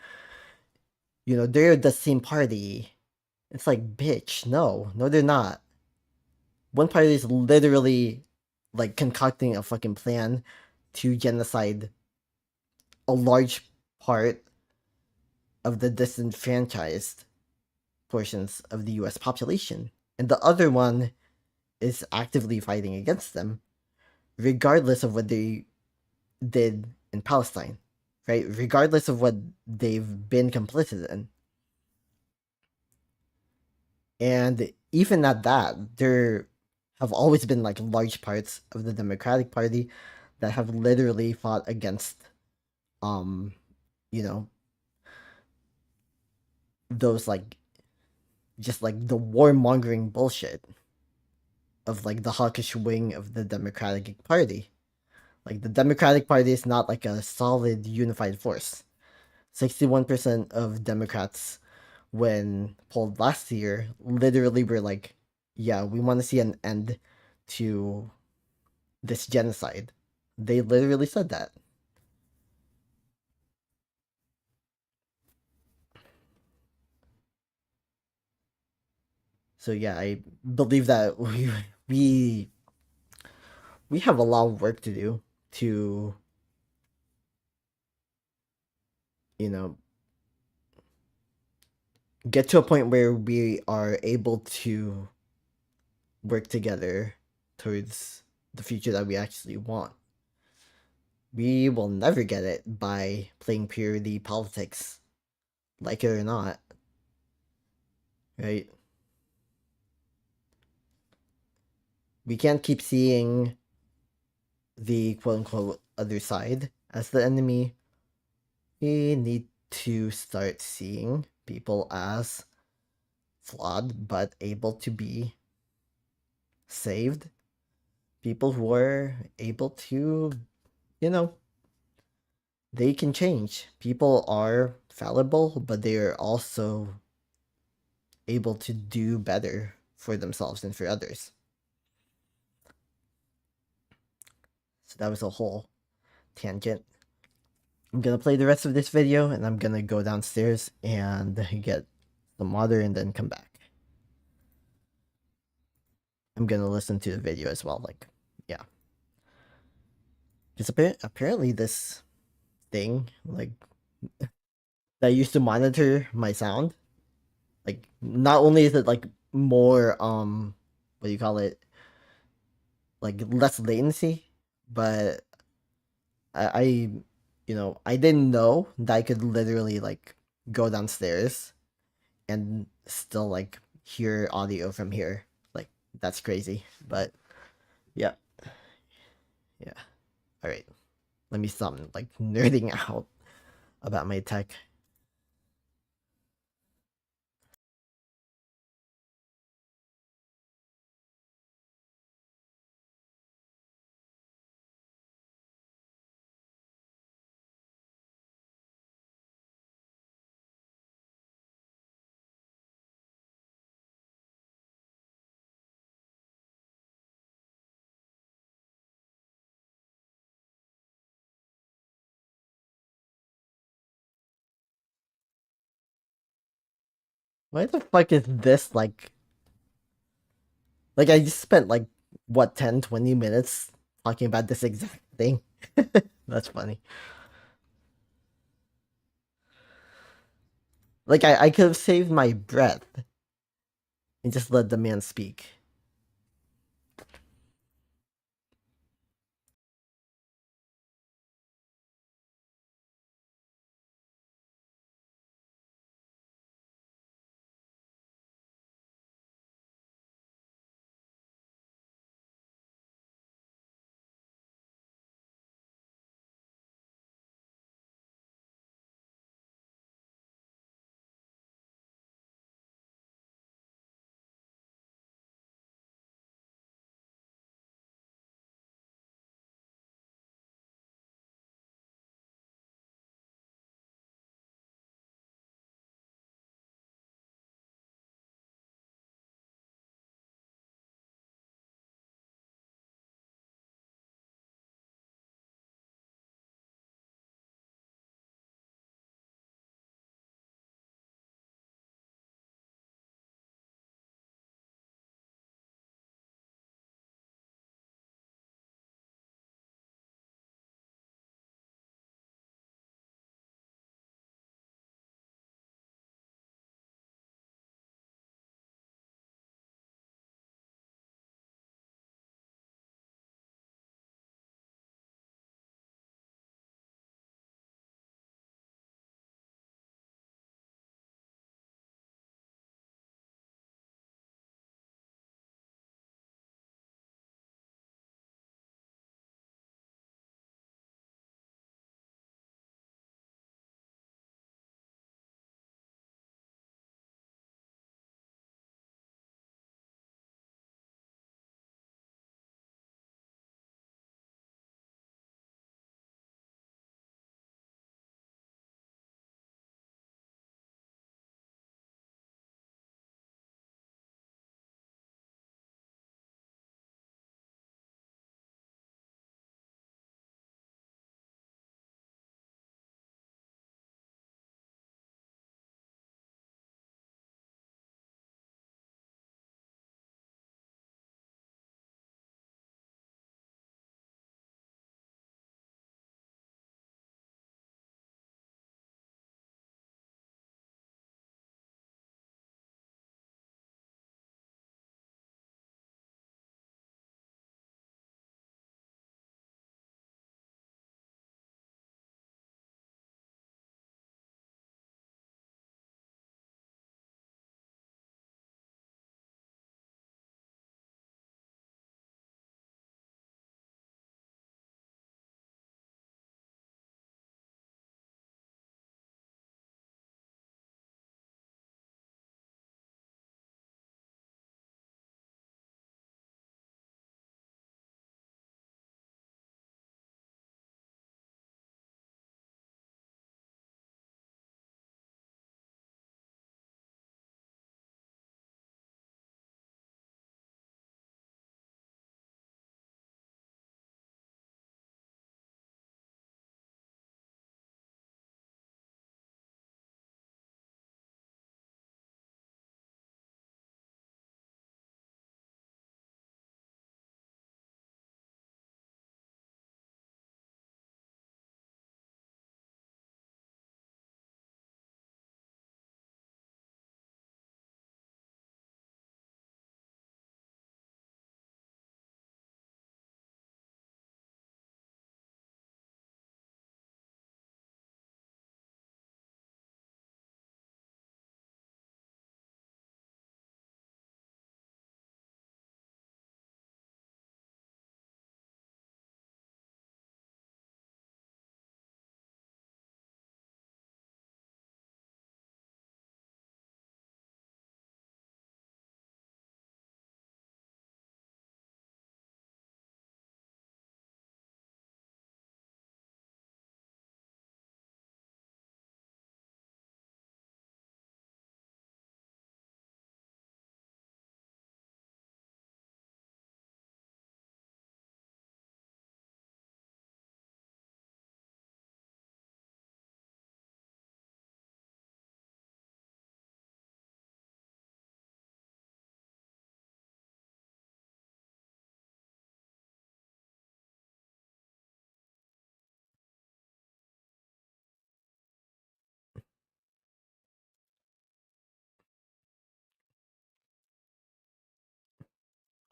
they're the same party. It's like, bitch, no, they're not. One party is literally like concocting a fucking plan to genocide a large part of the disenfranchised portions of the US population. And the other one is actively fighting against them, regardless of what they did in Palestine, right? Regardless of what they've been complicit in. And even at that, there have always been like large parts of the Democratic Party that have literally fought against um you know those like just like the warmongering bullshit of like the hawkish wing of the Democratic Party. Like the Democratic Party is not like a solid unified force. 61% of Democrats when polled last year literally were like, yeah, we want to see an end to this genocide. They literally said that. So yeah, I believe that we we have a lot of work to do to, you know, get to a point where we are able to work together towards the future that we actually want. We will never get it by playing purely politics, like it or not, right? We can't keep seeing the quote unquote other side as the enemy. We need to start seeing people as flawed but able to be saved. People who are able to, you know, they can change. People are fallible, but they are also able to do better for themselves and for others. So that was a whole tangent. I'm gonna play the rest of this video and I'm gonna go downstairs and get some water and then come back. I'm gonna listen to the video as well. Like, yeah. Because apparently this thing, like, that used to monitor my sound, like, not only is it, like, more, what do you call it? Like, less latency, but I I didn't know that I could literally, like, go downstairs and still, like, hear audio from here. Like, that's crazy. But, yeah. Yeah. All right. Let me stop, like, nerding out about my tech. Why the fuck is this, like, I just spent, like, what, 10-20 minutes talking about this exact thing? That's funny. Like, I could have saved my breath and just let the man speak.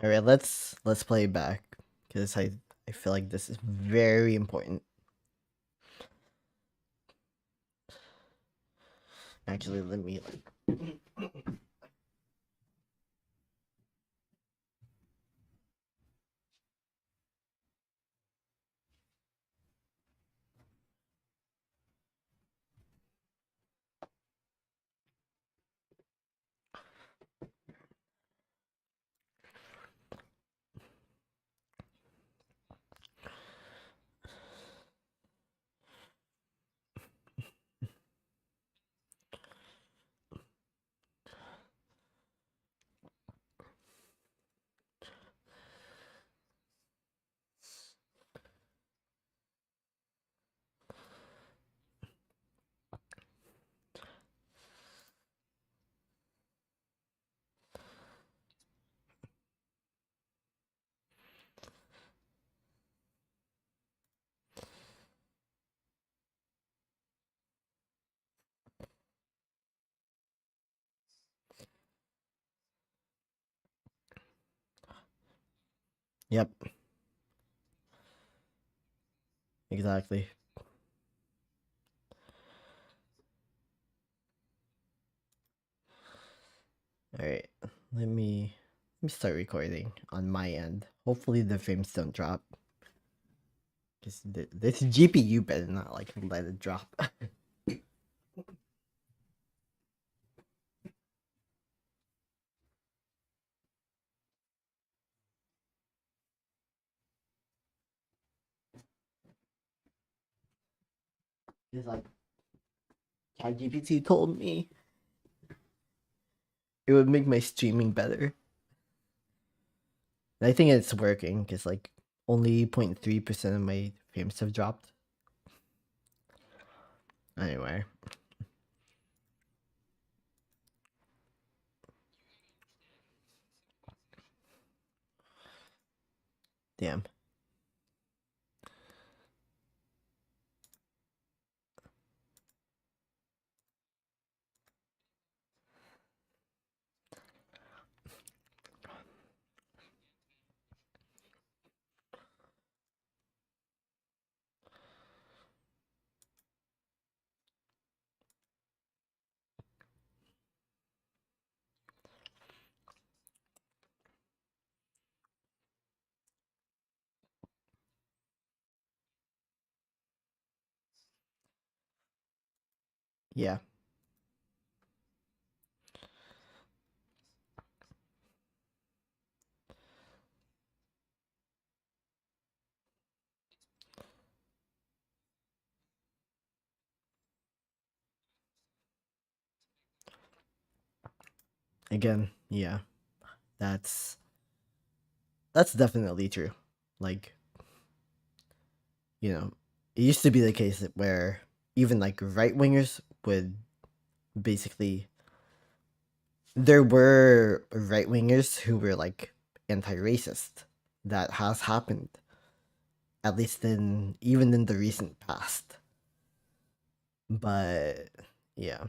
All right, let's play back because I feel like this is very important. Actually, let me like. Yep, exactly. All right, let me start recording on my end. Hopefully the frames don't drop. Cause this GPU better not like let it drop. It's like ChatGPT told me it would make my streaming better. And I think it's working because like only 0.3% of my frames have dropped. Anyway, damn. Yeah, again, yeah, that's that's definitely true. Like, you know, it used to be the case where even like right wingers would basically there were right wingers who were like anti-racist. That has happened, at least in even in the recent past. But yeah,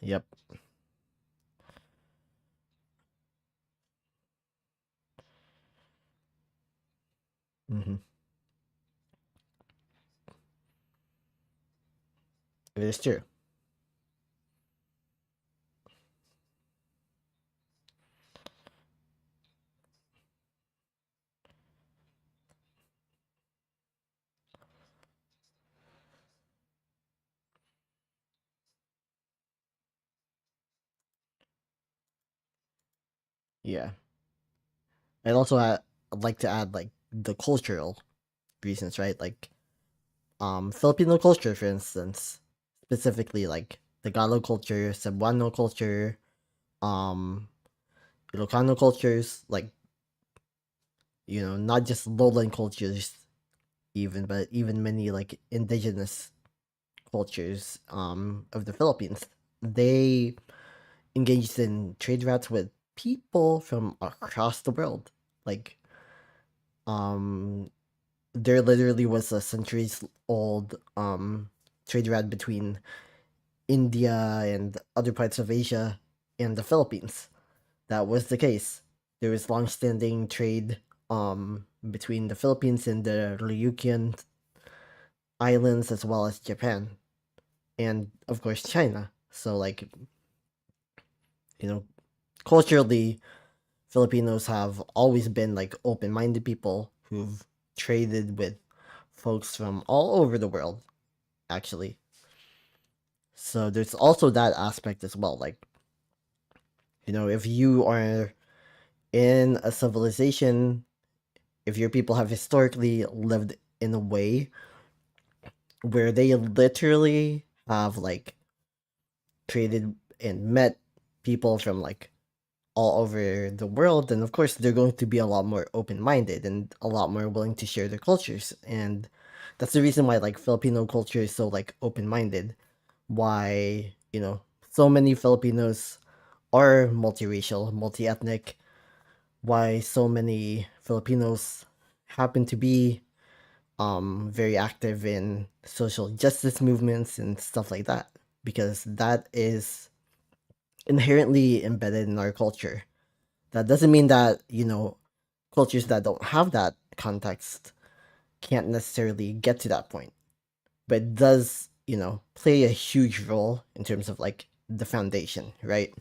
yep. Hmm. It is true. Yeah. I'd also I'd like to add like the cultural reasons, right? Like Filipino culture, for instance, specifically like Tagalog culture, Cebuano culture, um Ilocano cultures, like not just lowland cultures even, but even many like indigenous cultures of the Philippines. They engaged in trade routes with people from across the world. Like um there literally was a centuries old trade route between India and other parts of Asia and the Philippines. That was the case. There was long-standing trade between the Philippines and the Ryukyu Islands as well as Japan and of course China. So like, you know, culturally Filipinos have always been like open-minded people who've traded with folks from all over the world actually. So there's also that aspect as well. Like, if you are in a civilization, if your people have historically lived in a way where they literally have like traded and met people from like all over the world, then of course they're going to be a lot more open-minded and a lot more willing to share their cultures. And that's the reason why like Filipino culture is so like open-minded, why so many Filipinos are multiracial, multi-ethnic, why so many Filipinos happen to be very active in social justice movements and stuff like that, because that is inherently embedded in our culture. That doesn't mean that cultures that don't have that context can't necessarily get to that point, but it does play a huge role in terms of like the foundation, right?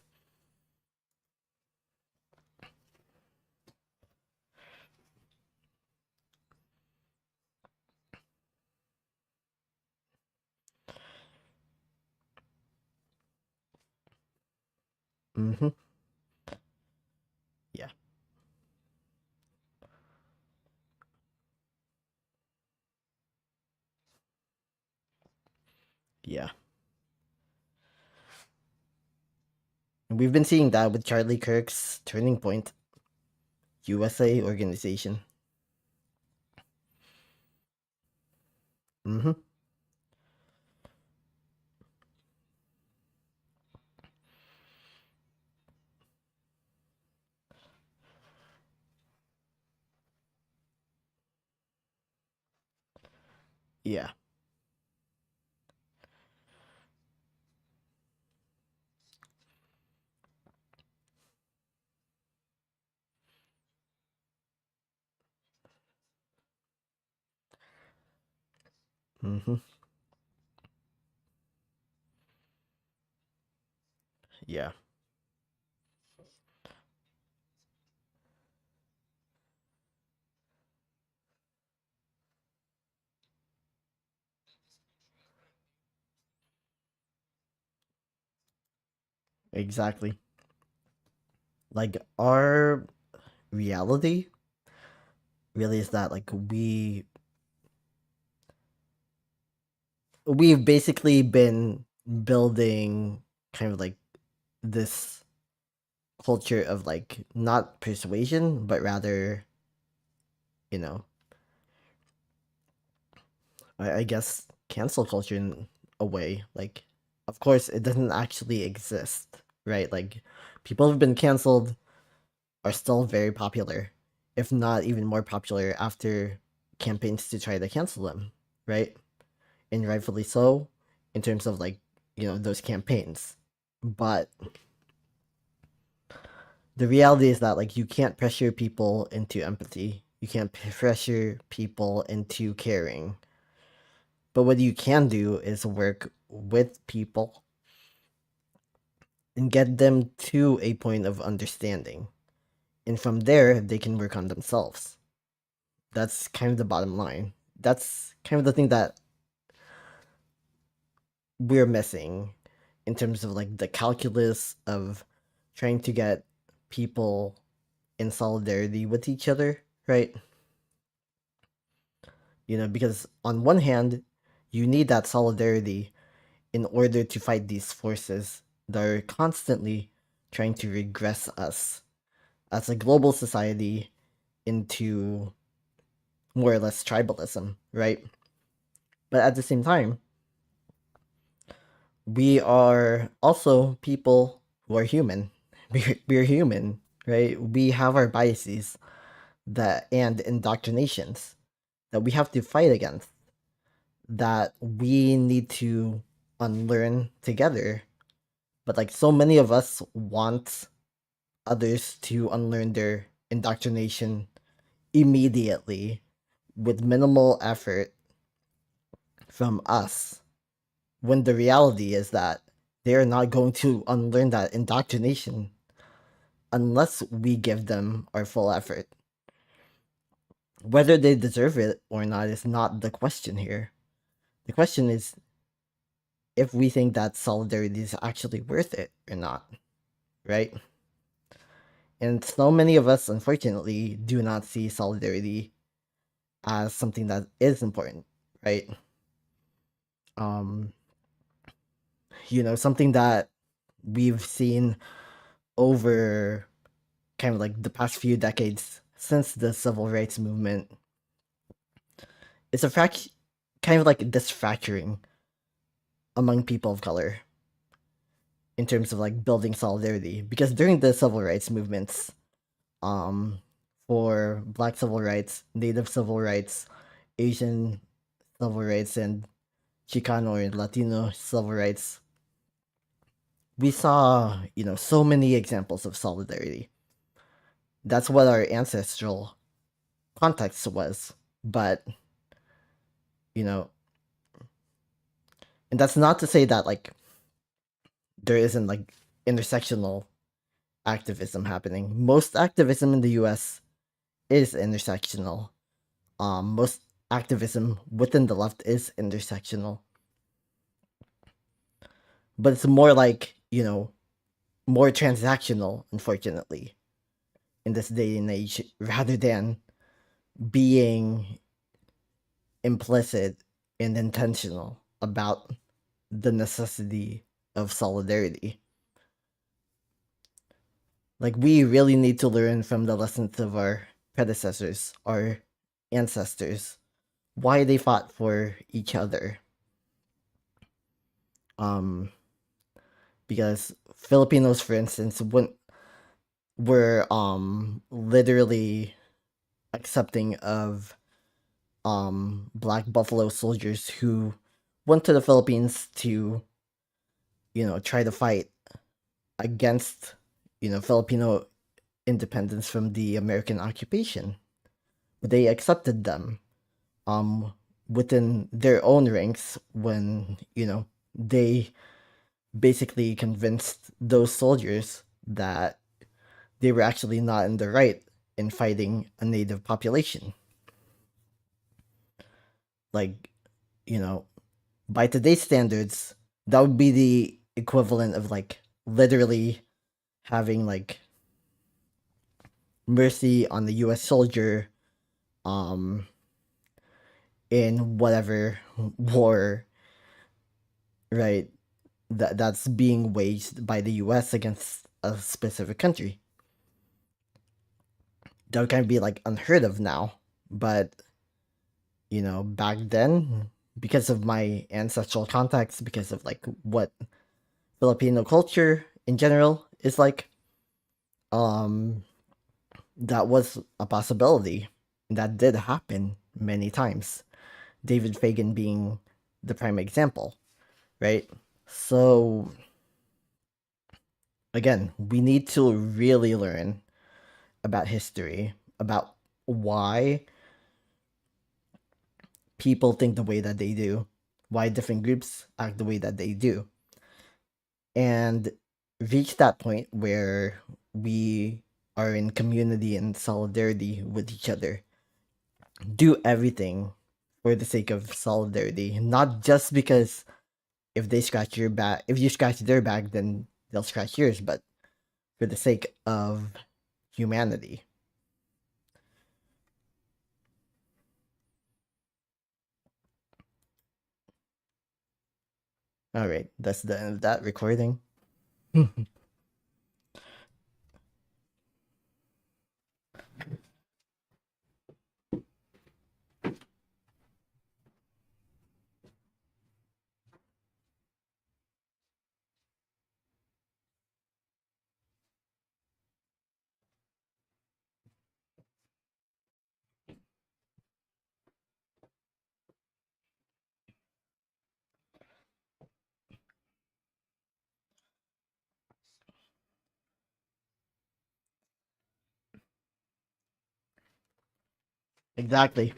Mm-hmm. Yeah. Yeah. And we've been seeing that with Charlie Kirk's Turning Point USA organization. Mm-hmm. Yeah. Mm-hmm. Yeah. Exactly. Like our reality really is that like we've basically been building kind of like this culture of like not persuasion but rather you know I guess cancel culture in a way. Like of course it doesn't actually exist, right? Like people who've been canceled are still very popular, if not even more popular after campaigns to try to cancel them, right? And rightfully so in terms of like those campaigns. But the reality is that like you can't pressure people into empathy, you can't pressure people into caring, but what you can do is work with people and get them to a point of understanding, and from there they can work on themselves. That's kind of the bottom line. That's kind of the thing that we're missing in terms of like the calculus of trying to get people in solidarity with each other, right? Because on one hand, you need that solidarity in order to fight these forces that are constantly trying to regress us as a global society into more or less tribalism, right? But at the same time, we are also people who are human. We're human, right? We have our biases that and indoctrinations that we have to fight against, that we need to unlearn together. But like so many of us want others to unlearn their indoctrination immediately with minimal effort from us, when the reality is that they're not going to unlearn that indoctrination unless we give them our full effort. Whether they deserve it or not is not the question here. The question is if we think that solidarity is actually worth it or not, right? And so many of us, unfortunately, do not see solidarity as something that is important, right? Um, something that we've seen over kind of like the past few decades since the civil rights movement. It's a kind of like this fracturing among people of color in terms of like building solidarity. Because during the civil rights movements, um, for Black civil rights, Native civil rights, Asian civil rights, and Chicano or Latino civil rights, we saw, so many examples of solidarity. That's what our ancestral context was. But, you know, and that's not to say that like there isn't like intersectional activism happening. Most activism in the US is intersectional. Most activism within the left is intersectional. But it's more like, more transactional, unfortunately, in this day and age, rather than being implicit and intentional about the necessity of solidarity. Like, we really need to learn from the lessons of our predecessors, our ancestors, why they fought for each other. Because Filipinos, for instance, were literally accepting of black buffalo soldiers who went to the Philippines to, try to fight against, Filipino independence from the American occupation. But they accepted them within their own ranks when, they basically convinced those soldiers that they were actually not in the right in fighting a native population. Like, you know, by today's standards, that would be the equivalent of like literally having like mercy on the US soldier in whatever war, right, that's being waged by the US against a specific country. That would kind of be like unheard of now. But, back then, because of my ancestral context, because of like what Filipino culture in general is like, that was a possibility. That did happen many times. David Fagan being the prime example, right? So, again, we need to really learn about history, about why people think the way that they do, why different groups act the way that they do, and reach that point where we are in community and solidarity with each other. Do everything for the sake of solidarity, not just because if they scratch your back, if you scratch their back, then they'll scratch yours, but for the sake of humanity. All right, that's the end of that recording. Exactly.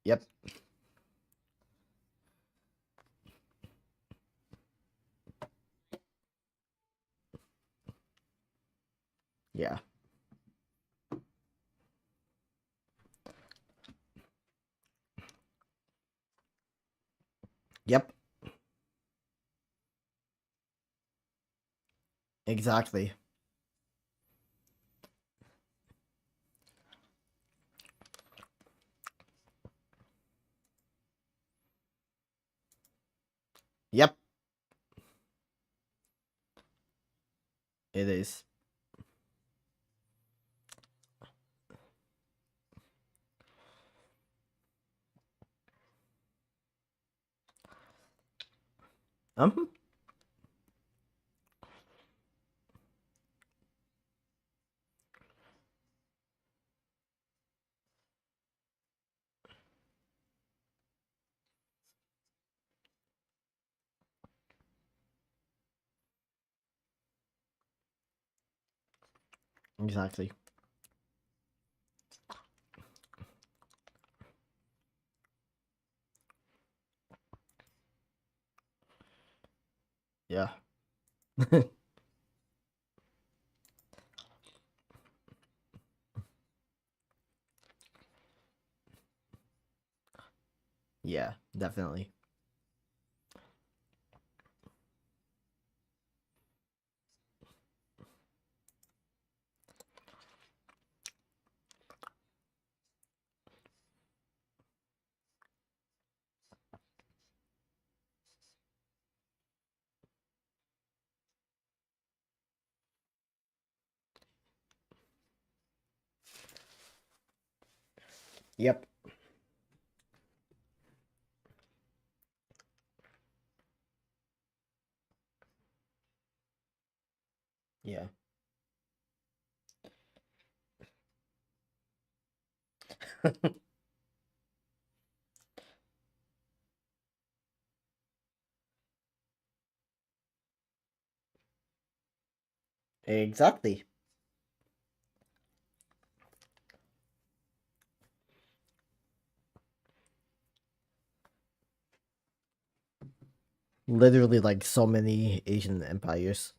Yep. Yeah. Yep. Exactly. Yep. It is. Um. Exactly. Yeah. Yeah. Definitely. Yep. Yeah. Exactly. Literally, like so many Asian empires.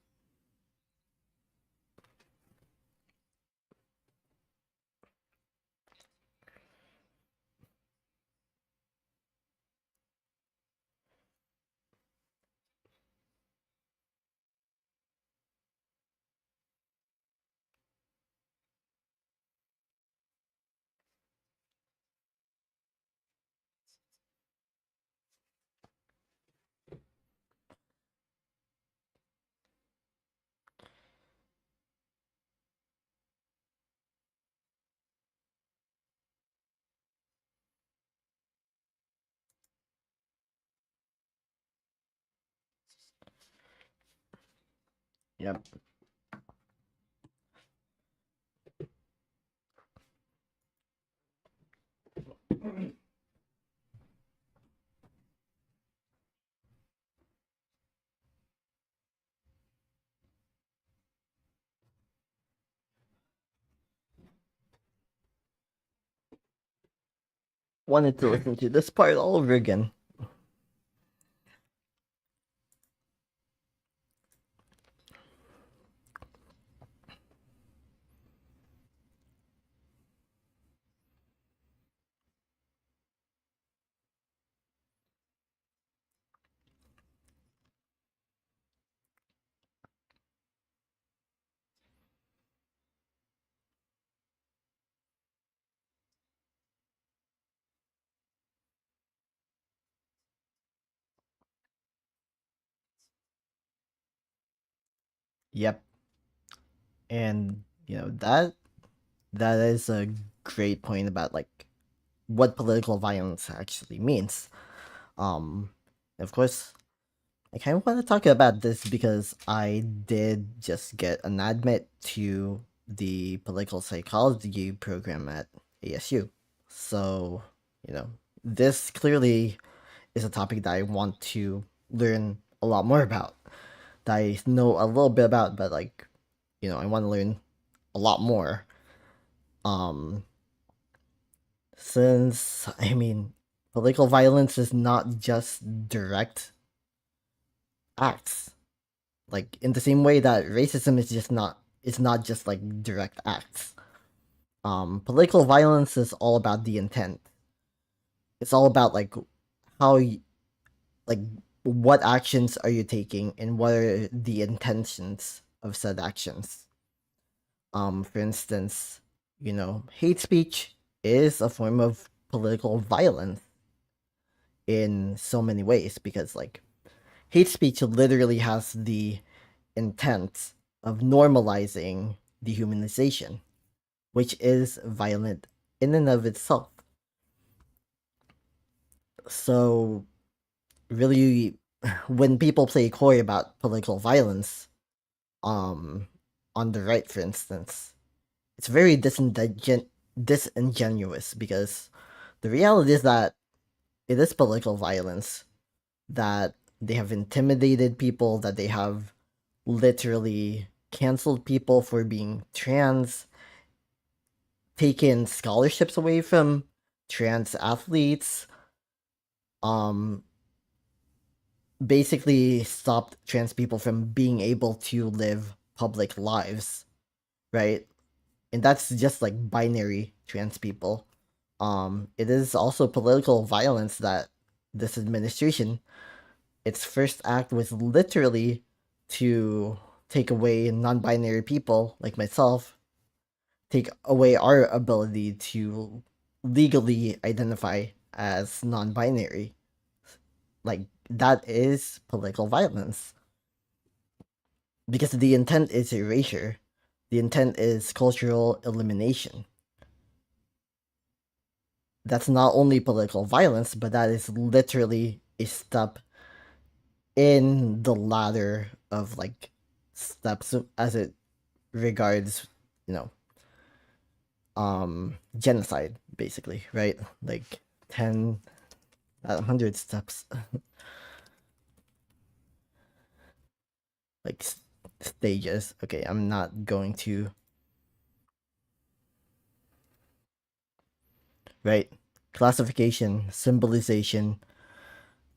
Yep. Wanted to listen to this part all over again. Yep. And that is a great point about like what political violence actually means. Um, of course, I kind of want to talk about this because I did just get an admit to the political psychology program at ASU. So, you know, this clearly is a topic that I want to learn a lot more about. That I know a little bit about, but like, I want to learn a lot more. Um, since political violence is not just direct acts. Like in the same way that racism is just not it's not just like direct acts. Political violence is all about the intent. It's all about like how like what actions are you taking and what are the intentions of said actions. For instance, hate speech is a form of political violence in so many ways because like hate speech literally has the intent of normalizing dehumanization, which is violent in and of itself. So, really, when people play coy about political violence, um, on the right, for instance, it's very disingenuous because the reality is that it is political violence, that they have intimidated people, that they have literally canceled people for being trans, taken scholarships away from trans athletes, um, basically stopped trans people from being able to live public lives, right? And that's just like binary trans people. It is also political violence that this administration, its first act was literally to take away non-binary people like myself, take away our ability to legally identify as non-binary. Like that is political violence because the intent is erasure. The intent is cultural elimination. That's not only political violence, but that is literally a step in the ladder of like steps as it regards, you know, genocide, basically, right? Like 10, 100 steps, like stages. Okay, I'm not going to, right? Classification, symbolization,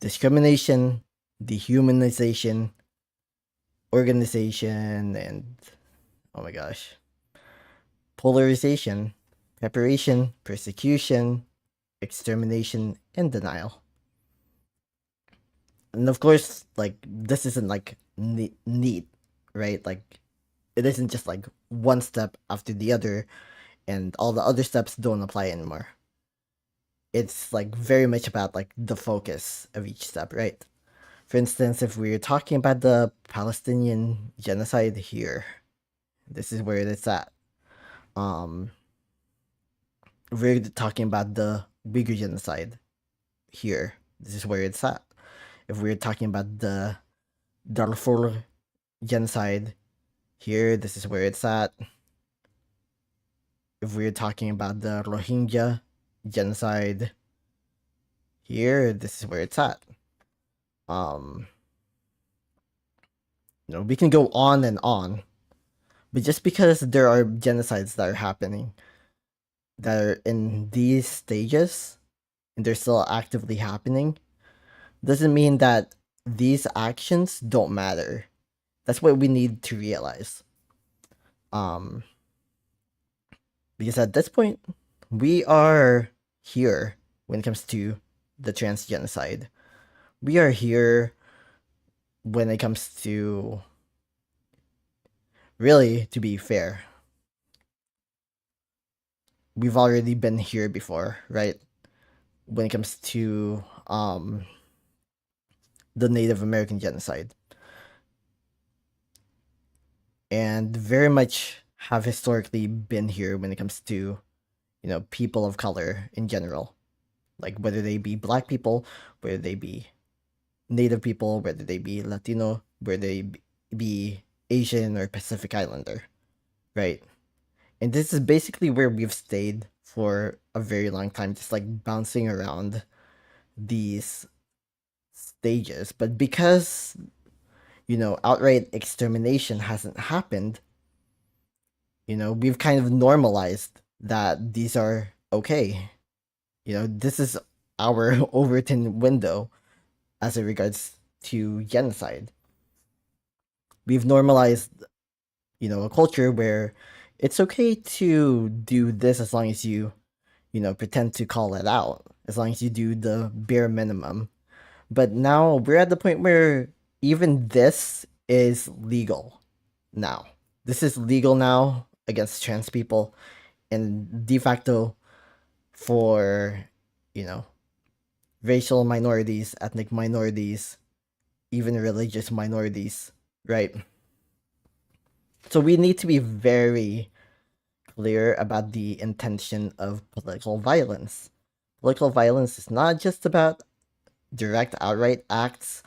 discrimination, dehumanization, organization, and oh my gosh, polarization, preparation, persecution, extermination, and denial. And of course, like this isn't like neat, right? Like it isn't just like one step after the other, and all the other steps don't apply anymore. It's like very much about like the focus of each step, right? For instance, if we're talking about the Palestinian genocide here, this is where it's at. Um, we're talking about the Uyghur genocide here. This is where it's at. If we're talking about the Darfur genocide here, this is where it's at. If we're talking about the Rohingya genocide here, this is where it's at. Um, we can go on, but just because there are genocides that are happening that are in these stages and they're still actively happening, doesn't mean that these actions don't matter. That's what we need to realize. Um, because at this point, we are here when it comes to the trans genocide. We are here when it comes to, really, to be fair, we've already been here before, right? When it comes to the Native American genocide. And very much have historically been here when it comes to, people of color in general. Like whether they be black people, whether they be Native people, whether they be Latino, whether they be Asian or Pacific Islander, right? And this is basically where we've stayed for a very long time, just like bouncing around these stages, but because outright extermination hasn't happened, we've kind of normalized that these are okay. This is our Overton window as it regards to genocide. We've normalized, a culture where it's okay to do this as long as you, pretend to call it out, as long as you do the bare minimum. But now we're at the point where even this is legal now. This is legal now against trans people, and de facto for, you know, racial minorities, ethnic minorities, even religious minorities, right? So we need to be very clear about the intention of political violence. Political violence is not just about direct, outright acts,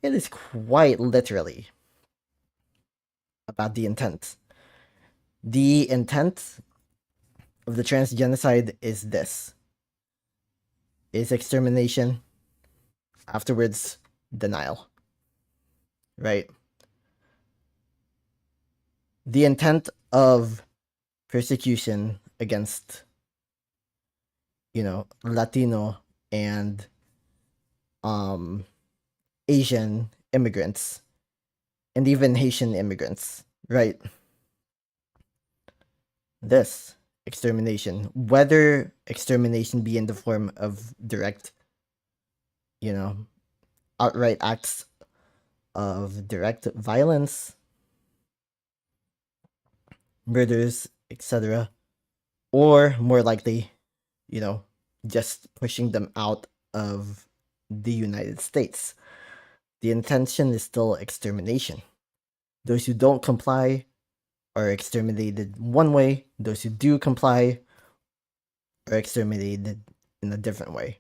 it is quite literally about the intent. The intent of the trans genocide is this: is extermination, afterwards denial, right? The intent of persecution against, Latino and um Asian immigrants and even Haitian immigrants, right? This extermination, whether extermination be in the form of direct, you know, outright acts of direct violence, murders, etc., or more likely, you know, just pushing them out of the United States. The intention is still extermination. Those who don't comply are exterminated one way, those who do comply are exterminated in a different way.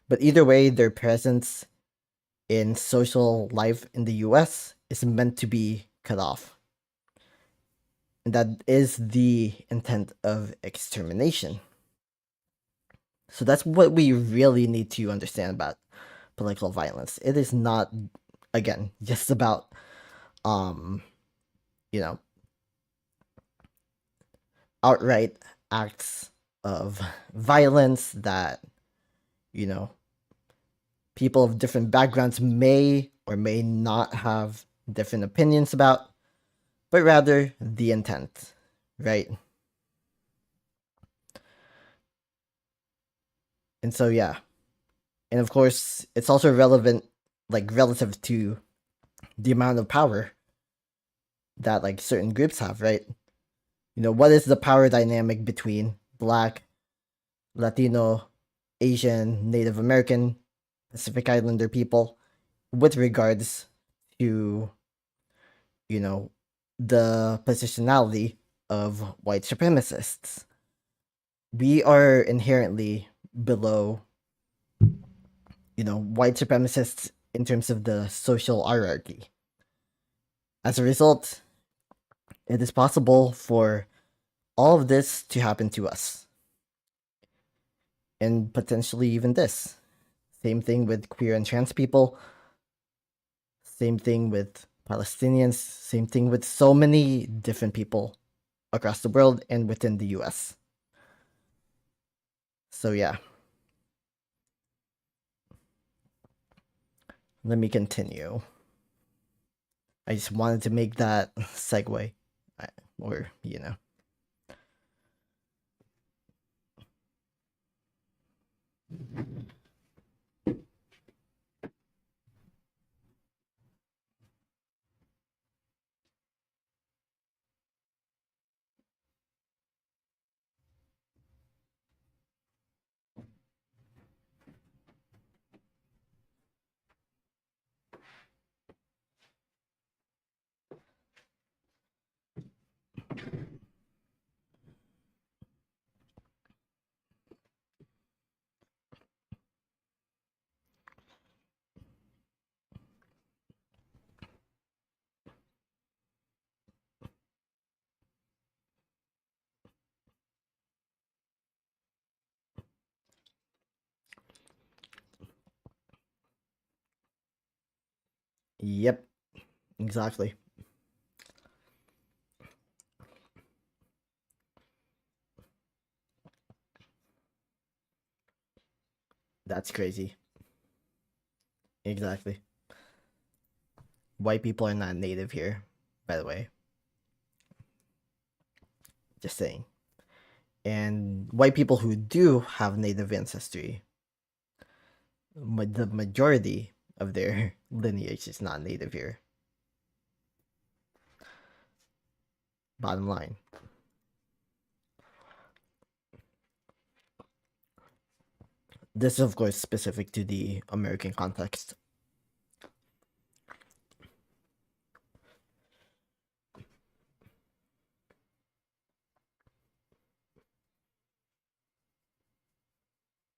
But either way, their presence in social life in the US is meant to be cut off. And that is the intent of extermination. So that's what we really need to understand about political violence. It is not, again, just about um, you know, outright acts of violence that, you know, people of different backgrounds may or may not have different opinions about, but rather the intent, right? And so, yeah. And of course, it's also relevant, like, relative to the amount of power that, like, certain groups have, right? What is the power dynamic between Black, Latino, Asian, Native American, Pacific Islander people with regards to, the positionality of white supremacists? We are inherently below, white supremacists in terms of the social hierarchy. As a result, it is possible for all of this to happen to us. And potentially even this. Same thing with queer and trans people. Same thing with Palestinians. Same thing with so many different people across the world and within the US. So, yeah. Let me continue. I just wanted to make that segue. Or, Yep, exactly. That's crazy. Exactly. White people are not native here, by the way. Just saying. And white people who do have native ancestry, the majority of their lineage is not native here. Bottom line. This is, of course, specific to the American context.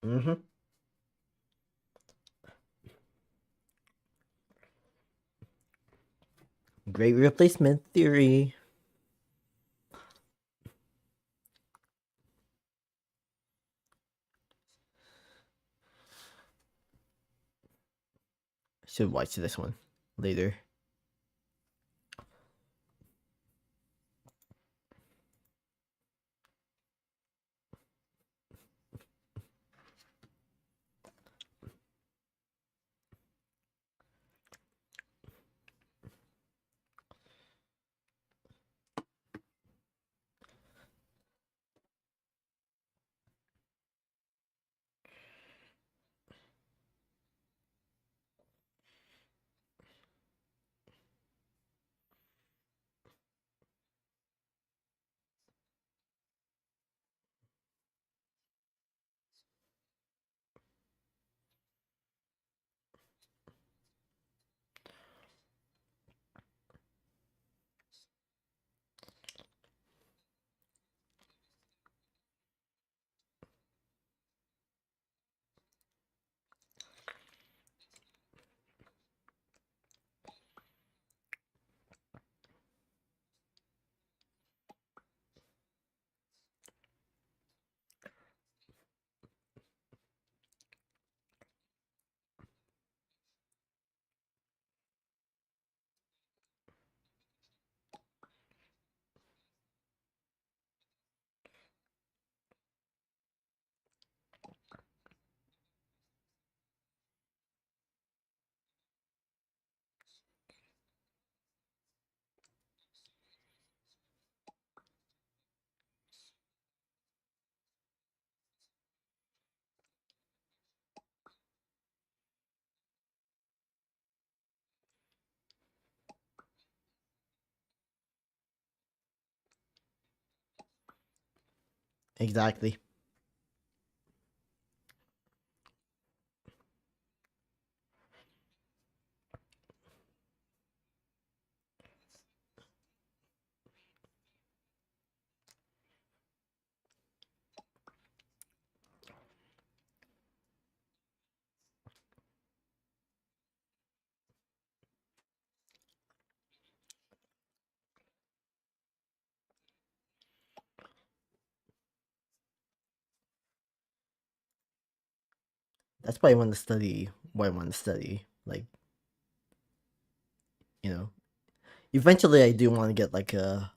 Mm-hmm. Great replacement theory. Should watch this one later. Exactly. That's why I want to study what I want to study. Like, you know, eventually I do want to get like a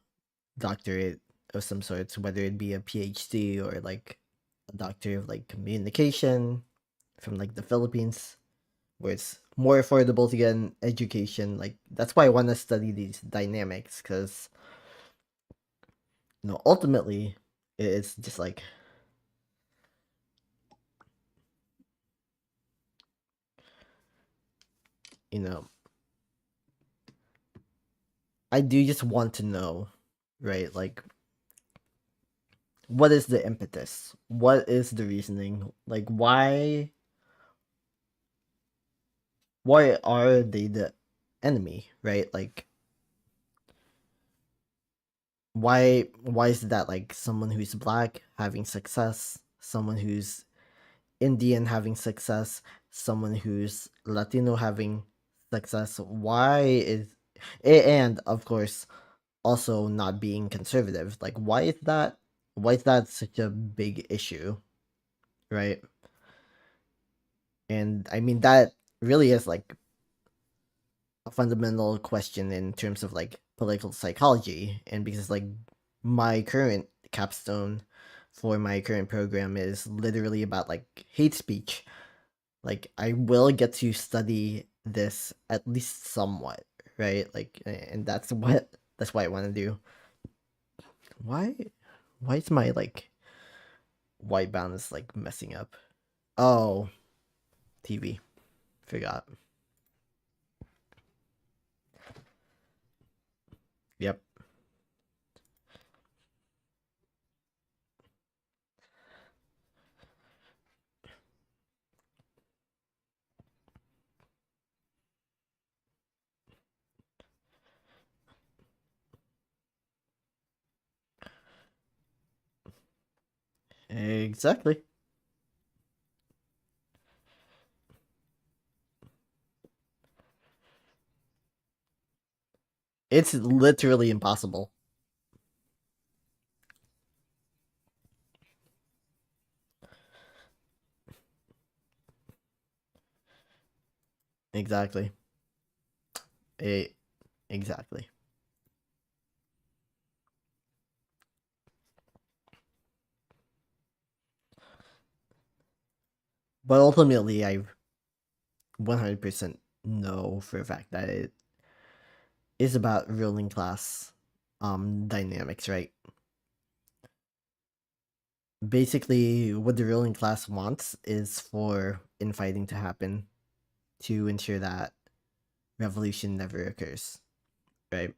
doctorate of some sorts, whether it be a PhD or like a doctor of like communication from like the Philippines, where it's more affordable to get an education. Like that's why I want to study these dynamics, because ultimately it's just like, you know, I do just want to know, right? Like, what is the impetus? What is the reasoning? Like, why are they the enemy, right? Like, why is that like someone who's black having success, someone who's Indian having success, someone who's Latino having success? Why is and of course also not being conservative? Like, why is that such a big issue, right? And I mean that really is like a fundamental question in terms of like political psychology, and because like my current capstone for my current program is literally about like hate speech, like I will get to study this at least somewhat, right? Like, and that's what I want to do. Why why is my like white balance like messing up? Oh, TV. Forgot. Yep. Exactly. It's literally impossible. Exactly. It, exactly. But ultimately, I 100% know for a fact that it is about ruling class dynamics, right? Basically, what the ruling class wants is for infighting to happen to ensure that revolution never occurs, right?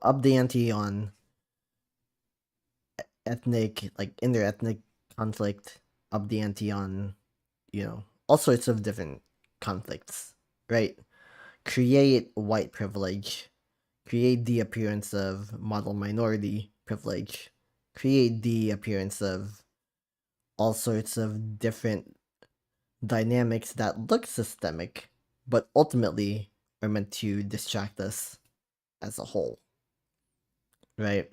Up the ante on ethnic, like inter-ethnic conflict, up the ante on, all sorts of different conflicts, right? Create white privilege, create the appearance of model minority privilege, create the appearance of all sorts of different dynamics that look systemic, but ultimately are meant to distract us as a whole, right?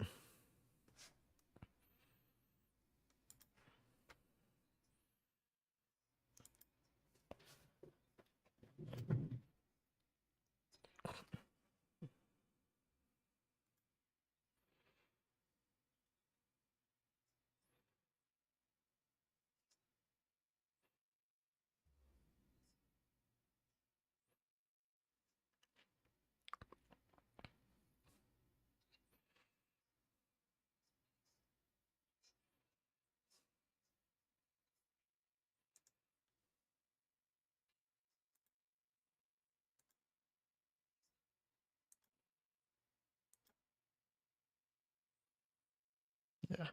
Yeah.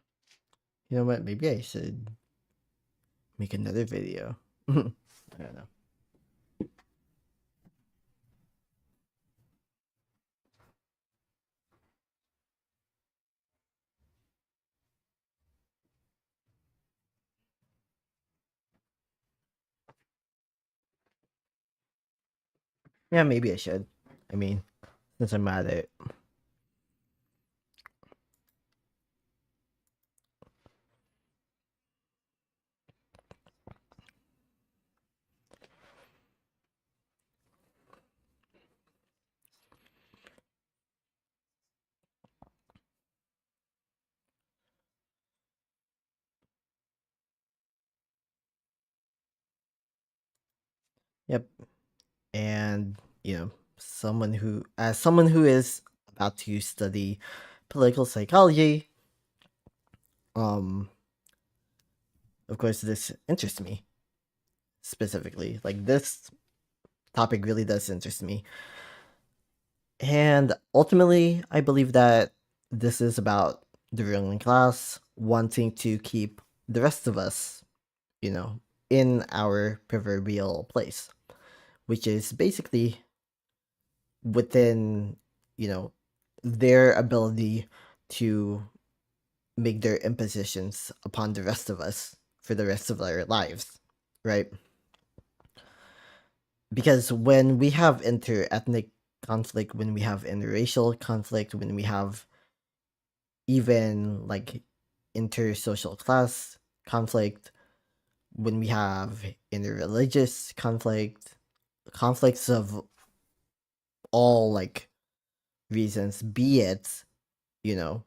You know what? Maybe I should make another video. I don't know. Yeah, maybe I should. I mean, since I'm at it. Yep. And, someone who is about to study political psychology, um, of course, this interests me specifically. Like, this topic really does interest me. And ultimately, I believe that this is about the ruling class wanting to keep the rest of us, you know, in our proverbial place, which is basically within, you know, their ability to make their impositions upon the rest of us for the rest of our lives, right? Because when we have inter-ethnic conflict, when we have interracial conflict, when we have even like intersocial class conflict, when we have interreligious conflict, conflicts of all like reasons, be it, you know,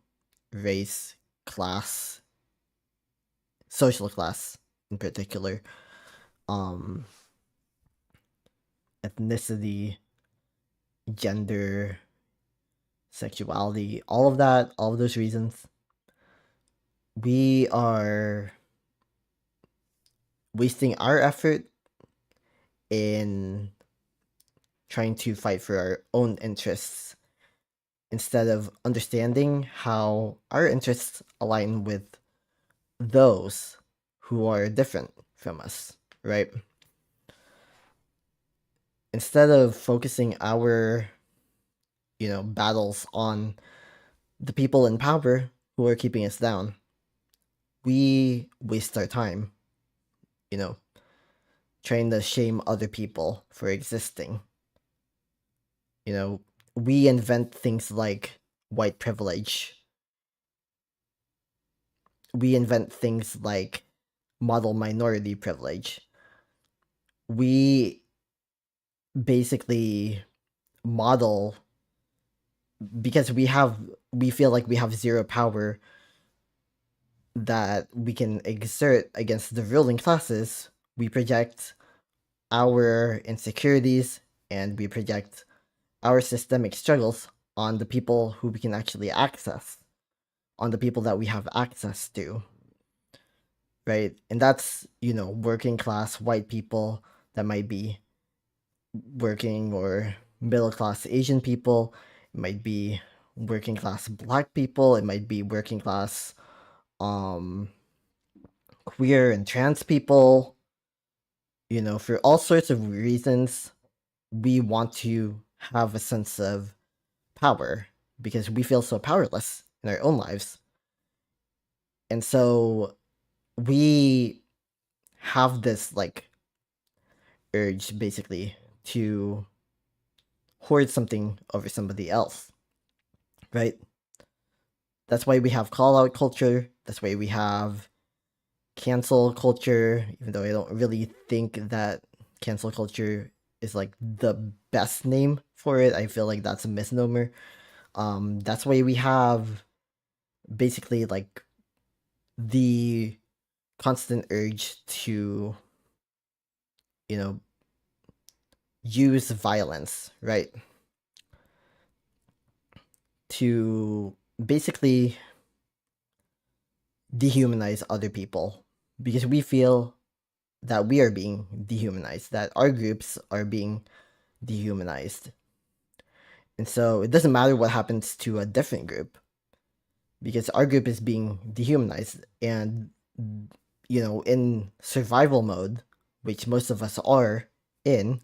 race, class, social class in particular, um, ethnicity, gender, sexuality, all of that, all of those reasons, we are wasting our effort in trying to fight for our own interests instead of understanding how our interests align with those who are different from us, right? Instead of focusing our, battles on the people in power who are keeping us down, we waste our time, you know, trying to shame other people for existing. You know, we invent things like white privilege. We invent things like model minority privilege. We basically model because we feel like we have zero power that we can exert against the ruling classes. We project our insecurities and we project our systemic struggles on the people who we can actually access, on the people that we have access to, right? And that's, working class white people, that might be working or middle class Asian people, it might be working class black people, it might be working class um queer and trans people, for all sorts of reasons we want to have a sense of power because we feel so powerless in our own lives. And so we have this like urge basically to hoard something over somebody else, right? That's why we have call out culture. That's why we have cancel culture, even though I don't really think that cancel culture is like the best name for it. I feel like that's a misnomer. That's why we have basically like the constant urge to, you know, use violence, right? To basically dehumanize other people because we feel that we are being dehumanized, that our groups are being dehumanized. And so it doesn't matter what happens to a different group because our group is being dehumanized. And, in survival mode, which most of us are in,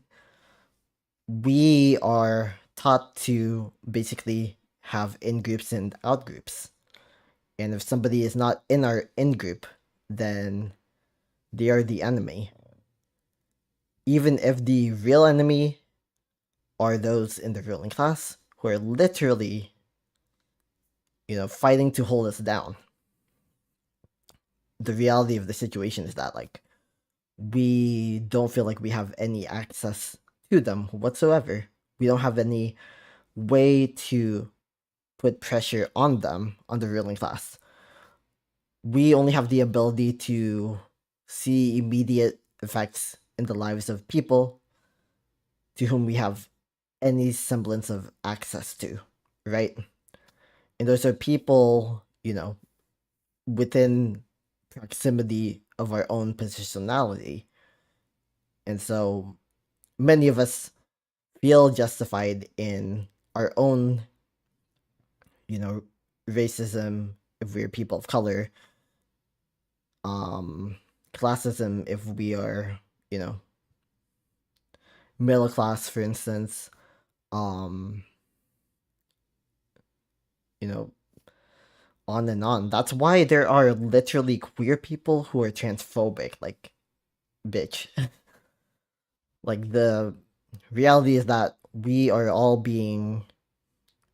we are taught to basically have in groups and out groups. And if somebody is not in our in group, then they are the enemy. Even if the real enemy are those in the ruling class who are literally, fighting to hold us down. The reality of the situation is that, like, we don't feel like we have any access to them whatsoever. We don't have any way to put pressure on them, on the ruling class. We only have the ability to see immediate effects in the lives of people to whom we have any semblance of access to, right? And those are people, within proximity of our own positionality. And so many of us feel justified in our own, you know, racism if we're people of color, classism if we are, you know, middle class, for instance, um, you know, on and on. That's why there are literally queer people who are transphobic, like, bitch. Like, the reality is that we're all being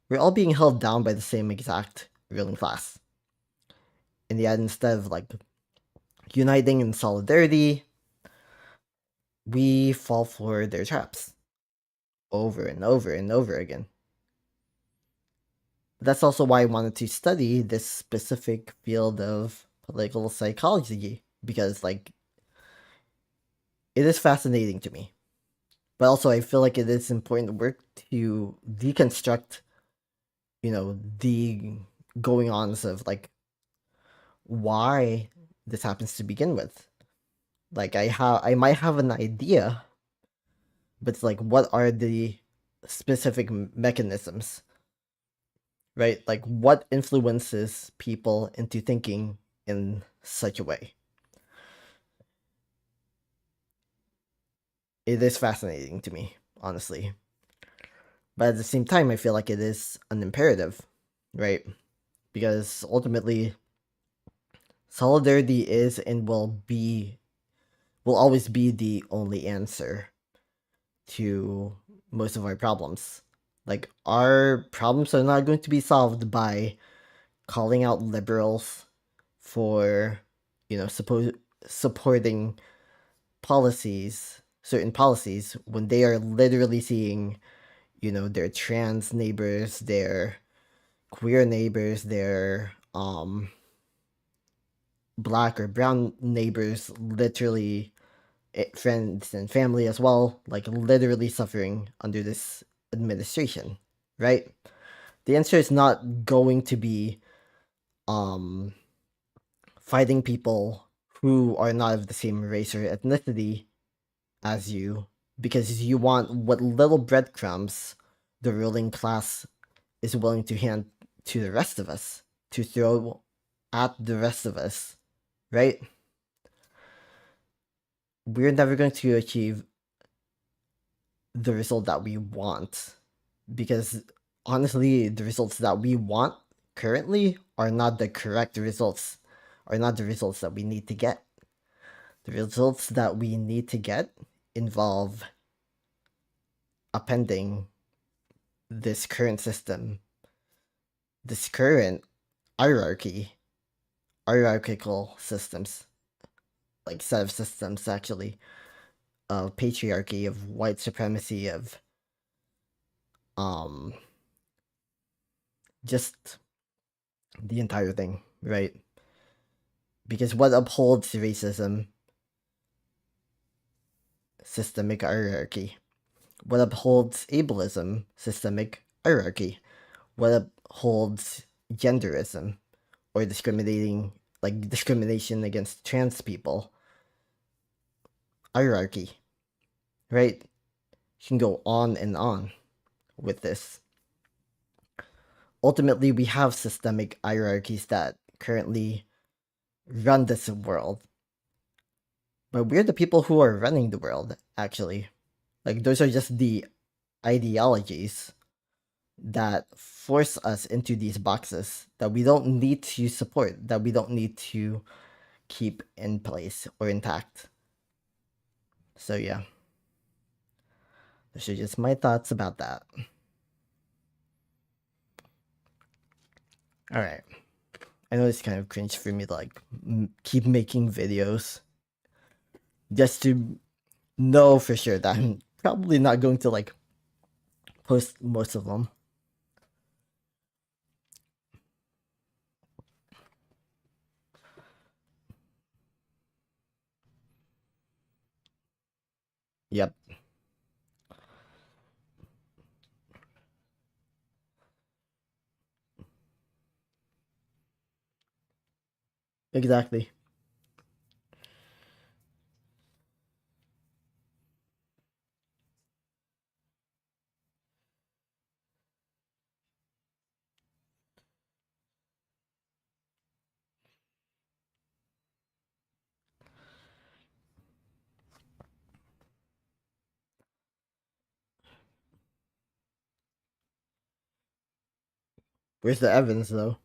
held down by the same exact ruling class. And yet, instead of like uniting in solidarity, we fall for their traps over and over and over again. That's also why I wanted to study this specific field of political psychology, because like it is fascinating to me. But also I feel like it is important work to deconstruct, the going ons of like why this happens to begin with. Like I might have an idea, but it's like what are the specific mechanisms, right? Like what influences people into thinking in such a way? It is fascinating to me, honestly. But at the same time, I feel like it is an imperative, right? Because ultimately, solidarity is and will always be the only answer to most of our problems. Like our problems are not going to be solved by calling out liberals for, supporting certain policies when they are literally seeing, their trans neighbors, their queer neighbors, their black or brown neighbors, literally friends and family as well, like literally suffering under this administration, right? The answer is not going to be um fighting people who are not of the same race or ethnicity as you, because you want what little breadcrumbs the ruling class is willing to hand to the rest of us, to throw at the rest of us, right? We're never going to achieve the result that we want, because honestly, the results that we want currently are not the correct results, are not the results that we need to get. The results that we need to get involve appending this current system, this current hierarchy, hierarchical systems, like set of systems actually, of patriarchy, of white supremacy, of um just the entire thing, right? Because what upholds racism? Systemic hierarchy. What upholds ableism? Systemic hierarchy. What upholds genderism or discrimination against trans people? Hierarchy, right? You can go on and on with this. Ultimately, we have systemic hierarchies that currently run this world. But we're the people who are running the world, actually. Like, those are just the ideologies that force us into these boxes that we don't need to support, that we don't need to keep in place or intact. So, yeah. Those are just my thoughts about that. Alright. I know it's kind of cringe for me to like keep making videos just to know for sure that I'm probably not going to like post most of them. Yep, exactly. Where's the evidence though?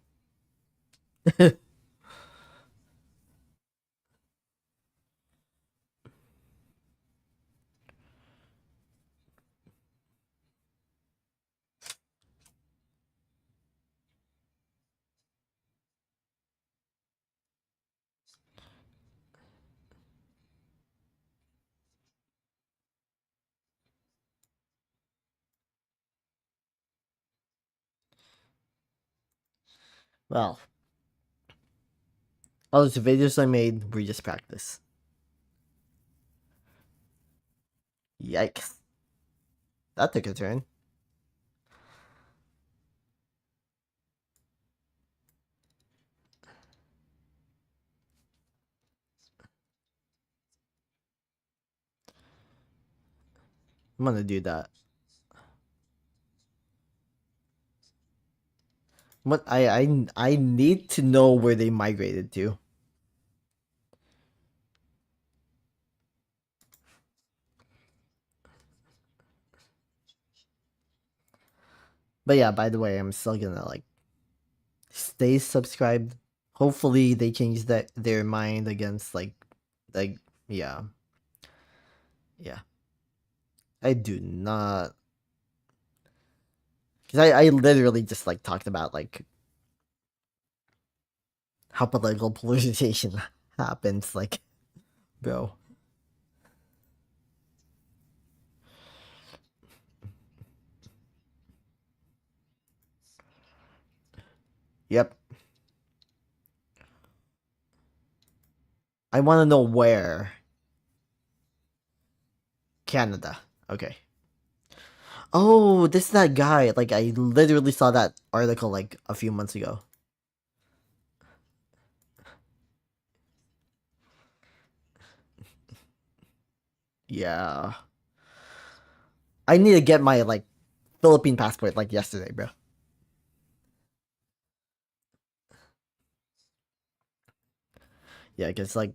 Well, all those videos I made were just practice. Yikes. That took a turn. I'm gonna do that. What I need to know where they migrated to. But yeah, by the way, I'm still gonna like stay subscribed. Hopefully they change their mind against like yeah. Yeah. I do not, because I literally just like talked about like how political polarization happens, like, bro. Yep. I want to know where. Canada. Okay. Oh, this is that guy. Like, I literally saw that article like a few months ago. Yeah. I need to get my like Philippine passport like yesterday, bro. Yeah, because like,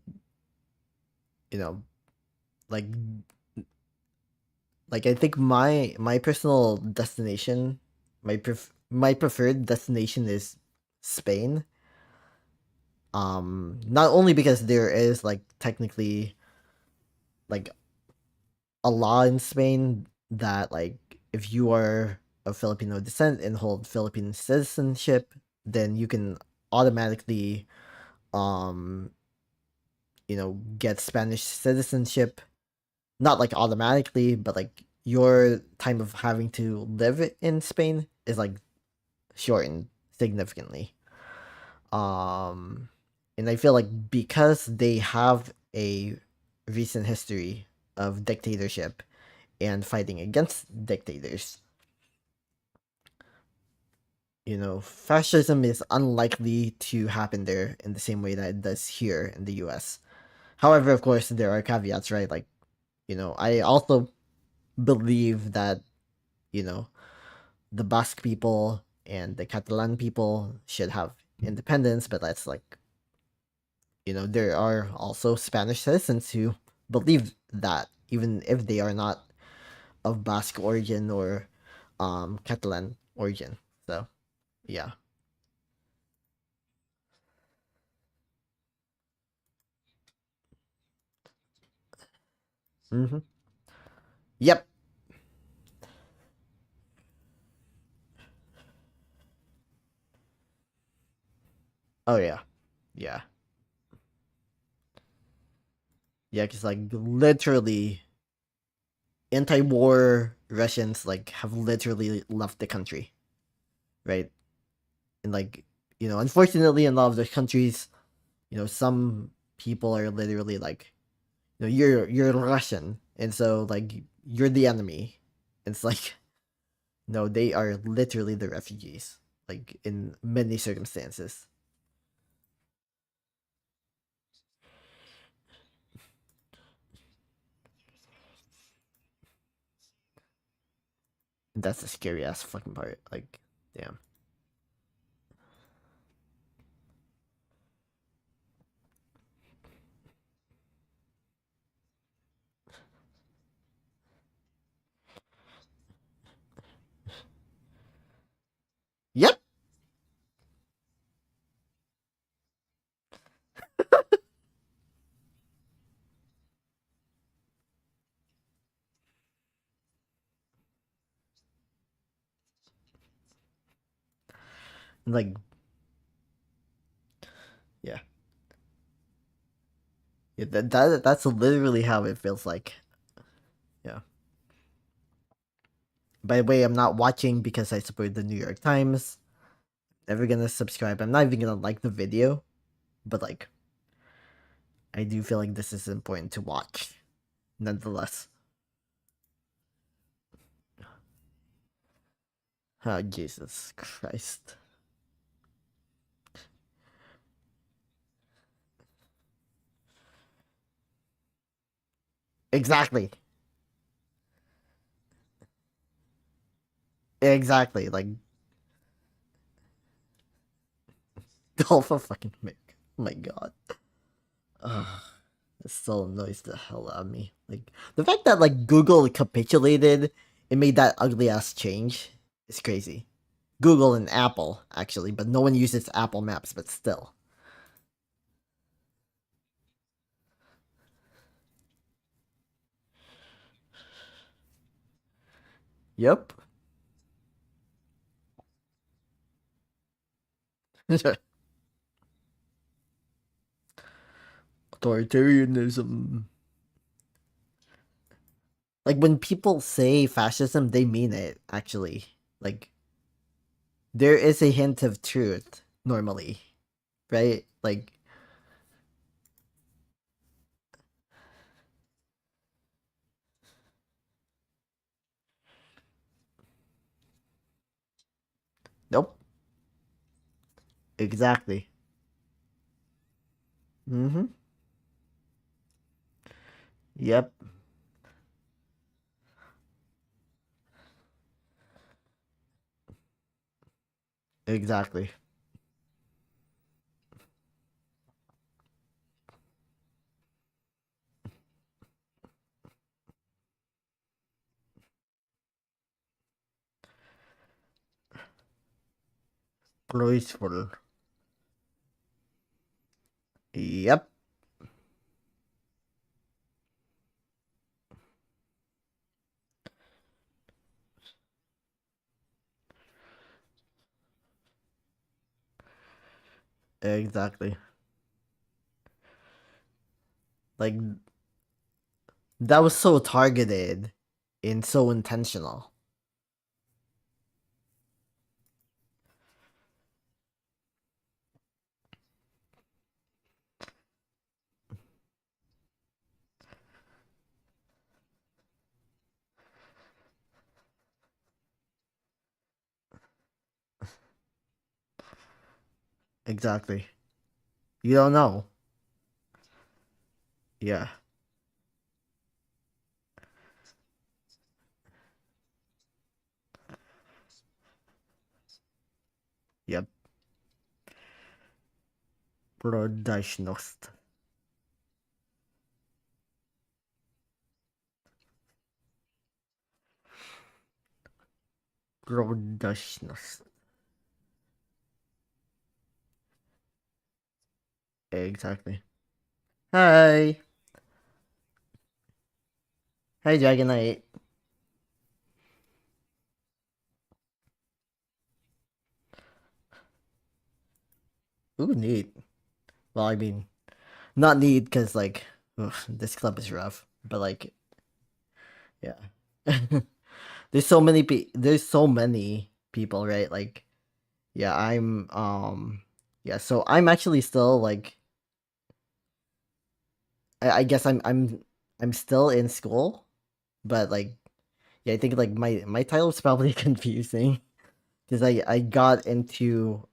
you know, like I think my personal destination, my preferred destination is Spain. Not only because there is like technically like a law in Spain that like if you are of Filipino descent and hold Philippine citizenship, then you can automatically um get Spanish citizenship. Not like automatically, but like your time of having to live in Spain is like shortened significantly. Um and I feel like because they have a recent history of dictatorship and fighting against dictators, fascism is unlikely to happen there in the same way that it does here in the US. However, of course, there are caveats, right? Like, I also believe that, you know, the Basque people and the Catalan people should have independence, but that's like, there are also Spanish citizens who believe that, even if they are not of Basque origin or Catalan origin. So, yeah. Hmm. Yep. Oh, yeah. Yeah. Yeah, because, like, literally, anti war Russians, like, have literally left the country, right? And, like, unfortunately, in a lot of those countries, some people are literally like, you're Russian, and so like you're the enemy. It's like no, they are literally the refugees, like in many circumstances. And that's the scary ass fucking part. Like, damn. Yep. Like, yeah, yeah. That's literally how it feels like. Yeah. By the way, I'm not watching because I support the New York Times. never gonna subscribe. I'm not even gonna like the video, but like, I do feel like this is important to watch, nonetheless. Oh, Jesus Christ. Exactly. Exactly. Like, Alpha fucking Mick. Oh my god. Ugh. It still annoys the hell out of me. Like, the fact that, like, Google capitulated and made that ugly ass change is crazy. Google and Apple, actually, but no one uses Apple Maps, but still. Yep. Authoritarianism. Like, when people say fascism, they mean it, actually. Like, there is a hint of truth, normally. Right? Like, nope. Exactly. Mm-hmm. Yep. Exactly. Graceful. Yep. Exactly. Like, that was so targeted and so intentional. Exactly. You don't know. Yeah. Yep. Продажность. Продажность. Exactly. Hi. Hi, Dragon Knight. Ooh, neat. Well, I mean, not neat because, like, ugh, this club is rough. But, like, yeah. There's so many people, right? Like, yeah, yeah, so I'm actually still, like, I guess I'm still in school, but, like, yeah, I think, like, my title's probably confusing because I got into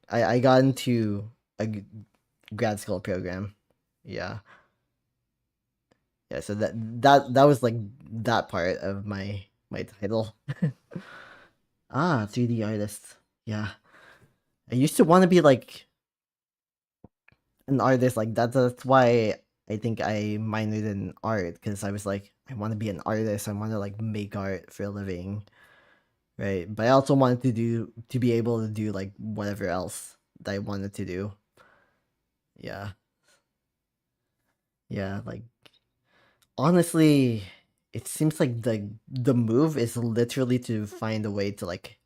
I got into a grad school program. Yeah. Yeah, so that was, like, that part of my title. 3D artist. Yeah. I used to want to be, like, an artist like that. That's why I think I minored in art, because I was like, I want to be an artist. I want to, like, make art for a living, right? But I also wanted to be able to do, like, whatever else that I wanted to do. Yeah, yeah. Like, honestly, it seems like the move is literally to find a way to, like,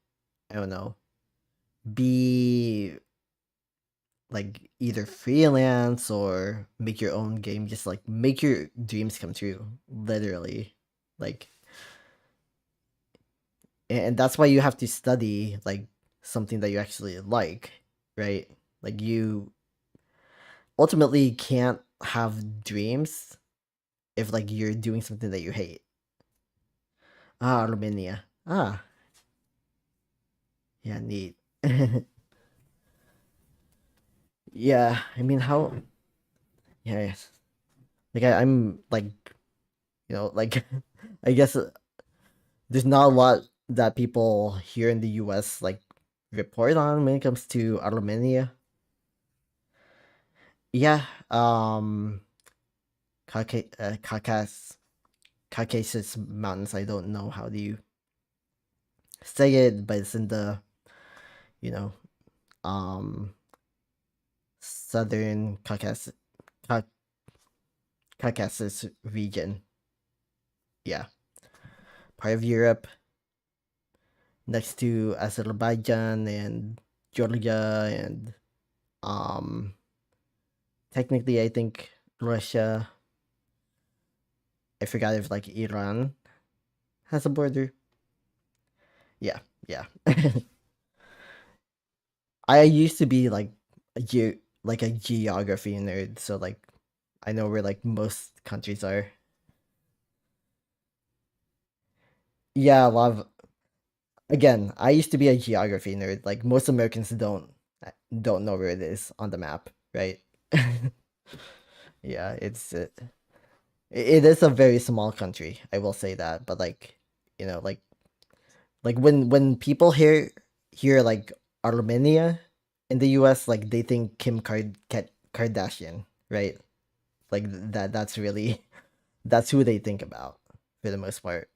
I don't know, be, like, either freelance or make your own game, just, like, make your dreams come true, literally. Like, and that's why you have to study, like, something that you actually like, right? Like you ultimately can't have dreams if like you're doing something that you hate. Ah, Armenia. Ah, yeah, neat. Yeah, I mean, how? Yeah, yes. Like I'm like like I guess there's not a lot that people here in the U.S. like report on when it comes to Armenia. Yeah, Caucasus Mountains. I don't know how do you say it, but it's in the you know um southern Cau- Caucasus region. Yeah, part of Europe, next to Azerbaijan and Georgia and um technically I think Russia. I forgot if like Iran has a border. Yeah, yeah. I used to be like like a geography nerd, so like I know where like most countries are. Yeah, a lot of again, I used to be a geography nerd. Like most Americans don't know where it is on the map, right? Yeah, it is a very small country. I will say that, but like like when people hear like Armenia in the U.S., like they think Kardashian, right? Like that's really that's who they think about for the most part.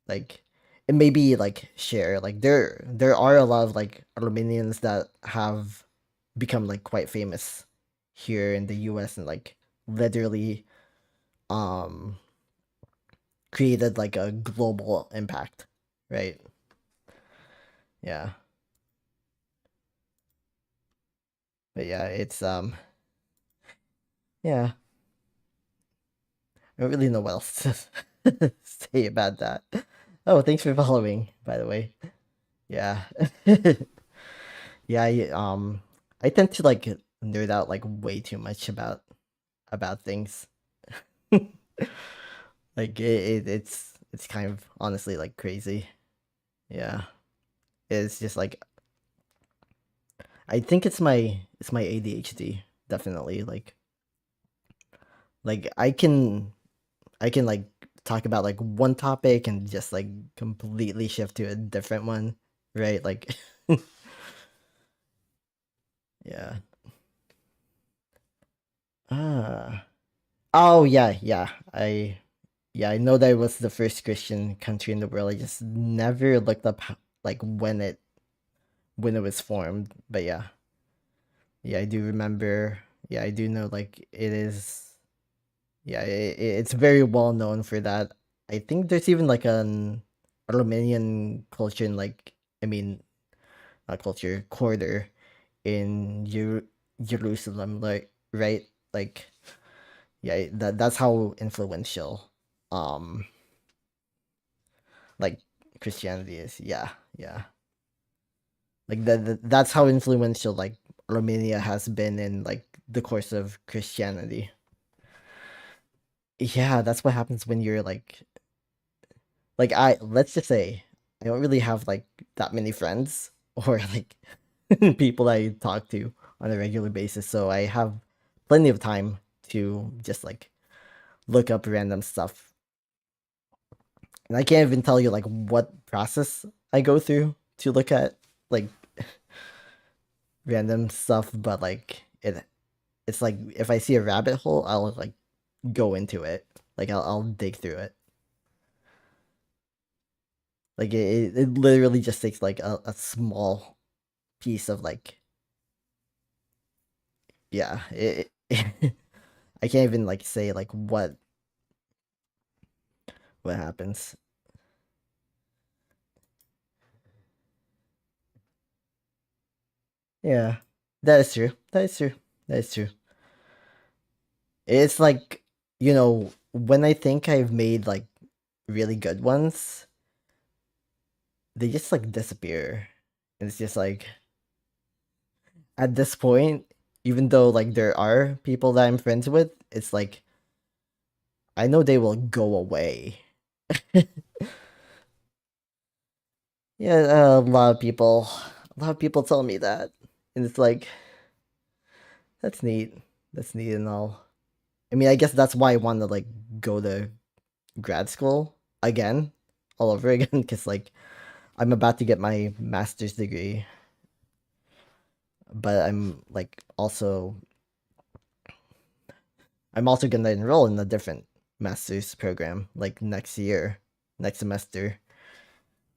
Like it may be like share like there are a lot of like Armenians that have become like quite famous here in the US and like literally um created like a global impact, right? Yeah. But yeah, it's yeah, I don't really know what else to say about that. Oh, thanks for following, by the way. Yeah. Yeah, I tend to like nerd out like way too much about things. Like it's kind of honestly like crazy. Yeah. It's just like I think it's my ADHD definitely like I can like talk about like one topic and just like completely shift to a different one, right? Like yeah. Ah. Oh yeah, yeah. I know that it was the first Christian country in the world. I just never looked up like when it was formed. But yeah, yeah, I do remember. Yeah, I do know like it is. Yeah, it's very well known for that. I think there's even like an Armenian culture in like I mean not culture quarter in Jerusalem, like right, like yeah, that's how influential um like Christianity is. Yeah, yeah. Like that's how influential like Romania has been in like the course of Christianity. Yeah, that's what happens when you're like I let's just say I don't really have like that many friends or like people I talk to on a regular basis, so I have plenty of time to just like look up random stuff. And I can't even tell you like what process I go through to look at like random stuff, but like it's like if I see a rabbit hole, I'll like go into it. Like I'll dig through it. Like it literally just takes like a small piece of like yeah. I can't even like say like what happens. Yeah, that is true. That is true. That is true. It's like when I think I've made like really good ones, they just like disappear And it's just like at this point, even though like there are people that I'm friends with, it's like I know they will go away. Yeah, a lot of people tell me that, and it's like that's neat. That's neat and all. I mean, I guess that's why I want to like go to grad school again, all over again, because like I'm about to get my master's degree, but I'm also gonna enroll in a different master's program like next year, next semester,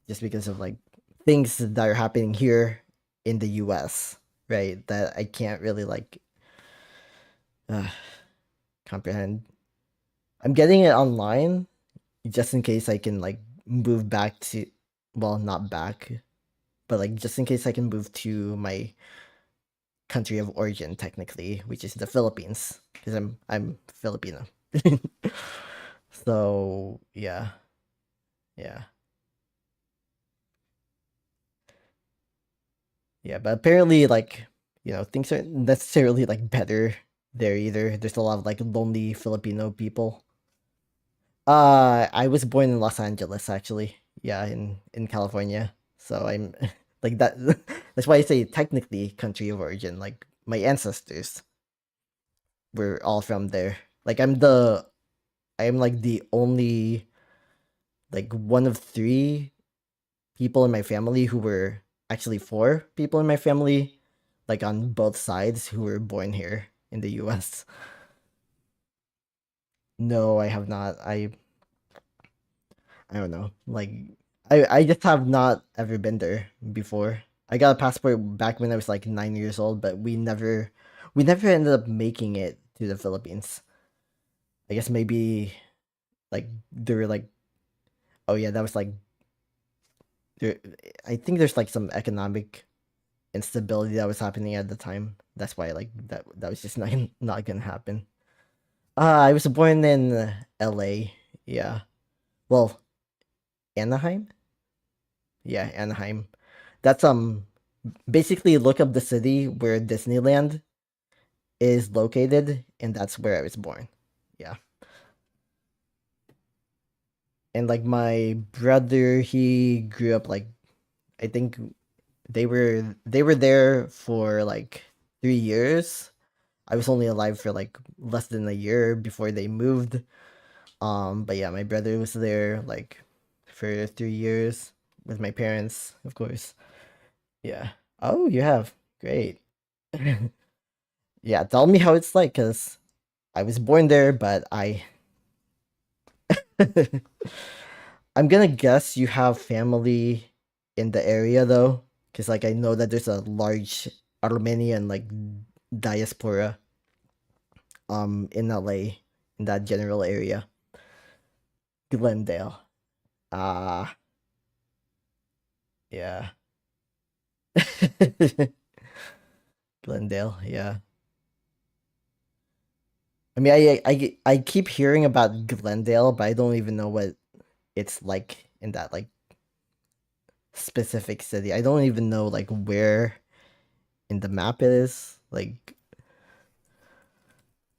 just because of like things that are happening here in the US, right? That I can't really like uh, comprehend. I'm getting it online just in case I can like move back to, well, not back, but like just in case I can move to my country of origin technically, which is the Philippines, because I'm Filipino. So yeah, yeah, yeah. But apparently, like things aren't necessarily like better there either. There's a lot of like lonely Filipino people. I was born in Los Angeles actually. Yeah, in California. So I'm like that. That's why I say technically country of origin. Like my ancestors were all from there. Like I'm like the only like one of three people in my family who were actually four people in my family, like on both sides, who were born here in the U.S. No, I have not. I don't know. Like I just have not ever been there before. I got a passport back when I was like 9 years old, but we never ended up making it to the Philippines. I guess maybe like there were like, oh yeah, that was like there. I think there's like some economic instability that was happening at the time. That's why like that was just not gonna happen. I was born in L.A. Yeah. Well, Anaheim. Yeah, Anaheim. That's basically look up the city where Disneyland is located, and that's where I was born. Yeah. And like my brother, he grew up like I think they were there for like 3 years. I was only alive for like less than a year before they moved. But yeah, my brother was there like for 3 years with my parents, of course. Yeah. Oh, you have. Great. Yeah, tell me how it's like, cause I was born there, but I'm gonna guess you have family in the area though, cause like I know that there's a large Armenian like diaspora in LA in that general area. Glendale. Ah, yeah. Glendale, yeah. I mean, I keep hearing about Glendale, but I don't even know what it's like in that like specific city. I don't even know like where in the map it is. Like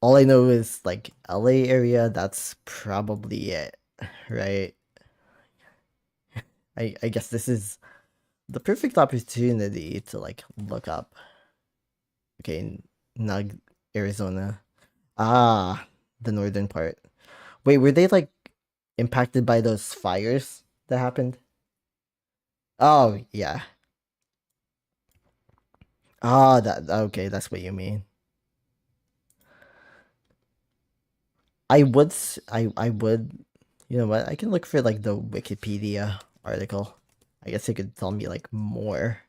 all I know is like LA area. That's probably it, right? I guess this is the perfect opportunity to like look up. Okay, Nug, Arizona. Ah, the northern part. Wait, were they like impacted by those fires that happened? Oh, yeah. Ah, that okay, that's what you mean. I would, you know what? I can look for like the Wikipedia article. I guess it could tell me like more.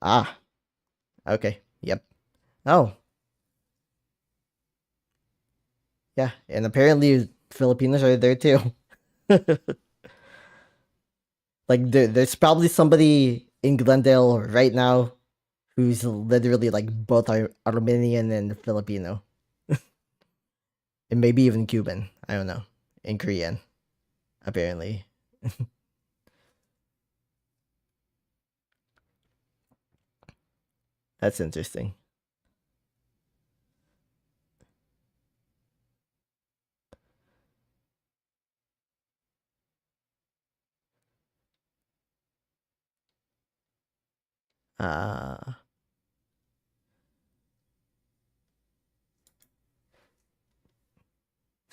Ah, okay. Yep. Oh, yeah. And apparently Filipinos are there too. Like there's probably somebody in Glendale right now who's literally like both Armenian and Filipino. and maybe even Cuban. I don't know. In Korean, apparently. That's interesting. Uh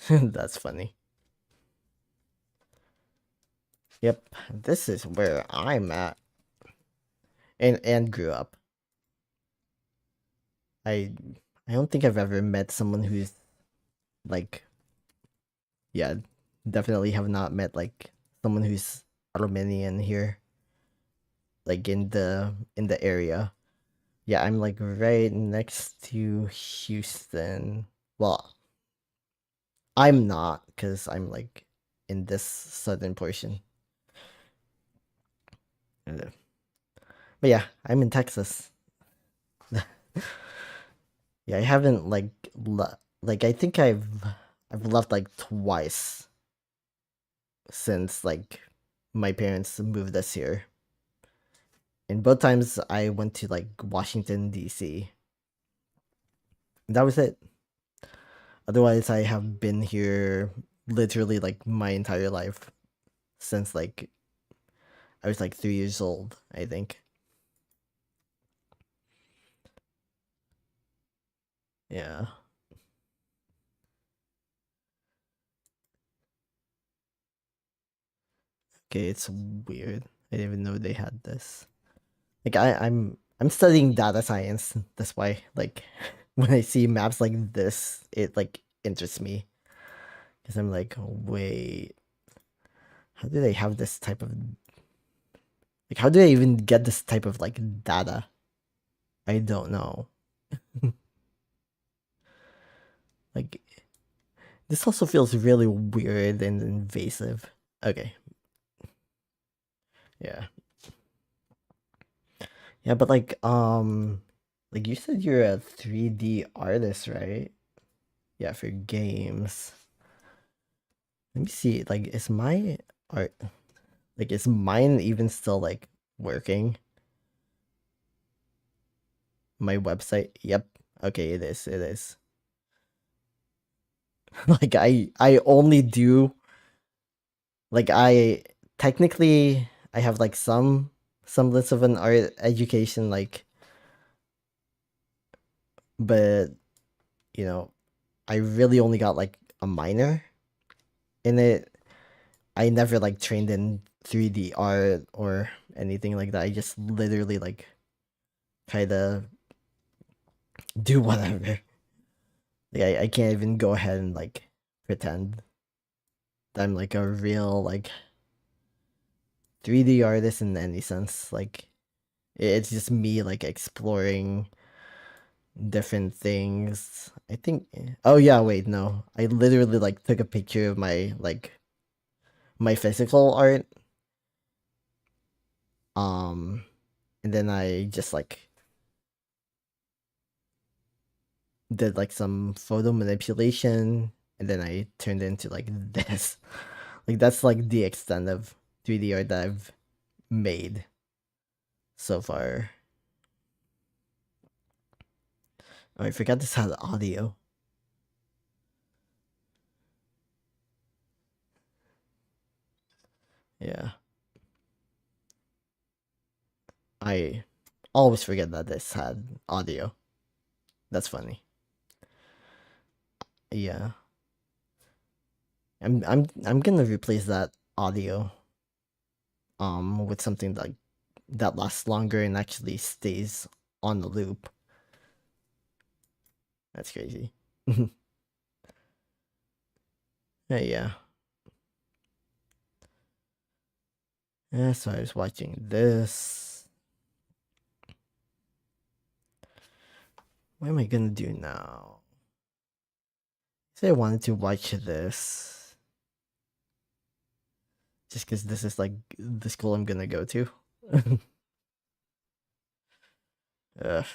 that's funny. Yep, this is where I'm at and grew up. I I don't think I've ever met someone who's like, yeah, definitely have not met like someone who's Armenian here, like in the area. Yeah, I'm like right next to Houston. Well, I'm not because I'm like in this southern portion. Uh, But yeah, I'm in Texas. Yeah, I haven't like like I think I've left like twice since like my parents moved us here. And both times I went to like Washington D.C. That was it. Otherwise, I have been here literally like my entire life since like I was like 3 years old, I think. Yeah. Okay, it's weird. I didn't even know they had this. Like I'm studying data science. That's why like when I see maps like this, it like interests me because I'm like, wait, how do they have this type of like how do they even get this type of like data? I don't know. Like this also feels really weird and invasive. Okay, yeah, yeah, but like you said, you're a 3D artist, right? Yeah, for games. Let me see. Like, is my art like is mine even still like working? My website? Yep. Okay, it is. It is. Like I only do like I technically I have like some semblance of an art education like, but you know, I really only got like a minor in it. I never like trained in 3D art or anything like that. I just literally like try to do whatever. Like I can't even go ahead and like pretend that I'm like a real like 3D artist in any sense. Like it's just me like exploring different things. I think oh yeah, wait, no. I literally like took a picture of my like my physical art. Um and then I just like did like some photo manipulation and then I turned it into like this. Like that's like the extent of 3D art that I've made so far. Oh, I forgot this had audio. Yeah. I always forget that this had audio. That's funny. Yeah. I'm gonna replace that audio with something like that lasts longer and actually stays on the loop. That's crazy. Yeah. Yeah, so I was watching this. What am I gonna do now? Say I wanted to watch this. Just because this is like the school I'm gonna go to. Ugh,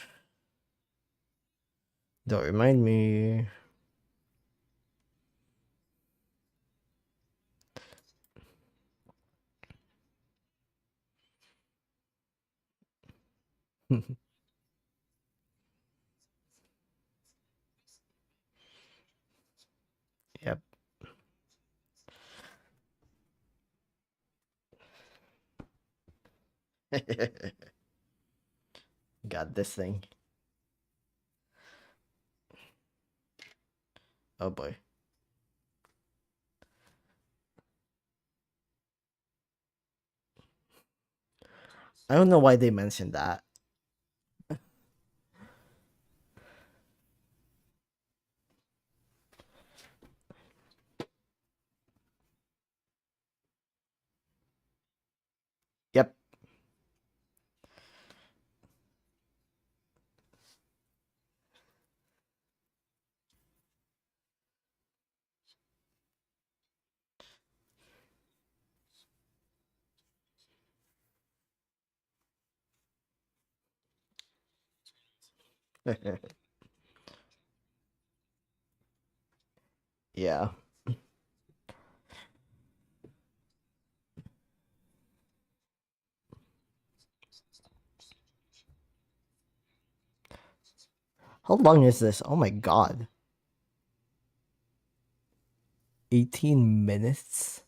don't remind me. Yep. Got this thing. Oh boy. I don't know why they mentioned that. Yep. Yeah. How long is this? Oh my god. 18 minutes?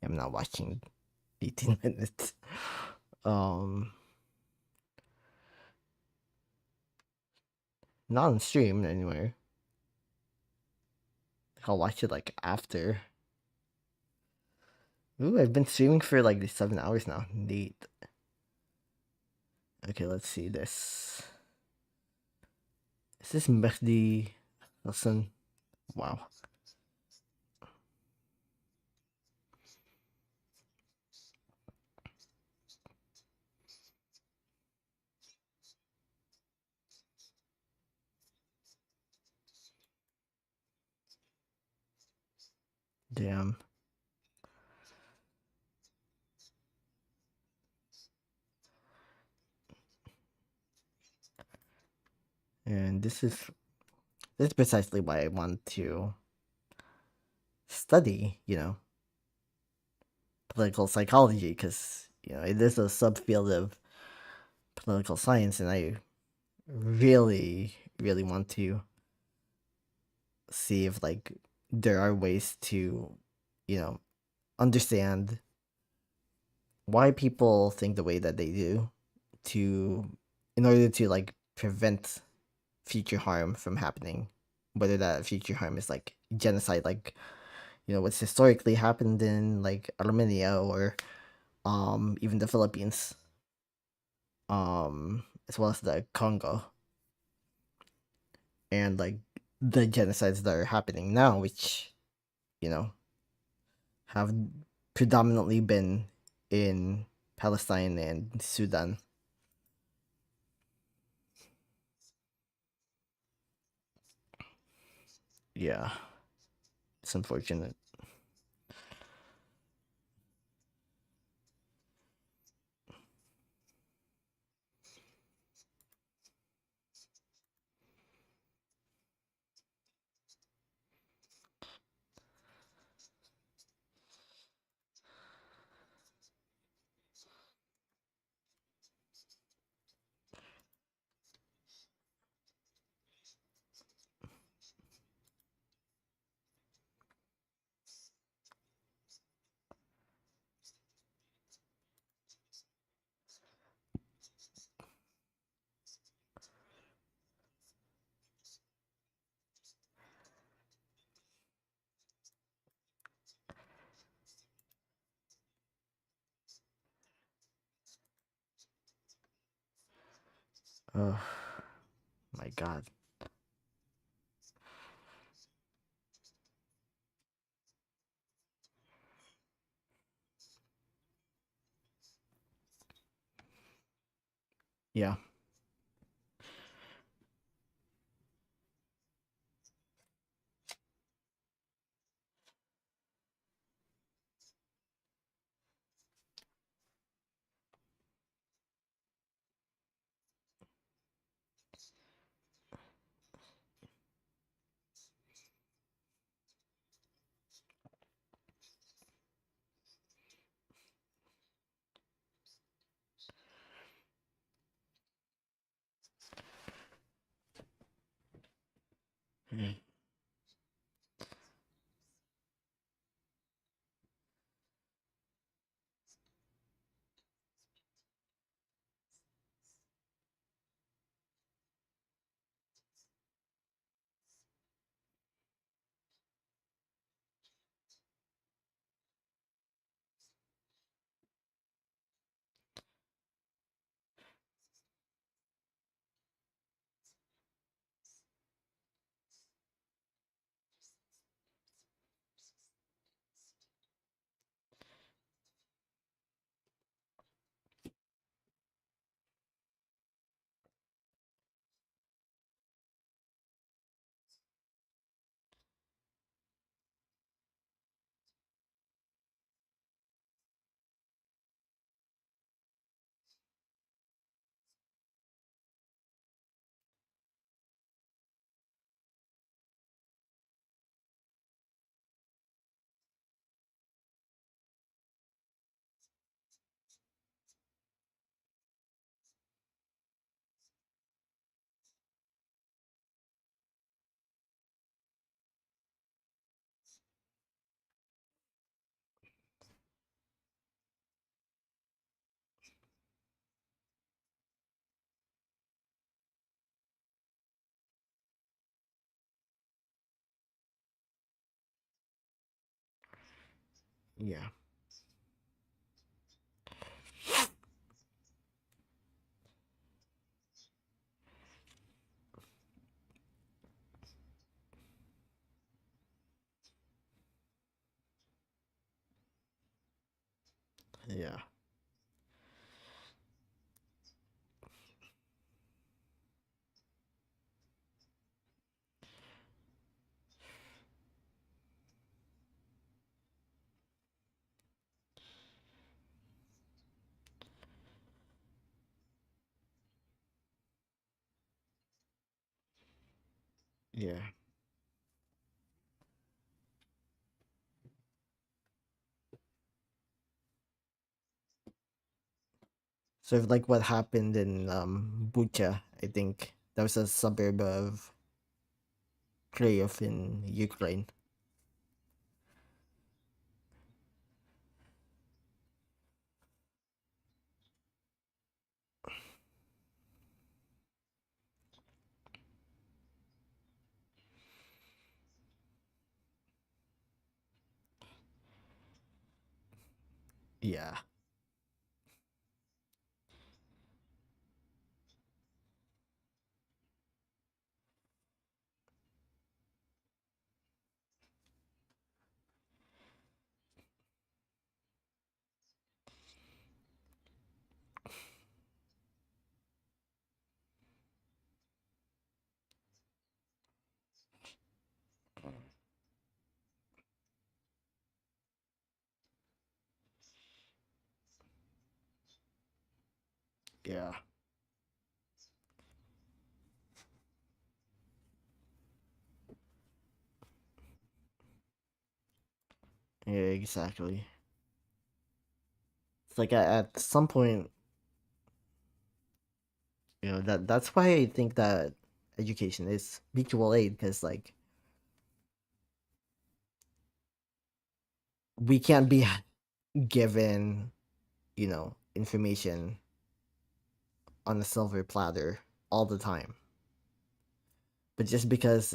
I'm not watching 18 minutes. Um, not on stream anywhere. I'll watch it like after. Ooh, I've been streaming for like 7 hours now. Neat. Okay, let's see this. Is this Mehdi Hassan? Wow. Damn. And this is precisely why I want to study, political psychology, because it is a subfield of political science, and I really, really want to see if like there are ways to, you know, understand why people think the way that they do, to in order to like prevent future harm from happening, whether that future harm is like genocide, like what's historically happened in like Armenia or even the Philippines, as well as the Congo, and like the genocides that are happening now, which you know have predominantly been in Palestine and Sudan. Yeah, it's unfortunate. Oh my god. Yeah. Yeah. Yeah. Yeah. Sort of like what happened in Bucha, I think. That was a suburb of Kyiv in Ukraine. Yeah. Yeah. Yeah, exactly. It's like at some point, that's why I think that education is mutual aid, because like we can't be given, information on a silver platter all the time. But just because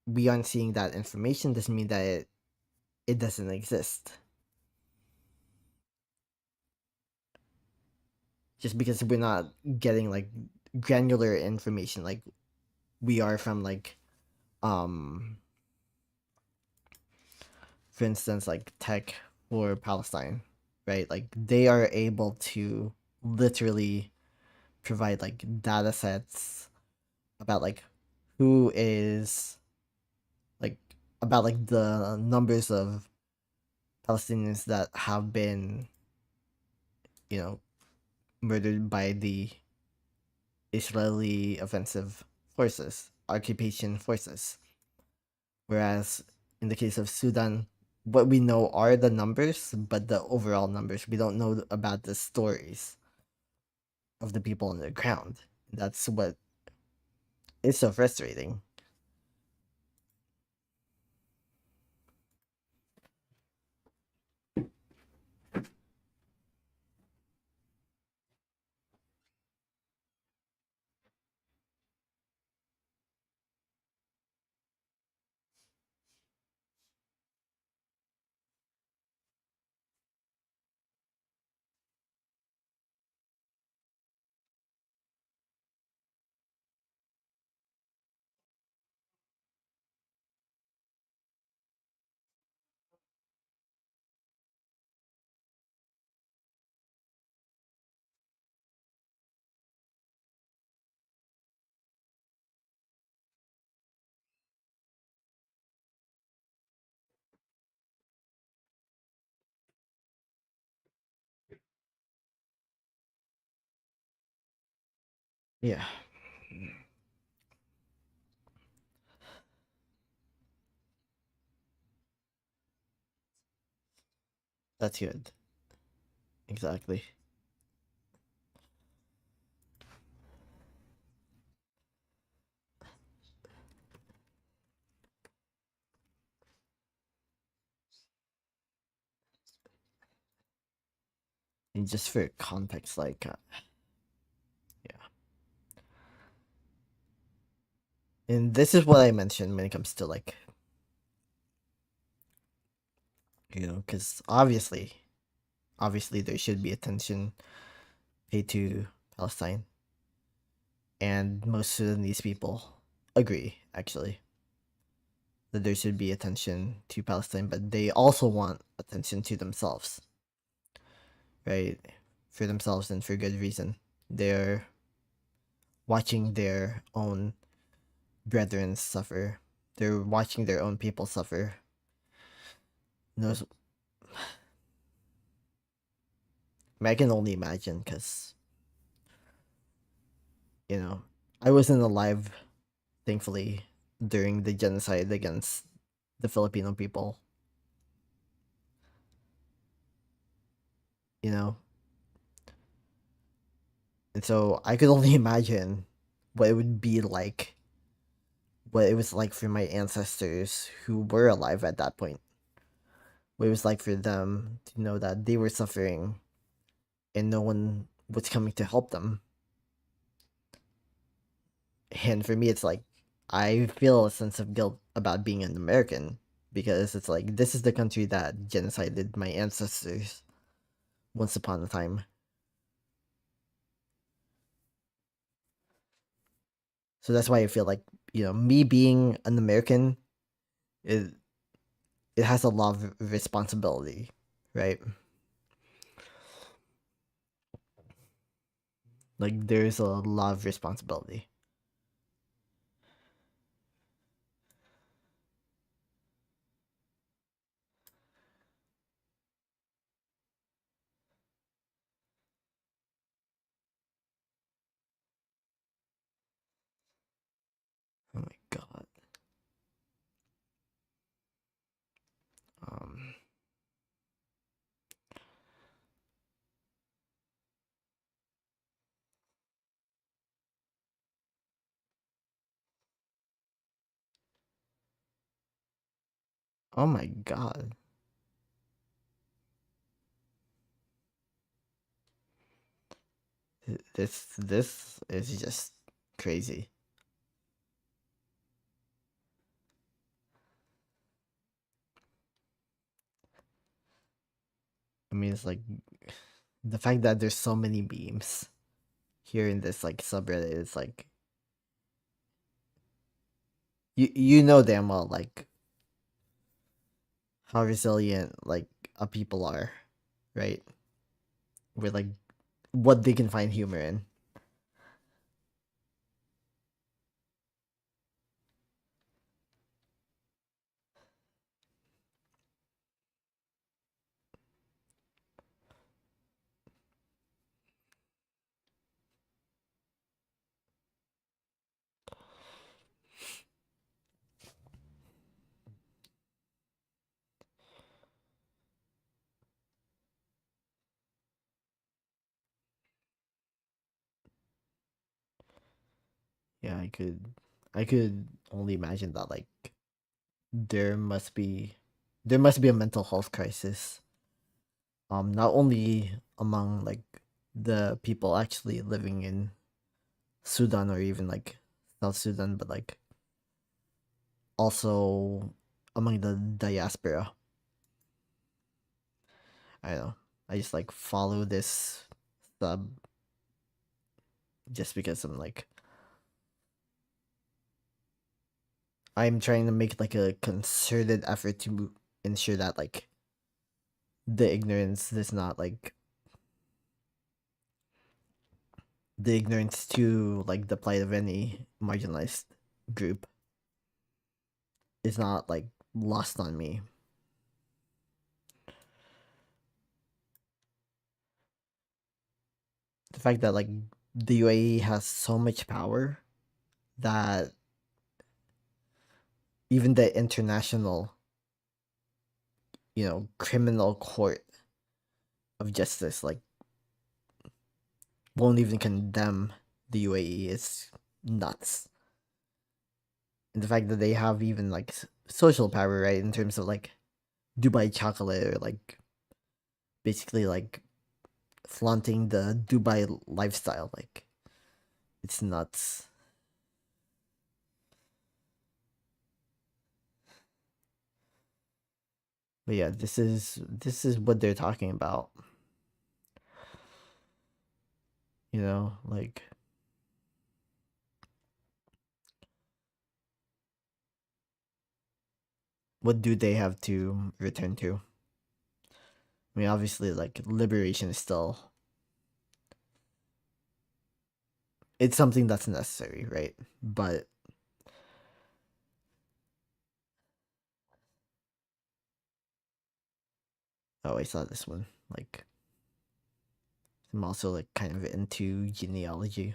we aren't seeing that information doesn't mean that it doesn't exist. Just because we're not getting like granular information like we are from like um for instance like tech for Palestine, right? Like they are able to literally provide like data sets about like who is like about like the numbers of Palestinians that have been, you know, murdered by the Israeli offensive forces, occupation forces. Whereas in the case of Sudan, what we know are the numbers, but the overall numbers, we don't know about the stories of the people on the ground. That's what is so frustrating. Yeah, that's good. Exactly. And just for context, like, yeah. And this is what I mentioned when it comes to like Because obviously there should be attention paid to Palestine, and most Sudanese people agree, actually, that there should be attention to Palestine, but they also want attention to themselves, right? For themselves and for good reason. They're watching their own brethren suffer. They're watching their own people suffer. Knows, I can only imagine because, you know, I wasn't alive, thankfully, during the genocide against the Filipino people. You know, and so I could only imagine what it would be like, what it was like for my ancestors who were alive at that point. What it was like for them to know that they were suffering and no one was coming to help them. And for me, it's like I feel a sense of guilt about being an American because it's like this is the country that genocided my ancestors once upon a time. So that's why I feel like, me being an American, it it has a lot of responsibility, right? Like there's a lot of responsibility. Oh my god. Um. Oh my god. This is just crazy. I mean, it's like the fact that there's so many memes here in this like subreddit is like you know damn well like how resilient like a people are, right? With like what they can find humor in. Yeah, I could only imagine that like there must be there must be a mental health crisis. Not only among like the people actually living in Sudan or even like South Sudan, but like also among the diaspora. I don't know. I just like follow this sub just because I'm trying to make like a concerted effort to ensure that like the ignorance does not like the ignorance to like the plight of any marginalized group is not like lost on me. The fact that like the UAE has so much power that even the international, criminal court of justice like won't even condemn the UAE is nuts. And the fact that they have even like social power, right, in terms of like Dubai chocolate or like basically like flaunting the Dubai lifestyle, like it's nuts. But yeah, this is what they're talking about. Like, what do they have to return to? I mean, obviously, like, liberation is still, it's something that's necessary, right? But oh, I saw this one. Like, I'm also like kind of into genealogy.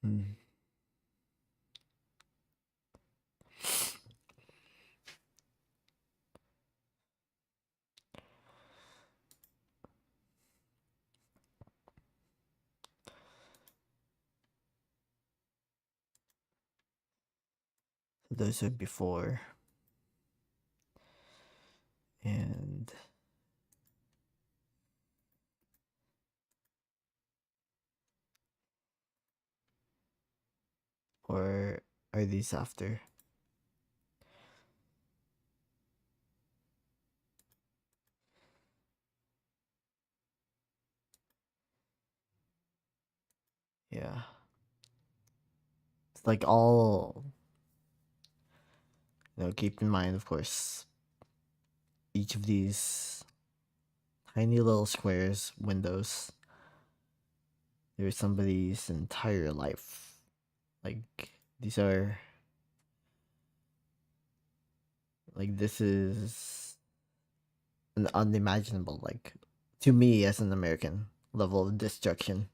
Mm. Those are before, and or are these after? Yeah, it's like all, keep in mind, of course, each of these tiny little squares, windows, there's somebody's entire life. Like, these are, like, this is an unimaginable, like, to me as an American, level of destruction.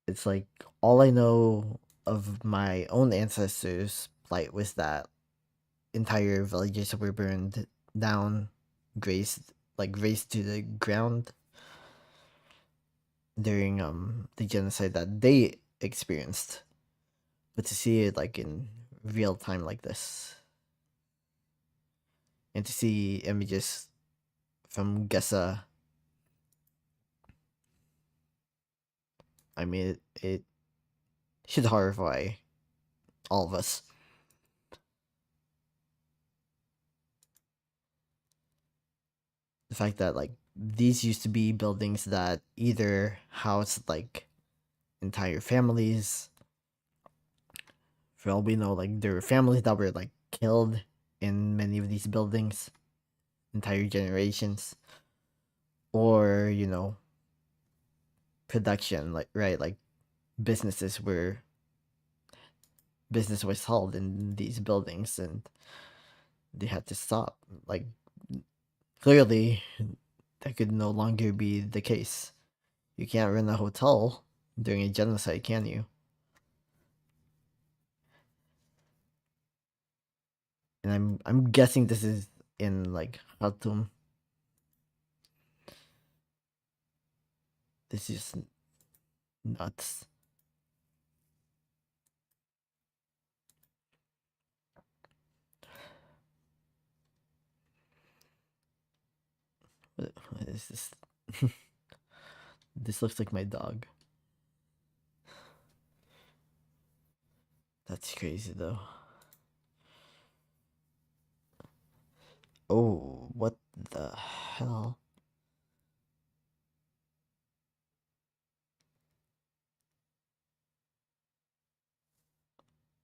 It's like all I know of my own ancestors' plight was that entire villages were burned down, razed to the ground during the genocide that they experienced. But to see it like in real time like this, and to see images from Gesa, I mean, it should horrify all of us. The fact that like these used to be buildings that either housed like entire families. For all we know, like there were families that were like killed in many of these buildings, entire generations, or production, like, right, like businesses were business was held in these buildings, and they had to stop. Like, clearly, that could no longer be the case. You can't run a hotel during a genocide, can you? And I'm guessing this is in like Khartoum. This is nuts. What is this? This looks like my dog. That's crazy though. Oh, what the hell?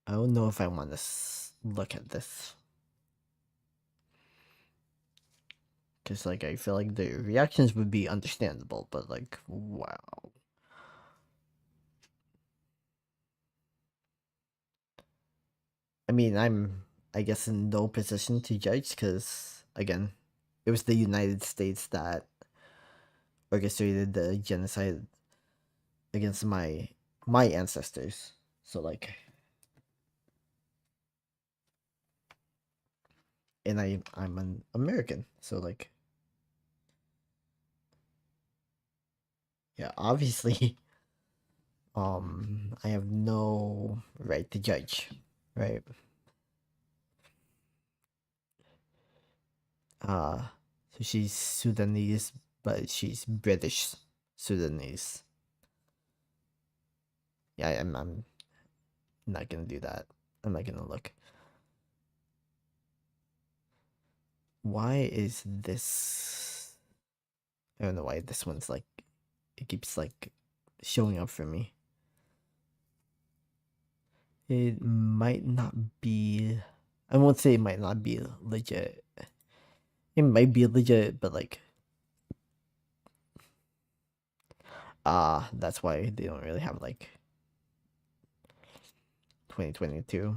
I don't know if I want to look at this. Because, like, I feel like the reactions would be understandable, but, like, wow. I mean, I guess, in no position to judge, because, again, it was the United States that orchestrated the genocide against my ancestors. So, like, and I'm an American, so, like, yeah, obviously, I have no right to judge. right? So she's Sudanese, but she's British Sudanese. Yeah, I'm not gonna do that. I'm not gonna look. Why is this? I don't know why this one's like, it keeps like showing up for me. It might not be, I won't say it might not be legit. It might be legit, but like, that's why they don't really have like 2022.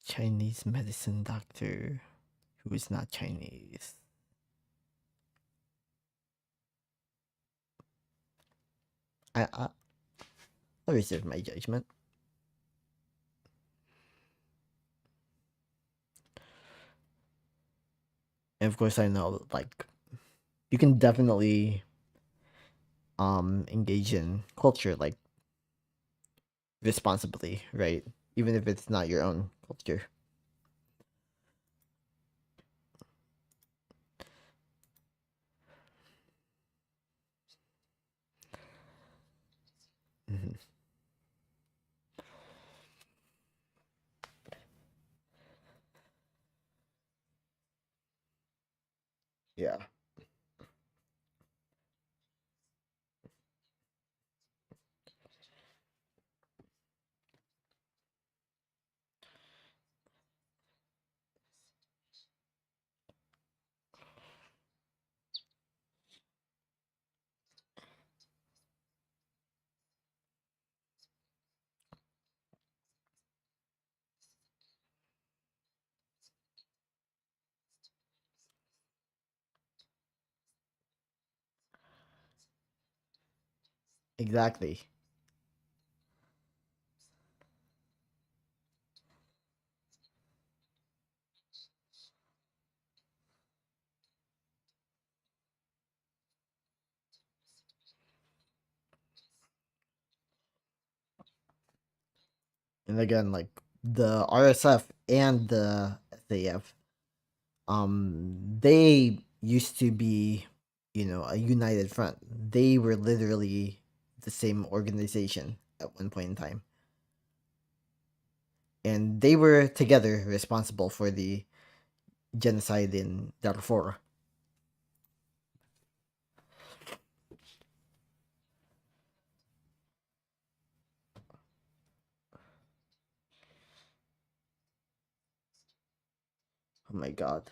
Chinese medicine doctor who is not Chinese. I reserve my judgment. And of course, I know like you can definitely engage in culture like responsibly, right? Even if it's not your own culture. Mhm. Yeah, exactly. And again, like the RSF and the SAF, they used to be, a united front. They were literally the same organization at one point in time, and they were together responsible for the genocide in Darfur. Oh my god.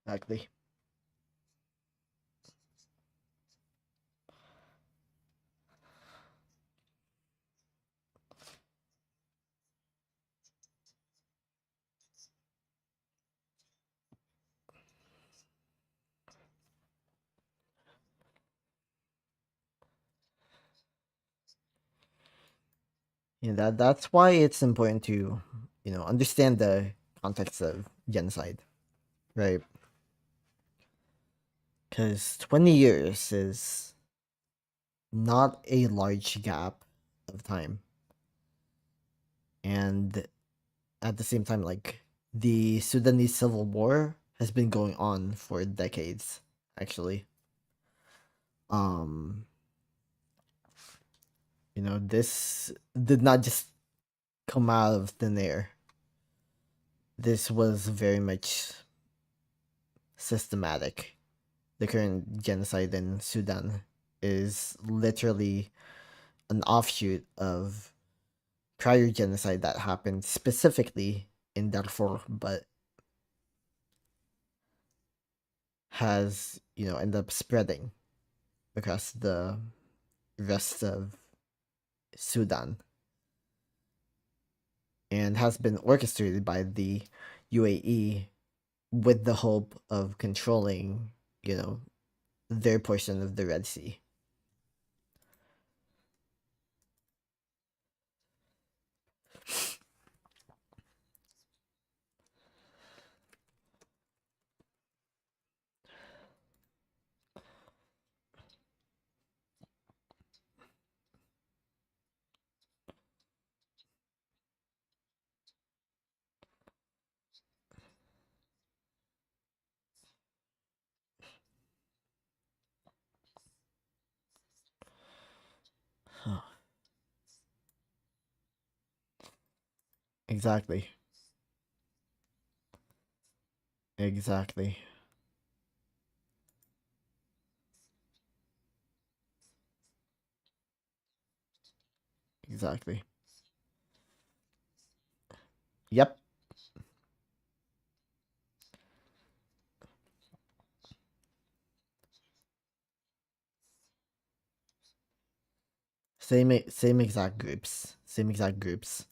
Exactly. That's why it's important to, understand the context of genocide, right? Because 20 years is not a large gap of time. And at the same time, like, the Sudanese civil war has been going on for decades, actually. Um, this did not just come out of thin air. This was very much systematic. The current genocide in Sudan is literally an offshoot of prior genocide that happened specifically in Darfur, but has, ended up spreading across the rest of Sudan and has been orchestrated by the UAE with the hope of controlling, their portion of the Red Sea. Exactly. Exactly. Exactly. Yep. Same exact groups. Same exact groups.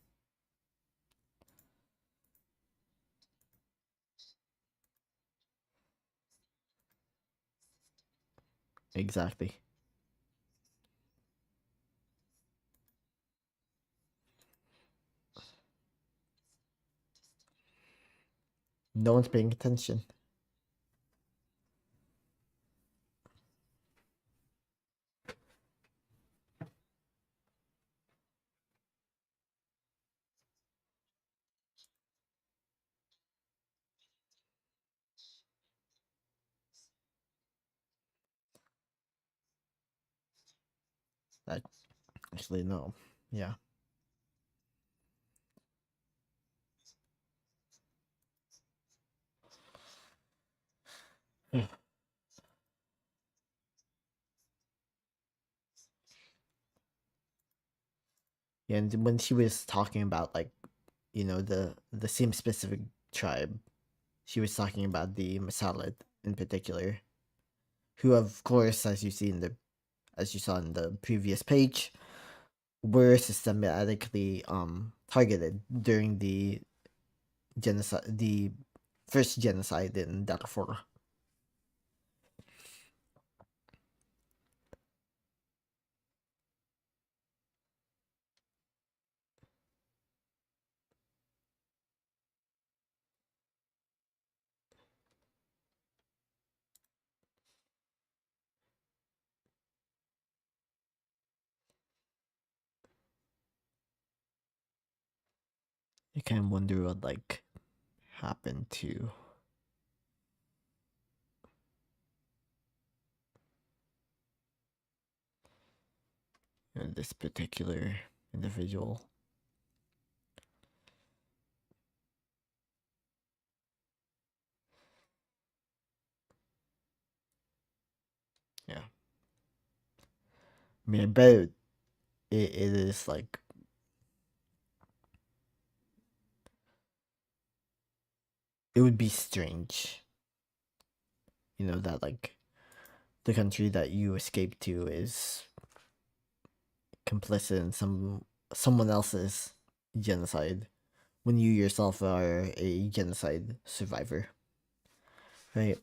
Exactly. No one's paying attention. That actually no. Yeah. Yeah, and when she was talking about like, the same specific tribe, she was talking about the Masalit in particular, who of course, as you saw in the previous page, were systematically targeted during the first genocide in Darfur. You kind of wonder what like happened to this particular individual. Yeah, I mean, I bet it is like it would be strange, that like the country that you escaped to is complicit in someone else's genocide when you yourself are a genocide survivor, right?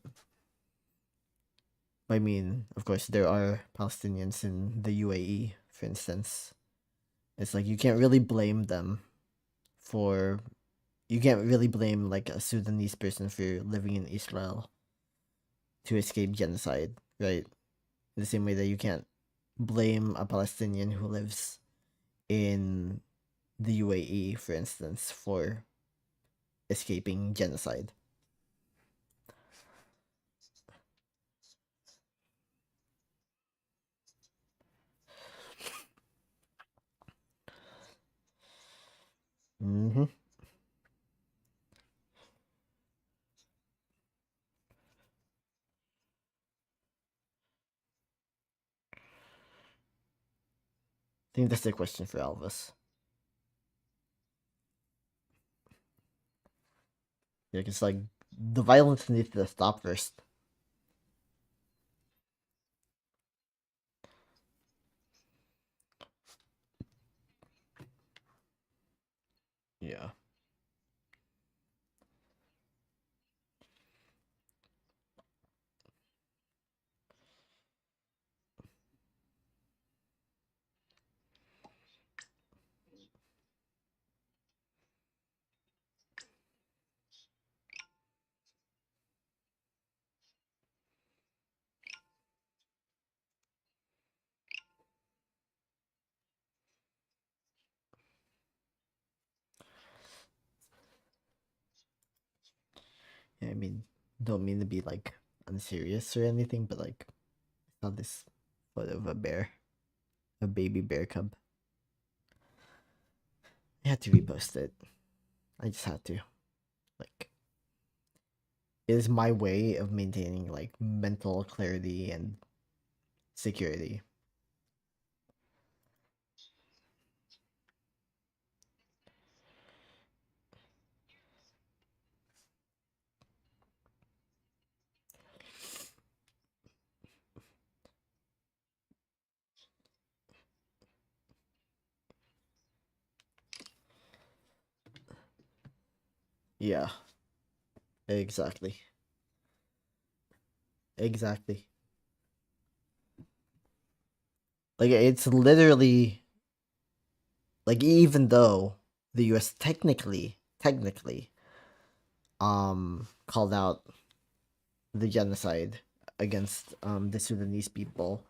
I mean, of course, there are Palestinians in the UAE, for instance. It's like for you can't really blame like a Sudanese person for living in Israel to escape genocide, right? In the same way that you can't blame a Palestinian who lives in the UAE, for instance, for escaping genocide. I think that's the question for Elvis. Yeah, it's like the violence needs to stop first. Yeah. mean, don't mean to be like unserious or anything, but like, I saw this photo of a bear, a baby bear cub. I had to repost it. I just had to. Like, it is my way of maintaining like mental clarity and security. Yeah, exactly. Exactly. Like, it's literally like, even though the US technically called out the genocide against the Sudanese people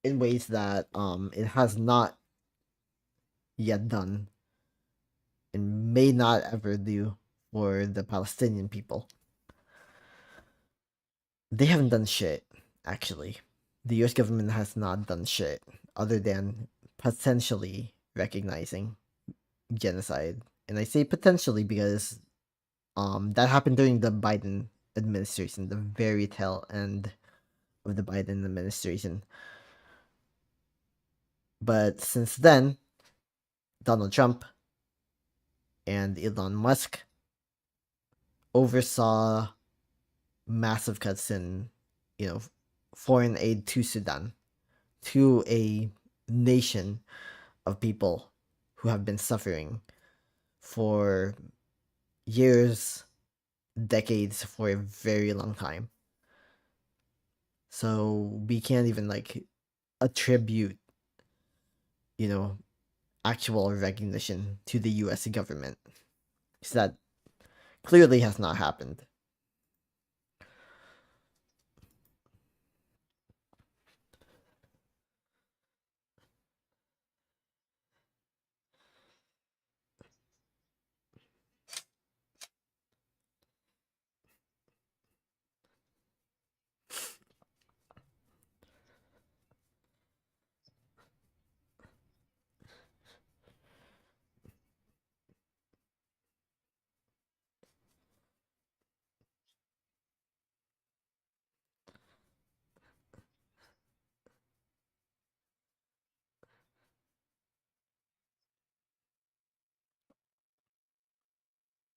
in ways that it has not yet done and may not ever do for the Palestinian people. They haven't done shit, actually. The US government has not done shit other than potentially recognizing genocide. And I say potentially because that happened during the Biden administration, the very tail end of the Biden administration. But since then, Donald Trump and Elon Musk oversaw massive cuts in, you know, foreign aid to Sudan, to a nation of people who have been suffering for years, decades, for a very long time. So we can't even like attribute, you know, actual recognition to the US government. So that clearly has not happened.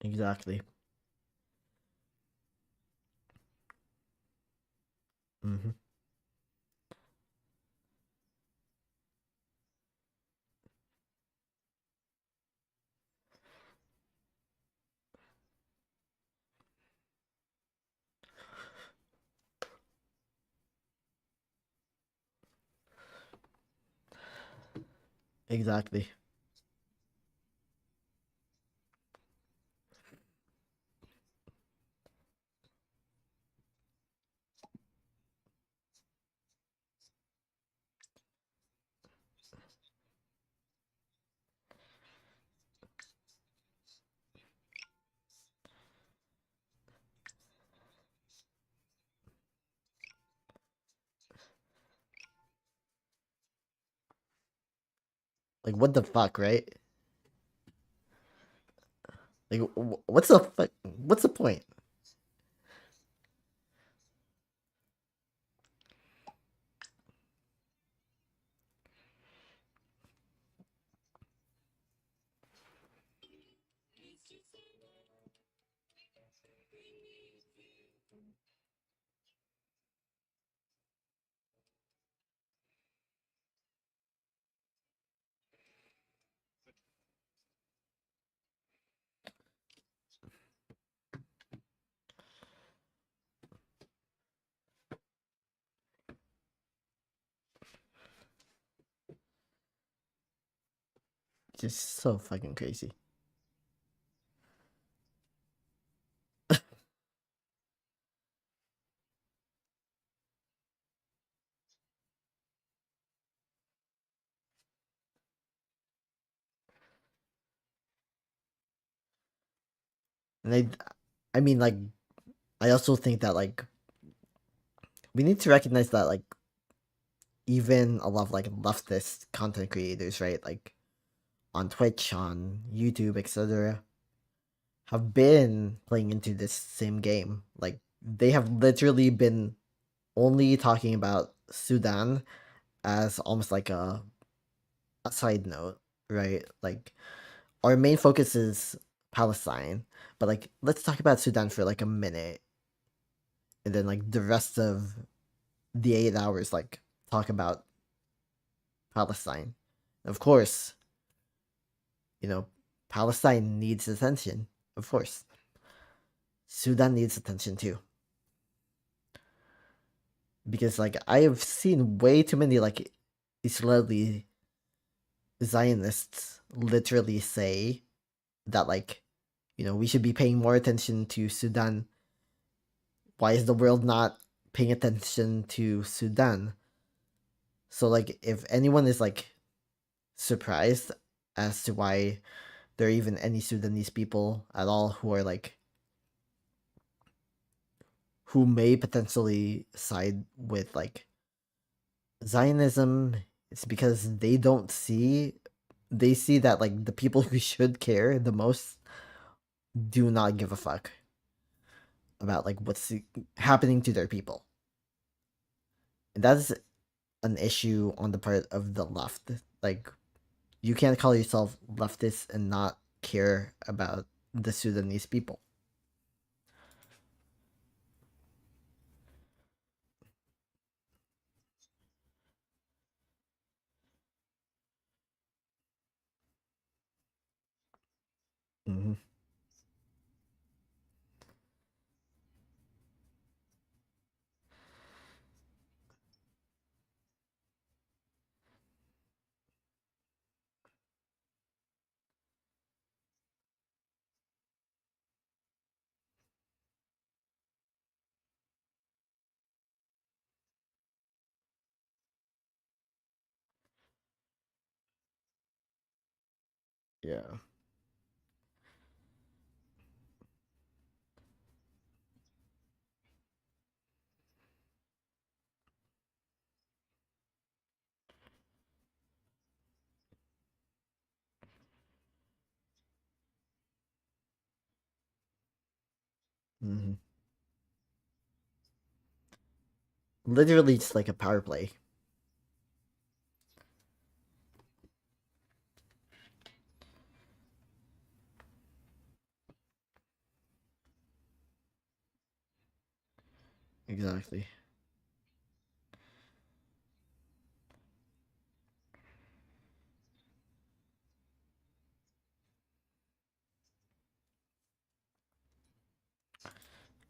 Exactly. Hmm. Exactly. Like, what the fuck, right? Like, what's the fuck? What's the point? Just so fucking crazy. And I mean, like, I also think that like we need to recognize that like even a lot of like leftist content creators, right, like on Twitch, on YouTube, etc., have been playing into this same game. Like they have literally been only talking about Sudan as almost like a side note, right? Like our main focus is Palestine, but like let's talk about Sudan for like a minute, and then like the rest of the 8 hours, like talk about Palestine. Of course, you know, Palestine needs attention. Of course, Sudan needs attention too, because like I have seen way too many like Israeli Zionists literally say that like we should be paying more attention to Sudan. Why is the world not paying attention to Sudan? So like if anyone is like surprised as to why there are even any Sudanese people at all who are like who may potentially side with like Zionism, it's because they see that like the people who should care the most do not give a fuck about like what's happening to their people. And that is an issue on the part of the left. Like you can't call yourself leftist and not care about the Sudanese people. Hmm. Yeah. Hmm. Literally, just like a power play. Exactly.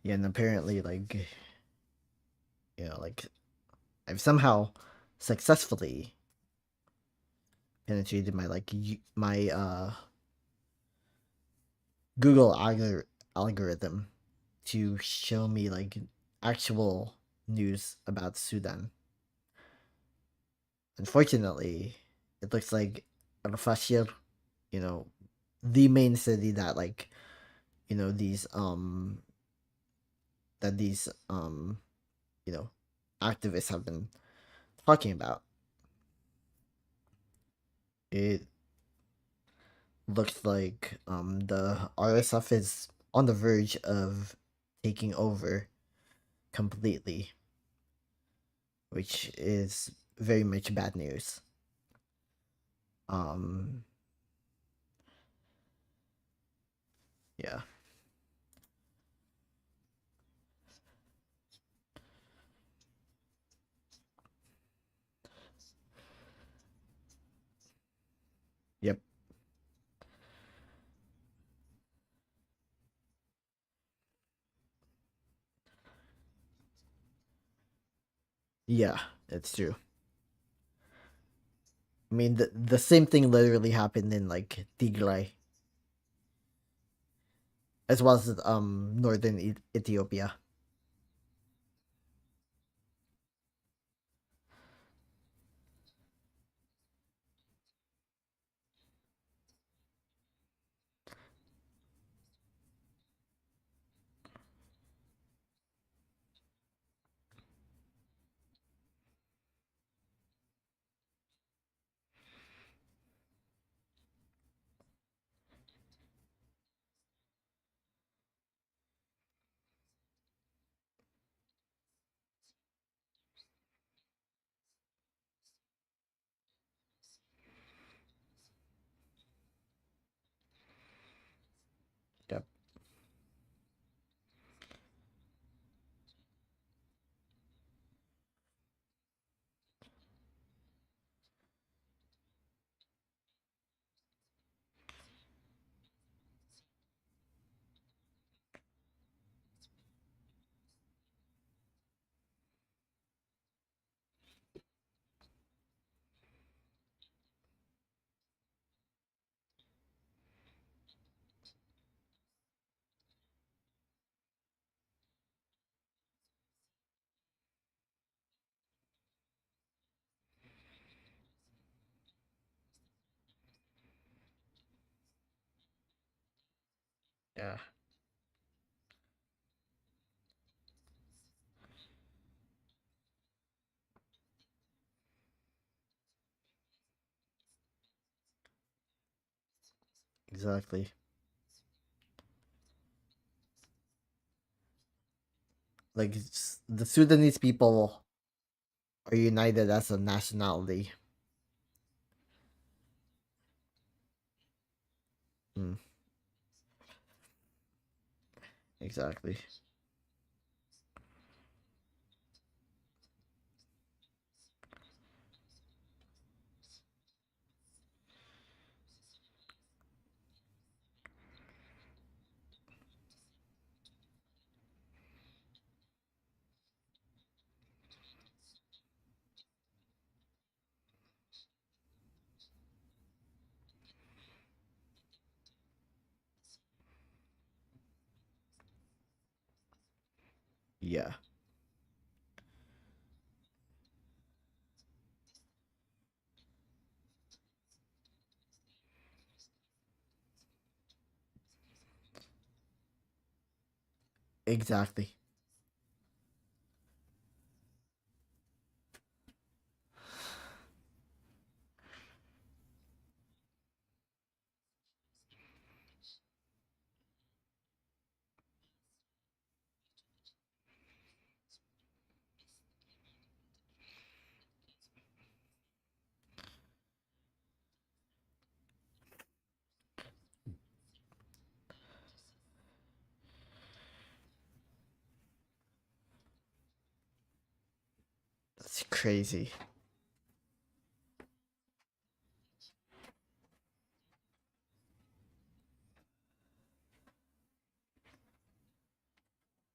Yeah, and apparently, like like I've somehow successfully penetrated my like my Google algorithm to show me like actual news about Sudan. Unfortunately, it looks like Al-Fashir, you know, the main city that like these that these you know activists have been talking about. It looks like the RSF is on the verge of taking over completely, which is very much bad news. Um, yeah, yep, yeah, it's true. I mean, the same thing literally happened in like Tigray as well as northern Ethiopia. Yeah, exactly. Like the Sudanese people are united as a nationality. Mm, exactly. Yeah, exactly. That's crazy.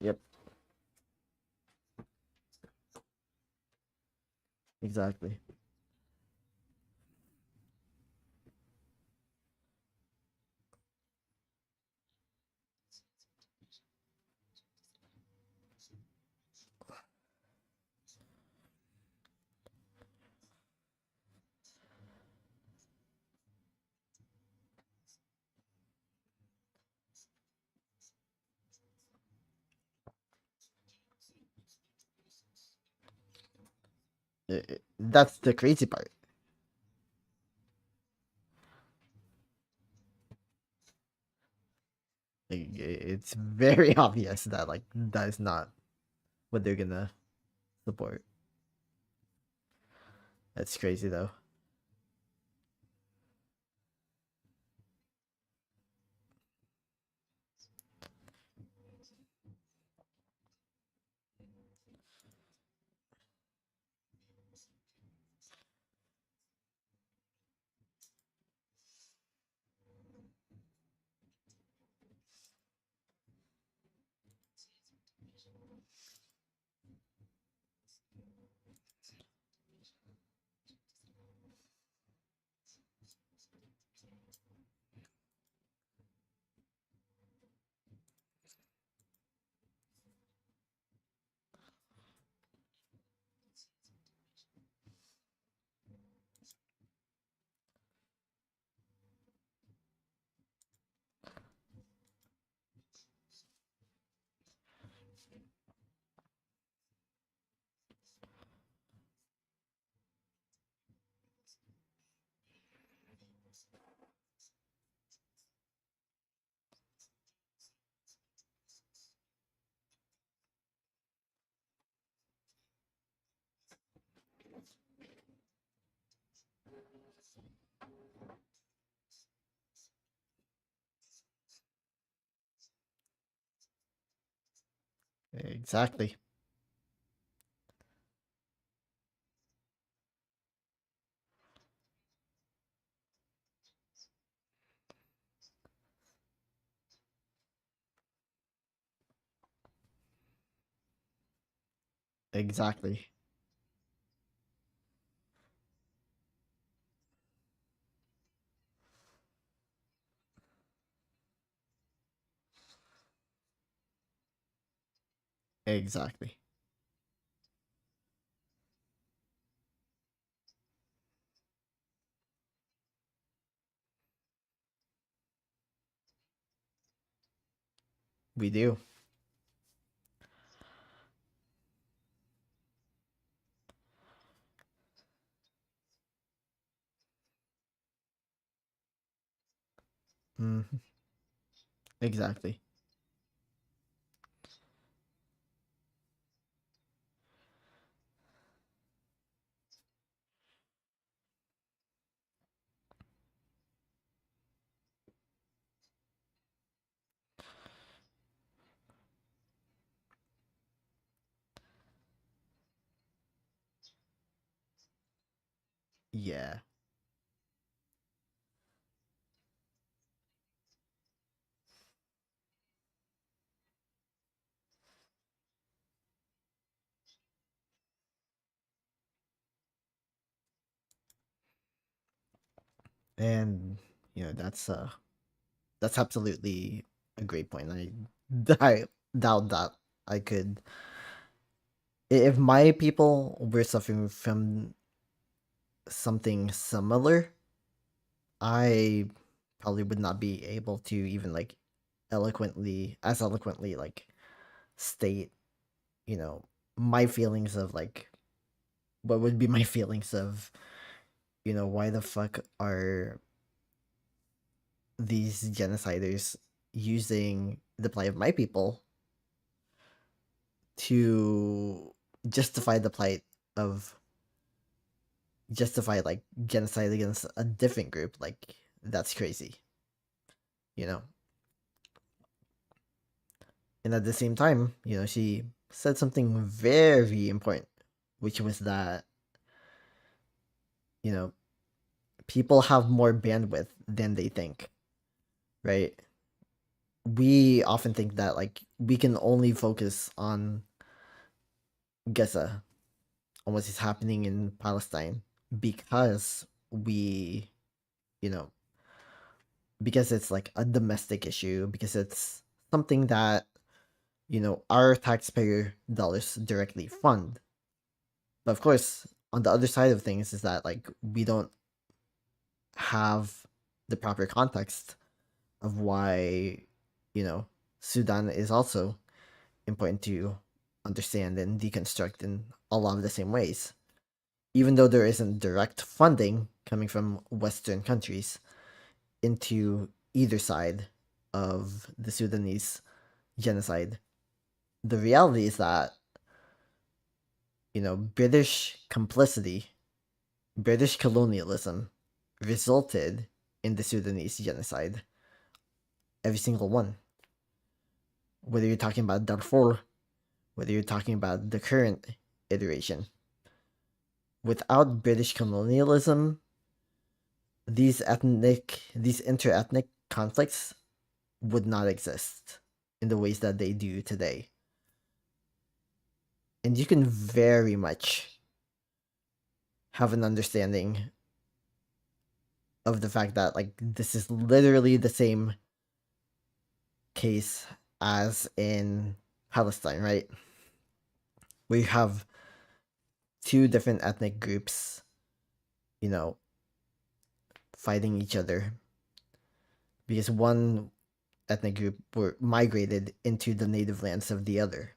Yep, exactly. That's the crazy part. Like, it's very obvious that like that is not what they're gonna support. That's crazy though. Exactly. Exactly. Exactly. We do. Hmm. Exactly. Yeah. And that's absolutely a great point. I doubt that I could, if my people were suffering from something similar, I probably would not be able to even like eloquently like state, you know, my feelings of like what would be my feelings of, why the fuck are these genociders using the plight of my people to justify the plight of justify like genocide against a different group. Like, that's crazy, you know. And at the same time, she said something very important, which was that, you know, people have more bandwidth than they think, right? We often think that like we can only focus on Gaza, on what is happening in Palestine, because we, you know, because it's like a domestic issue, because it's something that, our taxpayer dollars directly fund. But of course, on the other side of things is that like we don't have the proper context of why, you know, Sudan is also important to understand and deconstruct in a lot of the same ways. Even though there isn't direct funding coming from Western countries into either side of the Sudanese genocide, the reality is that, British complicity, British colonialism resulted in the Sudanese genocide. Every single one. Whether you're talking about Darfur, whether you're talking about the current iteration. Without British colonialism, these interethnic conflicts would not exist in the ways that they do today. And you can very much have an understanding of the fact that like this is literally the same case as in Palestine, right? We have two different ethnic groups, you know, fighting each other because one ethnic group were migrated into the native lands of the other,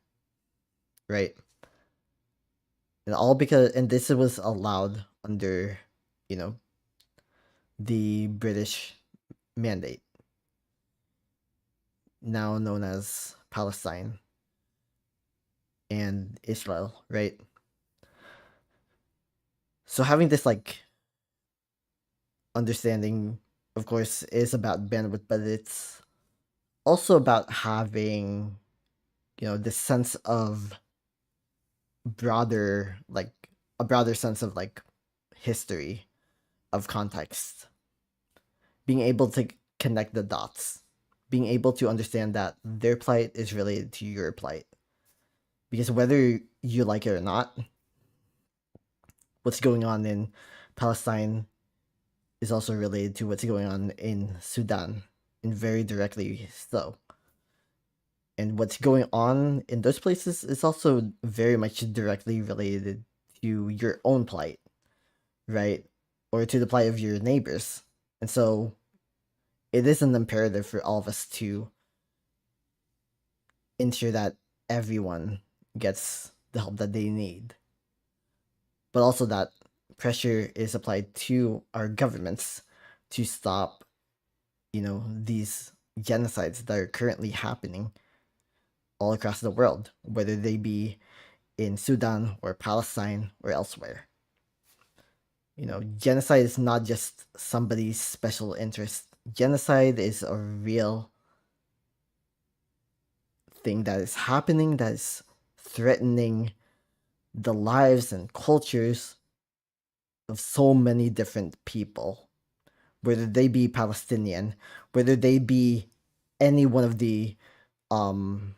right? And this was allowed under, you know, the British mandate, now known as Palestine and Israel, right? So having this like understanding, of course, is about bandwidth, but it's also about having, this sense of broader, like a broader sense of like history, of context, being able to connect the dots, being able to understand that their plight is related to your plight. Because whether you like it or not, what's going on in Palestine is also related to what's going on in Sudan, and very directly so. And what's going on in those places is also very much directly related to your own plight, right? Or to the plight of your neighbors. And so it is an imperative for all of us to ensure that everyone gets the help that they need, but also that pressure is applied to our governments to stop, these genocides that are currently happening all across the world, whether they be in Sudan or Palestine or elsewhere. Genocide is not just somebody's special interest. Genocide is a real thing that is happening, that is threatening the lives and cultures of so many different people, whether they be Palestinian, whether they be any one of um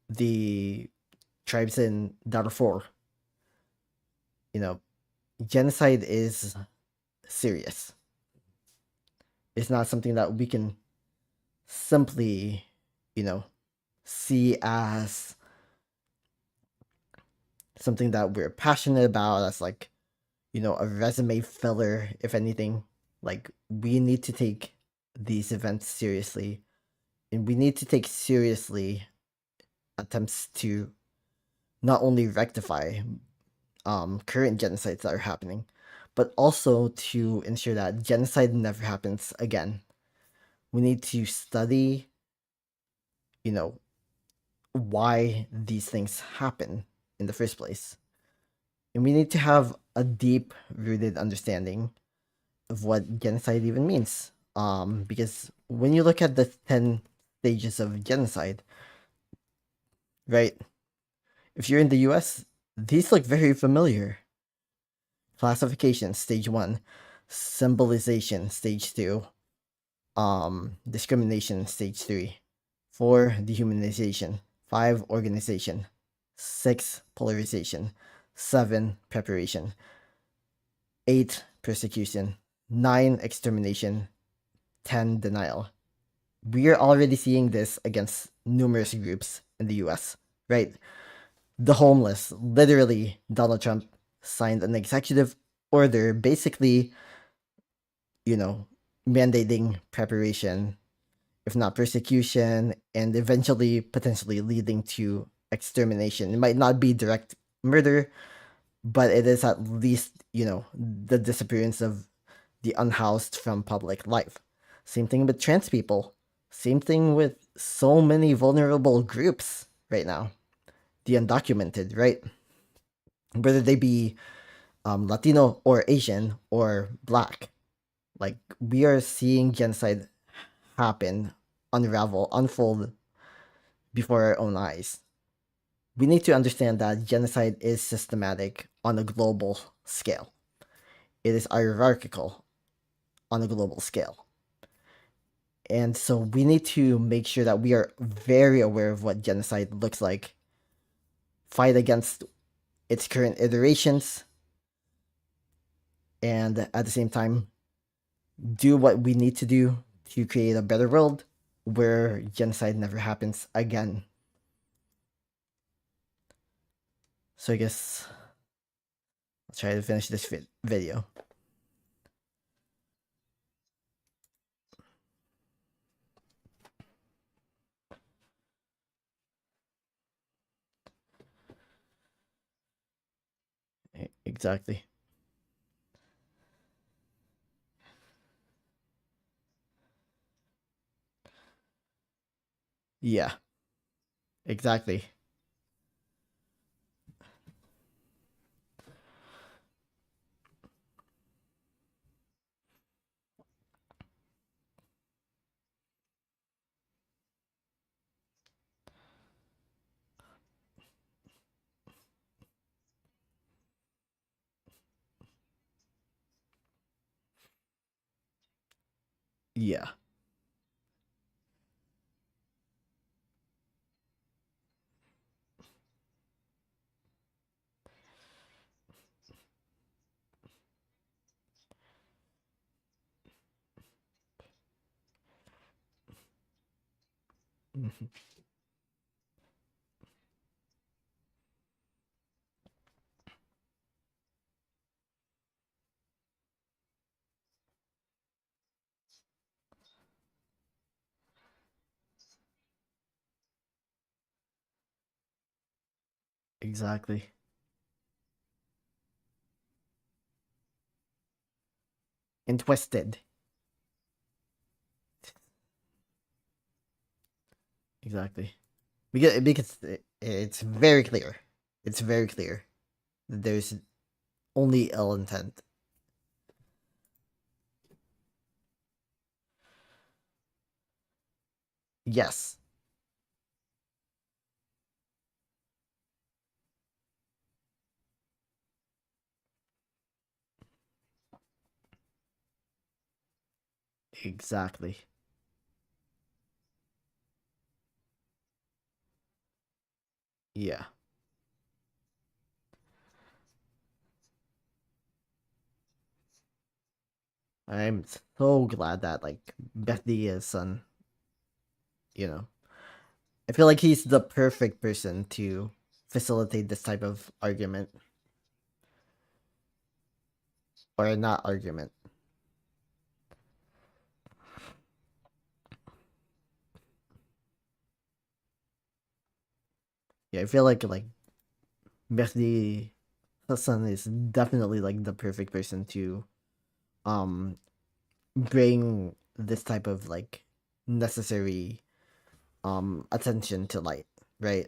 the tribes in Darfur. You know, genocide is serious. It's not something that we can simply, you know, see as something that we're passionate about, as like, a resume filler, if anything. Like, we need to take these events seriously, and we need to take seriously attempts to not only rectify current genocides that are happening, but also to ensure that genocide never happens again. We need to study, you know, why these things happen in the first place. And we need to have a deep rooted understanding of what genocide even means. Because when you look at the 10 stages of genocide, right? If you're in the US, these look very familiar. Classification, stage 1. Symbolization, stage 2. Discrimination, stage 3. 4. Dehumanization. 5. Organization. 6. Polarization. 7. Preparation. 8. Persecution. 9. Extermination. 10. Denial. We are already seeing this against numerous groups in the US, right? The homeless. Literally, Donald Trump signed an executive order basically, you know, mandating preparation, if not persecution, and eventually potentially leading to extermination. It might not be direct murder, but it is at least, the disappearance of the unhoused from public life. Same thing with trans people. Same thing with so many vulnerable groups right now. The undocumented, right? Whether they be Latino or Asian or Black. Like, we are seeing genocide happen, unravel, unfold before our own eyes. We need to understand that genocide is systematic on a global scale. It is hierarchical on a global scale. And so we need to make sure that we are very aware of what genocide looks like, fight against its current iterations, and at the same time, do what we need to do to create a better world where genocide never happens again. So I guess I'll try to finish this video. Exactly. Yeah, exactly. Yeah. Mhm. Exactly. And twisted. Exactly. Because it's very clear. It's very clear. There's only ill intent. Yes. Exactly. Yeah. I'm so glad that like Bethany is you know. I feel like he's the perfect person to facilitate this type of argument or not argument. Yeah, I feel like Bethany Hassan is definitely like the perfect person to um bring this type of like necessary attention to light, right?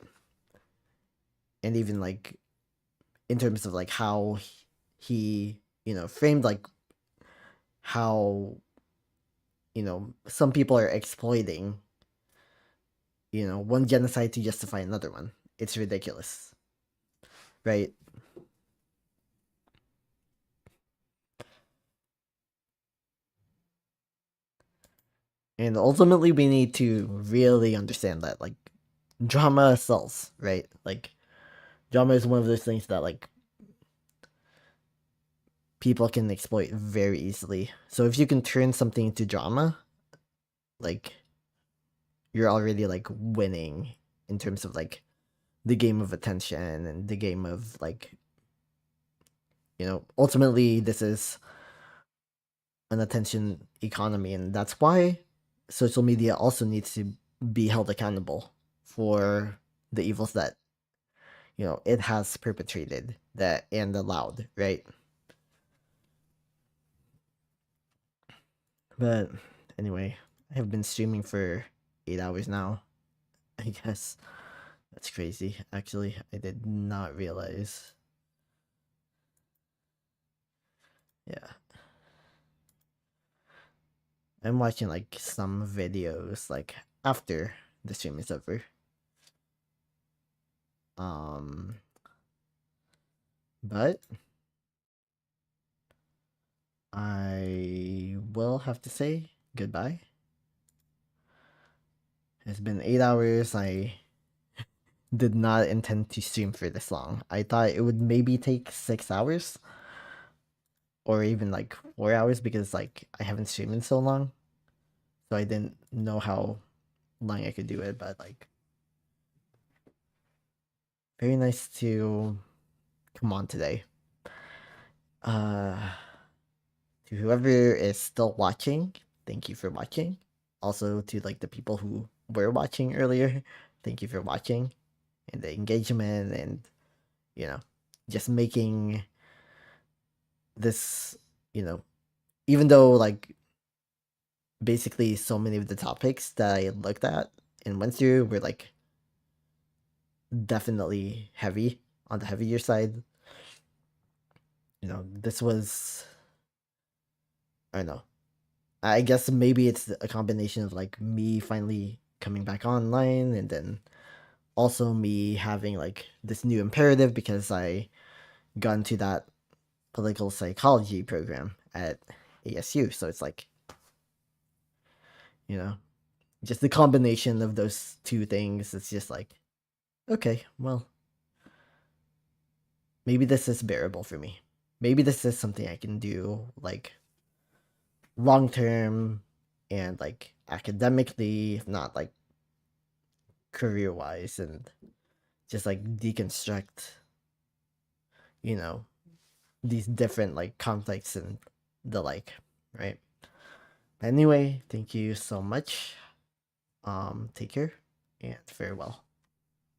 And even like in terms of like how he framed like how some people are exploiting one genocide to justify another one. It's ridiculous, right? And ultimately we need to really understand that like drama sells, right? Like drama is one of those things that like people can exploit very easily. So if you can turn something into drama, like you're already like winning in terms of like the game of attention and the game of like ultimately this is an attention economy, and that's why social media also needs to be held accountable for the evils that it has perpetrated that and allowed, right? But anyway, I have been streaming for 8 hours now. I guess that's crazy. Actually, I did not realize. Yeah, I'm watching like some videos like after the stream is over. Um, but I will have to say goodbye. It's been 8 hours. I did not intend to stream for this long. I thought it would maybe take 6 hours or even like 4 hours because like I haven't streamed in so long. So I didn't know how long I could do it, but like very nice to come on today. Uh to whoever is still watching, thank you for watching. Also to like the people who were watching earlier, thank you for watching and the engagement and you know just making this you know even though like basically so many of the topics that I looked at and went through were like definitely heavy on the heavier side. This was I don't know. I guess maybe it's a combination of like me finally coming back online and then also me having like this new imperative because I got into that political psychology program at ASU. So it's like, you know, just the combination of those two things. It's just like, okay, well, maybe this is bearable for me. Maybe this is something I can do like long term and like academically, if not like career wise, and just like deconstruct, you know, these different like conflicts and the like, right? Anyway, thank you so much. Take care and farewell.